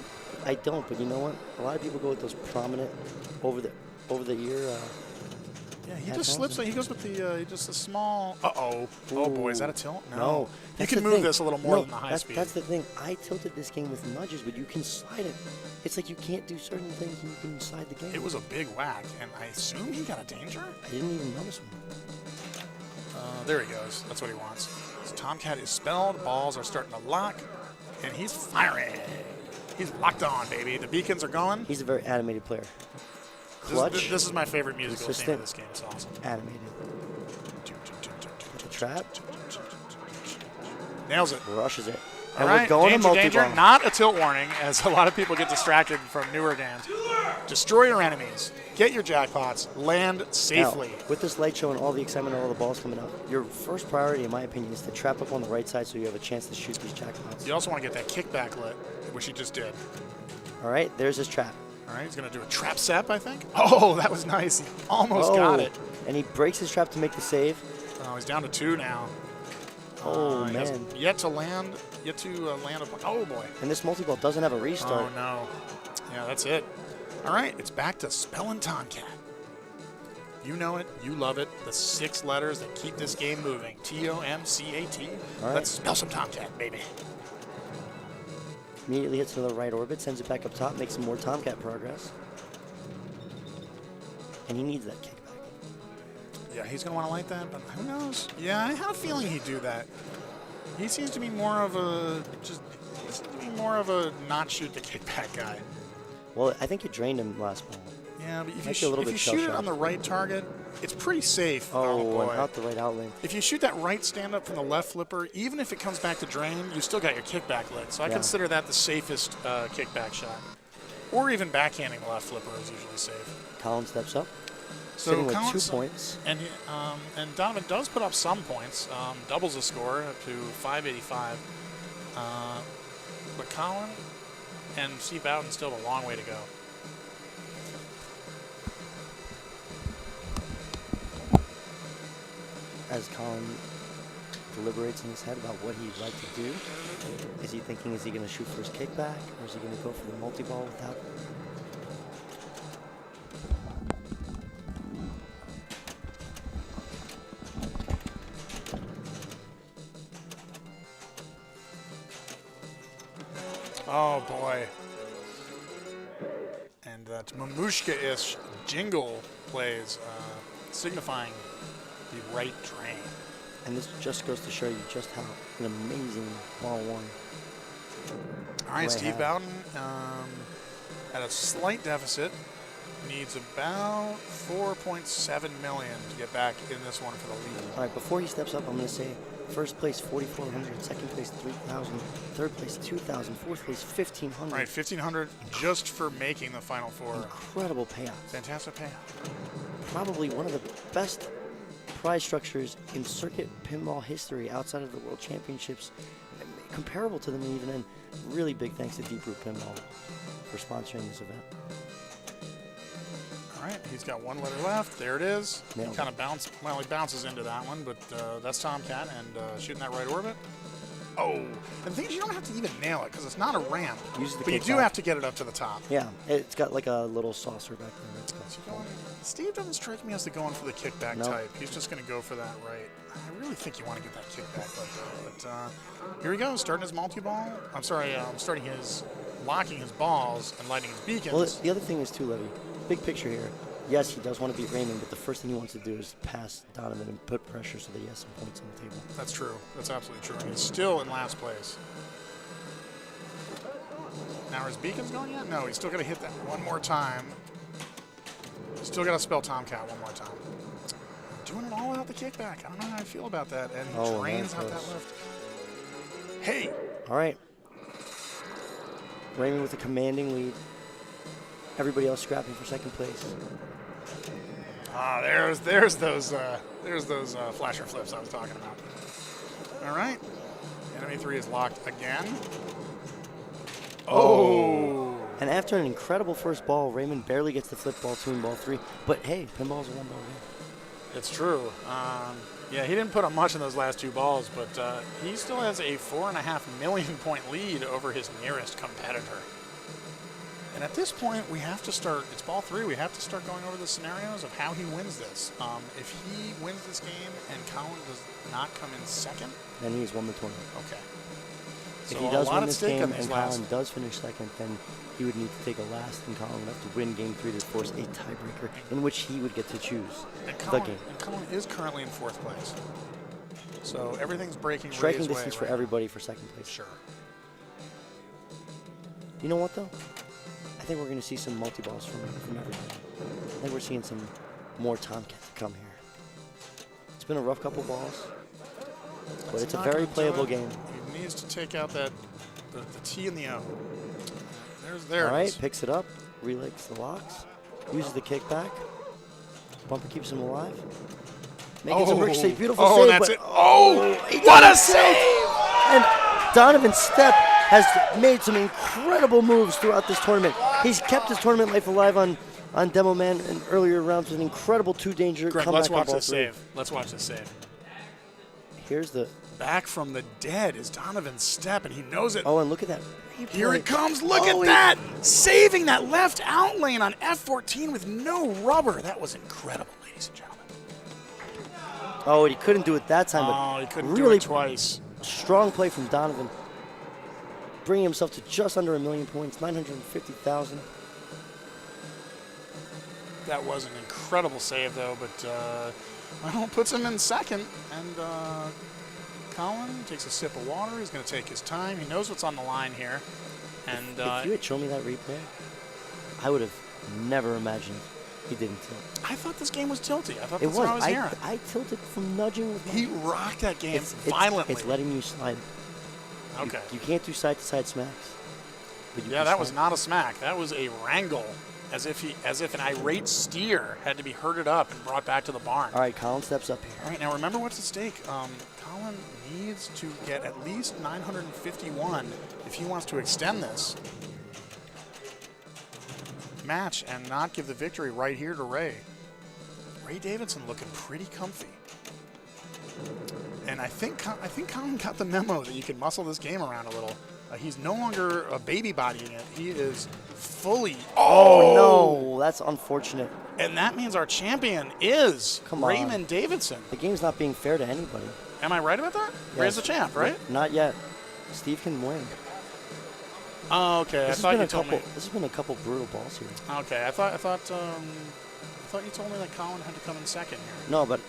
I don't, but you know what? A lot of people go with those prominent over the ear. Yeah, he Headphones? just slips. He goes with the just a small. Oh boy, is that a tilt? No. You That's can the move thing. this a little more No, than the high that's, speed. That's the thing. I tilted this game with nudges, but you can slide it. It's like you can't do certain things and you can slide the game. It was a big whack, and I assume he got a danger. I didn't even notice one. There he goes. That's what he wants. So Tomcat is spelled. Balls are starting to lock, and he's firing. He's locked on, baby. The beacons are going. He's a very animated player. Clutch. This is my favorite musical theme of Consistent. this game. It's awesome. Animated. The trap. Nails it. Rushes it. All And right, we're going danger, to danger. multi-ball. Not a tilt warning, as a lot of people get distracted from newer games. Destroy your enemies. Get your jackpots. Land safely. Now, with this light show and all the excitement and all the balls coming out, your first priority, in my opinion, is to trap up on the right side so you have a chance to shoot these jackpots. You also want to get that kickback lit, which he just did. All right, there's his trap. All right, he's going to do a trap sep, I think. Oh, that was nice. He almost got it. And he breaks his trap to make the save. Oh, he's down to 2 now. Oh, He has man. Yet to land a point. Oh, boy. And this multi-ball doesn't have a restart. Oh, no. Yeah, that's it. All right, it's back to spelling Tomcat. You know it. You love it. The 6 letters that keep this game moving. T-O-M-C-A-T. All right. Let's spell some Tomcat, baby. Immediately hits another right orbit, sends it back up top, makes some more Tomcat progress. And he needs that kickback. Yeah, he's going to want to light that, but who knows? Yeah, I had a feeling he'd do that. He seems to be more of a not shoot the kickback guy. Well, I think it drained him last ball. Yeah, but Might be a little if bit you shoot it shell-shocked. on the right target, it's pretty safe. Oh, boy. and out the right out lane. If you shoot that right stand-up from the left flipper, even if it comes back to drain, you still got your kickback lit. So I Yeah. consider that the safest kickback shot. Or even backhanding the left flipper is usually safe. Colin steps up, So sitting with 2 Collins- points. And Donovan does put up some points, doubles the score up to 585. But Colin and Steve Bowden still have a long way to go. As Colin deliberates in his head about what he'd like to do. Is he thinking, is he going to shoot for his kickback, or is he going to go for the multi-ball without? Oh boy. And that Mamushka-ish jingle plays, signifying the right drain. And this just goes to show you just how an amazing ball one. All right, Way Steve ahead. Bowden at a slight deficit. Needs about 4.7 million to get back in this one for the lead. All right, before he steps up, I'm going to say First place 4,400, second place 3,000, third place 2,000, fourth place 1,500. Right, 1,500 just for making the Final Four. Incredible payout. Fantastic payout. Probably one of the best prize structures in circuit pinball history outside of the World Championships, comparable to them even. And really big thanks to Deep Root Pinball for sponsoring this event. All right, he's got one letter left. There it is. Nailed He kind of bounces into that one, but that's Tomcat and shooting that right orbit. Oh, and the thing is, you don't have to even nail it because it's not a ramp, Use the but you do kickback. have to get it up to the top. Yeah, it's got like a little saucer back there. Is he going- Steve doesn't strike me as the going for the kickback Nope. type. He's just going to go for that right. I really think you want to get that kickback like that. But here he goes, starting his multi-ball. I'm sorry, locking his balls and lighting his beacons. Well, the other thing is too, Levy, big picture here. Yes, he does want to beat Raymond, but the first thing he wants to do is pass Donovan and put pressure so that he has some points on the table. That's true. That's absolutely true. And he's still in last place. Now, are his beacons going yet? No, he's still got to hit that one more time. Still got to spell Tomcat one more time. Doing it all without the kickback. I don't know how I feel about that. And he Oh, drains man, out that close. left. Hey! All right. Raymond with a commanding lead. Everybody else scrapping for second place. Ah, there's those flasher flips I was talking about. All right. Enemy 3 is locked again. Oh! And after an incredible first ball, Raymond barely gets the flip ball 2 and ball 3. But hey, pinball's a one ball game. It's true. Yeah, he didn't put up much in those last 2 balls, but he still has a 4.5 million point lead over his nearest competitor. And at this point, we have to start, it's ball 3, we have to start going over the scenarios of how he wins this. If he wins this game and Colin does not come in second, Then he's won the tournament. okay. If So he a does lot win at this stake game on these and last. Colin does finish second, then he would need to take a last, and Colin would have to win game 3 to force a tiebreaker in which he would get to choose And the Colin, game. and Colin is currently in 4th place. So everything's breaking Striking Ray's way distance for right now. everybody for second place. Sure. You know what, though? I think we're going to see some multi-balls from everybody. I think we're seeing some more Tomcat to come here. It's been a rough couple balls, but it's a not very gonna do playable it. game. He needs to take out the T and the O. There All it right, is. picks it up, relays the locks, uses the kickback. Bumper keeps him alive. Making some rich save, beautiful Oh, save. that's but it. Oh, he what a doesn't save! And Donovan Stepp has made some incredible moves throughout this tournament. He's kept his tournament life alive on Demo Man in earlier rounds with an incredible 2 danger Greg, comeback let's watch on ball this 3. save. Let's watch this save. Here's the Back from the dead is Donovan Stepp, and he knows it. oh, and look at that. Here it comes. Look Oh, at that. Saving that left out lane on F14 with no rubber. That was incredible, ladies and gentlemen. Oh, and he couldn't do it that time, Oh, but he couldn't do really it twice. strong play from Donovan, bringing himself to just under 1 million points, 950,000. That was an incredible save, though, but well, puts him in second. And Colin takes a sip of water. He's going to take his time. He knows what's on the line here. And If you had shown me that replay, I would have never imagined he didn't tilt. I thought this game was tilty. I thought It that's was. what I was hearing. I tilted from nudging with my He rocked that game it's, violently. It's letting you slide. Okay. You can't do side-to-side smacks. but you Yeah, can that was slide. not a smack. That was a wrangle, as if an irate steer had to be herded up and brought back to the barn. All right, Colin steps up here. All right, now remember what's at stake. Colin needs to get at least 951 if he wants to extend this match and not give the victory right here to Ray. Ray Davidson looking pretty comfy. And I think Colin got the memo that you can muscle this game around a little. He's no longer baby bodying it. He is fully. Oh, no, that's unfortunate. And that means our champion is Come on. Raymond Davidson. The game's not being fair to anybody. Am I right about that? Ray's the champ, right? Not yet. Steve can win. Oh, okay. I thought you told me. This has been a couple brutal balls here. Okay, I thought you told me that Colin had to come in second here. No, but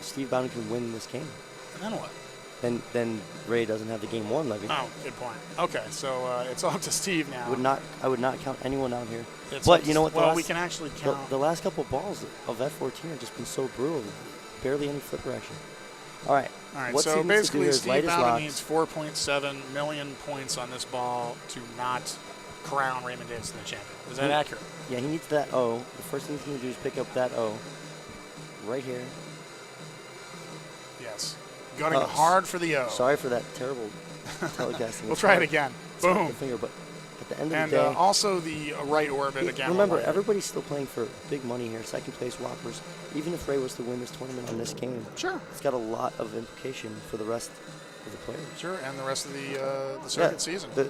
Steve Bowden can win this game. And then what? Then Ray doesn't have the game won, Levy. Oh, good point. Okay, so it's up to Steve now. I would not count anyone out here. It's but up you know what? to- well, we can actually count. The last couple balls of F14 have just been so brutal. Barely any flipper action. All right. All right, What so Steve needs to do basically here is Steve light his Bowden locks. needs 4.7 million points on this ball to not crown Raymond Davidson the champion. Is that accurate? Yeah, he needs that O. The first thing he's going to do is pick up that O right here. Yes. Gunning Oh, hard for the O. Sorry for that terrible telecasting. We'll It's try it hard. again. It's hard Boom. with the finger, but at the end of And the day, also the right orbit again. remember, will light. everybody's still playing for big money here, second place Whoppers. Even if Ray was to win this tournament on this game, Sure. it's got a lot of implication for the rest of the players. Sure, and the rest of the circuit season. The All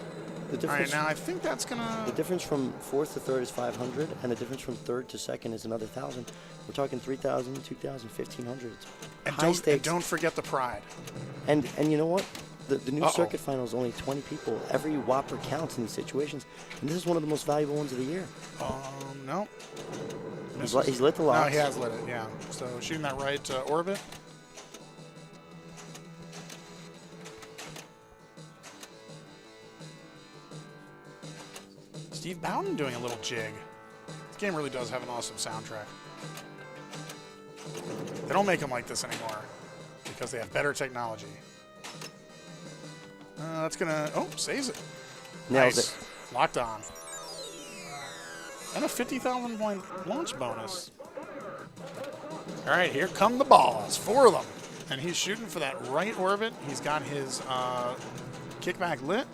right, difference, now I think that's going the to... difference from fourth to third is 500, and the difference from third to second is another 1,000. We're talking 3,000, 2,000, 1,500. It's And high stakes. don't forget the pride. And you know what? The new Uh-oh. circuit final is only 20 people. Every Whopper counts in these situations, and this is one of the most valuable ones of the year. No. He's lit the No, locks. he has lit it, yeah. So shooting that right orbit. Steve Bowden doing a little jig. This game really does have an awesome soundtrack. They don't make them like this anymore because they have better technology. That's gonna, saves it. Nails Nice. it. Locked on. And a 50,000 point launch bonus. All right, here come the balls, 4 of them. And he's shooting for that right orbit. He's got his kickback lit,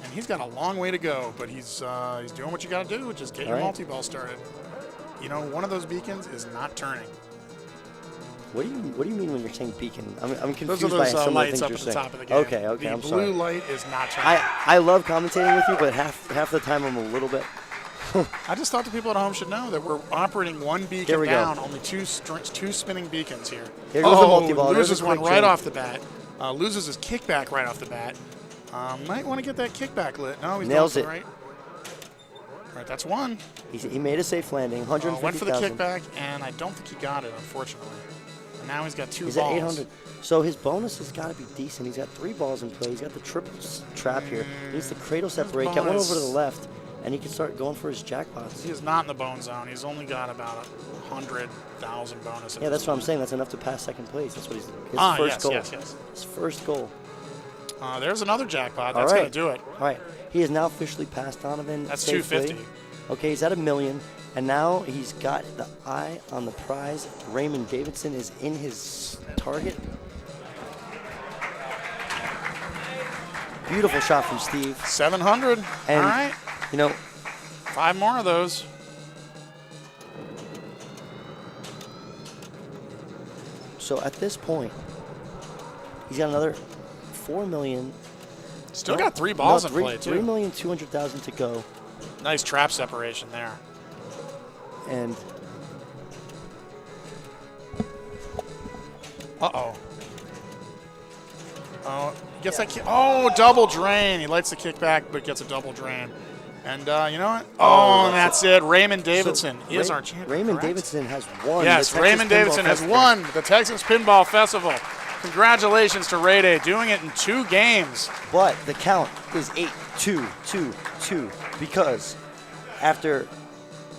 and he's got a long way to go, but he's doing what you got to do, which is get your All right. multi-ball started. You know, one of those beacons is not turning. What do you mean when you're saying beacon? I'm Those confused are by those some of the lights things up you're at the saying. top of the game. Okay, The I'm blue sorry. light is not turning. I love commentating with you, but half the time I'm a little bit. I just thought the people at home should know that we're operating one Here beacon we go. down, only two spinning beacons here. Here goes the multi-ball. There's Loses a one quick right change. off the bat. Loses his kickback right off the bat. Might want to get that kickback lit. No, he's Nails going it. for the right. All right, that's one. He made a safe landing, Went for the 150,000. kickback, and I don't think he got it, unfortunately. And now he's got 2 He's balls. at 800. So his bonus has got to be decent. He's got 3 balls in play. He's got the triple trap here. He needs the cradle separate. Get one bonus. over to the left, and he can start going for his jackpots. He is not in the bone zone. He's only got about 100,000 bonus. at Yeah, this that's what I'm point. saying. That's enough to pass second place. That's what his first yes, goal. yes. His first goal. There's another jackpot. All That's right. going to do it. All right. He has now officially passed Donovan. That's safely. 250. Okay, he's at 1 million, and now he's got the eye on the prize. Raymond Davidson is in his target. Beautiful shot from Steve. 700. And, All right. you know, 5 more of those. so at this point, he's got another 4 million. Still got 3 balls in play, too. 3,200,000 to go. Nice trap separation there. And Uh-oh. Oh, gets that kick. Oh, double drain. He lights the kickback, but gets a double drain. And you know what? Oh, and that's it. Raymond Davidson is our champion. Raymond correct? Davidson has won. Yes, the Texas Raymond Pinball Davidson has Festival. won the Texas Pinball Festival. Congratulations to Ray Day, doing it in 2 games. But the count is 8-2-2-2 because after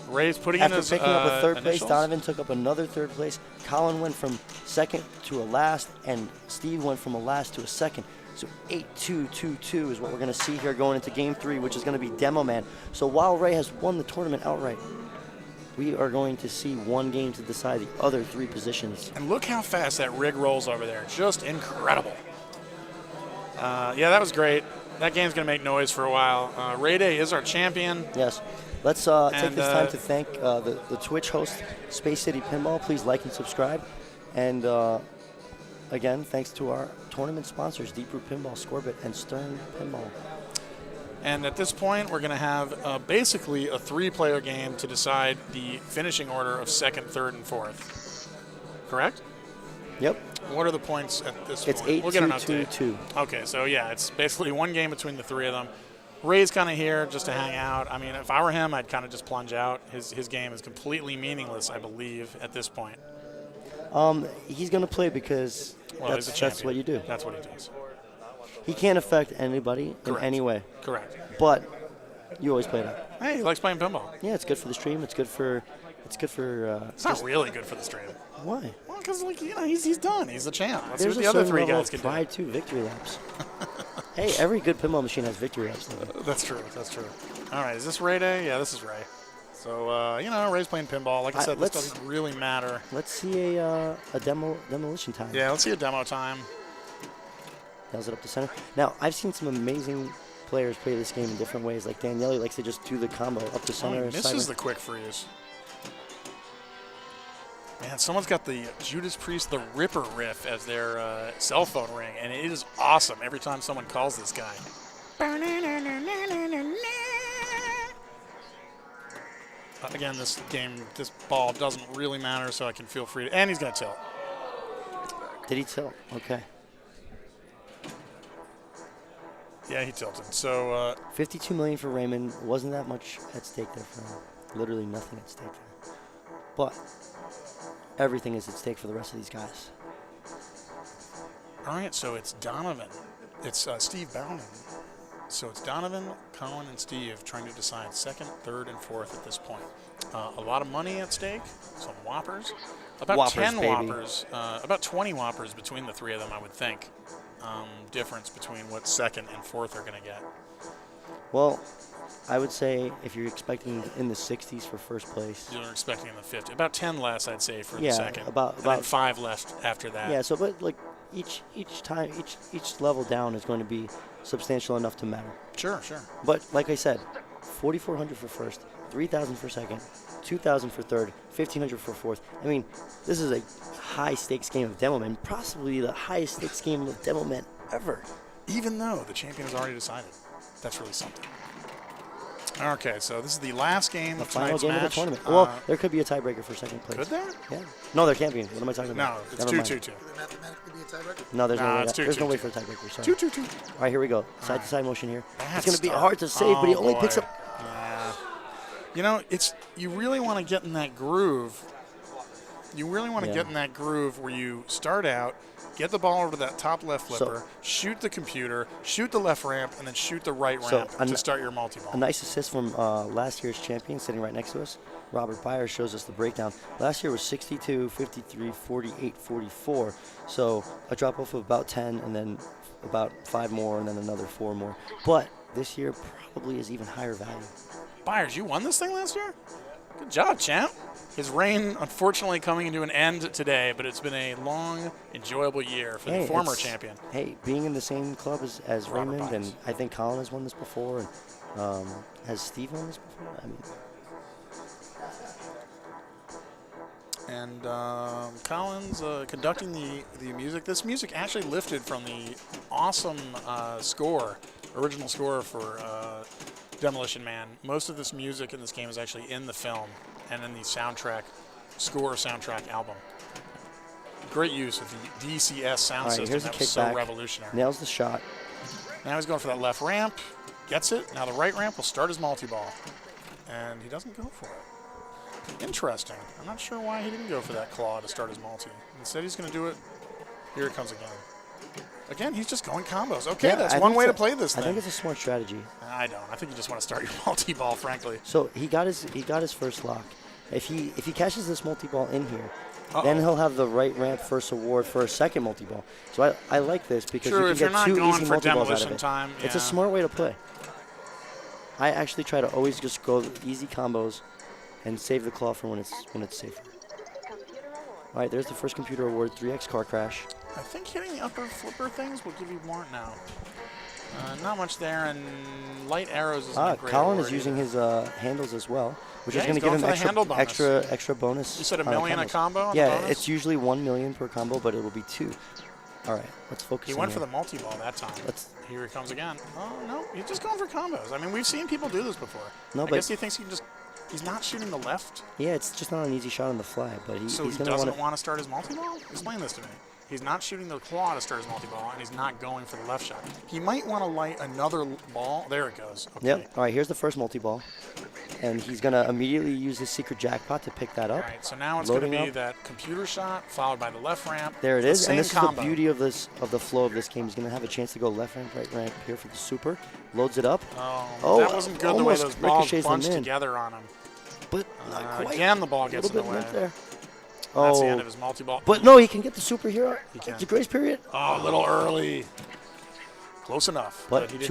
Ray's putting in his picking up a third place, initials. Donovan took up another third place. Colin went from second to a last, and Steve went from a last to a second. So 8-2-2-2 is what we're going to see here going into Game 3, which is going to be Demo Man. So while Ray has won the tournament outright, we are going to see one game to decide the other 3 positions. And look how fast that rig rolls over there. Just incredible. Yeah, that was great. That game's going to make noise for a while. Ray Day is our champion. Yes. Let's take And, this time to thank the Twitch host, Space City Pinball. Please like and subscribe. And again, thanks to our tournament sponsors, Deep Root Pinball, Scorbit, and Stern Pinball. And at this point, we're going to have basically a 3-player game to decide the finishing order of 2nd, 3rd, and 4th. Correct? Yep. What are the points at this It's point? We'll get an update. 8-2-2-2. Okay, so yeah, it's basically one game between the 3 of them. Ray's kind of here just to hang out. I mean, if I were him, I'd kind of just plunge out. His game is completely meaningless, I believe, at this point. He's going to play because Well, he's a that's champion. what you do. That's what he does. He can't affect anybody Correct. in any way. Correct. But you always play it up. Hey, he likes playing pinball. Yeah, it's good for the stream. It's good for. It's not really good for the stream. Why? Well, because like he's done. He's the champ. Let's There's see a what the other certain three level guys of can do. pride too. Victory laps. Hey, every good pinball machine has victory laps. Though. That's true. That's true. All right, is this Ray Day? Yeah, this is Ray. So Ray's playing pinball. Like I said, this doesn't really matter. Let's see a demolition time. Yeah, let's see a demo time. Nails it up the center. Now, I've seen some amazing players play this game in different ways. Like Daniele likes to just do the combo up the Oh, center. he misses the quick freeze. Man, someone's got the Judas Priest the Ripper riff as their cell phone ring, and it is awesome every time someone calls this guy. Again, this ball doesn't really matter, so I can feel free to. And he's going to tilt. Did he tilt? Okay. Yeah, he tilted. So $52 million for Raymond. Wasn't that much at stake there for him. Literally nothing at stake there. But everything is at stake for the rest of these guys. all right, so it's Donovan. It's Steve Bowden. So it's Donovan, Colin, and Steve trying to decide second, third, and fourth at this point. A lot of money at stake, some whoppers. About Whoppers, 10 baby. whoppers, about 20 whoppers between the three of them, I would think. Difference between what second and fourth are going to get. Well, I would say if you're expecting in the 60s for first place. You're expecting in the 50. About 10 less, I'd say, for the Yeah, second. about- and then about- 5 left after that. Yeah, so but like each level down is going to be substantial enough to matter. Sure, sure. But like I said, 4,400 for first, 3,000 for second, 2,000 for third, 1,500 for fourth. I mean, this is a high stakes game of Demoman, possibly the highest stakes game of Demoman ever. Even though the champion is already decided. That's really something. Okay, so this is the last game The of final tonight's game match. of the tournament. Well, there could be a tiebreaker for second place. Could there? Yeah. No, there can't be. What am I talking No, about? it's Never 2-2-2. mind. Could it mathematically be a tiebreaker? No, there's Nah, no way. it's There's no way 2-2-2. for a tiebreaker. Sorry. 2-2-2. All right, here we go. Side to side motion here. Bad It's going to be start. hard to save, but he Oh, only boy. picks up. Yeah. You know, you really want to get in that groove. You really want to Yeah. get in that groove where you start out, get the ball over to that top left flipper, shoot the computer, shoot the left ramp, and then shoot the right So, ramp to start your multi-ball. A nice assist from last year's champion sitting right next to us. Robert Byers shows us the breakdown. Last year was 62, 53, 48, 44. So a drop off of about 10 and then about 5 more and then another 4 more. But this year probably is even higher value. Byers, you won this thing last year? Good job, champ. His reign, unfortunately, coming into an end today, but it's been a long, enjoyable year for the former champion. Hey, being in the same club as Robert Raymond, Byers. and I think Colin has won this before, and has Steve won this before? I mean, And Colin's conducting the music. This music actually lifted from the awesome original score for Demolition Man. Most of this music in this game is actually in the film and in the soundtrack album. Great use of the DCS sound all right, system here's a that was so kickback. revolutionary. Nails the shot. Now he's going for that left ramp, gets it. Now the right ramp will start his multi-ball, and he doesn't go for it. Interesting. I'm not sure why he didn't go for that claw to start his multi. Instead, he's going to do it. Here it comes again. Again, he's just going combos. Okay, Yeah, that's I one think way to it's play this I thing. think it's a smart strategy. I don't. I think you just want to start your multi-ball, frankly. So he got his first lock. If he cashes this multi-ball in here, then he'll have the right ramp first award for a second multi-ball. So I like this because True, you if can you're get not 2 going easy for multi-balls out demolition of it. time, It's a yeah. smart way to play. I actually try to always just go easy combos and save the claw for when it's safer. All right, there's the first computer award, 3x car crash. I think hitting the upper flipper things will give you more now. Not much there, and light arrows isn't a great Colin award is using either. his handles as well, which Yeah, is going he's to give going him for the handle bonus. extra bonus. You said $1 on the million a combos. combo on the Yeah, bonus? it's usually 1 million per combo, but it will be 2. All right, let's focus. He in went here. for the multi-ball that time. Here he comes again. Oh, no, he's just going for combos. I mean, we've seen people do this before. No, I but guess he thinks he's not shooting the left, yeah, it's just not an easy shot on the fly, but so he's he going to doesn't want want to start his multi-ball? Explain this to me. He's not shooting the claw to start his multi-ball, and he's not going for the left shot. He might want to light another ball. There it goes. Okay. Yep. All right, here's the first multi-ball, and he's going to immediately use his secret jackpot to pick that All up. right, so now it's going to Loading be up. that computer shot followed by the left ramp. There it The is, same and this combo. is the beauty of the flow of this game. He's going to have a chance to go left ramp, right ramp here for the super. Loads it up. Oh, that wasn't good the way almost those balls ricochets them bunched in. together on him. But not quite. Again, the ball A gets in little the bit way. limp there. That's the Oh. end of his multi-ball. But no, he can get the superhero. He can. It's a grace period. Oh, a little early. Close enough. But he didn't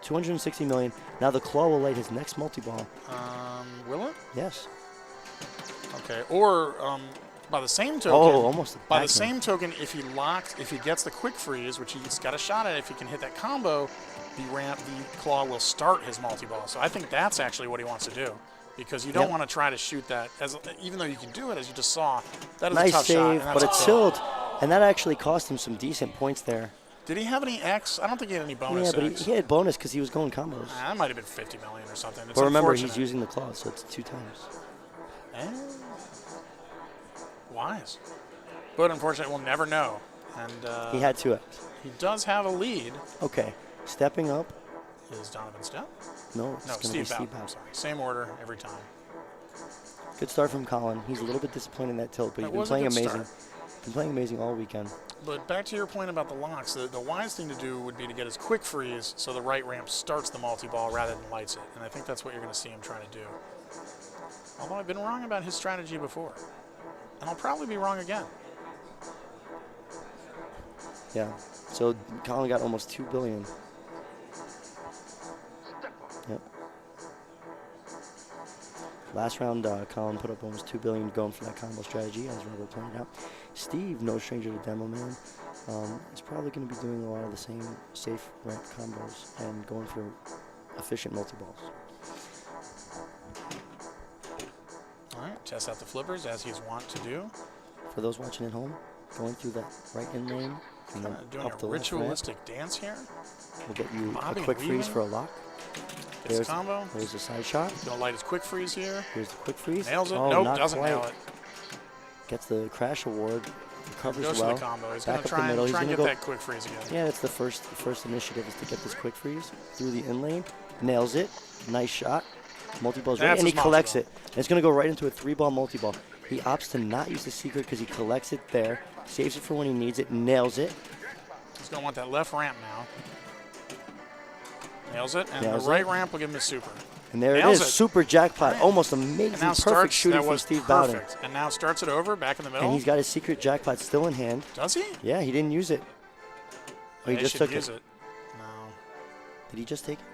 260 million. Now the claw will light his next multi-ball. get it. Will it? Yes. Okay. Or by the same token. Oh, almost. By the Pac-Man. same token, if he gets the quick freeze, which he's got a shot at, if he can hit that combo, the claw will start his multi-ball. So I think that's actually what he wants to do, because you don't want to try to shoot that. Even though you can do it, as you just saw, that is Nice a tough shot. save, And that's but a it kill. chilled, and that actually cost him some decent points there. Did he have any X? I don't think he had any bonus Yeah, but X. he had bonus because he was going combos. That might have been 50 million or something. It's But remember, he's unfortunate. using the claw, so it's 2 times. Wise. But unfortunately, we'll never know. And He had 2X. he does have a lead. Okay, stepping up. Is Donovan Step? No, it's No, going to be Steve Steve Bowden. Bowden. Sorry. Same order every time. Good start from Colin. He's a little bit disappointed in that tilt, but That he's been was a playing good amazing. start. Been playing amazing all weekend. But back to your point about the locks, the wise thing to do would be to get his quick freeze so the right ramp starts the multi-ball rather than lights it. And I think that's what you're going to see him trying to do. Although I've been wrong about his strategy before. And I'll probably be wrong again. Yeah. So Colin got almost 2 billion. Yep. Last round, Colin put up almost 2 billion going for that combo strategy, as Robert pointed out. Steve, no stranger to Demo Man, is probably going to be doing a lot of the same safe ramp combos and going for efficient multi-balls. All right, test out the flippers as he's wont to do. For those watching at home, going through that right in lane and then Doing up a the left ramp ritualistic dance here. will get you bobbing a quick and freeze weaving. for a lock. Gets the combo. There's a side shot. Gonna light his quick freeze here. Here's the quick freeze. Nails it. Oh, Nope, not doesn't quite. nail it. Gets the crash award. Recovers Goes well. for the combo. He's Back gonna up the try middle. and He's get gonna go. that quick freeze again. Yeah, that's the first initiative is to get this quick freeze through the in lane. Nails it. Nice shot. Multi-ball's ready, That's and he his collects multi-ball. it. And it's going to go right into a 3-ball multi-ball. He opts to not use the secret because he collects it there, saves it for when he needs it, nails it. He's gonna want that left ramp now. Nails it, and Nails the right it. ramp will give him a super. And there Nails it is. it. Super jackpot. Right. Almost And amazing. now Perfect starts, shooting that from was Steve Bowden. perfect. And now starts it over, back in the middle. And he's got his secret jackpot still in hand. Does he? Yeah, he didn't use it. Oh, he Yeah, just should took use it. it. No. Did he just take it?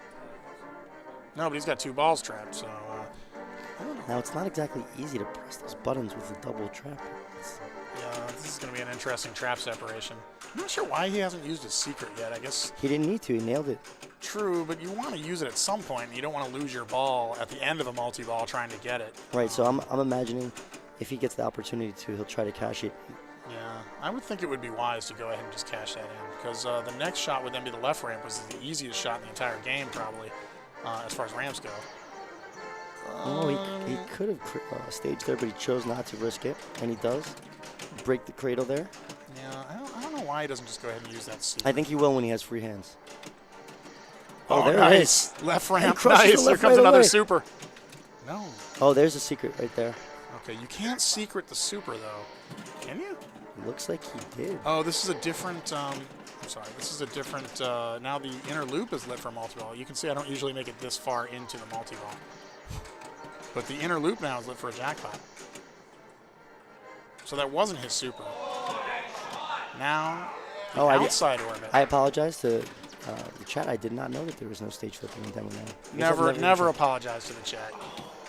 No, but he's got 2 balls trapped, so I don't know. Now, it's not exactly easy to press those buttons with a double trap. Yeah, this is going to be an interesting trap separation. I'm not sure why he hasn't used his secret yet. I guess He didn't need to. He nailed it. true, but you want to use it at some point. You don't want to lose your ball at the end of a multi-ball trying to get it. Right, so I'm imagining if he gets the opportunity to, he'll try to cash it. Yeah, I would think it would be wise to go ahead and just cash that in, because the next shot would then be the left ramp, was the easiest shot in the entire game probably, as far as ramps go. Oh, he could have staged there, but he chose not to risk it, and he does. Break the cradle there. Yeah, I don't know why he doesn't just go ahead and use that secret. I think he will when he has free hands. Oh, there it nice. is. Left He ramp, crushes the nice. Here left comes right another away. super. No. Oh, there's a secret right there. Okay, you can't secret the super, though. Can you? Looks like he did. Oh, this is a different, I'm sorry, this is a different, now the inner loop is lit for multi-ball. You can see I don't usually make it this far into the multi-ball. But the inner loop now is lit for a jackpot. So that wasn't his super. Now, the outside orbit. I apologize to the chat. I did not know that there was no stage flipping in Demo Man. Never apologize to the chat.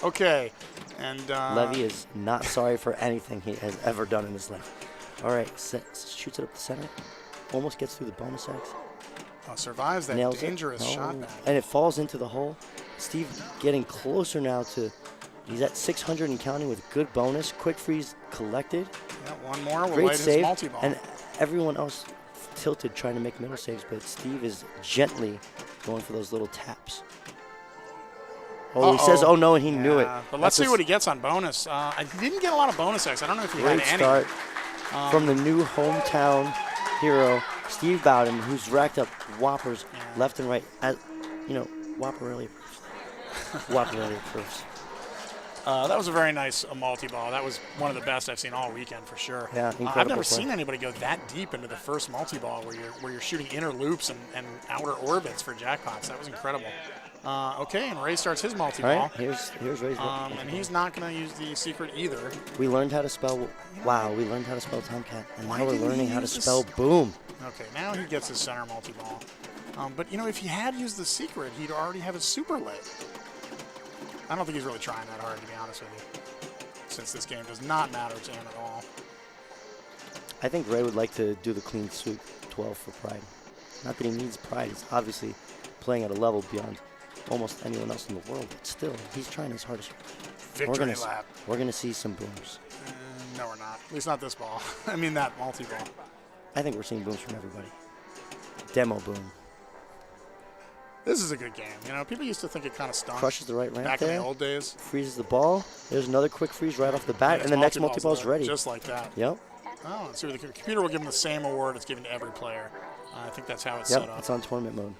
Okay, and Levy is not sorry for anything he has ever done in his life. All right, shoots it up the center. Almost gets through the bonus X. survives that Nails dangerous it. shot No. back. And it falls into the hole. Steve getting closer now to, he's at 600 and counting with good bonus. Quick freeze collected. Yeah, one more will Great light his save. multi-ball. And everyone else tilted trying to make middle saves, but Steve is gently going for those little taps. Oh, he says, oh no, and he knew it. But let's That's see a what he gets on bonus. I didn't get a lot of bonus X. I don't know if he Great had any. start from the new hometown hero, Steve Bowden, who's racked up whoppers left and right. As, you know, Whopper really approves. Whopper really approves. That was a very nice multi-ball. That was one of the best I've seen all weekend for sure. Yeah, I've incredible never play. seen anybody go that deep into the first multi-ball where you're shooting inner loops and outer orbits for jackpots. That was incredible. Okay, and Ray starts his All multi-ball. right, here's Ray's. And he's not going to use the secret either. We learned how to spell. Wow, we learned how to spell Tomcat, and Why now we're didn't he learning how to use this- spell Boom. Okay, now he gets his center multi-ball. But, you know, if he had used the secret, he'd already have his super lit. I don't think he's really trying that hard, to be honest with you, since this game does not matter to him at all. I think Ray would like to do the clean sweep 12 for pride. Not that he needs pride. He's obviously playing at a level beyond almost anyone else in the world, but still, he's trying his hardest. Victory lap. We're gonna see some booms. No, we're not. At least not this ball. I mean that multi-ball. I think we're seeing booms from everybody. Demo boom. This is a good game. You know, people used to think it kind of stunk. Crushes the right ramp back in there. the old days. Freezes the ball. There's another quick freeze right off the bat, and the next multi-ball's ready. Just like that. Yep. Oh, let's see what the computer will give him the same award it's given to every player. I think that's how it's Yep, set up. it's on tournament mode.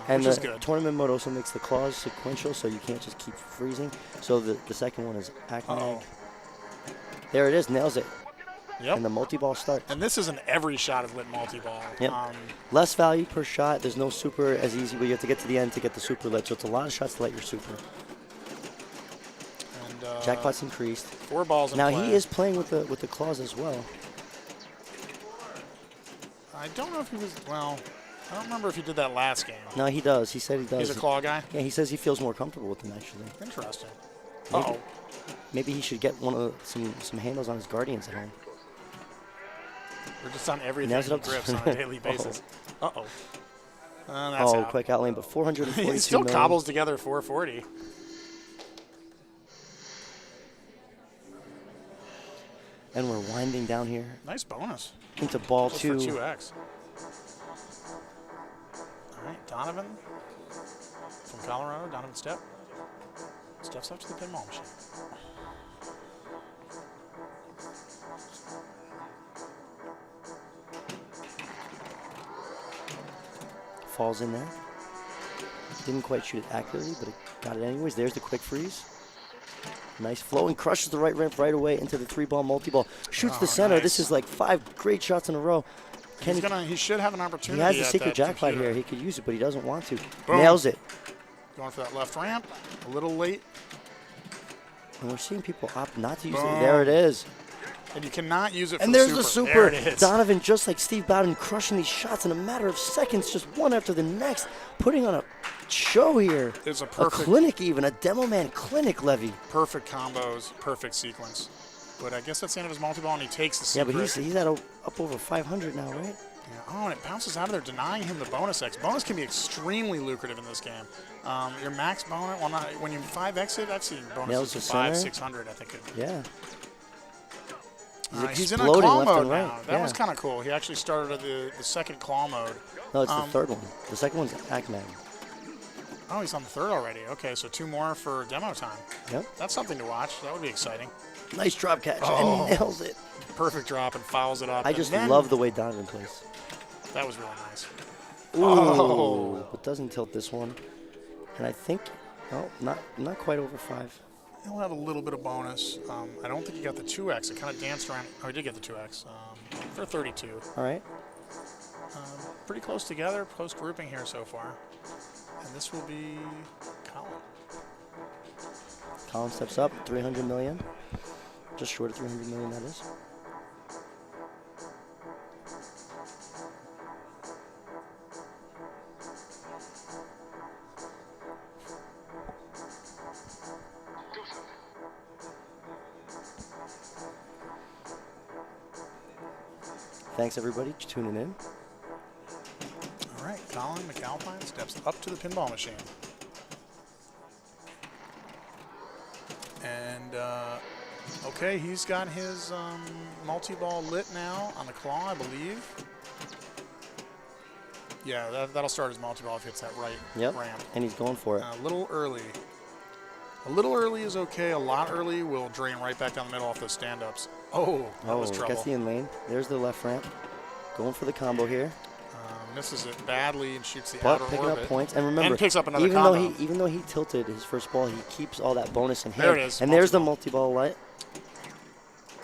And which is the good. tournament mode also makes the claws sequential, so you can't just keep freezing. So the second one is Acmag. There it is, nails it. Yep. And the multi-ball starts. And this is an every shot is lit multi-ball. Yep. Less value per shot. There's no super as easy, but you have to get to the end to get the super lit. So it's a lot of shots to light your super. And, Jackpot's increased. 4 balls in Now play. he is playing with the claws as well. I don't know if he was, well, I don't remember if he did that last game. No, he does. He said he does. He's a claw guy? Yeah, he says he feels more comfortable with them, actually. Interesting. Maybe, Uh-oh. maybe he should get some handles on his Guardians at home. We're just on everything Nails it he up to- grips on a daily basis. Uh-oh. That's Oh, out. quick outlane, but 442 He still million. cobbles together 440. And we're winding down here Nice bonus. into ball Just 2. for 2x. All right, Donovan from Colorado. Donovan steps up to the pinball machine. Falls in there. Didn't quite shoot it accurately, but it got it anyways. There's the quick freeze. Nice flow and crushes the right ramp right away into the 3-ball multi-ball. Shoots the center. nice. This is like 5 great shots in a row. He should have an He opportunity. has the at secret that jackpot computer. here. He could use it, but he doesn't want to. Boom. Nails it. Going for that left ramp. A little late. And we're seeing people opt not to use Boom. it. There it is. And you cannot use it for And the there's super. the super. There it is. Donovan, just like Steve Bowden, crushing these shots in a matter of seconds, just one after the next, putting on a show here. It's a A perfect, clinic even, a demo man clinic, Levy. perfect combos, perfect sequence. But I guess that's the end of his multi-ball, and he takes the Yeah, secret. but he's at up over 500 now, right? Yeah. Oh, and it bounces out of there, denying him the bonus X. Bonus can be extremely lucrative in this game. Your max bonus, well, not when you 5X it, I've seen Nails bonuses the of 500, center. 600, I think. Yeah. He's in a exploding claw left mode and right. now. That Yeah. was kind of cool. He actually started at the second claw mode. No, it's the third one. The second one's Acmag. Oh, he's on the third already. Okay, so 2 more for demo time. Yep. That's something to watch. That would be exciting. Nice drop catch, Oh. and he nails it. Perfect drop and fouls it up. I And just then- love the way Donovan plays. That was really nice. Ooh, Oh. but doesn't tilt this one. And I think, no, not quite over 5. He'll have a little bit of bonus. I don't think he got the 2X. It kind of danced around. Oh, he did get the 2X for 32. All right. Pretty close together, close grouping here so far. And this will be Colin. Colin steps up, 300 million. Just short of 300 million, that is. Thanks, everybody, for tuning in. All right, Colin McAlpine steps up to the pinball machine. And, okay, he's got his multi-ball lit now on the claw, I believe. Yeah, that'll start his multi-ball if he hits that right ramp. And he's going for it. A little early. A little early is okay. A lot early will drain right back down the middle off those stand-ups. Oh, that was trouble. Gets the in lane. There's the left ramp. Going for the combo here. misses it badly and shoots the But outer picking orbit. up points, and remember, picks up another even combo. though he tilted his first ball, he keeps all that bonus in hand. There it is, And there's the multi-ball. multi-ball light.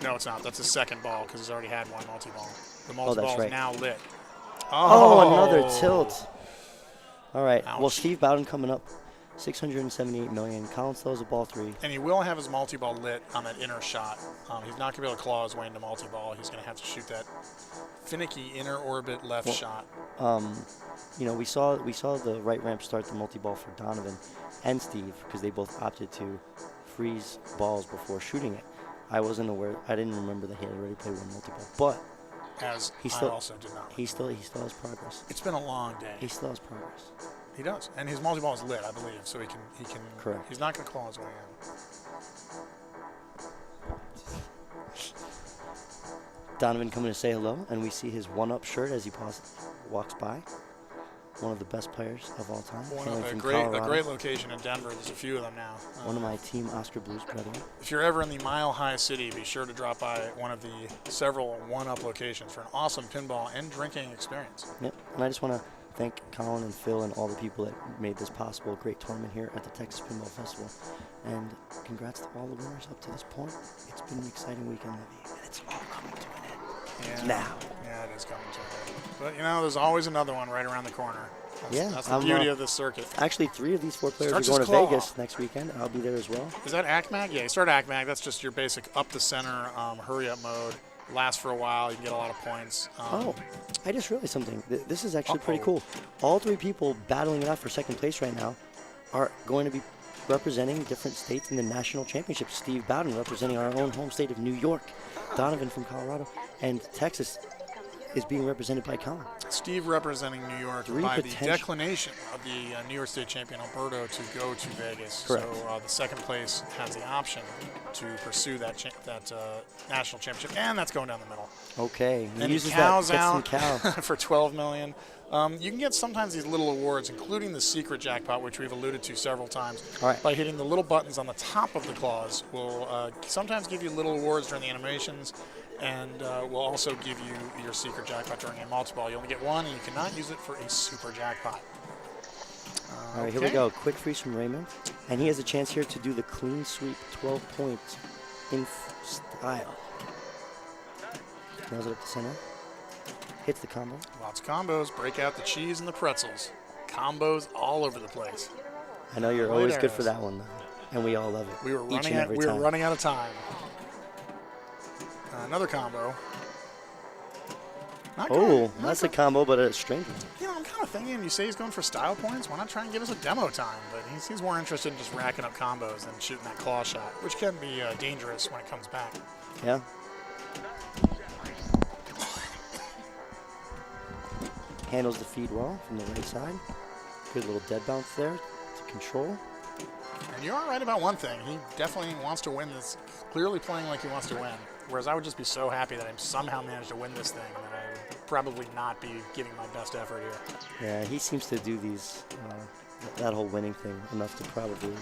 No, it's not. That's his second ball because he's already had one multi-ball. The Oh, multi-ball that's is right. now lit. Oh, another tilt. All right. Well, Ouch. Steve Bowden coming up, 678 million. Collins throws a ball 3. And he will have his multi-ball lit on that inner shot. He's not going to be able to claw his way into multi-ball. He's going to have to shoot that finicky inner orbit left shot. You know, we saw the right ramp start the multi-ball for Donovan and Steve because they both opted to freeze balls before shooting it. I wasn't aware. I didn't remember that he had already played one multi-ball, but As he I still also did not. he still has progress. It's been a long day. He still has progress. He does, and his multi-ball is lit, I believe, so he can. Correct. He's not going to claw his way in. Donovan coming to say hello, and we see his one-up shirt as he walks by. One of the best players of all time. hailing from A Colorado. great location in Denver. There's a few of them now. One of my Team Oscar Blues brethren. If you're ever in the Mile High City, be sure to drop by one of the several one-up locations for an awesome pinball and drinking experience. Yep. And I just want to thank Colin and Phil and all the people that made this possible. A great tournament here at the Texas Pinball Festival. And congrats to all the winners up to this point. It's been an exciting weekend, Levy, and it's all coming to an end. Now. Yeah, it is coming to an end. But, you know, there's always another one right around the corner. That's the beauty of this circuit. Actually, 3 of these 4 players Starts are going his to claw. Vegas next weekend. I'll be there as well. Is that ACMAG? Yeah, you start ACMAG. That's just your basic up the center, hurry-up mode. Lasts for a while. You can get a lot of points. I just realized something. This is actually pretty cool. All 3 people battling it out for second place right now are going to be representing different states in the national championship. Steve Bowden representing our own home state of New York. Donovan from Colorado. And Texas is being represented by Colin. Steve representing New York by the declination of the New York State champion Alberto to go to Vegas. Correct. So the second place has the option to pursue that national championship, and that's going down the middle. Okay. And he uses cows that, out cow. for $12 million. You can get sometimes these little awards, including the secret jackpot, which we've alluded to several times. All right. By hitting the little buttons on the top of the claws, will sometimes give you little awards during the animations, and will also give you your secret jackpot during a multi-ball. You only get one, and you cannot use it for a super jackpot. All right, here we go. Quick freeze from Raymond. And he has a chance here to do the clean sweep 12 points in style. Nails it up the center. Hits the combo. Lots of combos. Break out the cheese and the pretzels. Combos all over the place. I know you're always good for that one, though. And we all love it. We were each and every time. running out of time. Another combo. Not Oh, good. that's a combo, but a strange one. You know, I'm kind of thinking, you say he's going for style points. Why not try and give us a demo time? But he seems more interested in just racking up combos than shooting that claw shot, which can be dangerous when it comes back. Yeah. Handles the feed well from the right side. Good little dead bounce there to control. And you are right about one thing. He definitely wants to win this, clearly playing like he wants to win. Whereas I would just be so happy that I somehow managed to win this thing that I would probably not be giving my best effort here. Yeah, he seems to do these, that whole winning thing enough to probably.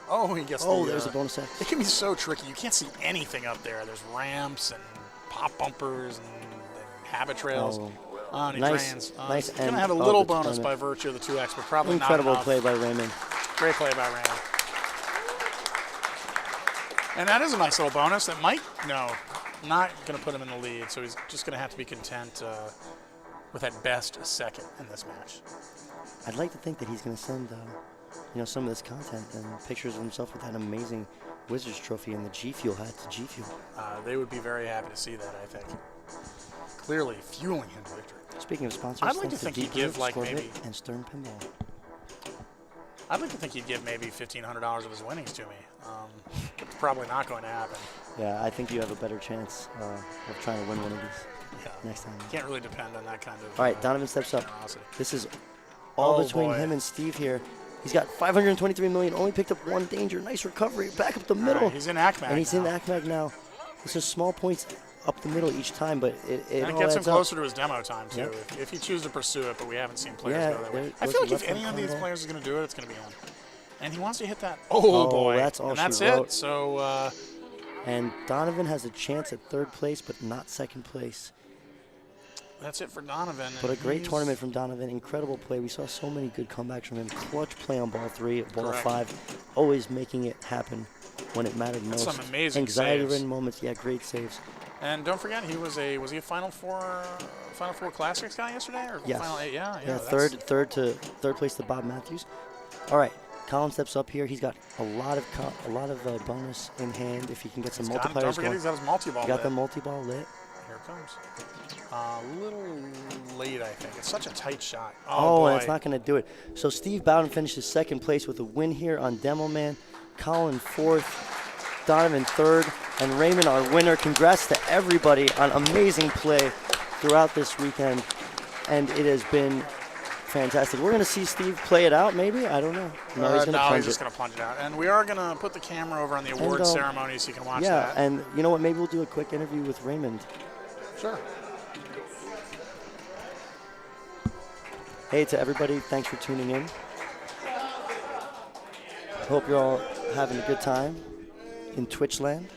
Oh, he gets Oh, there's a bonus X. It can be so tricky. You can't see anything up there. There's ramps and pop bumpers and habit trails. Oh, And he nice, drains. nice He's going end to have a of little the bonus by tournament. virtue of the 2X, but probably Incredible not enough. play by Raymond. Great play by Raymond. And that is a nice little bonus that might, no, not going to put him in the lead, so he's just going to have to be content with at best a second in this match. I'd like to think that he's going to send, some of this content and pictures of himself with that amazing Wizards trophy and the G Fuel hat to G Fuel. They would be very happy to see that, I think. Clearly fueling him to victory. Speaking of sponsors, I'd like to thanks think Deep he'd give, Blue, like, Scorpio, maybe- and Stern Pinball. I'd like to think he'd give maybe $1,500 of his winnings to me. It's probably not going to happen. Yeah, I think you have a better chance of trying to win one of these next time. Can't really depend on that kind of All right, Donovan steps up. generosity. This is all Oh, between boy. him and Steve here. He's got 523 million, only picked up one danger. Nice recovery, back up the All middle. right, he's in ACMAG And he's now. in ACMAG now. This is small points up the middle each time, but it And it all gets him adds up. closer to his demo time, too, Yep. if he chooses to pursue it, but we haven't seen players Yeah, go that there way. I goes feel the like if left any hand of these combo. players is going to do it, it's going to be him. And he wants to hit that. Oh, boy. that's all and she that's wrote. it. So, And Donovan has a chance at third place, but not second place. That's it for Donovan. But a and great he's- tournament from Donovan. Incredible play. We saw so many good comebacks from him. Clutch play on ball 3, ball Correct. 5. Always making it happen when it mattered most. Some amazing Anxiety-ridden saves. moments. Yeah, great saves. And don't forget, was he a Final Four Classics guy yesterday, or Yes. Final 8? Yeah, Yeah, that's- third place to Bob Matthews. All right, Colin steps up here. He's got a lot of bonus in hand if he can get some Don't multipliers forget going. he's got his multi-ball Got lit. the multi-ball lit. Here it comes. A little late, I think. It's such a tight shot. Oh, boy. and it's not going to do it. So Steve Bowden finishes second place with a win here on Demo Man. Colin fourth, Donovan third, and Raymond our winner. Congrats to everybody on amazing play throughout this weekend, and it has been fantastic. We're going to see Steve play it out, maybe? I don't know. No, he's going to plunge just it. going to plunge it out. And we are going to put the camera over on the award ceremony so you can watch that. Yeah, and you know what? Maybe we'll do a quick interview with Raymond. Sure. Hey to everybody, thanks for tuning in. Hope you're all having a good time in Twitch land.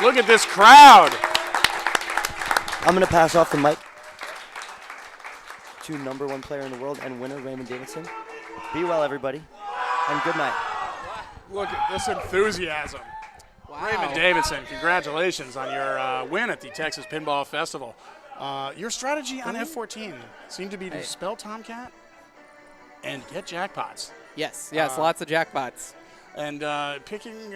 Look at this crowd. I'm going to pass off the mic to #1 player in the world and winner, Raymond Davidson. Be well, everybody, and good night. Look at this enthusiasm. Wow. Raymond Davidson, congratulations on your win at the Texas Pinball Festival. Your strategy on F14 seemed to be to spell Tomcat and get jackpots. Yes, lots of jackpots. And picking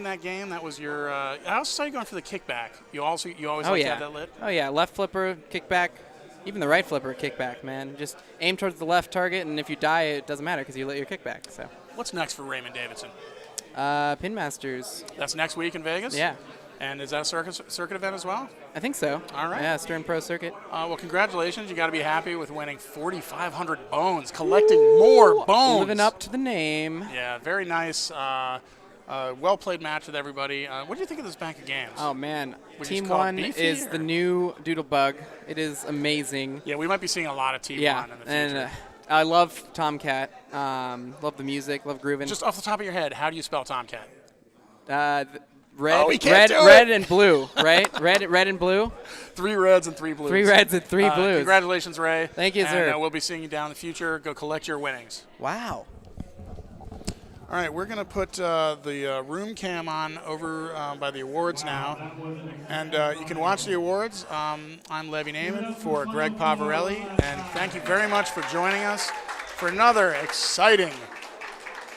that game, that was your. I also saw you going for the kickback. You always like to have that lit. Oh yeah, left flipper, kickback, even the right flipper, kickback. Man, just aim towards the left target, and if you die, it doesn't matter because you lit your kickback. So. What's next for Raymond Davidson? Pin Masters. That's next week in Vegas. Yeah. And is that a circuit event as well? I think so. All right. Yeah, Stern Pro Circuit. Well, congratulations. You got to be happy with winning 4,500 bones, collecting more bones. Living up to the name. Yeah, very nice. Well-played match with everybody. What do you think of this bank of games? Oh, man. Would you Team just call it 1 beefy, is or? the new Doodlebug. It is amazing. Yeah, we might be seeing a lot of Team 1 in the future. And I love Tomcat. Love the music. Love grooving. Just off the top of your head, how do you spell Tomcat? Red, he can't do red it. and blue, right? red and blue. 3 reds and 3 blues. 3 reds and 3 blues. Congratulations, Ray. Thank you, and, sir. We'll be seeing you down in the future. Go collect your winnings. Wow. All right, we're going to put the room cam on over by the awards now. And you can watch the awards. I'm Levy Naiman for Greg Pavarelli. And thank you very much for joining us for another exciting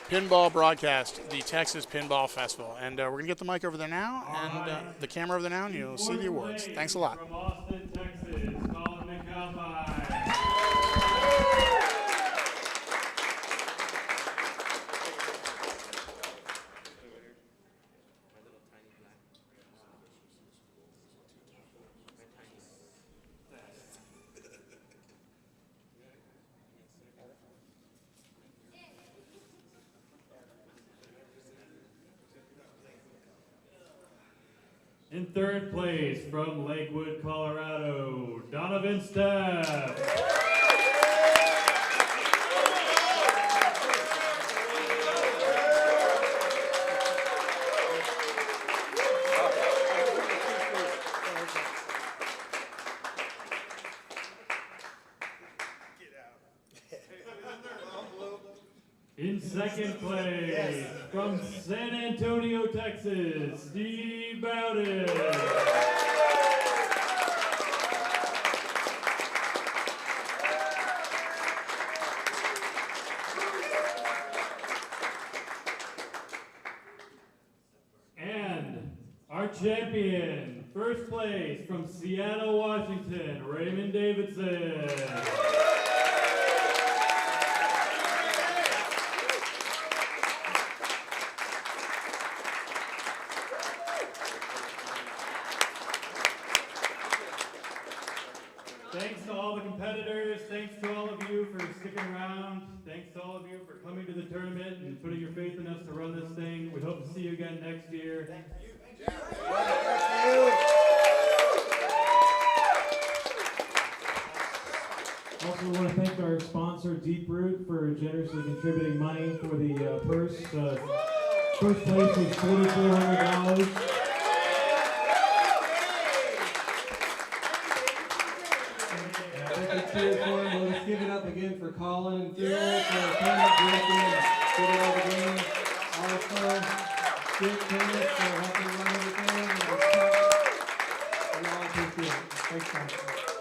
pinball broadcast, the Texas Pinball Festival. And we're going to get the mic over there now and the camera over there now, and you'll see the awards. Thanks a lot. From Austin, Texas, Colin McAlpine. In third place, from Lakewood, Colorado, Donovan Stepp. In second place, from San Antonio, Texas, Steve Bowden. And our champion, first place, from Seattle, Washington, Raymond Davidson. Thanks to all the competitors. Thanks to all of you for sticking around. Thanks to all of you for coming to the tournament and putting your faith in us to run this thing. We hope to see you again next year. Thank you. Also, want to thank our sponsor, Deep Root, for generously contributing money for the purse. First place was $4,400. Cheers for him. Let's give it up again for Colin and Phil for coming up directly and getting all the games. Also, Dick Candace for helping run everything. We all appreciate it. Thanks, guys.